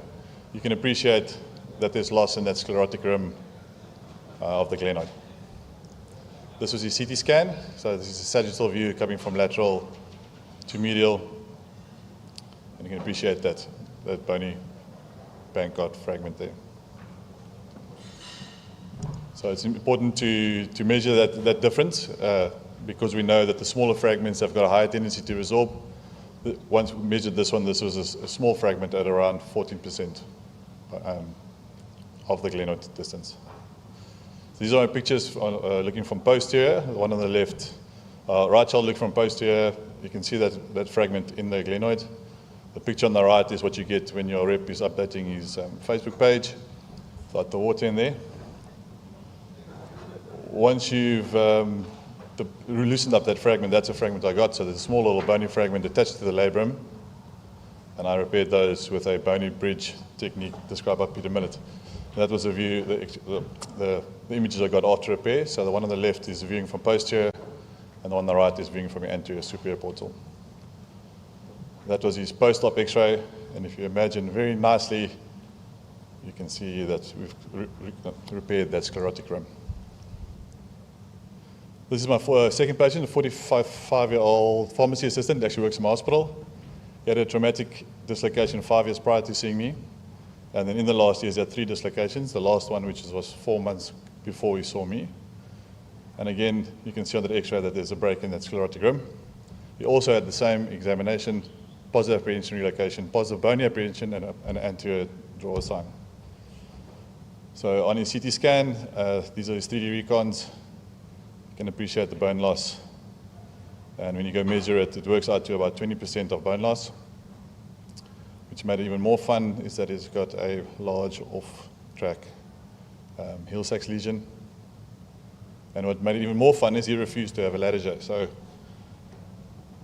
K: you can appreciate that there's loss in that sclerotic rim of the glenoid. This was his CT scan, so this is a sagittal view coming from lateral to medial, and you can appreciate that bony Bankart fragment there. So it's important to measure that difference because we know that the smaller fragments have got a higher tendency to resorb. Once we measured this one, this was a small fragment at around 14% of the glenoid distance. These are my pictures looking from posterior. The one on the left, right shoulder look from posterior. You can see that fragment in the glenoid. The picture on the right is what you get when your rep is updating his Facebook page. Got the water in there. Once you've loosened up that fragment, that's a fragment I got. So there's a small little bony fragment attached to the labrum, and I repaired those with a bony bridge technique described by Peter Millett. That was a view, the images I got after repair. So the one on the left is viewing from posterior, and the one on the right is viewing from the anterior superior portal. That was his post-op x-ray, and if you imagine very nicely, you can see that we've repaired that sclerotic rim. This is my second patient, a 45-year-old pharmacy assistant, actually works in my hospital. He had a traumatic dislocation 5 years prior to seeing me. And then in the last years, he had 3 dislocations. The last one, which was 4 months before he saw me. And again, you can see on the x-ray that there's a break in that sclerotic rim. He also had the same examination, positive apprehension relocation, positive bony apprehension, and an anterior drawer sign. So on his CT scan, these are his 3D recons. You can appreciate the bone loss. And when you go measure it, it works out to about 20% of bone loss. Which made it even more fun is that he's got a large off-track heel sacs lesion. And what made it even more fun is he refused to have a lattice. So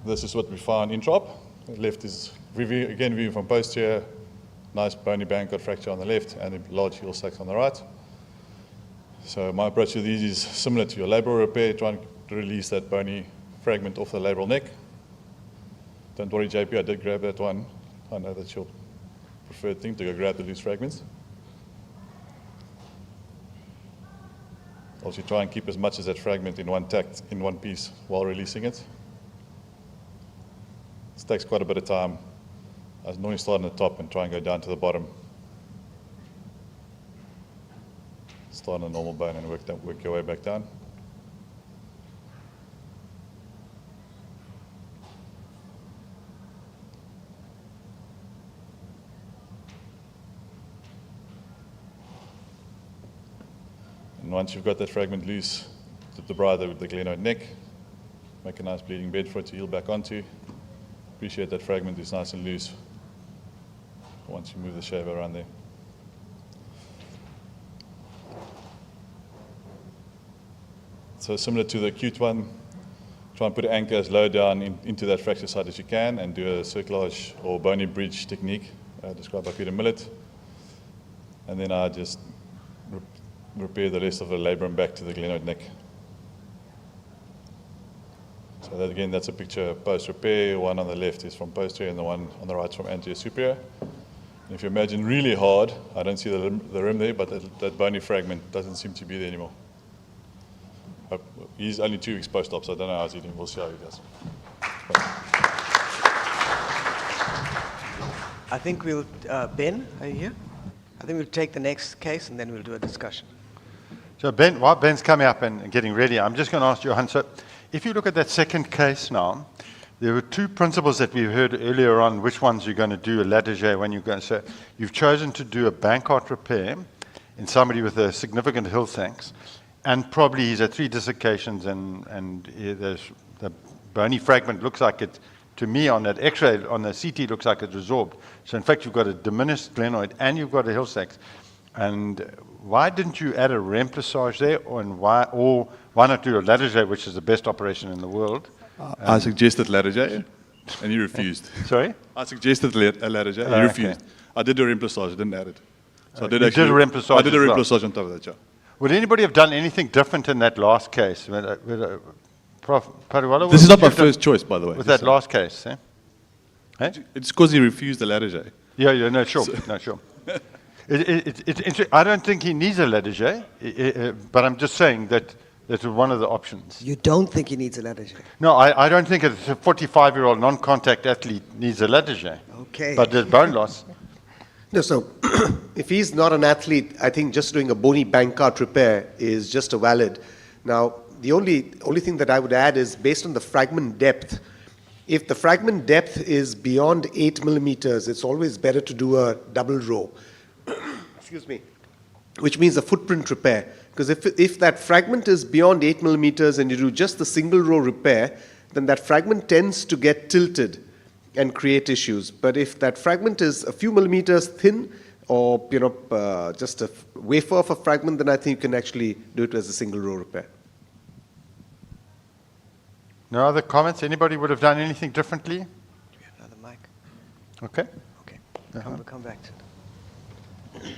K: this is what we found intra-op. The left is, again, viewing from posterior, nice bony Bankart fracture on the left, and a large heel sacs on the right. So my approach to these is similar to your labral repair, trying to release that bony fragment off the labral neck. Don't worry, JP, I did grab that one. I know that's your preferred thing, to go grab the loose fragments. Also try and keep as much as that fragment in one tact, in one piece, while releasing it. This takes quite a bit of time. I normally start on the top and try and go down to the bottom. Start on a normal bone and work your way back down. And once you've got that fragment loose, debride with the glenoid neck, make a nice bleeding bed for it to heal back onto. Appreciate that fragment is nice and loose once you move the shaver around there. So similar to the acute one, try and put an anchor as low down into that fracture site as you can and do a cerclage or bony bridge technique described by Peter Millett. And then I just repair the rest of the labrum back to the glenoid neck. So that, again, that's a picture post-repair. One on the left is from posterior and the one on the right is from anterior superior. And if you imagine really hard, I don't see the rim there, but that bony fragment doesn't seem to be there anymore. He's only 2 weeks post-op, so I don't know how he's eating. We'll see how he does.
G: I think we'll, Ben, are you here? I think we'll take the next case and then we'll do a discussion.
H: So Ben, while Ben's coming up and getting ready, I'm just going to ask Johan, so if you look at that second case now, there were 2 principles that we heard earlier on, which ones you're going to do, a lattier, when you're going to, so you've chosen to do a Bankart repair in somebody with a significant hill thanks, and probably he's at 3 dislocations and the bony fragment looks like it, to me on that x-ray, on the CT, looks like it's resorbed. So in fact, you've got a diminished glenoid and you've got a hill thanks. And why didn't you add a remplissage there, or why not do a lattier, which is the best operation in the world?
K: I suggested lattier, and he refused.
H: Sorry?
K: I suggested a lattier, he refused.
H: Okay.
K: I did a remplissage, I didn't add it. So I did
H: You
K: actually.
H: did a remplissage
K: I did a
H: as well?
K: remplissage on top of that, yeah.
H: Would anybody have done anything different in that last case? Prof. Pariwala,
K: This is not my
H: you've done
K: first choice, by the way.
H: With that last case, eh?
K: It's because he refused the lattier.
H: Yeah, no, sure, no, sure. I don't think he needs a lattier, but I'm just saying that that's one of the options.
G: You don't think he needs a lattier?
H: No, I don't think a 45-year-old non-contact athlete needs a lattier.
G: Okay.
H: But there's bone loss.
O: No, so if he's not an athlete, I think just doing a bony Bankart repair is just a valid. Now, the only thing that I would add is based on the fragment depth. If the fragment depth is beyond 8 millimeters, it's always better to do a double row. Excuse me. Which means a footprint repair. Because if that fragment is beyond 8 millimeters and you do just the single row repair, then that fragment tends to get tilted and create issues. But if that fragment is a few millimeters thin, or just a wafer of a fragment, then I think you can actually do it as a single row repair.
H: No other comments? Anybody would have done anything differently?
G: Do we have another mic?
H: Okay.
G: Okay. We'll come back to it.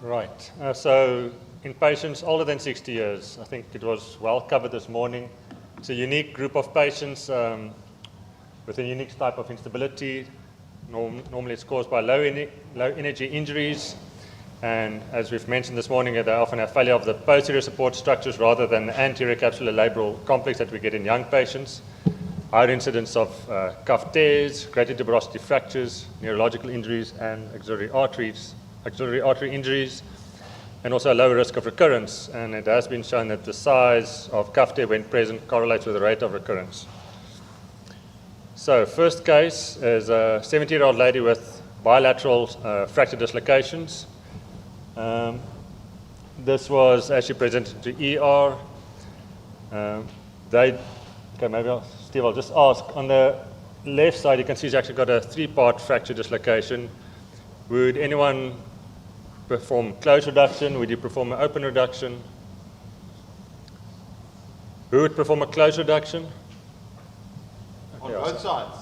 P: Right. So in patients older than 60 years, I think it was well covered this morning. It's a unique group of patients with a unique type of instability. Normally it's caused by low energy injuries. And as we've mentioned this morning, they often have failure of the posterior support structures rather than the anterior capsular labral complex that we get in young patients. Higher incidence of cuff tears, greater tuberosity fractures, neurological injuries, and axillary artery injuries, and also a lower risk of recurrence. And it has been shown that the size of cuff tear when present correlates with the rate of recurrence. So first case is a 70-year-old lady with bilateral fracture dislocations. This was actually presented to ER. Okay, maybe Steve, I'll just ask. On the left side, you can see she's actually got a 3-part fracture dislocation. Would anyone perform closed reduction? Would you perform an open reduction? Who would perform a closed reduction?
H: On both sides.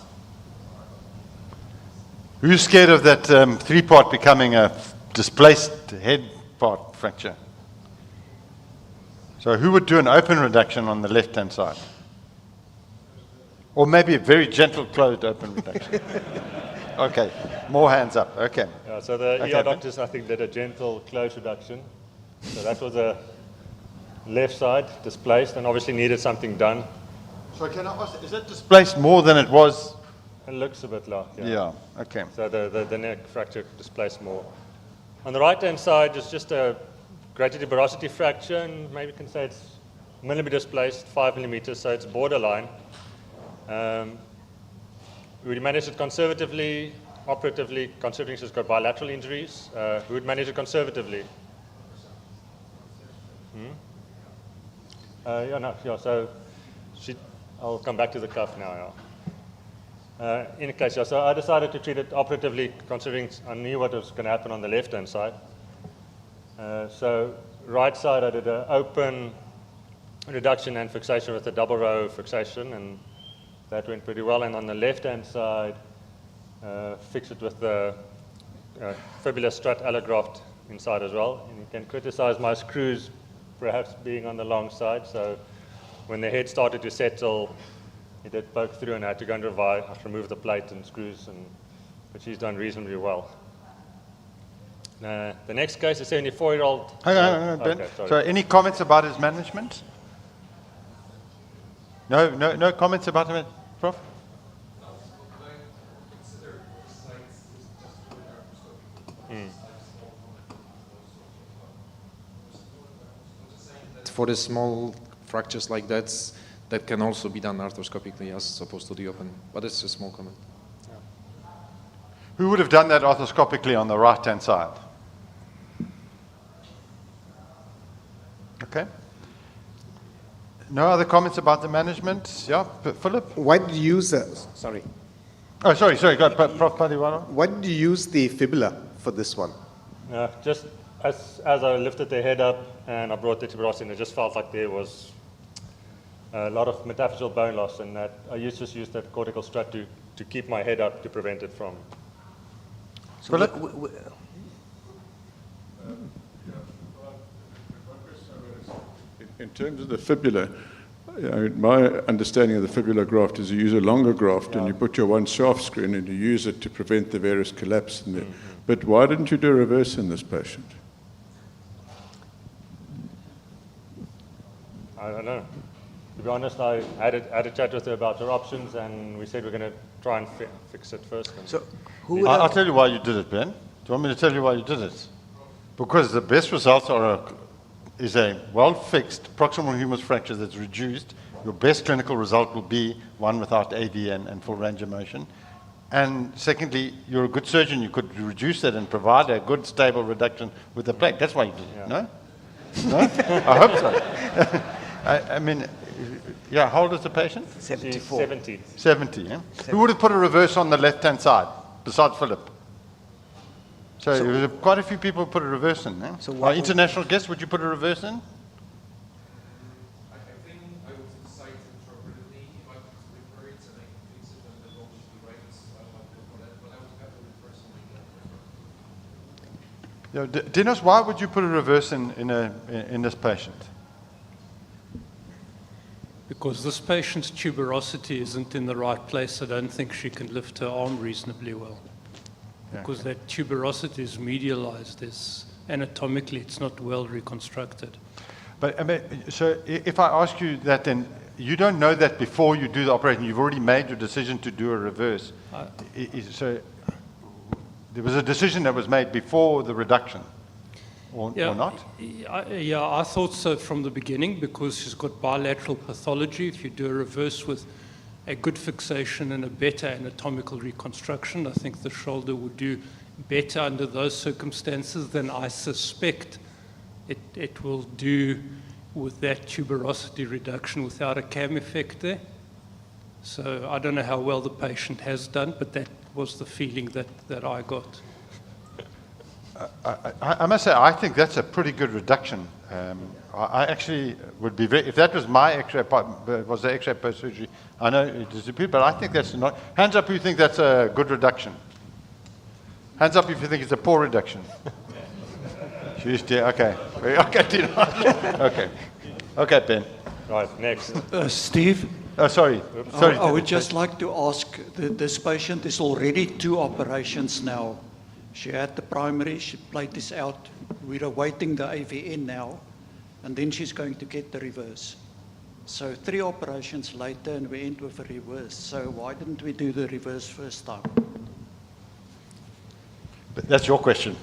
H: Who's scared of that 3-part becoming a displaced head part fracture? So who would do an open reduction on the left-hand side? Or maybe a very gentle closed open reduction. Okay, more hands up. Okay.
P: Yeah, so the
H: Okay,
P: ER doctors, I think, did a gentle closed reduction. So that was a left side displaced and obviously needed something done.
H: So can I ask, is that displaced more than it was?
P: It looks a bit like,
H: Yeah, okay.
P: So the neck fracture displaced more. On the right-hand side is just a greater tuberosity fracture, and maybe you can say it's minimally displaced, 5 millimeters, so it's borderline. We managed it conservatively, operatively, considering she's got bilateral injuries. We would manage it conservatively. So I'll come back to the cuff now. In a case, so I decided to treat it operatively, considering I knew what was going to happen on the left-hand side. So right side, I did an open reduction and fixation with a double row fixation, and that went pretty well. And on the left-hand side, fix it with the fibular strut allograft inside as well. And you can criticize my screws perhaps being on the long side. So when the head started to settle, it did poke through, and I had to go and remove the plate and screws, but she's done reasonably well. The next case is a 74-year-old.
H: Hang on, Ben.
P: Okay, sorry.
H: So any comments about his management? No comments about it, Prof?
R: For the small fractures like that, that can also be done arthroscopically as opposed to the open, but it's a small comment.
H: Who would have done that arthroscopically on the right-hand side? Okay. No other comments about the management? Yeah, Philip?
L: Why did you use sorry.
H: Oh, sorry, go ahead, Prof. Paliwano.
L: Why did you use the fibula for this one?
P: Just as I lifted the head up and I brought the tuberosity in, it just felt like there was a lot of metaphyseal bone loss, and that I just used that cortical strut to keep my head up to prevent it from.
H: So Philip?
T: In terms of the fibula, my understanding of the fibular graft is you use a longer graft and you put your one shaft screw in and you use it to prevent the varus collapse in there. But why didn't you do a reverse in this patient?
P: I don't know. To be honest, I had a chat with her about her options, and we said we're going to try and fix it first.
G: So,
H: I'll tell you why you did it, Ben. Do you want me to tell you why you did it? Because the best results is a well-fixed proximal humerus fracture that's reduced. Your best clinical result will be one without AV and full range of motion. And secondly, you're a good surgeon. You could reduce that and provide a good, stable reduction with the plaque. That's why you did it, no? No? I hope so. I mean, yeah, how old is the patient?
P: 74. 70.
H: 70, yeah? Who would have put a reverse on the left-hand side, besides Philip? So there was quite a few people put a reverse in. Eh? So our international guests, would you put a reverse in?
J: I think I would cite intraoperatively if I could refer it and I can fix it and the law should be right. I would go for that, but I would have to refer something like that.
H: Dinos, why would you put a reverse in this patient?
Q: Because this patient's tuberosity isn't in the right place. I don't think she can lift her arm reasonably well. Because that tuberosity is medialized. Anatomically, it's not well reconstructed.
H: But I mean, so if I ask you that, then you don't know that before you do the operation. You've already made your decision to do a reverse. So there was a decision that was made before the reduction, or not?
Q: Yeah, I thought so from the beginning, because she's got bilateral pathology. If you do a reverse with a good fixation and a better anatomical reconstruction, I think the shoulder would do better under those circumstances than I suspect it will do with that tuberosity reduction without a cam effect there. So I don't know how well the patient has done, but that was the feeling that I got.
H: I must say, I think that's a pretty good reduction. I actually would be very, if that was my X-ray, was the X-ray post-surgery, I know it disappeared, but I think that's not. Hands up who think that's a good reduction. Hands up if you think it's a poor reduction. Okay. Okay, Ben.
P: Right, next.
S: Steve?
H: Sorry.
S: I would just like to ask, this patient is already 2 operations now. She had the primary, she played this out. We're awaiting the AVN now, and then she's going to get the reverse. So 3 operations later, and we end with a reverse. So why didn't we do the reverse first time?
H: But that's your question.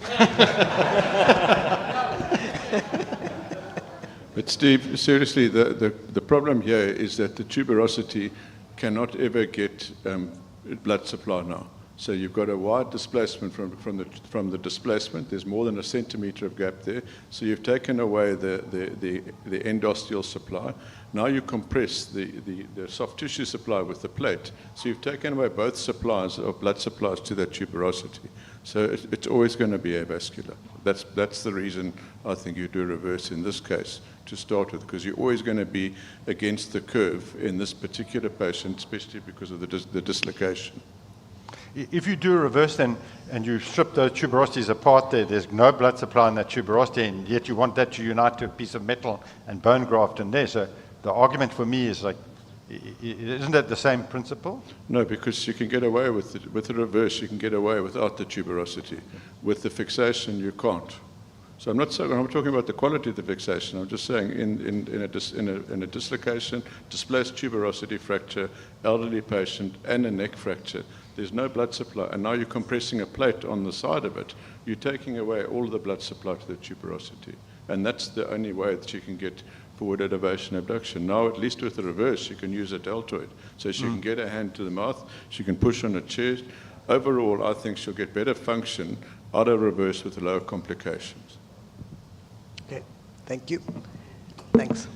T: But Steve, seriously, the problem here is that the tuberosity cannot ever get blood supply now. So you've got a wide displacement from the displacement. There's more than a centimetre of gap there. So you've taken away the endosteal supply. Now you compress the soft tissue supply with the plate. So you've taken away both supplies of blood supplies to that tuberosity. So it's always going to be avascular. That's the reason I think you do reverse in this case to start with, because you're always going to be against the curve in this particular patient, especially because of the dislocation.
H: If you do a reverse then, and you strip those tuberosities apart there's no blood supply in that tuberosity, and yet you want that to unite to a piece of metal and bone graft in there. So the argument for me is like, isn't that the same principle?
T: No, because you can get away with the reverse, you can get away without the tuberosity. With the fixation, you can't. So I'm not talking about the quality of the fixation. I'm just saying in a dislocation, displaced tuberosity fracture, elderly patient, and a neck fracture, there's no blood supply. And now you're compressing a plate on the side of it. You're taking away all the blood supply to the tuberosity. And that's the only way that you can get forward elevation abduction. Now, at least with the reverse, you can use a deltoid. So she can get her hand to the mouth, she can push on a chest. Overall, I think she'll get better function out of reverse with lower complications.
G: Okay, thank you. Thanks.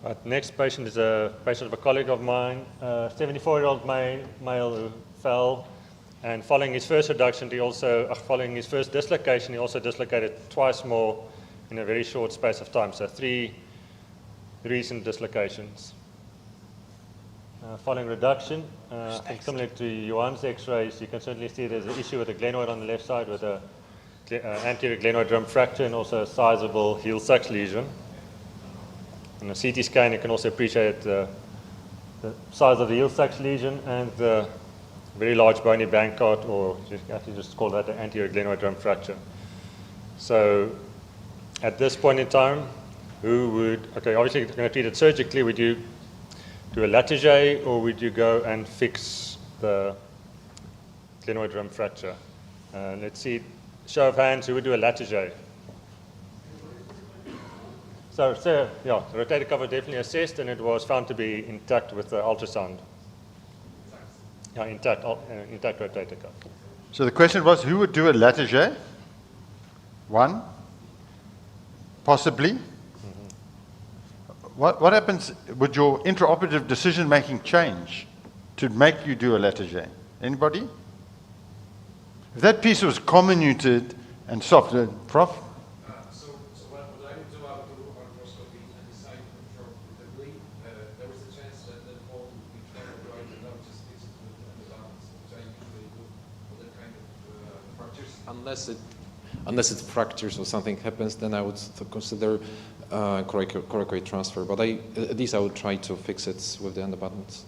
P: Right, next patient is a patient of a colleague of mine, 74-year-old male who fell, and following his first reduction, following his first dislocation, he also dislocated twice more in a very short space of time, so 3 recent dislocations. Following reduction, I think similar to Johan's x-rays, you can certainly see there's an issue with the glenoid on the left side with an anterior glenoid drum fracture and also a sizable heel sucks lesion. On a CT scan, you can also appreciate the size of the heel sucks lesion and the very large bony Bankart, or you actually just call that the anterior glenoid drum fracture. So at this point in time, obviously if you're going to treat it surgically, would you do a Latarjet or would you go and fix the glenoid drum fracture? Let's see, show of hands, who would do a Latarjet? So yeah, the rotator cuff was definitely assessed and it was found to be intact with the ultrasound. Yeah, intact rotator cuff.
H: So the question was, who would do a Latarjet? One? Possibly? What happens, would your intraoperative decision-making change to make you do a Latarjet? Anybody? If that piece was comminuted and soft, Prof?
J: So what I would do, I would do arthroscopy and decide conservatively. There was a chance that the fall would be right and I'll just fix it with the balance, which I usually do for that kind of fractures. Unless it fractures or something happens, then I would consider coracoid transfer. But at least I would try to fix it with the underbuttons.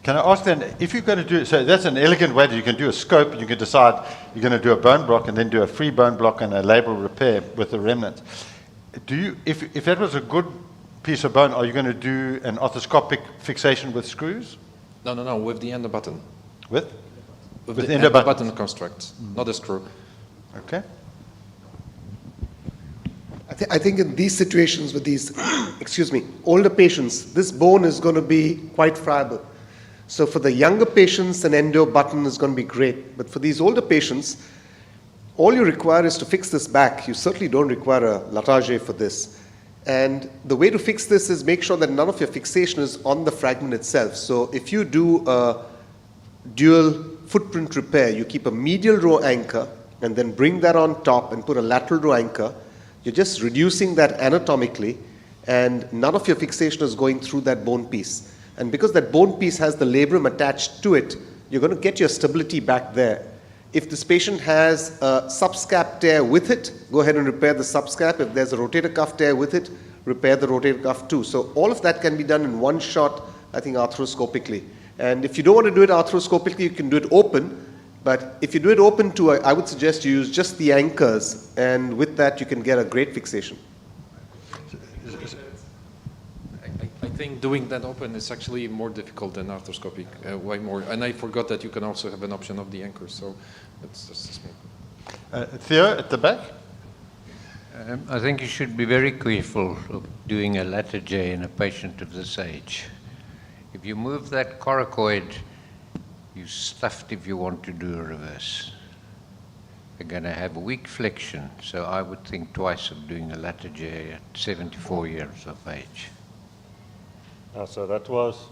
H: Can I ask then, if you're going to do, so that's an elegant way that you can do a scope, and you can decide you're going to do a bone block and then do a free bone block and a labral repair with the remnant. Do you, if that was a good piece of bone, are you going to do an arthroscopic fixation with screws?
J: No, with the underbutton.
H: With?
J: With the underbutton construct, not a screw.
H: Okay.
L: I think in these situations with these, excuse me, older patients, this bone is going to be quite friable. So for the younger patients, an endo button is going to be great. But for these older patients, all you require is to fix this back. You certainly don't require a Latarjet for this. And the way to fix this is make sure that none of your fixation is on the fragment itself. So if you do a dual footprint repair, you keep a medial row anchor and then bring that on top and put a lateral row anchor. You're just reducing that anatomically, and none of your fixation is going through that bone piece. And because that bone piece has the labrum attached to it, you're going to get your stability back there. If this patient has a subscap tear with it, go ahead and repair the subscap. If there's a rotator cuff tear with it, repair the rotator cuff too. So all of that can be done in one shot, I think, arthroscopically. And if you don't want to do it arthroscopically, you can do it open. But if you do it open to, I would suggest you use just the anchors, and with that you can get a great fixation.
J: I think doing that open is actually more difficult than arthroscopic, way more. And I forgot that you can also have an option of the anchor, so that's just a small.
H: Theo, at the back.
B: I think you should be very careful of doing a Latarjet in a patient of this age. If you move that coracoid, you're stuffed if you want to do a reverse. You're going to have a weak flexion, so I would think twice of doing a Latarjet at 74 years of age.
P: So that was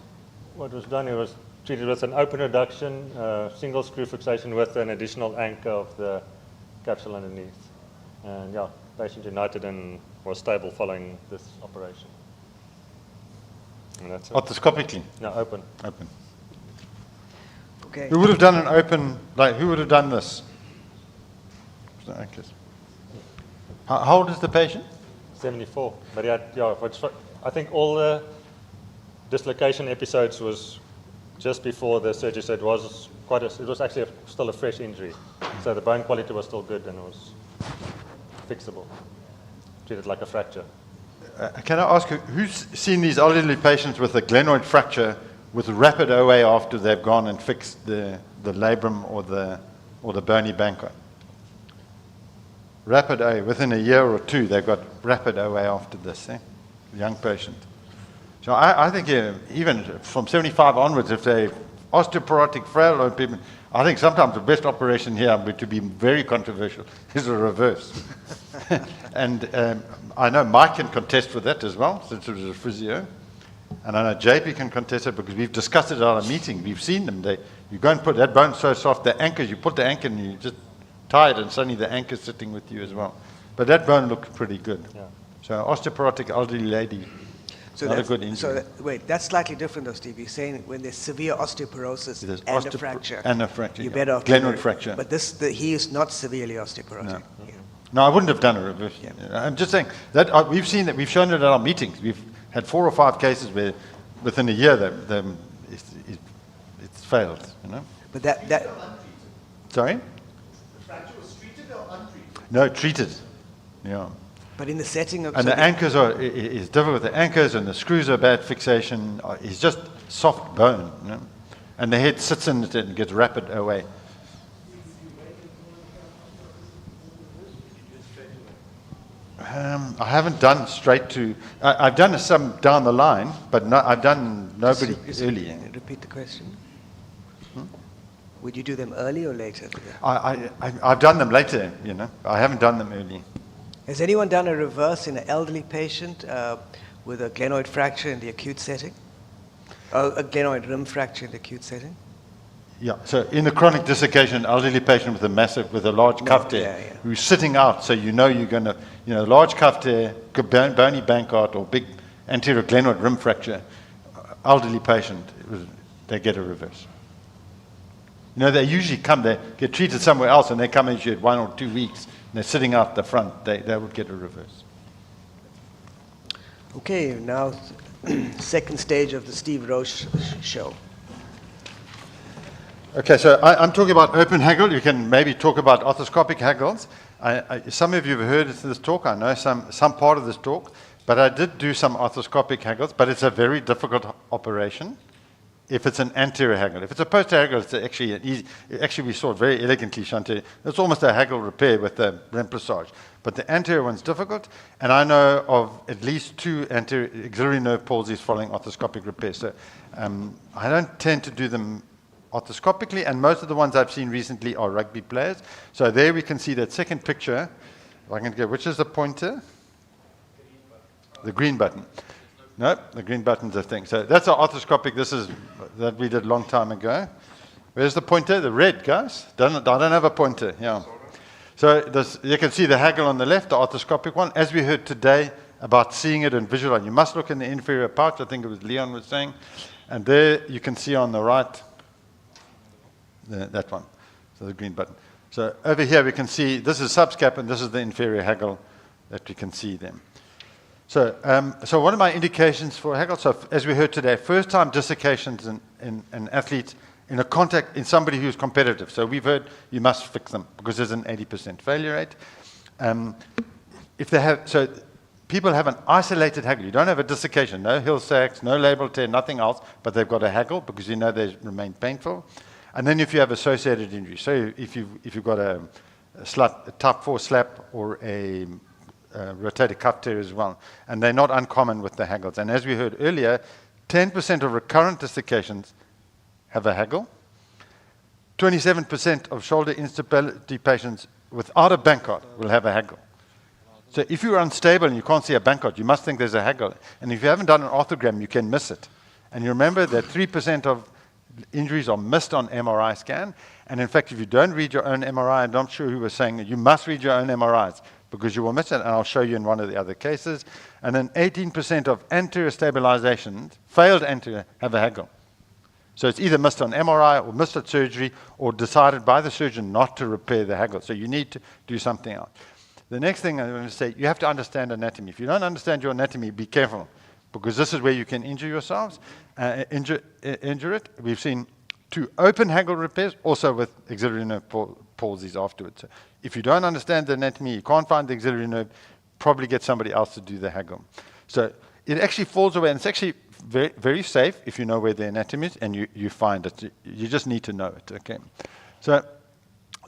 P: what was done. It was treated with an open reduction, single screw fixation with an additional anchor of the capsule underneath. And yeah, patient united and was stable following this operation. And that's it.
H: Arthroscopically?
P: No, open.
H: Open.
G: Okay.
H: Who would have done an open, like, who would have done this? How old is the patient?
P: 74. But yeah, I think all the dislocation episodes was just before the surgery, so it was it was actually still a fresh injury. So the bone quality was still good, and it was. fixable. Treat it like a fracture.
H: Can I ask who's seen these elderly patients with a glenoid fracture with rapid OA after they've gone and fixed the labrum or the bony Bankart? Rapid OA, within a year or two, they've got rapid OA after this, young patient. So I think even from 75 onwards, if they osteoporotic, frail old people, I think sometimes the best operation here, but to be very controversial, is a reverse. And I know Mike can contest with that as well, since it was a physio. And I know JP can contest it because we've discussed it at our meeting. We've seen them. You go and put that bone so soft, the anchors, you put the anchor and you just tie it, and suddenly the anchor's sitting with you as well. But that bone looked pretty good. Yeah. So osteoporotic elderly lady, not a good injury.
G: Wait, that's slightly different though, Steve. You're saying when there's severe osteoporosis and a fracture,
H: and a fracture,
G: you're better off.
H: Glenoid fracture.
G: But he is not severely osteoporotic.
H: No. Yeah. No, I wouldn't have done a reverse. Yeah. I'm just saying that we've seen that. We've shown it at our meetings. We've had 4 or 5 cases where within a year it's failed.
G: But that.
H: Sorry.
L: The fracture was treated or untreated?
H: No, treated. Yeah.
G: But in the setting of...
H: And the anchors is difficult with the anchors, and the screws are bad fixation. It's just soft bone, and the head sits in it and gets rapid away. I haven't done straight to... I've done some down the line, but I've done nobody early.
G: Repeat the question. Would you do them early or later?
H: I've done them later, I haven't done them early.
G: Has anyone done a reverse in an elderly patient with a glenoid fracture in the acute setting? A glenoid rim fracture in the acute setting?
H: Yeah, so in the chronic dislocation, elderly patient with a large cuff tear, who's sitting out, so you're going to, large cuff tear, bony Bankart or big anterior glenoid rim fracture, elderly patient, they get a reverse. They usually they get treated somewhere else, and they come in at 1 or 2 weeks, and they're sitting out the front, they would get a reverse.
G: Okay, now second stage of the Steve Roche show.
H: Okay, so I'm talking about open haggle. You can maybe talk about arthroscopic haggles. Some of you have heard this talk. I know some part of this talk, but I did do some arthroscopic haggles, but it's a very difficult operation if it's an anterior haggle. If it's a posterior haggle, it's actually an easy. Actually, we saw it very elegantly, Shante. It's almost a haggle repair with the remplissage. But the anterior one's difficult, and I know of at least 2 anterior axillary nerve palsies following arthroscopic repair. So I don't tend to do them arthroscopically, and most of the ones I've seen recently are rugby players. So there we can see that second picture. If I can get, which is the pointer? The green button. No, the green button's a thing. So that's our arthroscopic. This is that we did a long time ago. Where's the pointer? The red, guys. I don't have a pointer. Yeah. So you can see the haggle on the left, the arthroscopic one. As we heard today about seeing it in visual, you must look in the inferior pouch. I think it was Leon was saying, and there you can see on the right. That one, so the green button. So over here we can see this is subscap and this is the inferior haggle that we can see them. So, so what are my indications for haggle? So as we heard today, first time dislocations in an athlete in a contact in somebody who's competitive. So we've heard you must fix them because there's an 80% failure rate. If they have, so people have an isolated haggle. You don't have a dislocation, no Hill Sachs, no labral tear, nothing else, but they've got a haggle because they remain painful. And then if you have associated injuries, so if you've got a type 4 slap or a rotator cuff tear as well, and they're not uncommon with the haggles. And as we heard earlier, 10% of recurrent dislocations have a haggle. 27% of shoulder instability patients without a Bankart will have a haggle. So if you're unstable and you can't see a Bankart, you must think there's a haggle. And if you haven't done an arthrogram, you can miss it. And you remember that 3% of injuries are missed on MRI scan. And in fact, if you don't read your own MRI, I'm not sure who was saying that you must read your own MRIs because you will miss it. And I'll show you in one of the other cases. And then 18% of anterior stabilizations, failed anterior, have a haggle. So it's either missed on MRI or missed at surgery or decided by the surgeon not to repair the haggle. So you need to do something else. The next thing I'm going to say, you have to understand anatomy. If you don't understand your anatomy, be careful, because this is where you can injure yourselves, injure it. We've seen 2 open haggle repairs, also with axillary nerve
D: palsies afterwards. So if you don't understand the anatomy, you can't find the axillary nerve, probably get somebody else to do the haggle. So it actually falls away, and it's actually very, very safe if you know where the anatomy is and you find it. You just need to know it, okay? So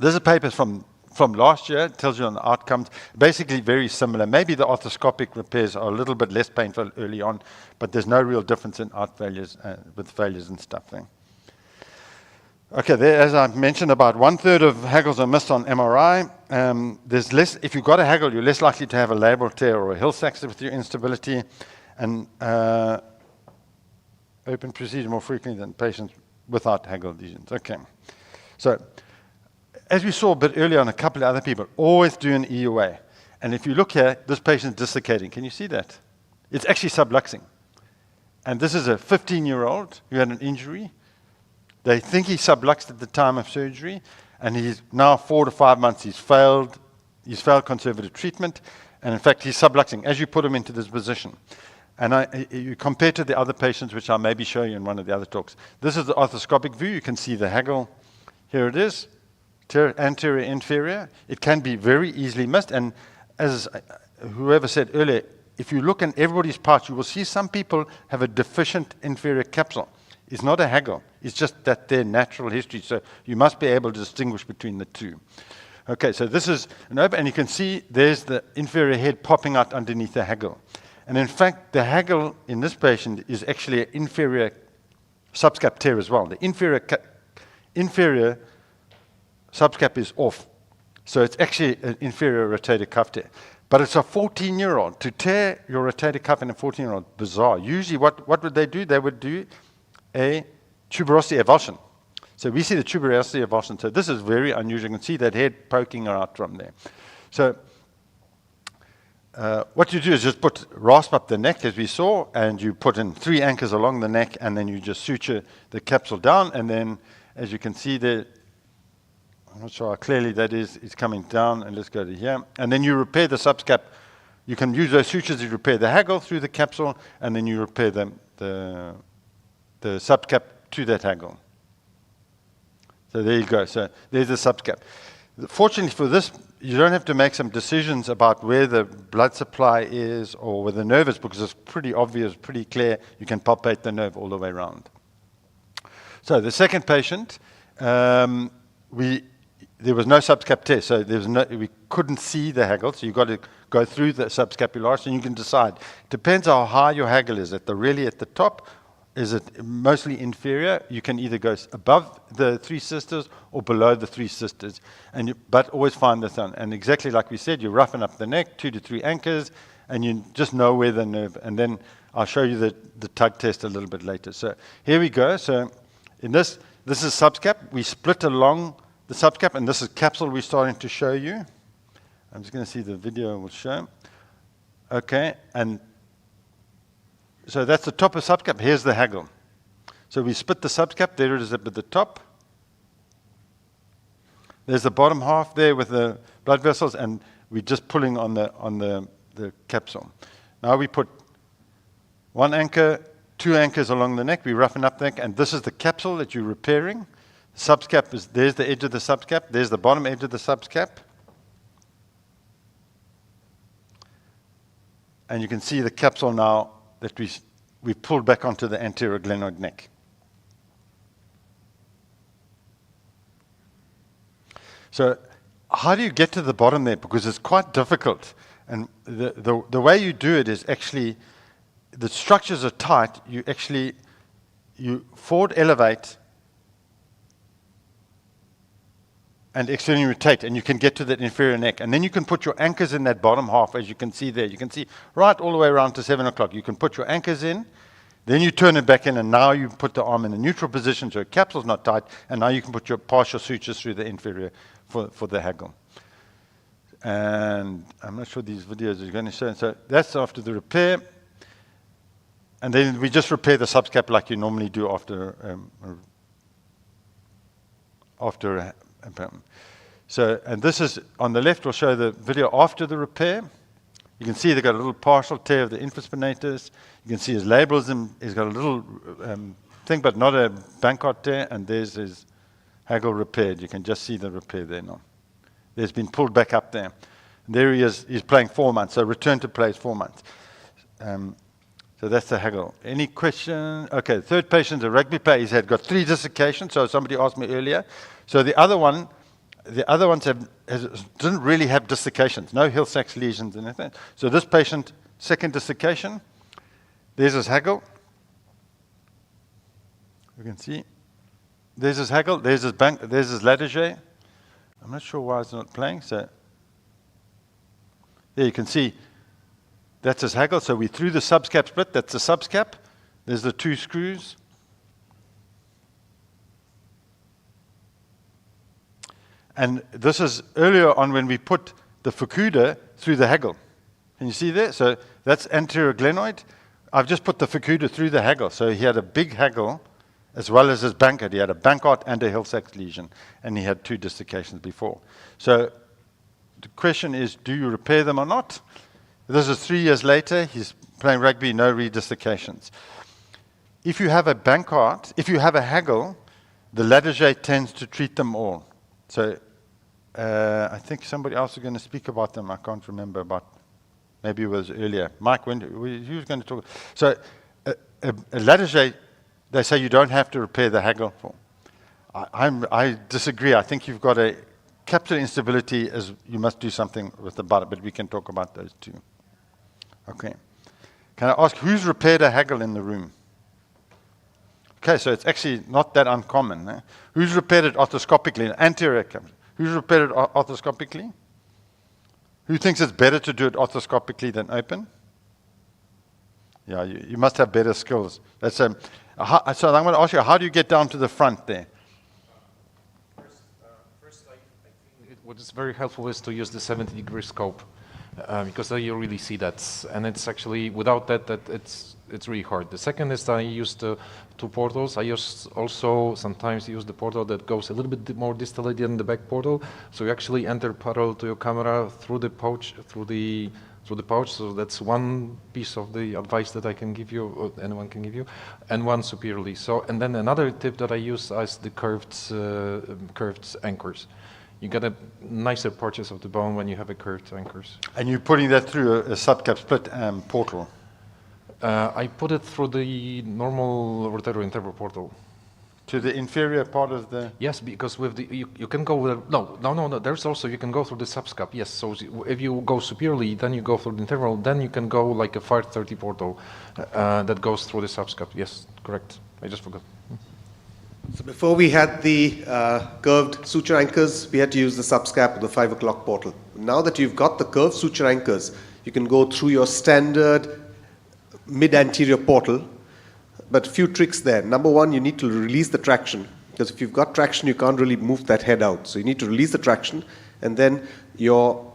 D: there's a paper from last year. It tells you on the outcomes. Basically very similar. Maybe the arthroscopic repairs are a little bit less painful early on, but there's no real difference in out failures with failures and stuff there. Okay, there, as I mentioned, about 1/3 of haggles are missed on MRI. There's less, if you've got a haggle, you're less likely to have a labral tear or a Hill-Sachs with your instability, and open procedure more frequently than patients without haggle lesions. Okay, so as we saw a bit earlier on a couple of other people, always do an EUA. And if you look here, this patient's dislocating. Can you see that? It's actually subluxing. And this is a 15-year-old who had an injury. They think he subluxed at the time of surgery, and he's now 4 to 5 months. He's failed conservative treatment, and in fact, he's subluxing as you put him into this position. And you compare to the other patients, which I'll maybe show you in one of the other talks. This is the arthroscopic view. You can see the haggle. Here it is, anterior, inferior. It can be very easily missed, and as whoever said earlier, if you look in everybody's pouch, you will see some people have a deficient inferior capsule. It's not a haggle. It's just that their natural history. So you must be able to distinguish between the two. Okay, so this is an open, and you can see there's the inferior head popping out underneath the haggle. And in fact, the haggle in this patient is actually an inferior subscap tear as well. The inferior subscap is off. So it's actually an inferior rotator cuff tear. But it's a 14-year-old. To tear your rotator cuff in a 14-year-old, bizarre. Usually what would they do? They would do a tuberosity avulsion. So we see the tuberosity avulsion. So this is very unusual. You can see that head poking out from there. So what you do is just rasp up the neck, as we saw, and you put in 3 anchors along the neck, and then you just suture the capsule down, and then, as you can see there, I'm not sure how clearly that is, it's coming down, and let's go to here. And then you repair the subscap. You can use those sutures to repair the haggle through the capsule, and then you repair the subcap to that haggle. So there you go. So there's the subcap. Fortunately for this, you don't have to make some decisions about where the blood supply is or where the nerve is, because it's pretty obvious, pretty clear. You can palpate the nerve all the way around. So the second patient, there was no subscap tear, so we couldn't see the haggle, so you've got to go through the subscapularis, and you can decide. Depends how high your haggle is. Really at the top, is it mostly inferior? You can either go above the 3 sisters or below the 3 sisters, but always find this one. And exactly like we said, you roughen up the neck, 2 to 3 anchors, and you just know where the nerve, and then I'll show you the tug test a little bit later. So here we go. So in this is subscap. We split along the subcap, and this is capsule we're starting to show you. I'm just going to see the video will show. Okay, and so that's the top of subcap. Here's the haggle. So we split the subcap. There it is at the top. There's the bottom half there with the blood vessels, and we're just pulling on the capsule. Now we put 1 anchor, 2 anchors along the neck. We roughen up the neck, and this is the capsule that you're repairing. Subscap is, there's the edge of the subscap. There's the bottom edge of the subscap. And you can see the capsule now that we pulled back onto the anterior glenoid neck. So how do you get to the bottom there? Because it's quite difficult. And the way you do it is actually, the structures are tight. You forward elevate and externally rotate, and you can get to that inferior neck. And then you can put your anchors in that bottom half, as you can see there. You can see right all the way around to 7 o'clock. You can put your anchors in, then you turn it back in, and now you put the arm in a neutral position so your capsule's not tight, and now you can put your partial sutures through the inferior for the haggle. And I'm not sure these videos are going to show. So that's after the repair. And then we just repair the subscap like you normally do after So, and this is, on the left, we'll show the video after the repair. You can see they've got a little partial tear of the infraspinatus. You can see his labralism, he's got a little thing, but not a Bankart tear, and there's his Haggle repaired. You can just see the repair there now. There's been pulled back up there. There he is. He's playing 4 months. So return to play is 4 months. So that's the Haggle. Any question? Okay, third patient, a rugby player. He's got 3 dislocations. So somebody asked me earlier. So the other ones didn't really have dislocations. No Hill-Sachs lesions and anything. So this patient, second dislocation. There's his Haggle. You can see. There's his Haggle. There's his Lattiger. I'm not sure why it's not playing. So there you can see. That's his Haggle. So we threw the subscap split. That's the subscap. There's the 2 screws. And this is earlier on when we put the Fukuda through the Haggle. Can you see there? So that's anterior glenoid. I've just put the Fukuda through the Haggle. So he had a big Haggle as well as his Bankart. He had a Bankart and a Hill-Sachs lesion, and he had 2 dislocations before. So the question is, do you repair them or not? This is 3 years later. He's playing rugby, no redislocations. If you have a Bankart, if you have a Haggle, the Lattiger tends to treat them all. So I think somebody else is going to speak about them. I can't remember, but maybe it was earlier. Mike, who was going to talk? So a Lattiger, they say you don't have to repair the Haggle for. I disagree. I think you've got a capsular instability, as you must do something with the body, but we can talk about those too. Okay. Can I ask who's repaired a Haggle in the room? Okay, so it's actually not that uncommon. Eh? Who's repaired it arthroscopically? Anterior capsule. Who's repaired it arthroscopically? Who thinks it's better to do it arthroscopically than open? Yeah, you must have better skills. That's so I'm going to ask you, how do you get down to the front there?
R: First, I think what is very helpful is to use the 70-degree scope, because then you really see that. And it's actually, without that it's really hard. The second is that I use the 2 portals. I also sometimes use the portal that goes a little bit more distally than the back portal. So you actually enter parallel to your camera through the pouch, through the pouch. So that's one piece of the advice that I can give you, or anyone can give you, and one superiorly. So, and then another tip that I use is the curved anchors. You get a nicer purchase of the bone when you have a curved anchors.
D: And you're putting that through a subcap split portal?
R: I put it through the normal rotator-interval portal.
D: To the inferior part of the...
R: Yes, because with the you can go with... No. There's also, you can go through the subscap. Yes, so if you go superiorly, then you go through the interval, then you can go like a 530 portal that goes through the subscap. Yes, correct. I just forgot.
L: So before we had the curved suture anchors, we had to use the subscap of the 5 o'clock portal. Now that you've got the curved suture anchors, you can go through your standard mid-anterior portal, but a few tricks there. Number one, you need to release the traction, because if you've got traction, you can't really move that head out. So you need to release the traction, and then your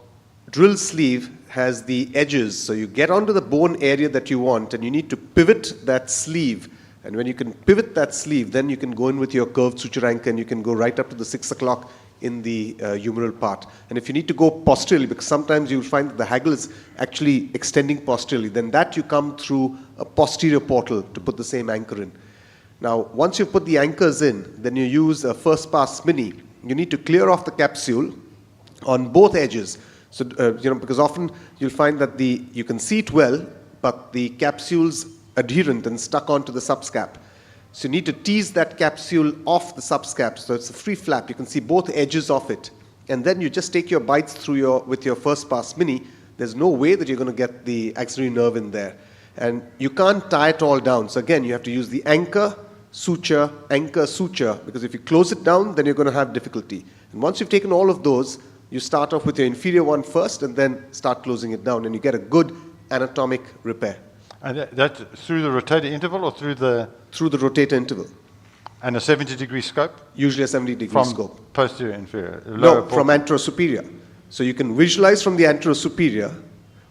L: drill sleeve has the edges. So you get onto the bone area that you want, and you need to pivot that sleeve. And when you can pivot that sleeve, then you can go in with your curved suture anchor, and you can go right up to the 6 o'clock in the humeral part. And if you need to go posteriorly, because sometimes you'll find that the Haggle is actually extending posteriorly, then that you come through a posterior portal to put the same anchor in. Now, once you put the anchors in, then you use a first pass mini. You need to clear off the capsule on both edges. So, because often you'll find that you can see it well, but the capsule's adherent and stuck onto the subscap. So you need to tease that capsule off the subscap. So it's a free flap. You can see both edges of it. And then you just take your bites through with your first pass mini. There's no way that you're going to get the axillary nerve in there. And you can't tie it all down. So again, you have to use the anchor, suture, because if you close it down, then you're going to have difficulty. And once you've taken all of those, you start off with your inferior one first and then start closing it down, and you get a good anatomic repair.
D: And that through the rotator interval or through the...
L: Through the rotator interval.
D: And a 70-degree scope?
L: Usually a 70-degree scope.
D: From posterior, inferior?
L: No, from anterosuperior. So you can visualize from the anterosuperior.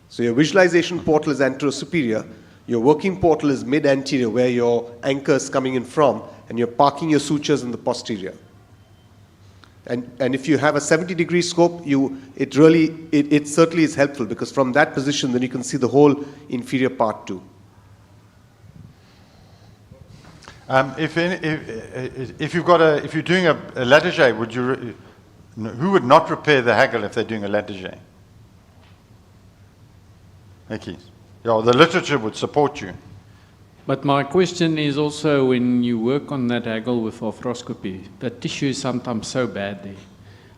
L: So your visualization portal is anterosuperior. Your working portal is mid-anterior, where your anchor is coming in from, and you're parking your sutures in the posterior. And if you have a 70-degree scope, it certainly is helpful, because from that position, then you can see the whole inferior part too.
D: If you're doing a Latarjet, who would not repair the Hagel if they're doing a Latarjet? Thank you. Yeah, the literature would support you.
N: But my question is also, when you work on that Hagel with arthroscopy, the tissue is sometimes so bad there.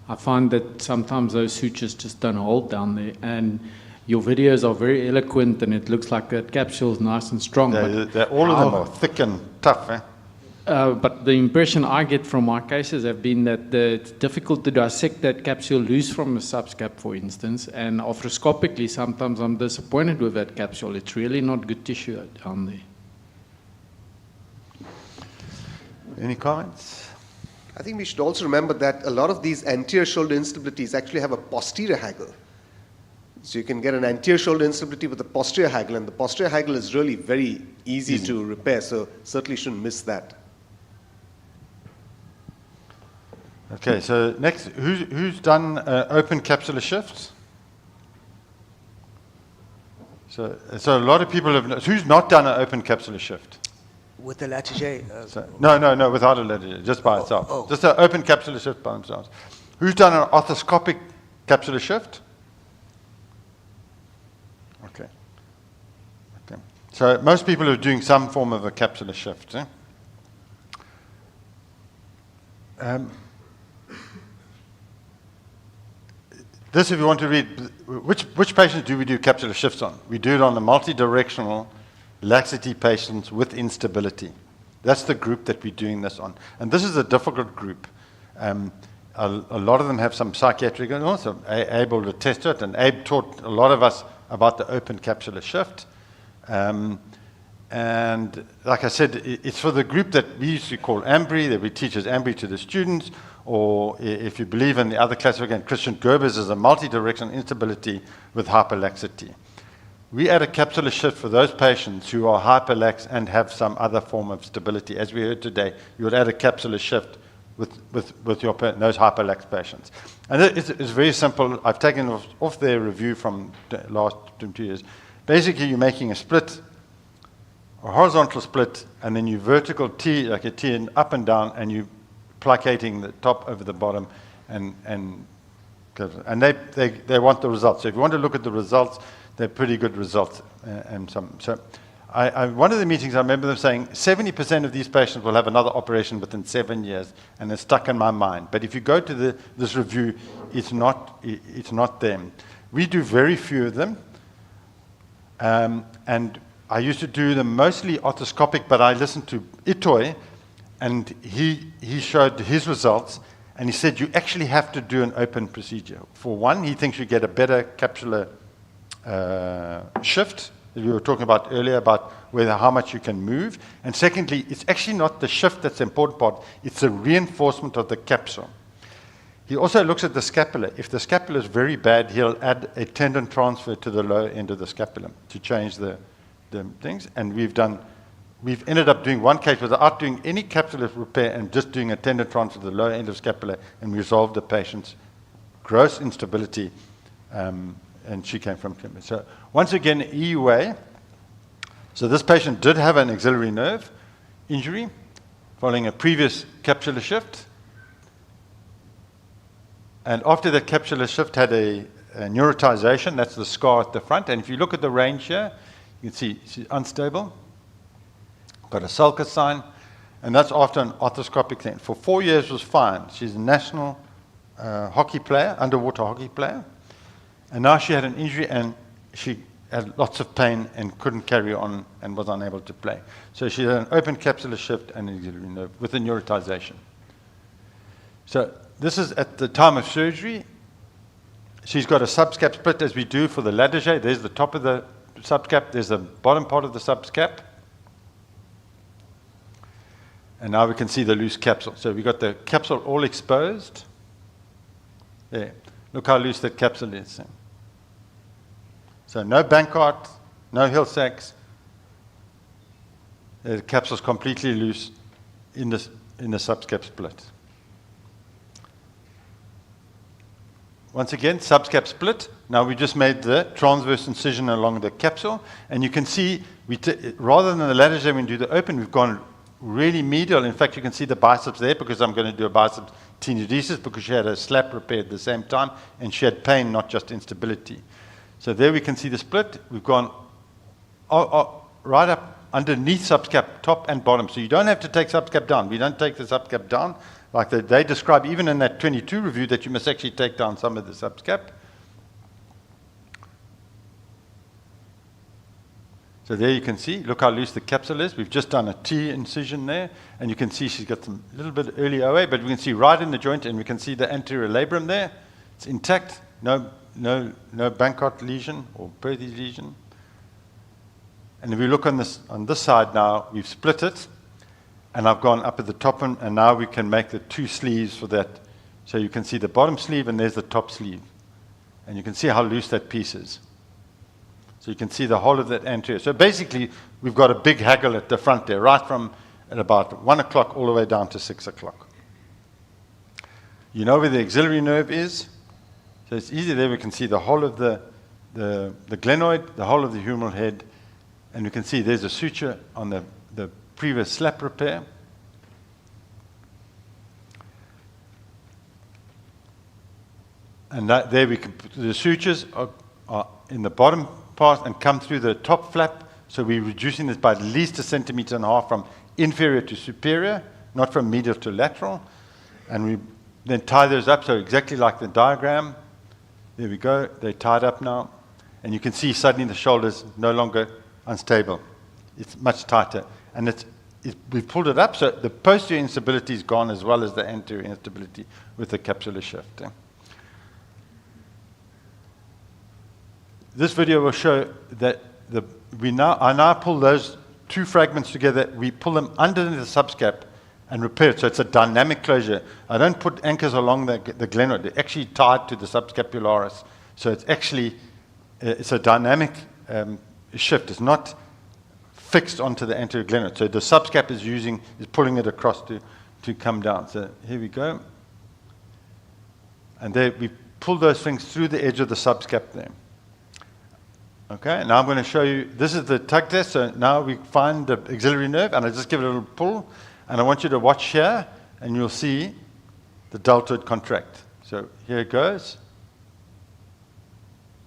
N: I find that sometimes those sutures just don't hold down there, and your videos are very eloquent, and it looks like that capsule is nice and strong.
D: All of them are thick and tough.
N: But the impression I get from my cases have been that it's difficult to dissect that capsule loose from a subscap, for instance, and arthroscopically sometimes I'm disappointed with that capsule. It's really not good tissue down there.
D: Any comments?
L: I think we should also remember that a lot of these anterior shoulder instabilities actually have a posterior Hagel. So you can get an anterior shoulder instability with a posterior Hagel, and the posterior Hagel is really very easy to repair, so certainly shouldn't miss that.
D: Okay, so next, who's done open capsular shifts? So a lot of people have. Who's not done an open capsular shift?
G: With the Latarjet?
D: No, without a Latarjet, just by itself. Just an open capsular shift by themselves. Who's done an arthroscopic capsular shift? Okay. So most people are doing some form of a capsular shift. This, if you want to read, which patients do we do capsular shifts on? We do it on the multi-directional laxity patients with instability. That's the group that we're doing this on. And this is a difficult group. A lot of them have some psychiatric and also able to test it. And Abe taught a lot of us about the open capsular shift. And like I said, it's for the group that we used to call AMBRI, that we teach as AMBRI to the students, or if you believe in the other classification, Christian Gerber's is a multi-directional instability with hyperlaxity. We add a capsular shift for those patients who are hyperlax and have some other form of stability. As we heard today, you would add a capsular shift with those hyperlax patients. And it's very simple. I've taken off their review from the last 2 years. Basically, you're making a split, a horizontal split, and then you vertical T, like a T, and up and down, and you plicating the top over the bottom, and they want the results. So if you want to look at the results, they're pretty good results. One of the meetings, I remember them saying 70% of these patients will have another operation within 7 years, and it's stuck in my mind. But if you go to this review, it's not them. We do very few of them, and I used to do them mostly arthroscopic, but I listened to Itoy, and he showed his results, and he said you actually have to do an open procedure. For one, he thinks you get a better capsular shift that we were talking about earlier about how much you can move. And secondly, it's actually not the shift that's the important part, it's the reinforcement of the capsule. He also looks at the scapula. If the scapula is very bad, he'll add a tendon transfer to the lower end of the scapula to change the things. And we've ended up doing one case without doing any capsular repair and just doing a tendon transfer to the lower end of scapula, and resolved the patient's gross instability. And she came from Plymouth. So once again, EUA. So this patient did have an axillary nerve injury following a previous capsular shift. And after the capsular shift had a neurotization, that's the scar at the front. And if you look at the range here, you can see she's unstable, got a sulcus sign, and that's after an arthroscopic thing. For 4 years was fine. She's a national hockey player, underwater hockey player. And now she had an injury and she had lots of pain and couldn't carry on and was unable to play. So she had an open capsular shift and an axillary nerve with a neurotization. So this is at the time of surgery. She's got a subscap split as we do for the Latarjet. There's the top of the subscap. There's the bottom part of the subscap. And now we can see the loose capsule. So we've got the capsule all exposed. There. Look how loose that capsule is. So no Bankart, no Hill Sachs. The capsule's completely loose in the subscap split. Once again, subscap split. Now we just made the transverse incision along the capsule, and you can see rather than the Latarjet when we do the open, we've gone really medial. In fact, you can see the biceps there because I'm going to do a biceps tenodesis because she had a slap repair at the same time and she had pain, not just instability. So there we can see the split. We've gone right up underneath subscap, top and bottom. So you don't have to take subscap down. We don't take the subscap down. Like they describe even in that 22 review that you must actually take down some of the subscap. So there you can see, look how loose the capsule is. We've just done a T incision there, and you can see she's got some little bit early OA, but we can see right in the joint, and we can see the anterior labrum there. It's intact, no Bankart lesion or Perthes lesion. And if we look on this side now, we've split it, and I've gone up at the top, and now we can make the two sleeves for that. So you can see the bottom sleeve, and there's the top sleeve. And you can see how loose that piece is. So you can see the whole of that anterior. So basically, we've got a big haggle at the front there, right from at about 1 o'clock all the way down to 6 o'clock. You know where the axillary nerve is? So it's easy there. We can see the whole of the glenoid, the whole of the humeral head, and you can see there's a suture on the previous slap repair. And there we can, the sutures are in the bottom part and come through the top flap. So we're reducing this by at least 1.5 centimeters from inferior to superior, not from medial to lateral. And we then tie those up, so exactly like the diagram. There we go, they're tied up now. And you can see suddenly the shoulder's no longer unstable. It's much tighter. And we've pulled it up, so the posterior instability is gone as well as the anterior instability with the capsular shift. This video will show that I now pull those two fragments together. We pull them underneath the subscap and repair it. So it's a dynamic closure. I don't put anchors along the glenoid. They're actually tied to the subscapularis. So it's actually it's a dynamic shift. It's not fixed onto the anterior glenoid. So the subscap is pulling it across to come down. So here we go. And there we pull those things through the edge of the subscap there. Okay, now I'm going to show you, this is the tug test, so now we find the axillary nerve, and I just give it a little pull, and I want you to watch here, and you'll see the deltoid contract. So here it goes.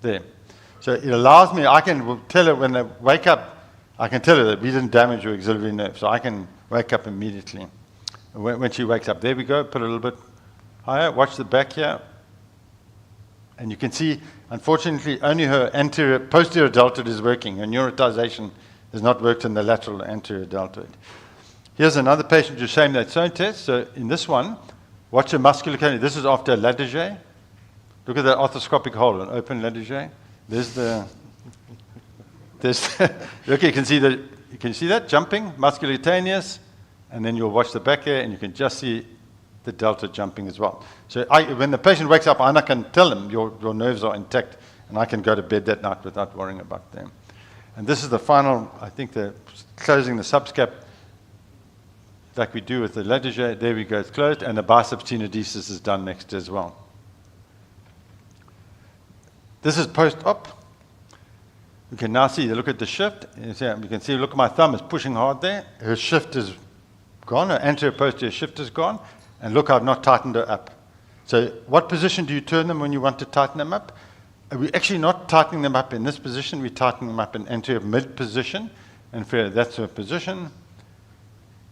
D: There. So it allows me, I can tell her when they wake up, I can tell her that we didn't damage your axillary nerve, so I can wake up immediately. When she wakes up, there we go, put it a little bit higher, watch the back here. And you can see, unfortunately, only her posterior deltoid is working. Her neurotization has not worked in the lateral anterior deltoid. Here's another patient who's showing that same test. So in this one, watch her muscular canal. This is after a Ladeger. Look at that arthroscopic hole, an open Ladeger. Okay, you can see that jumping, musculocutaneous, and then you'll watch the back here, and you can just see the delta jumping as well. So when the patient wakes up, I can tell them your nerves are intact, and I can go to bed that night without worrying about them. And this is the final, I think, closing the subscap like we do with the Ladeger. There we go, it's closed, and the biceps tenodesis is done next as well. This is post-op. You can now see, look at the shift. You can see, look at my thumb, it's pushing hard there. Her shift is gone, her anterior posterior shift is gone. And look, I've not tightened her up. So what position do you turn them when you want to tighten them up? We're actually not tightening them up in this position. We're tightening them up in anterior mid position. And that's her position.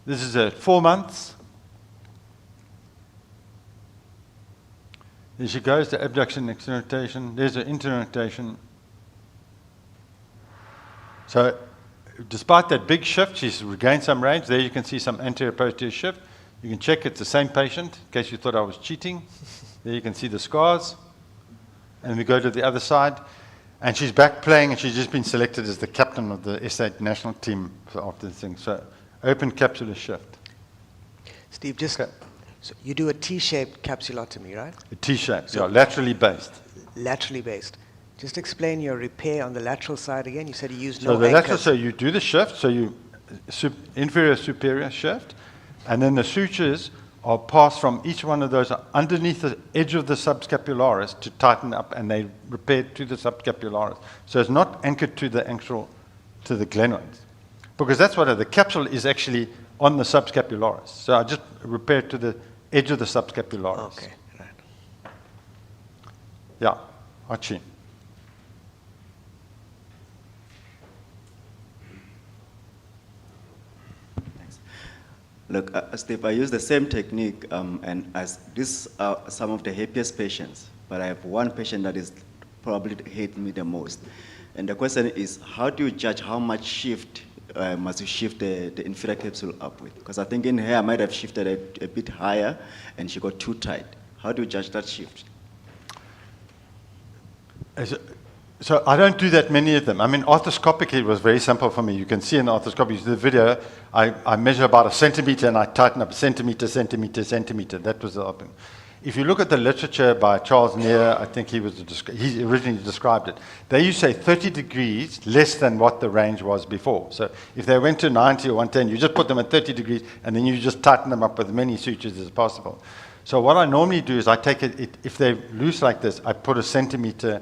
D: This is at 4 months. There she goes, the abduction, external rotation. There's her internal rotation. So despite that big shift, she's regained some range. There you can see some anterior posterior shift. You can check it's the same patient, in case you thought I was cheating. There you can see the scars. And we go to the other side. And she's back playing, and she's just been selected as the captain of the SA national team after this thing. So open capsular shift.
G: Steve, so you do a T-shaped capsulotomy, right?
D: A T-shape, so laterally based.
G: Laterally based. Just explain your repair on the lateral side again. You said you used
D: no
G: anchors.
D: Lateral, so you do the shift, so you inferior superior shift. And then the sutures are passed from each one of those underneath the edge of the subscapularis to tighten up, and they repair to the subscapularis. So it's not anchored to the glenoids. Because that's what the capsule is actually on the subscapularis. So I just repair to the edge of the subscapularis.
G: Okay, right.
D: Yeah, Archie.
A: Look, Steve, I use the same technique, and as these are some of the happiest patients, but I have one patient that is probably hate me the most. And the question is, how do you judge how much shift must you shift the inferior capsule up with? Because I think in here I might have shifted a bit higher, and she got too tight. How do you judge that shift?
D: So I don't do that many of them. I mean, arthroscopically, it was very simple for me. You can see in the arthroscopy, you see the video, I measure about a centimeter and I tighten up centimeter, centimeter, centimeter. That was the opening. If you look at the literature by Charles Neer, I think he originally described it. They used to say 30 degrees less than what the range was before. So if they went to 90 or 110, you just put them at 30 degrees and then you just tighten them up with as many sutures as possible. So what I normally do is I take it, if they're loose like this, I put a centimeter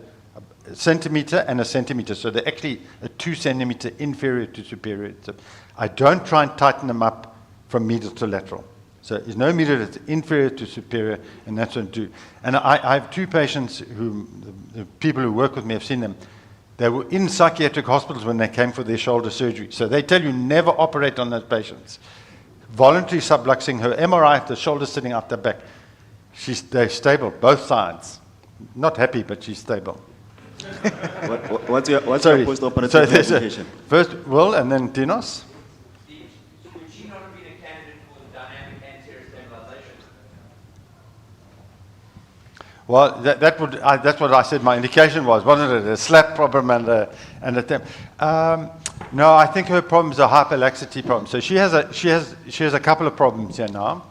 D: and a centimeter. So they're actually a 2 centimeter inferior to superior. So I don't try and tighten them up from medial to lateral. So there's no medial that's inferior to superior, and that's what I do. And I have two patients who, the people who work with me have seen them. They were in psychiatric hospitals when they came for their shoulder surgery. So they tell you never operate on those patients. Voluntary subluxing, her MRI, the shoulder sitting out the back. They're stable, both sides. Not happy, but she's stable.
A: What's your post-operative medication?
D: First Will and then Dinos.
E: Would she not have been a candidate for the dynamic anterior stabilization?
D: Well, that's what I said my indication was, wasn't it? A slap problem and a temp. No, I think her problem is a hyperlaxity problem. So she has a couple of problems here now.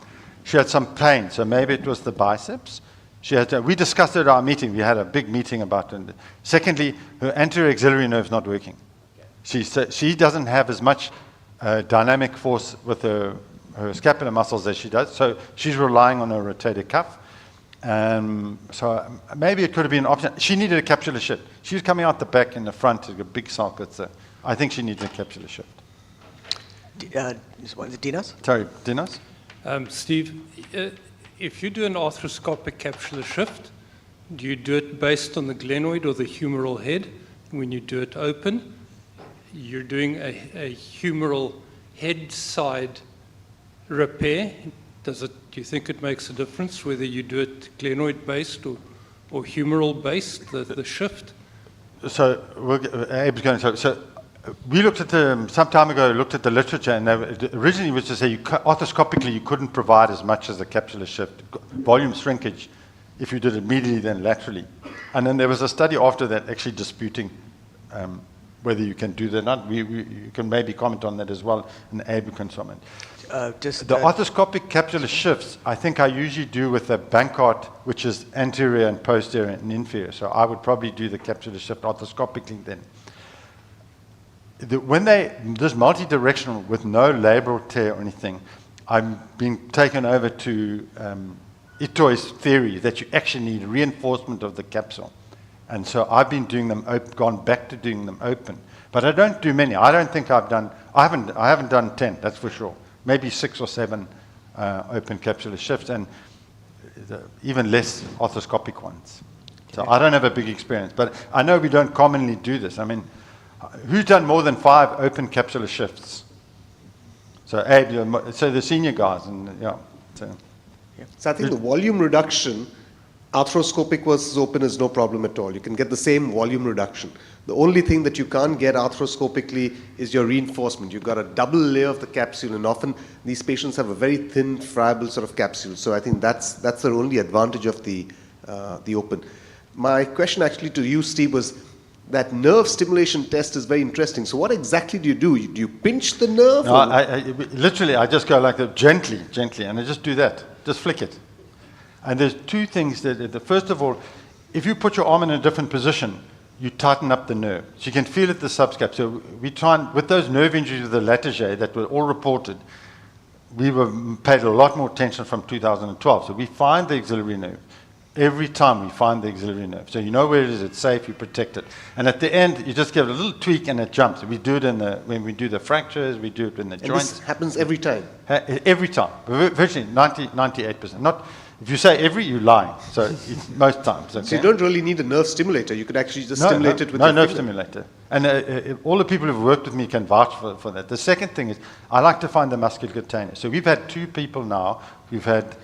D: She had some pain, so maybe it was the biceps. We discussed it at our meeting. We had a big meeting about it. Secondly, her anterior axillary nerve is not working. She doesn't have as much dynamic force with her scapular muscles as she does, so she's relying on her rotator cuff. So maybe it could have been an option. She needed a capsular shift. She was coming out the back and the front, a big socket. So I think she needs a capsular shift.
G: Dinos?
D: Sorry, Dinos?
Q: Steve, if you do an arthroscopic capsular shift, do you do it based on the glenoid or the humeral head? When you do it open, you're doing a humeral head side repair. Do you think it makes a difference whether you do it glenoid based or humeral based, the shift?
D: So Abe's going to so we looked at some time ago, looked at the literature, and originally was to say arthroscopically you couldn't provide as much as a capsular shift, volume shrinkage, if you did it medially than laterally. And then there was a study after that actually disputing whether you can do that or not. You can maybe comment on that as well, and Abe can comment. The arthroscopic capsular shifts, I think I usually do with a Bankart, which is anterior and posterior and inferior. So I would probably do the capsular shift arthroscopically then. When this multi-directional with no labral tear or anything, I'm being taken over to Itoi's theory that you actually need reinforcement of the capsule. And so I've been doing them, gone back to doing them open. But I don't do many. I don't think I haven't done 10, that's for sure. Maybe 6 or 7 open capsular shifts and even less arthroscopic ones. So I don't have a big experience, but I know we don't commonly do this. I mean, who's done more than 5 open capsular shifts? So Abe, so the senior guys, and yeah.
L: So I think the volume reduction, arthroscopic versus open, is no problem at all. You can get the same volume reduction. The only thing that you can't get arthroscopically is your reinforcement. You've got a double layer of the capsule, and often these patients have a very thin, friable sort of capsule. So I think that's the only advantage of the open. My question actually to you, Steve, was that nerve stimulation test is very interesting. So what exactly do? Do you pinch the nerve?
D: No, literally, I just go like that, gently, and I just do that. Just flick it. And there's 2 things that, first of all, if you put your arm in a different position, you tighten up the nerve. So you can feel it the subscap. So we try and, with those nerve injuries with the Latarjet that were all reported, we paid a lot more attention from 2012. So we find the axillary nerve. Every time we find the axillary nerve. So you know where it is, it's safe, you protect it. And at the end, you just give it a little tweak and it jumps. We do it when we do the fractures, we do it in the joints.
L: This happens every time?
D: Every time. Virtually 98%. Not, if you say every, you're lying. So it's most times. Okay?
L: So you don't really need a nerve stimulator. You could actually just stimulate it with your
D: nerve
L: finger.
D: stimulator. And all the people who've worked with me can vouch for that. The second thing is, I like to find the musculocutaneous. So we've had 2 people now who've had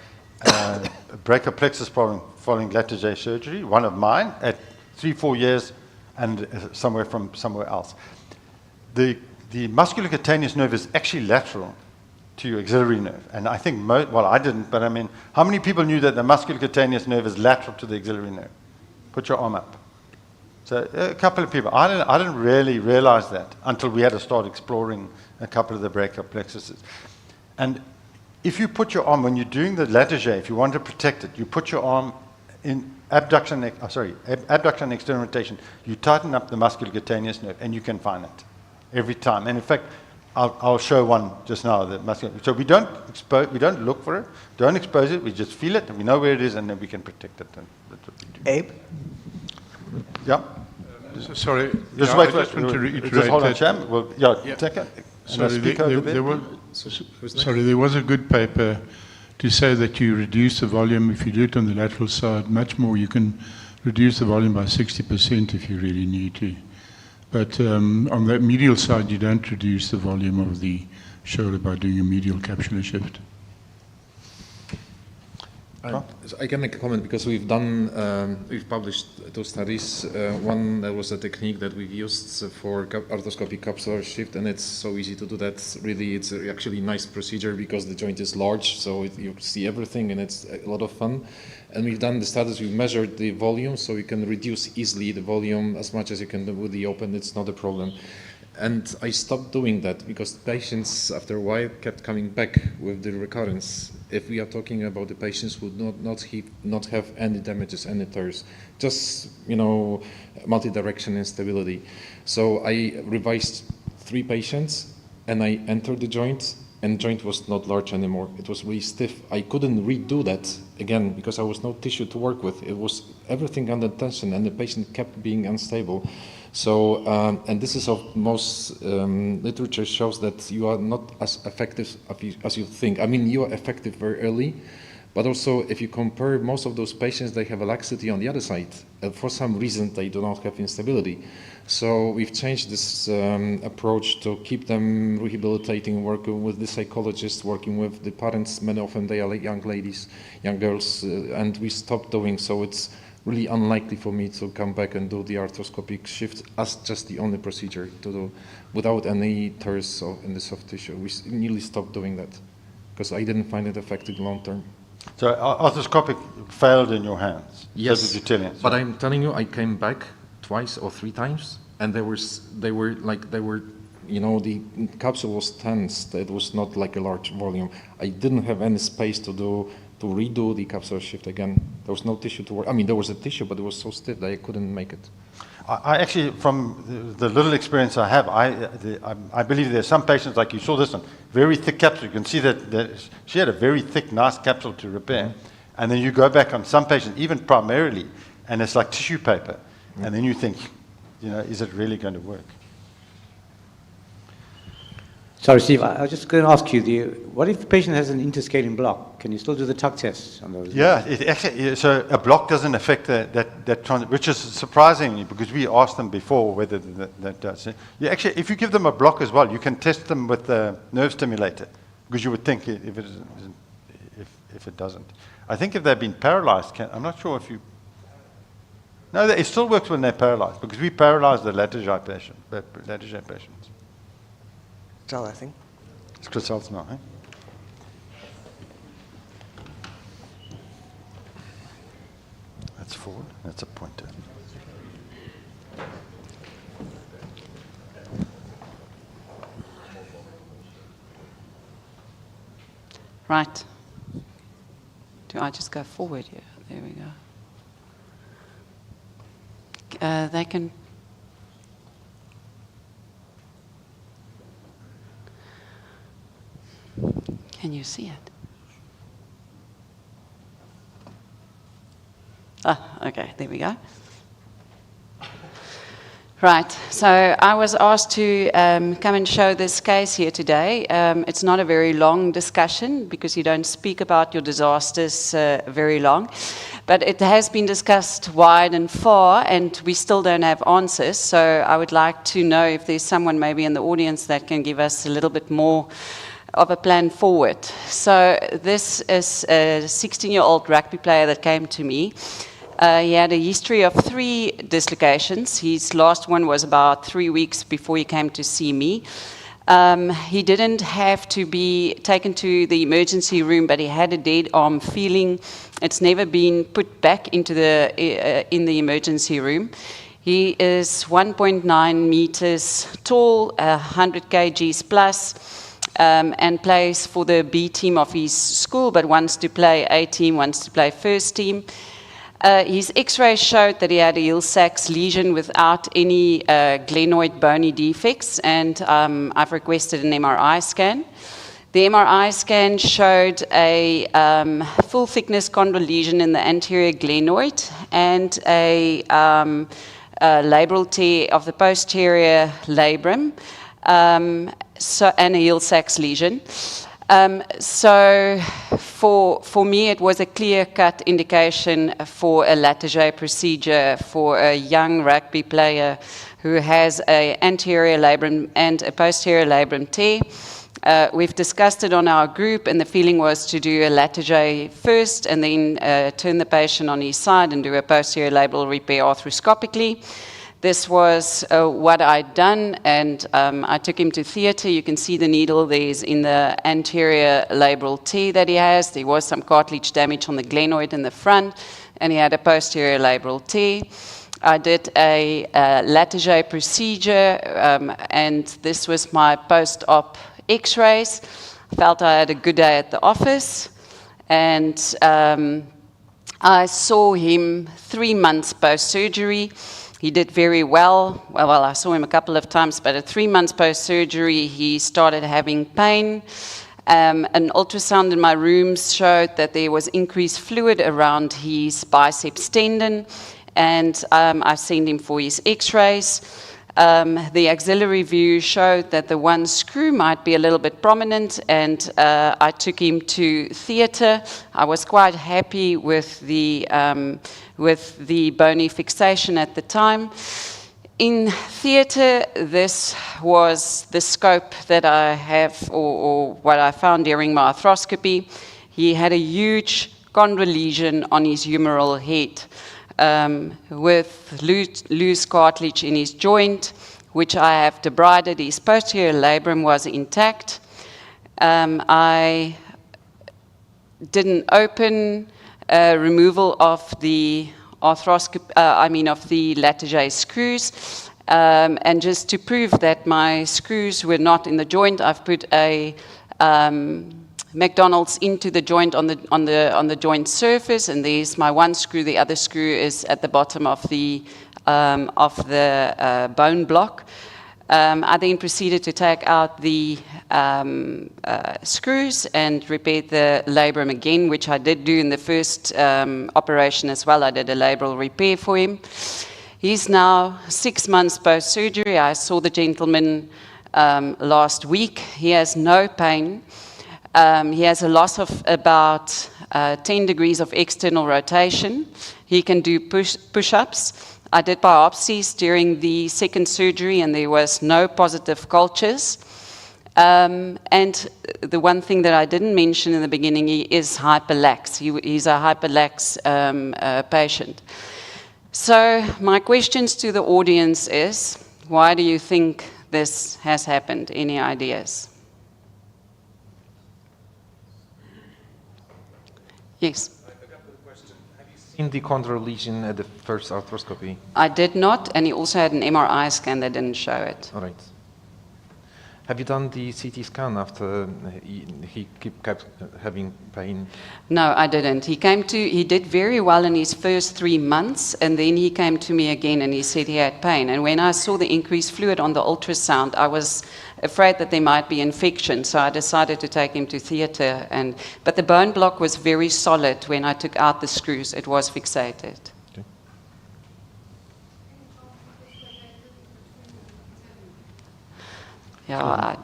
D: a brachial plexus problem following lateral J surgery, one of mine at 3-4 years, and somewhere else. The musculocutaneous nerve is actually lateral to your axillary nerve. And I think, well, I didn't, but I mean, how many people knew that the musculocutaneous nerve is lateral to the axillary nerve? Put your arm up. So a couple of people. I didn't really realize that until we had to start exploring a couple of the brachial plexuses. And if you put your arm, when you're doing the lateral J, if you want to protect it, you put your arm in abduction and external rotation, you tighten up the musculocutaneous nerve, and you can find it every time. And in fact, I'll show one just now. So we don't look for it, don't expose it. We just feel it, and we know where it is, and then we can protect it. And that's what we do.
L: Abe?
D: Yeah.
U: Sorry.
D: Just
U: yeah,
D: wait
U: I
D: for
U: just want to reiterate
D: just hold on,
U: that.
D: Cham. Well, take it.
U: Sorry, there was a good paper to say that you reduce the volume if you do it on the lateral side much more. You can reduce the volume by 60% if you really need to. But on the medial side, you don't reduce the volume of the shoulder by doing a medial capsular shift.
J: I can make a comment because we've published 2 studies. One that was a technique that we've used for arthroscopic capsular shift, and it's so easy to do that. Really, it's actually a nice procedure because the joint is large, so you see everything, and it's a lot of fun. And we've done the studies, we've measured the volume, so you can reduce easily the volume as much as you can do with the open. It's not a problem. And I stopped doing that because patients, after a while, kept coming back with the recurrence. If we are talking about the patients who do not have any damages, any tears, just, multi-direction instability. So I revised 3 patients, and I entered the joint, and the joint was not large anymore. It was really stiff. I couldn't redo that again because there was no tissue to work with. It was everything under tension, and the patient kept being unstable. So, and this is of most literature shows that you are not as effective as you think. I mean, you are effective very early, but also if you compare most of those patients, they have a laxity on the other side. And for some reason, they do not have instability. So we've changed this approach to keep them rehabilitating, working with the psychologists, working with the parents. Many of them, they are young ladies, young girls, and we stopped doing so. It's really unlikely for me to come back and do the arthroscopic shift as just the only procedure to do without any tears in the soft tissue. We nearly stopped doing that because I didn't find it effective long term.
D: So arthroscopic failed in your hands?
J: Yes,
D: that's what you're telling us.
J: But I'm telling you, I came back 2 or 3 times, and the capsule was tense. It was not like a large volume. I didn't have any space to redo the capsular shift again. There was no tissue to work. I mean, there was a tissue, but it was so stiff that I couldn't make it.
D: I actually, from the little experience I have, I believe there's some patients, like you saw this one, very thick capsule. You can see that she had a very thick, nice capsule to repair. And then you go back on some patients, even primarily, and it's like tissue paper. And then you think, is it really going to work?
C: Sorry, Steve, I was just going to ask you, what if the patient has an interscalene block? Can you still do the tuck test on those?
D: Yeah, so a block doesn't affect that which is surprising because we asked them before whether that does. Yeah, actually, if you give them a block as well, you can test them with the nerve stimulator because you would think if it doesn't. I think if they've been paralyzed, I'm not sure if you... No, it still works when they're paralyzed because we paralyze the lateral J patients.
G: I think.
D: It's Christel's now, eh? That's forward, that's a pointer.
V: Right. Do I just go forward here? There we go. They can... Can you see it? Okay, there we go. Right, so I was asked to come and show this case here today. It's not a very long discussion because you don't speak about your disasters very long, but it has been discussed wide and far and we still don't have answers. So I would like to know if there's someone maybe in the audience that can give us a little bit more of a plan forward. So this is a 16-year-old rugby player that came to me. He had a history of 3 dislocations. His last one was about 3 weeks before he came to see me. He didn't have to be taken to the emergency room, but he had a dead arm feeling. It's never been put back into in the emergency room. He is 1.9 meters tall, 100 kgs plus, and plays for the B team of his school, but wants to play A team, wants to play first team. His x-ray showed that he had a Hill-Sachs lesion without any glenoid bony defects, and I've requested an MRI scan. The MRI scan showed a full-thickness chondral lesion in the anterior glenoid and a labral tear of the posterior labrum, and a Hill-Sachs lesion. So for me, it was a clear-cut indication for a Latarjet procedure for a young rugby player who has an anterior labrum and a posterior labrum tear. We've discussed it on our group, and the feeling was to do a Latarjet first and then turn the patient on his side and do a posterior labral repair arthroscopically. This was what I'd done, and I took him to theatre. You can see the needle there's in the anterior labral tear that he has. There was some cartilage damage on the glenoid in the front, and he had a posterior labral tear. I did a Latarjet procedure, and this was my post-op x-rays. I felt I had a good day at the office, and I saw him 3 months post-surgery. He did very well. Well, I saw him a couple of times, but at 3 months post-surgery, he started having pain. An ultrasound in my room showed that there was increased fluid around his biceps tendon, and I sent him for his x-rays. The axillary view showed that the one screw might be a little bit prominent, and I took him to theatre. I was quite happy with the bony fixation at the time. In theatre, this was the scope that I have, or what I found during my arthroscopy. He had a huge chondral lesion on his humeral head, with loose cartilage in his joint, which I have debrided. His posterior labrum was intact. I did an open removal of the of the Latarjet screws, and just to prove that my screws were not in the joint, I've put a McDonald's into the joint on the joint surface, and there's my one screw. The other screw is at the bottom of the bone block. I then proceeded to take out the screws and repair the labrum again, which I did do in the first operation as well. I did a labral repair for him. He's now 6 months post-surgery. I saw the gentleman last week. He has no pain. He has a loss of about 10 degrees of external rotation. He can do push-ups. I did biopsies during the second surgery, and there was no positive cultures. And the one thing that I didn't mention in the beginning, he is hyperlax. He's a hyperlax patient. So my questions to the audience is, why do you think this has happened? Any ideas? Yes.
R: In the chondral lesion at the first arthroscopy?
V: I did not, and he also had an MRI scan that didn't show it.
R: All right. Have you done the CT scan after he kept having pain?
V: No, I didn't. He did very well in his first 3 months, and then he came to me again and he said he had pain. And when I saw the increased fluid on the ultrasound, I was afraid that there might be infection, so I decided to take him to theatre. But the bone block was very solid when I took out the screws. It was fixated.
R: Okay.
V: Yeah,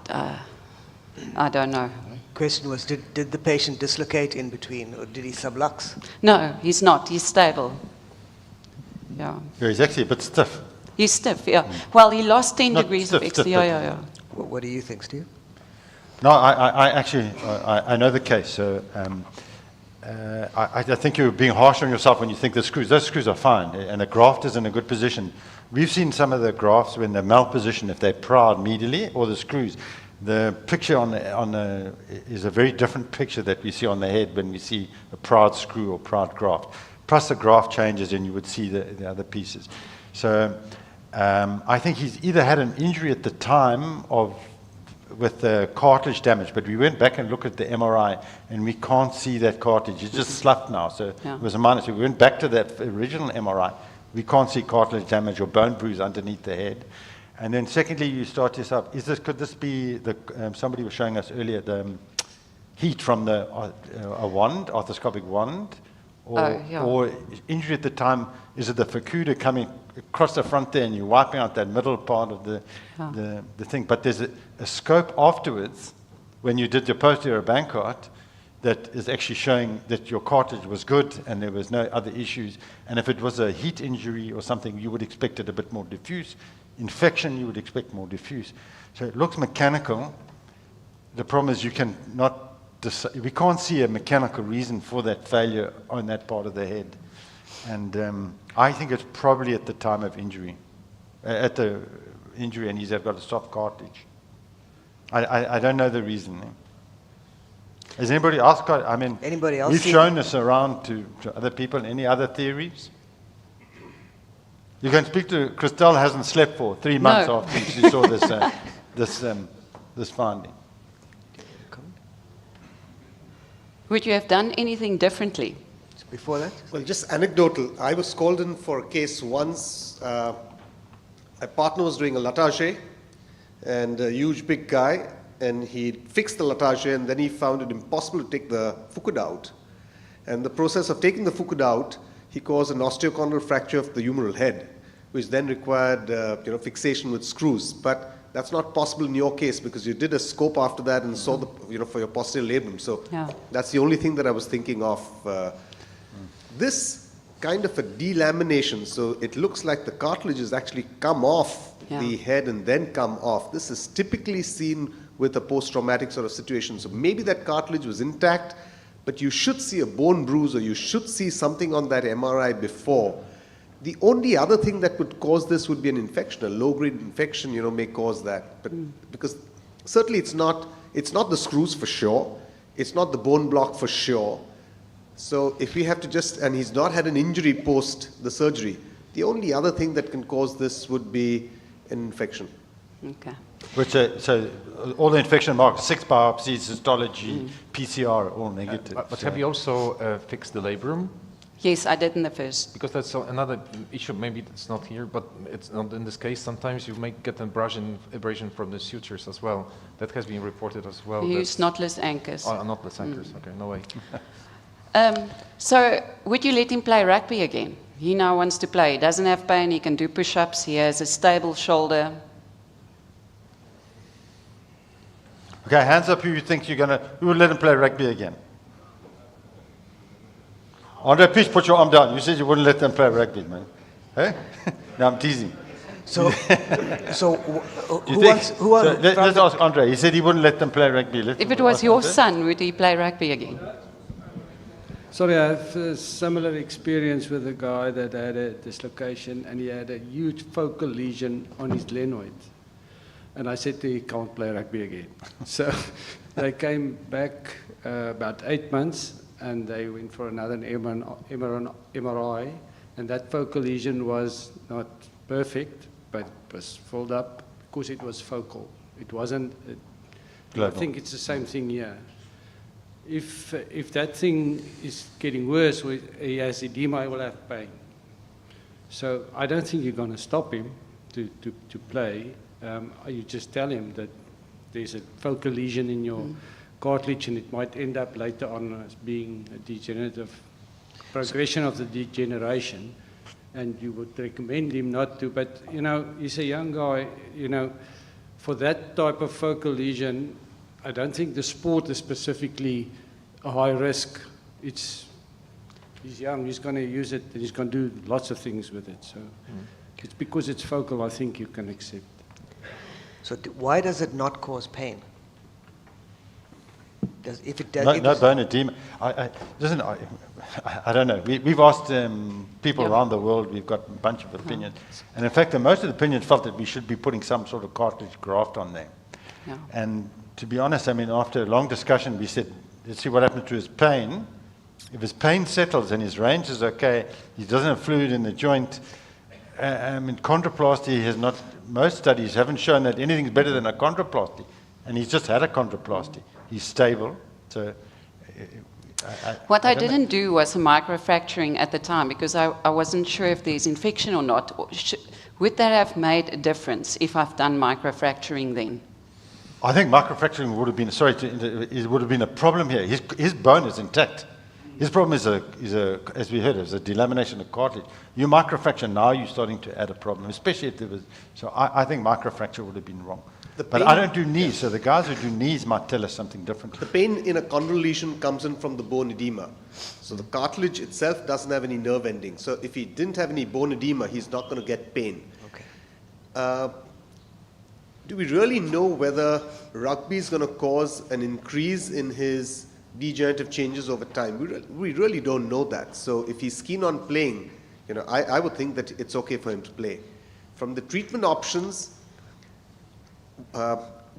V: I don't know.
G: Question was, did the patient dislocate in between, or did he sublux?
V: No, he's not. He's stable. Yeah.
D: Yeah, he's actually a bit stiff.
V: He's stiff, yeah. Well, he lost 10
D: Not
V: degrees
D: stiff,
V: of
D: stiff,
V: extra.
D: but-
V: Yeah.
G: What do you think, Steve?
D: No, I actually know the case. So I think you're being harsh on yourself when you think those screws are fine, and the graft is in a good position. We've seen some of the grafts when they're malpositioned, if they're proud medially, or the screws. The picture is a very different picture that we see on the head when we see a proud screw or proud graft. Plus the graft changes and you would see the other pieces. So I think he's either had an injury at the time with the cartilage damage, but we went back and looked at the MRI and we can't see that cartilage. It's just sloughed now, so
V: Yeah.
D: it was a minus. We went back to that original MRI. We can't see cartilage damage or bone bruise underneath the head. And then secondly, you start yourself, could this be somebody was showing us earlier, the heat from a wand, arthroscopic wand, or injury at the time, is it the facuna coming across the front there and you're wiping out that middle part of the thing? But there's a scope afterwards when you did your posterior Bankart that is actually showing that your cartilage was good and there was no other issues. And if it was a heat injury or something, you would expect it a bit more diffuse. Infection, you would expect more diffuse. So it looks mechanical. The problem is we can't see a mechanical reason for that failure on that part of the head. And I think it's probably at the time of injury, and he's got a soft cartilage. I don't know the reason. Has anybody else got,
G: Anybody else
D: we've
G: seen-
D: shown this around to other people. Any other theories? You can speak to, Christelle hasn't slept for 3 months
V: No.
D: after she saw this finding.
V: Would you have done anything differently?
G: Before that?
L: Well, just anecdotal. I was called in for a case once. A partner was doing a latage, and a huge big guy, and he fixed the latage, and then he found it impossible to take the fucud out. And the process of taking the fucud out, he caused an osteochondral fracture of the humeral head, which then required fixation with screws. But that's not possible in your case because you did a scope after that and saw for your posterior labrum. So that's the only thing that I was thinking of. This kind of a delamination, so it looks like the cartilage has actually come off the head and then come off. This is typically seen with a post-traumatic sort of situation. So maybe that cartilage was intact, but you should see a bone bruise or you should see something on that MRI before. The only other thing that would cause this would be an infection. A low-grade infection, may cause that. But because certainly it's not the screws for sure. It's not the bone block for sure. So if we have to and he's not had an injury post the surgery, the only other thing that can cause this would be an infection.
V: Okay.
D: Which, so all the infection markers, 6 biopsies, histology, PCR, all negative.
J: But have you also fixed the labrum?
V: Yes, I did in the first.
J: Because that's another issue, maybe it's not here, but it's not in this case. Sometimes you may get abrasion from the sutures as well. That has been reported as well.
V: You use knotless anchors.
J: Oh, knotless anchors, okay, no way.
V: So would you let him play rugby again? He now wants to play. He doesn't have pain. He can do push-ups. He has a stable shoulder.
D: Okay, hands up who you think who will let him play rugby again? Andre, please put your arm down. You said you wouldn't let them play rugby, man. Hey? No, I'm teasing.
G: Let's
D: ask Andre. He said he wouldn't let them play rugby.
V: If it was your son, would he play rugby again?
F: Sorry, I have a similar experience with a guy that had a dislocation and he had a huge focal lesion on his glenoid. And I said to him, he can't play rugby again. So they came back about 8 months and they went for another MRI, and that focal lesion was not perfect, but it was filled up because it was focal. It wasn't. I
D: Global.
F: think it's the same thing here. If that thing is getting worse, or he has edema, he will have pain. So I don't think you're going to stop him to play. You just tell him that there's a focal lesion in your cartilage, and it might end up later on as being a degenerative progression of the degeneration, and you would recommend him not to. But, you know, he's a young guy, you know, for that type of focal lesion, I don't think the sport is specifically a high risk. He's young, he's going to use it, and he's going to do lots of things with it. So it's because it's focal, I think you can accept.
G: So why does it not cause pain? If it does,
D: No bone edema. I don't know. We've asked people around the world. We've got a bunch of opinions. And in fact, most of the opinions felt that we should be putting some sort of cartilage graft on there.
V: Yeah.
D: And to be honest, I mean, after a long discussion, we said, let's see what happens to his pain. If his pain settles and his range is okay, he doesn't have fluid in the joint. I mean, chondroplasty has not, most studies haven't shown that anything's better than a chondroplasty. And he's just had a chondroplasty. He's stable. So
V: What I didn't do was a microfracturing at the time because I wasn't sure if there's infection or not. Would that have made a difference if I've done microfracturing then?
D: I think microfracturing would have been, it would have been a problem here. His bone is intact. His problem is, as we heard, is a delamination of cartilage. You microfracture, now you're starting to add a problem, especially if there was, so I think microfracture would have been wrong. But I don't do knees, so the guys who do knees might tell us something different.
O: The pain in a chondral lesion comes in from the bone edema. So the cartilage itself doesn't have any nerve ending. So if he didn't have any bone edema, he's not going to get pain. Okay. Do we really know whether rugby is going to cause an increase in his degenerative changes over time? We really don't know that. So if he's keen on playing, you know, I would think that it's okay for him to play. From the treatment options,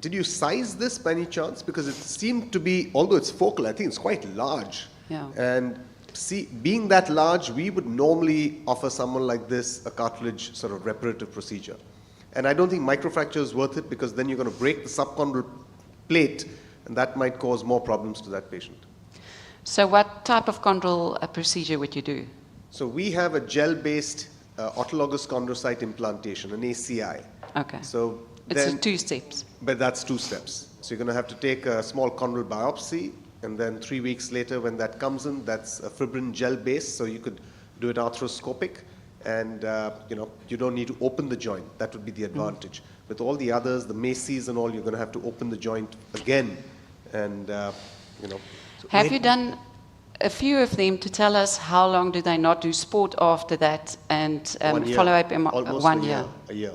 O: did you size this by any chance? Because it seemed to be, although it's focal, I think it's quite large.
V: Yeah.
O: And being that large, we would normally offer someone like this a cartilage sort of reparative procedure. And I don't think microfracture is worth it because then you're going to break the subchondral plate, and that might cause more problems to that patient.
V: So what type of chondral procedure would you do?
O: So we have a gel-based autologous chondrocyte implantation, an ACI.
V: Okay.
O: So
V: it's 2 steps.
O: But that's 2 steps. So you're going to have to take a small chondral biopsy, and then 3 weeks later when that comes in, that's a fibrin gel-based, so you could do it arthroscopic. And you know, you don't need to open the joint. That would be the advantage. With all the others, the Macy's and all, you're going to have to open the joint again. And you know.
V: Have you done a few of them to tell us how long do they not do sport after that and follow up
O: almost
V: 1 year?
O: A year.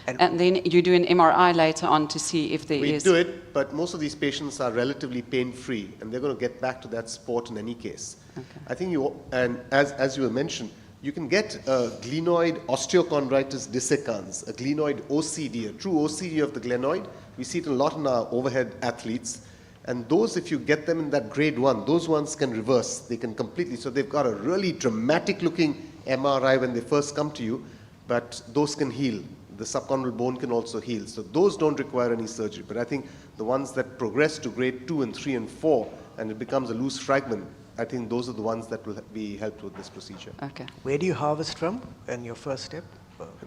V: And then you do an MRI later on to see if there is.
O: We do it, but most of these patients are relatively pain-free, and they're going to get back to that sport in any case.
V: Okay.
O: I think and as you mentioned, you can get a glenoid osteochondritis dissecans, a glenoid OCD, a true OCD of the glenoid. We see it a lot in our overhead athletes. And those, if you get them in that grade 1, those ones can reverse. They can completely, so they've got a really dramatic looking MRI when they first come to you, but those can heal. The subchondral bone can also heal. So those don't require any surgery. But I think the ones that progress to grade 2 and 3 and 4, and it becomes a loose fragment, I think those are the ones that will be helped with this procedure.
V: Okay.
G: Where do you harvest from in your first step?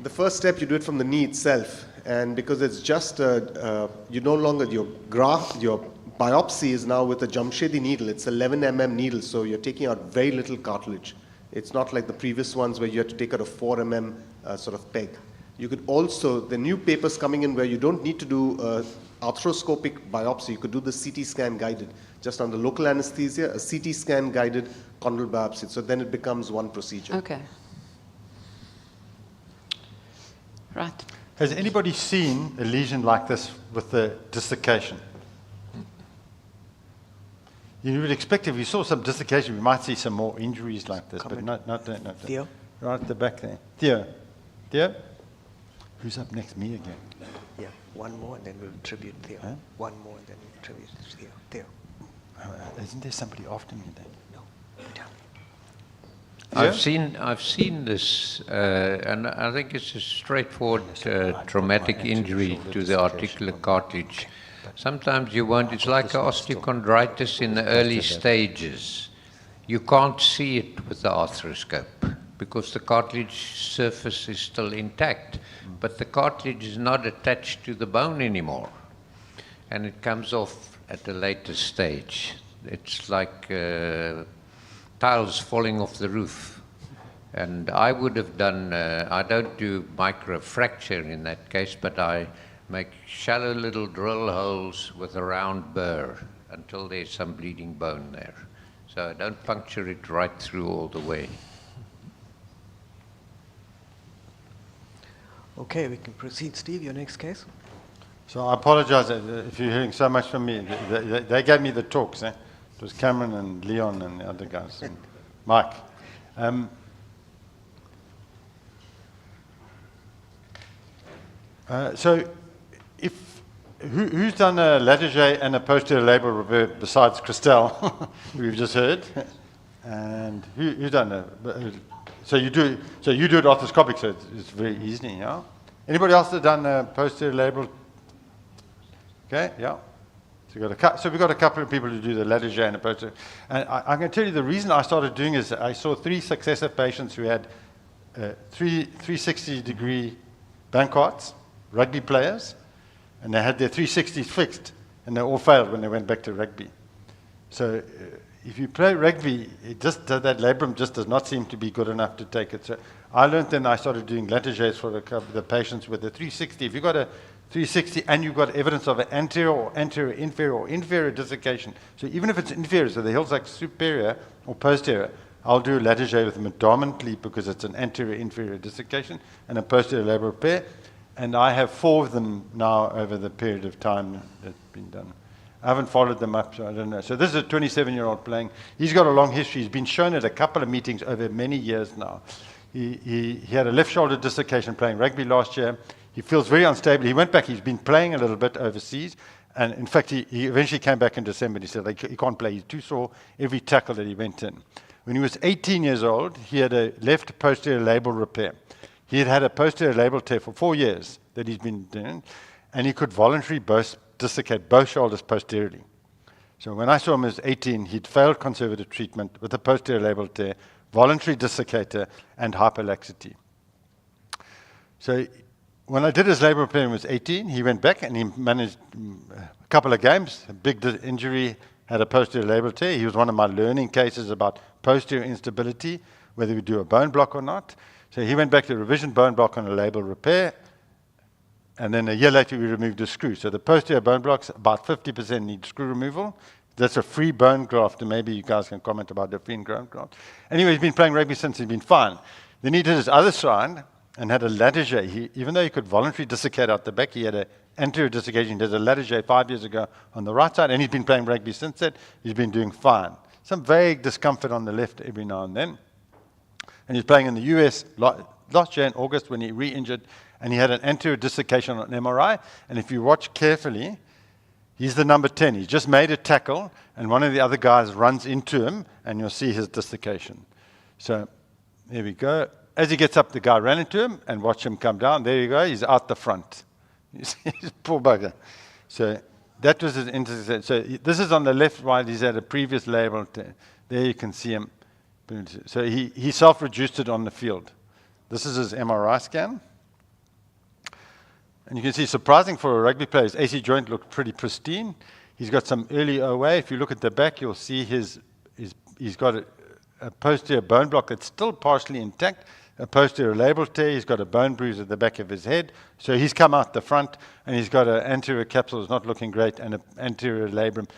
O: The first step, you do it from the knee itself. And because it's just, you no longer, your biopsy is now with a Jamshedi needle. It's 11 mm needle, so you're taking out very little cartilage. It's not like the previous ones where you had to take out a 4 mm sort of peg. You could also, the new papers coming in where you don't need to do arthroscopic biopsy. You could do the CT scan guided, just under local anesthesia, a CT scan guided chondral biopsy. So then it becomes one procedure.
V: Okay. Right.
D: Has anybody seen a lesion like this with the dislocation? You would expect if you saw some dislocation, we might see some more injuries like this, but not
G: Theo?
D: Right at the back there. Theo? Who's up next? Me again.
G: Yeah, one more and then we'll tribute Theo.
D: Huh?
G: One more and then we'll tribute Theo.
D: Isn't there somebody after me then?
G: No, down.
B: I've seen this, and I think it's a straightforward traumatic injury to the articular cartilage. Sometimes you won't, it's like osteochondritis in the early stages. You can't see it with the arthroscope because the cartilage surface is still intact, but the cartilage is not attached to the bone anymore, and it comes off at a later stage. It's like tiles falling off the roof. And I would have done, I don't do microfracture in that case, but I make shallow little drill holes with a round burr until there's some bleeding bone there. So I don't puncture it right through all the way.
G: Okay, we can proceed. Steve, your next case.
D: So I apologize if you're hearing so much from me. They gave me the talks. It was Cameron and Leon and the other guys, and Mike. So who's done a Latarjet and a posterior labral repair besides Christelle, we've just heard? And who's done a... So you do it arthroscopic, so it's very easy, yeah? Anybody else that done a posterior labral? Okay, yeah. So we've got a couple of people who do the Latarjet and a posterior. And I can tell you the reason I started doing is I saw 3 successive patients who had 360-degree Bancarts, rugby players, and they had their 360s fixed, and they all failed when they went back to rugby. So if you play rugby, that labrum just does not seem to be good enough to take it. So I learned then, I started doing Latarjets for the patients with the 360. If you've got a 360 and you've got evidence of an anterior or inferior or inferior dislocation, so even if it's inferior, so the hill's like superior or posterior, I'll do a Latarjet with them predominantly because it's an anterior-inferior dislocation and a posterior labral repair. And I have 4 of them now over the period of time that's been done. I haven't followed them up, so I don't know. So this is a 27-year-old playing. He's got a long history. He's been shown at a couple of meetings over many years now. He had a left shoulder dislocation playing rugby last year. He feels very unstable. He went back. He's been playing a little bit overseas. And in fact, he eventually came back in December. He said he can't play. He's too sore every tackle that he went in. When he was 18 years old, he had a left posterior labral repair. He had had a posterior labral tear for 4 years that he's been doing, and he could voluntarily dislocate both shoulders posteriorly. So when I saw him as 18, he'd failed conservative treatment with a posterior labral tear, voluntary dislocator, and hyperlaxity. So when I did his labral repair when he was 18, he went back and he managed a couple of games, a big injury, had a posterior labral tear. He was one of my learning cases about posterior instability, whether we do a bone block or not. So he went back to revision bone block on a labral repair, and then a year later we removed a screw. So the posterior bone blocks, about 50% need screw removal. That's a free bone graft, and maybe you guys can comment about the free bone graft. Anyway, he's been playing rugby since, he's been fine. Then he did his other side and had a Latarjet. Even though he could voluntarily dislocate out the back, he had an anterior dislocation. He did a Latarjet 5 years ago on the right side, and he's been playing rugby since then. He's been doing fine. Some vague discomfort on the left every now and then. And he's playing in the US last year in August when he re-injured, and he had an anterior dislocation on MRI. And if you watch carefully, he's the number 10. He just made a tackle, and one of the other guys runs into him, and you'll see his dislocation. So there we go. As he gets up, the guy ran into him, and watch him come down. There you go. He's out the front. He's poor bugger. So that was his intersection. So this is on the left, right. He's had a previous labral tear. There you can see him. So he self-reduced it on the field. This is his MRI scan. And you can see, surprising for a rugby player, his AC joint looked pretty pristine. He's got some early OA. If you look at the back, you'll see he's got a posterior bone block that's still partially intact, a posterior labral tear. He's got a bone bruise at the back of his head. So he's come out the front, and he's got an anterior capsule that's not looking great, and an anterior labrum,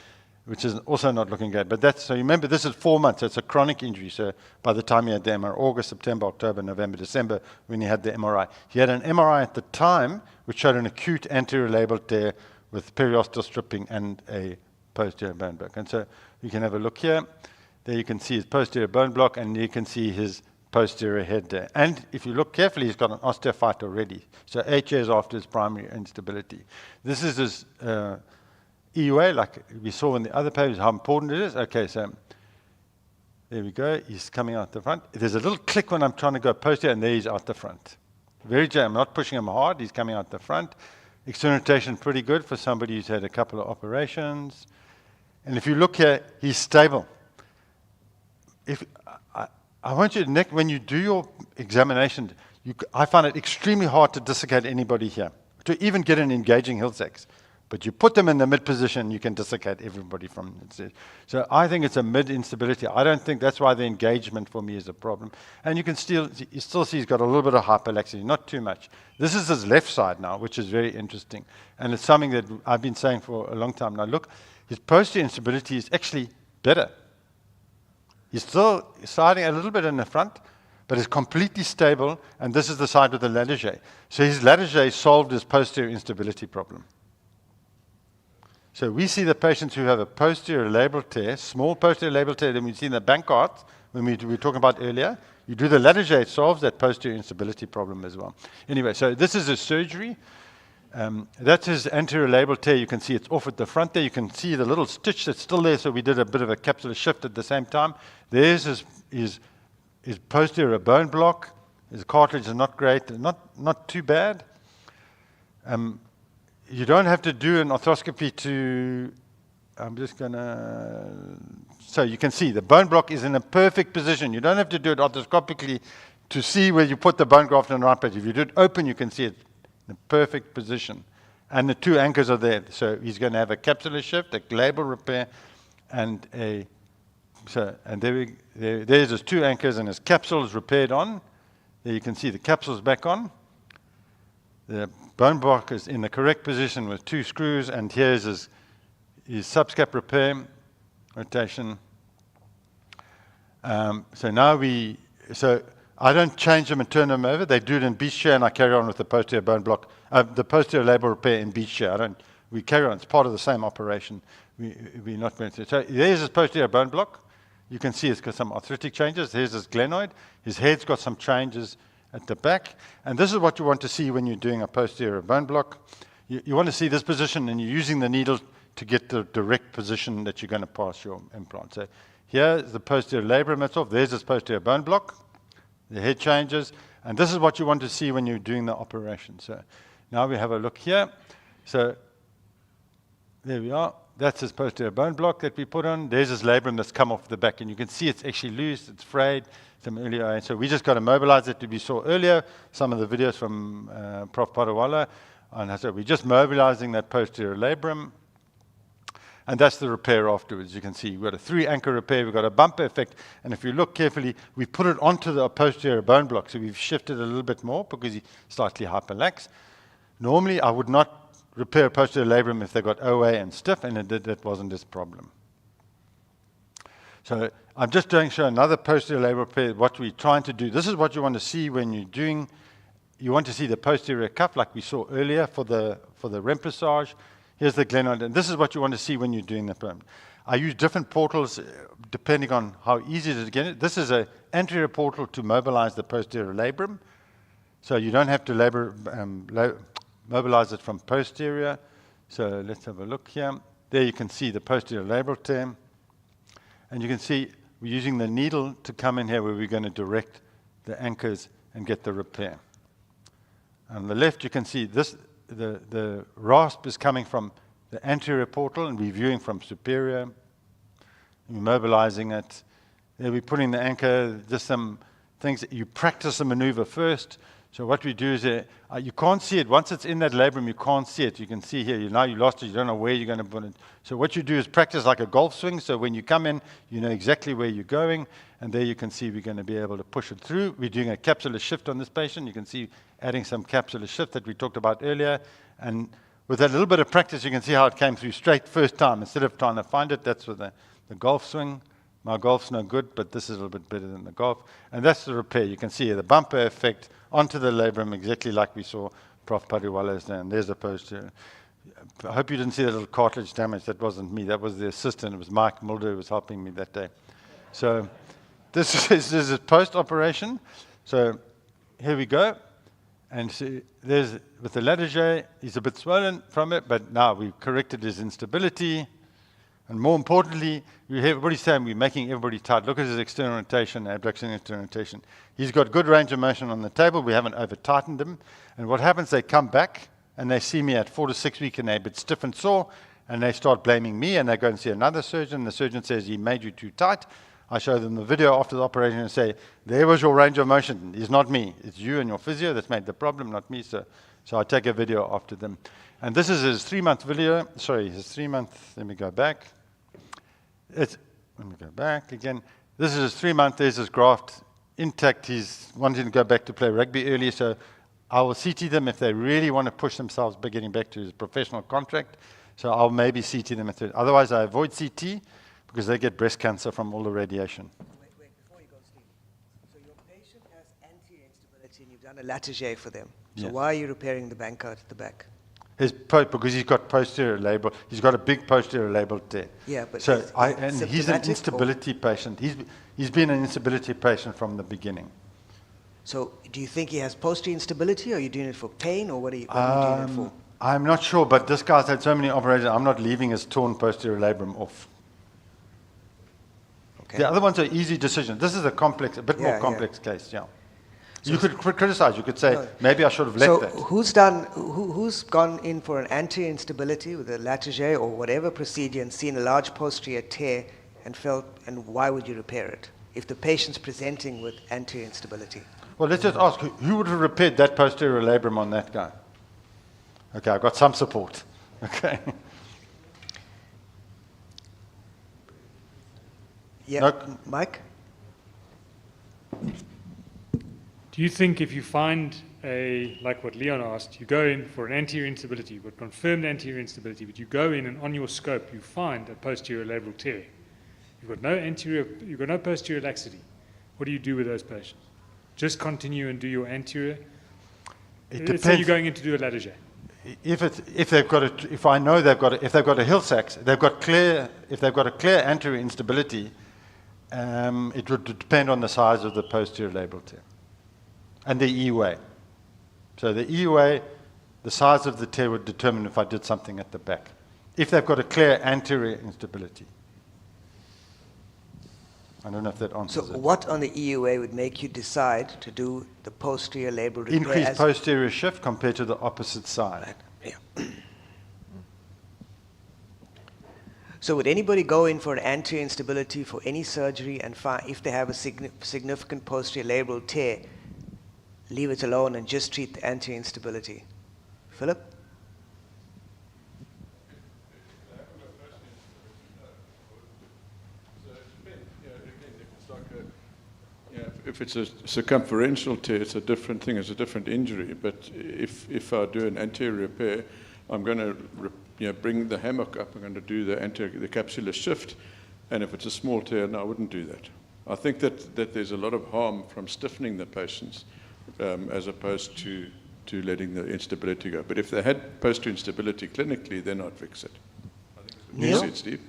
D: which is also not looking great. But so remember, this is 4 months. So it's a chronic injury. So by the time he had the MRI, August, September, October, November, December, when he had the MRI. He had an MRI at the time, which showed an acute anterior labral tear with periosteal stripping and a posterior bone block. And so you can have a look here. There you can see his posterior bone block, and you can see his posterior head there. And if you look carefully, he's got an osteophyte already. So 8 years after his primary instability. This is his EUA, like we saw in the other pages, how important it is. Okay, so There we go. He's coming out the front. There's a little click when I'm trying to go posterior, and there he's out the front. Very gentle. I'm not pushing him hard. He's coming out the front. External rotation pretty good for somebody who's had a couple of operations. And if you look here, he's stable. If I want you to, when you do your examination, I find it extremely hard to dislocate anybody here, to even get an engaging Hill-Sachs. But you put them in the mid position, you can dislocate everybody from it. So I think it's a mid instability. I don't think that's why the engagement for me is a problem. And you still see he's got a little bit of hyperlaxity, not too much. This is his left side now, which is very interesting. And it's something that I've been saying for a long time. Now look, his posterior instability is actually better. He's still sliding a little bit in the front, but it's completely stable. And this is the side with the Latarjet. So his Latarjet solved his posterior instability problem. So we see the patients who have a posterior labral tear, small posterior labral tear, that we see in the Bankart, when we were talking about earlier. You do the Latarjet, it solves that posterior instability problem as well. Anyway, so this is a surgery. That's his anterior labral tear. You can see it's off at the front there. You can see the little stitch that's still there, so we did a bit of a capsular shift at the same time. There's his posterior bone block. His cartilage is not great, not too bad. You don't have to do an arthroscopy to, I'm just going to, so you can see the bone block is in a perfect position. You don't have to do it arthroscopically to see where you put the bone graft in the right place. If you do it open, you can see it in a perfect position. And the two anchors are there. So he's going to have a capsular shift, a glabral repair, and there's his two anchors, and his capsule is repaired on. There you can see the capsule is back on. The bone block is in the correct position with two screws, and here's his subscap repair, rotation. So I don't change them and turn them over. They do it in beach chair, and I carry on with the posterior bone block, the posterior labral repair in beach chair. We carry on. It's part of the same operation. We're not going to. So there's his posterior bone block. You can see it's got some arthritic changes. Here's his glenoid. His head's got some changes at the back. And this is what you want to see when you're doing a posterior bone block. You want to see this position, and you're using the needle to get the direct position that you're going to pass your implant. So here's the posterior labrum itself. There's this posterior bone block. The head changes. And this is what you want to see when you're doing the operation. So now we have a look here. So there we are. That's his posterior bone block that we put on. There's his labrum that's come off the back. And you can see it's actually loose. It's frayed. Some earlier, so we just got to mobilize it. We saw earlier some of the videos from Prof. Padawala. And so we're just mobilizing that posterior labrum. And that's the repair afterwards. You can see we've got a 3-anchor repair. We've got a bumper effect. And if you look carefully, we put it onto the posterior bone block. So we've shifted a little bit more because he's slightly hyperlax. Normally, I would not repair a posterior labrum if they got OA and stiff, and that wasn't his problem. So I'm just going to show another posterior labral repair, what we're trying to do. This is what you want to see when you're doing, you want to see the posterior cuff like we saw earlier for the remplissage. Here's the glenoid, and this is what you want to see when you're doing the perm. I use different portals depending on how easy it is to get it. This is an anterior portal to mobilize the posterior labrum. So you don't have to mobilize it from posterior. So let's have a look here. There you can see the posterior labral tear. And you can see we're using the needle to come in here where we're going to direct the anchors and get the repair. On the left, you can see this, the rasp is coming from the anterior portal, and we're viewing from superior. We're mobilizing it. There we're putting the anchor, just some things. You practice the maneuver first. So what we do is, you can't see it. Once it's in that labrum, you can't see it. You can see here, now you lost it. You don't know where you're going to put it. So what you do is practice like a golf swing. So when you come in, you know exactly where you're going. And there you can see we're going to be able to push it through. We're doing a capsular shift on this patient. You can see adding some capsular shift that we talked about earlier. And with a little bit of practice, you can see how it came through straight first time. Instead of trying to find it, that's with the golf swing. My golf's no good, but this is a little bit better than the golf. And that's the repair. You can see the bumper effect onto the labrum, exactly like we saw Prof. Padiwala's there. And there's the posterior. I hope you didn't see that little cartilage damage. That wasn't me. That was the assistant. It was Mike Mulder who was helping me that day. So this is post-operation. So here we go. And see, there's, with the Latarjet, he's a bit swollen from it, but now we've corrected his instability. And more importantly, you hear everybody saying we're making everybody tight. Look at his external rotation, abduction, external rotation. He's got good range of motion on the table. We haven't over-tightened him. And what happens, they come back and they see me at 4 to 6 weeks and they're a bit stiff and sore, and they start blaming me, and they go and see another surgeon. The surgeon says, he made you too tight. I show them the video after the operation and say, there was your range of motion. It's not me. It's you and your physio that's made the problem, not me. So I take a video after them. And this is his 3-month video. Sorry, his 3-month. Let me go back. Let me go back again. This is his 3-month. There's his graft intact. He's wanting to go back to play rugby early, so I will CT them if they really want to push themselves by getting back to his professional contract. So I'll maybe CT them. Otherwise, I avoid CT because they get breast cancer from all the radiation.
G: Wait, before you go, Steve. So your patient has anterior instability and you've done a Latarjet for them. So
D: Yes.
G: why are you repairing the bankart at the back?
D: Because he's got posterior labral. He's got a big posterior labral tear.
G: Yeah, but
D: so
G: is
D: and he's an
G: symptomatic
D: instability patient. He's been an instability patient from the beginning.
G: So do you think he has posterior instability, or are you doing it for pain, or what are you doing it for?
D: I'm not sure, but this guy's had so many operations. I'm not leaving his torn posterior labrum off.
G: Okay.
D: The other ones are easy decisions. This is a bit more complex case. Yeah.
G: So
D: you could criticize. You could say maybe I should have left that.
G: Who's gone in for an anterior instability with a Latarjet or whatever procedure and seen a large posterior tear and why would you repair it if the patient's presenting with anterior instability?
D: Well, let's just ask, who would have repaired that posterior labrum on that guy? Okay, I've got some support. Okay.
G: Yeah,
D: No,
G: Mike?
I: Do you think if you find like what Leon asked, you go in for an anterior instability, you've got confirmed anterior instability, but you go in and on your scope you find a posterior labral tear. You've got no posterior laxity. What do you do with those patients? Just continue and do your anterior? Let's say you're going in to do a Latarjet.
D: If I know they've got a Hill-Sachs, if they've got a clear anterior instability, it would depend on the size of the posterior labral tear and the EUA. So the EUA, the size of the tear would determine if I did something at the back. If they've got a clear anterior instability. I don't know if that answers
G: So
D: it.
G: what on the EUA would make you decide to do the posterior labral repair?
D: Increased posterior shift compared to the opposite side.
G: Yeah. So would anybody go in for an anterior instability for any surgery and if they have a significant posterior labral tear, leave it alone and just treat the anterior instability? Philip?
T: If it's a circumferential tear, it's a different thing, it's a different injury. But if I do an anterior repair, I'm going to bring the hammock up, I'm going to do the capsular shift, and if it's a small tear, no, I wouldn't do that. I think that there's a lot of harm from stiffening the patients as opposed to letting the instability go. But if they had posterior instability clinically, then I'd fix it. I think it's what you said, Steve.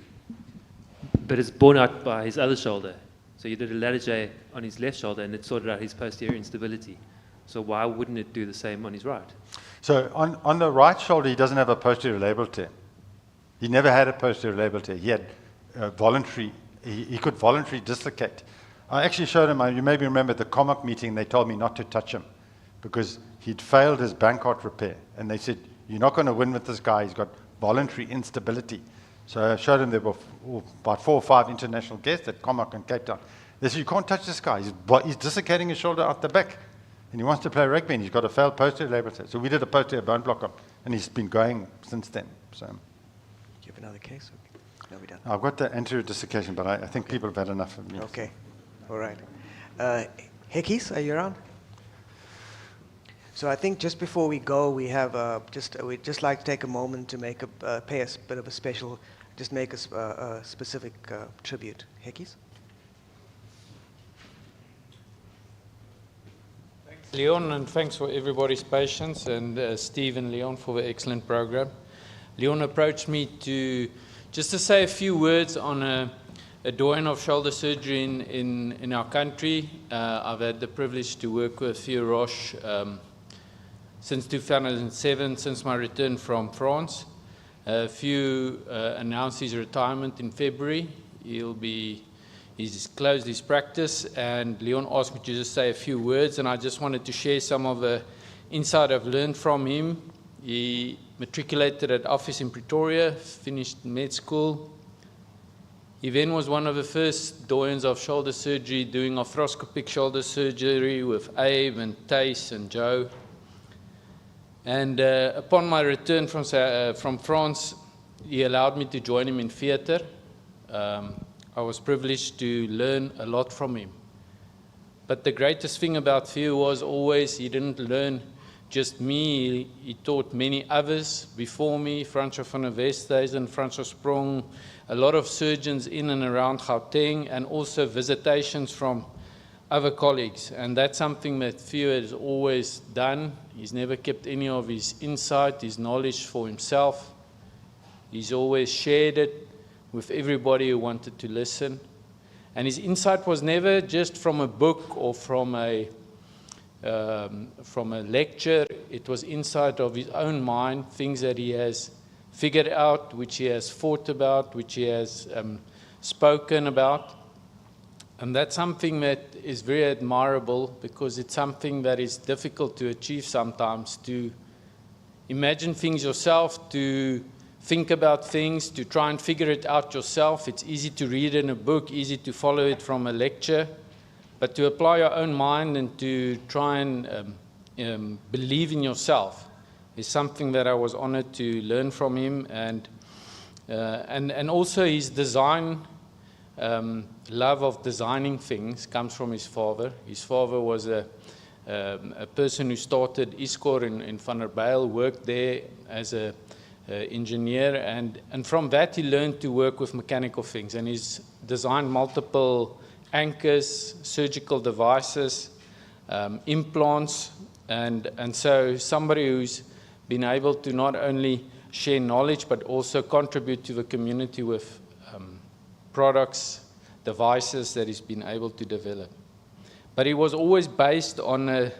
M: But it's borne out by his other shoulder. So you did a Latarjet on his left shoulder and it sorted out his posterior instability. So why wouldn't it do the same on his right?
D: So on the right shoulder, he doesn't have a posterior labral tear. He never had a posterior labral tear. He had he could voluntarily dislocate. I actually showed him, you maybe remember at the COMOC meeting, they told me not to touch him because he'd failed his bankart repair. And they said, you're not going to win with this guy. He's got voluntary instability. So I showed him there were about 4 or 5 international guests at COMOC in Cape Town. They said, you can't touch this guy. He's dislocating his shoulder out the back. And he wants to play rugby, and he's got a failed posterior labral tear. So we did a posterior bone block on, and he's been going since then. So.
G: Do you have another case? No, we're done.
D: I've got the anterior dislocation, but I think people have had enough of me.
G: Okay. All right. Hickey's, are you around? So I think just before we go, we have we'd just like to take a moment to make pay a bit of a special, just make a specific tribute. Hickey's.
N: Leon, and thanks for everybody's patience, and Steve and Leon for the excellent program. Leon approached me to say a few words on a doyen of shoulder surgery in our country. I've had the privilege to work with Theo Roche since 2007, since my return from France. Few announced his retirement in February. He's closed his practice, and Leon asked me to just say a few words, and I just wanted to share some of the insight I've learned from him. He matriculated at Office in Pretoria, finished med school. He then was one of the first doyens of shoulder surgery, doing arthroscopic shoulder surgery with Abe and Thijs and Joe. And upon my return from France, he allowed me to join him in theater. I was privileged to learn a lot from him. But the greatest thing about Theo was always he didn't learn just me, he taught many others before me, Francois van der Westhuizen, Francois Sprong, a lot of surgeons in and around Gauteng, and also visitations from other colleagues. And that's something that Theo has always done. He's never kept any of his insight, his knowledge for himself. He's always shared it with everybody who wanted to listen. And his insight was never just from a book or from a lecture. It was insight of his own mind, things that he has figured out, which he has thought about, which he has spoken about. And that's something that is very admirable, because it's something that is difficult to achieve sometimes, to imagine things yourself, to think about things, to try and figure it out yourself. It's easy to read in a book, easy to follow it from a lecture, but to apply your own mind and to try and believe in yourself is something that I was honored to learn from him. And also his design, love of designing things comes from his father. His father was a person who started ISCOR in Vanderbijl, worked there as an engineer, and from that he learned to work with mechanical things, and he's designed multiple anchors, surgical devices, implants, and so somebody who's been able to not only share knowledge but also contribute to the community with products, devices that he's been able to develop. But he was always based on a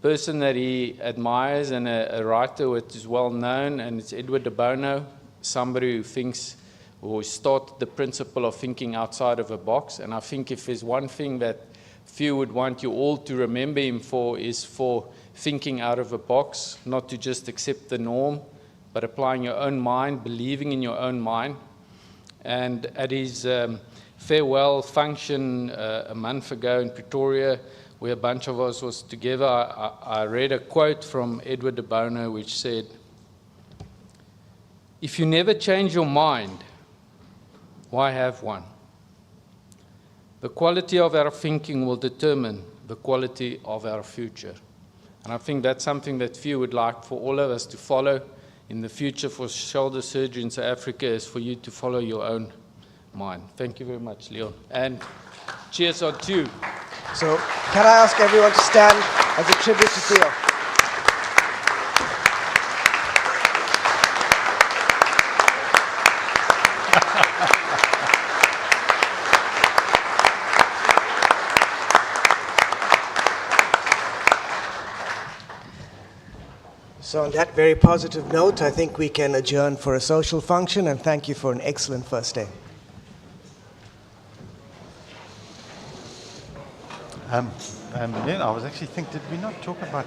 N: person that he admires and a writer which is well known, and it's Edward de Bono, somebody who thinks or started the principle of thinking outside of a box. And I think if there's one thing that few would want you all to remember him for, is for thinking out of a box, not to just accept the norm, but applying your own mind, believing in your own mind. And at his farewell function a month ago in Pretoria, where a bunch of us was together, I read a quote from Edward de Bono which said, "If you never change your mind, why have one? The quality of our thinking will determine the quality of our future." And I think that's something that few would like for all of us to follow in the future for shoulder surgery in South Africa, is for you to follow your own mind. Thank you very much, Leon. And cheers on to you.
G: So, can I ask everyone to stand as a tribute to Theo? So on that very positive note, I think we can adjourn for a social function, and thank you for an excellent first day.
D: Then I was actually thinking, did we not talk about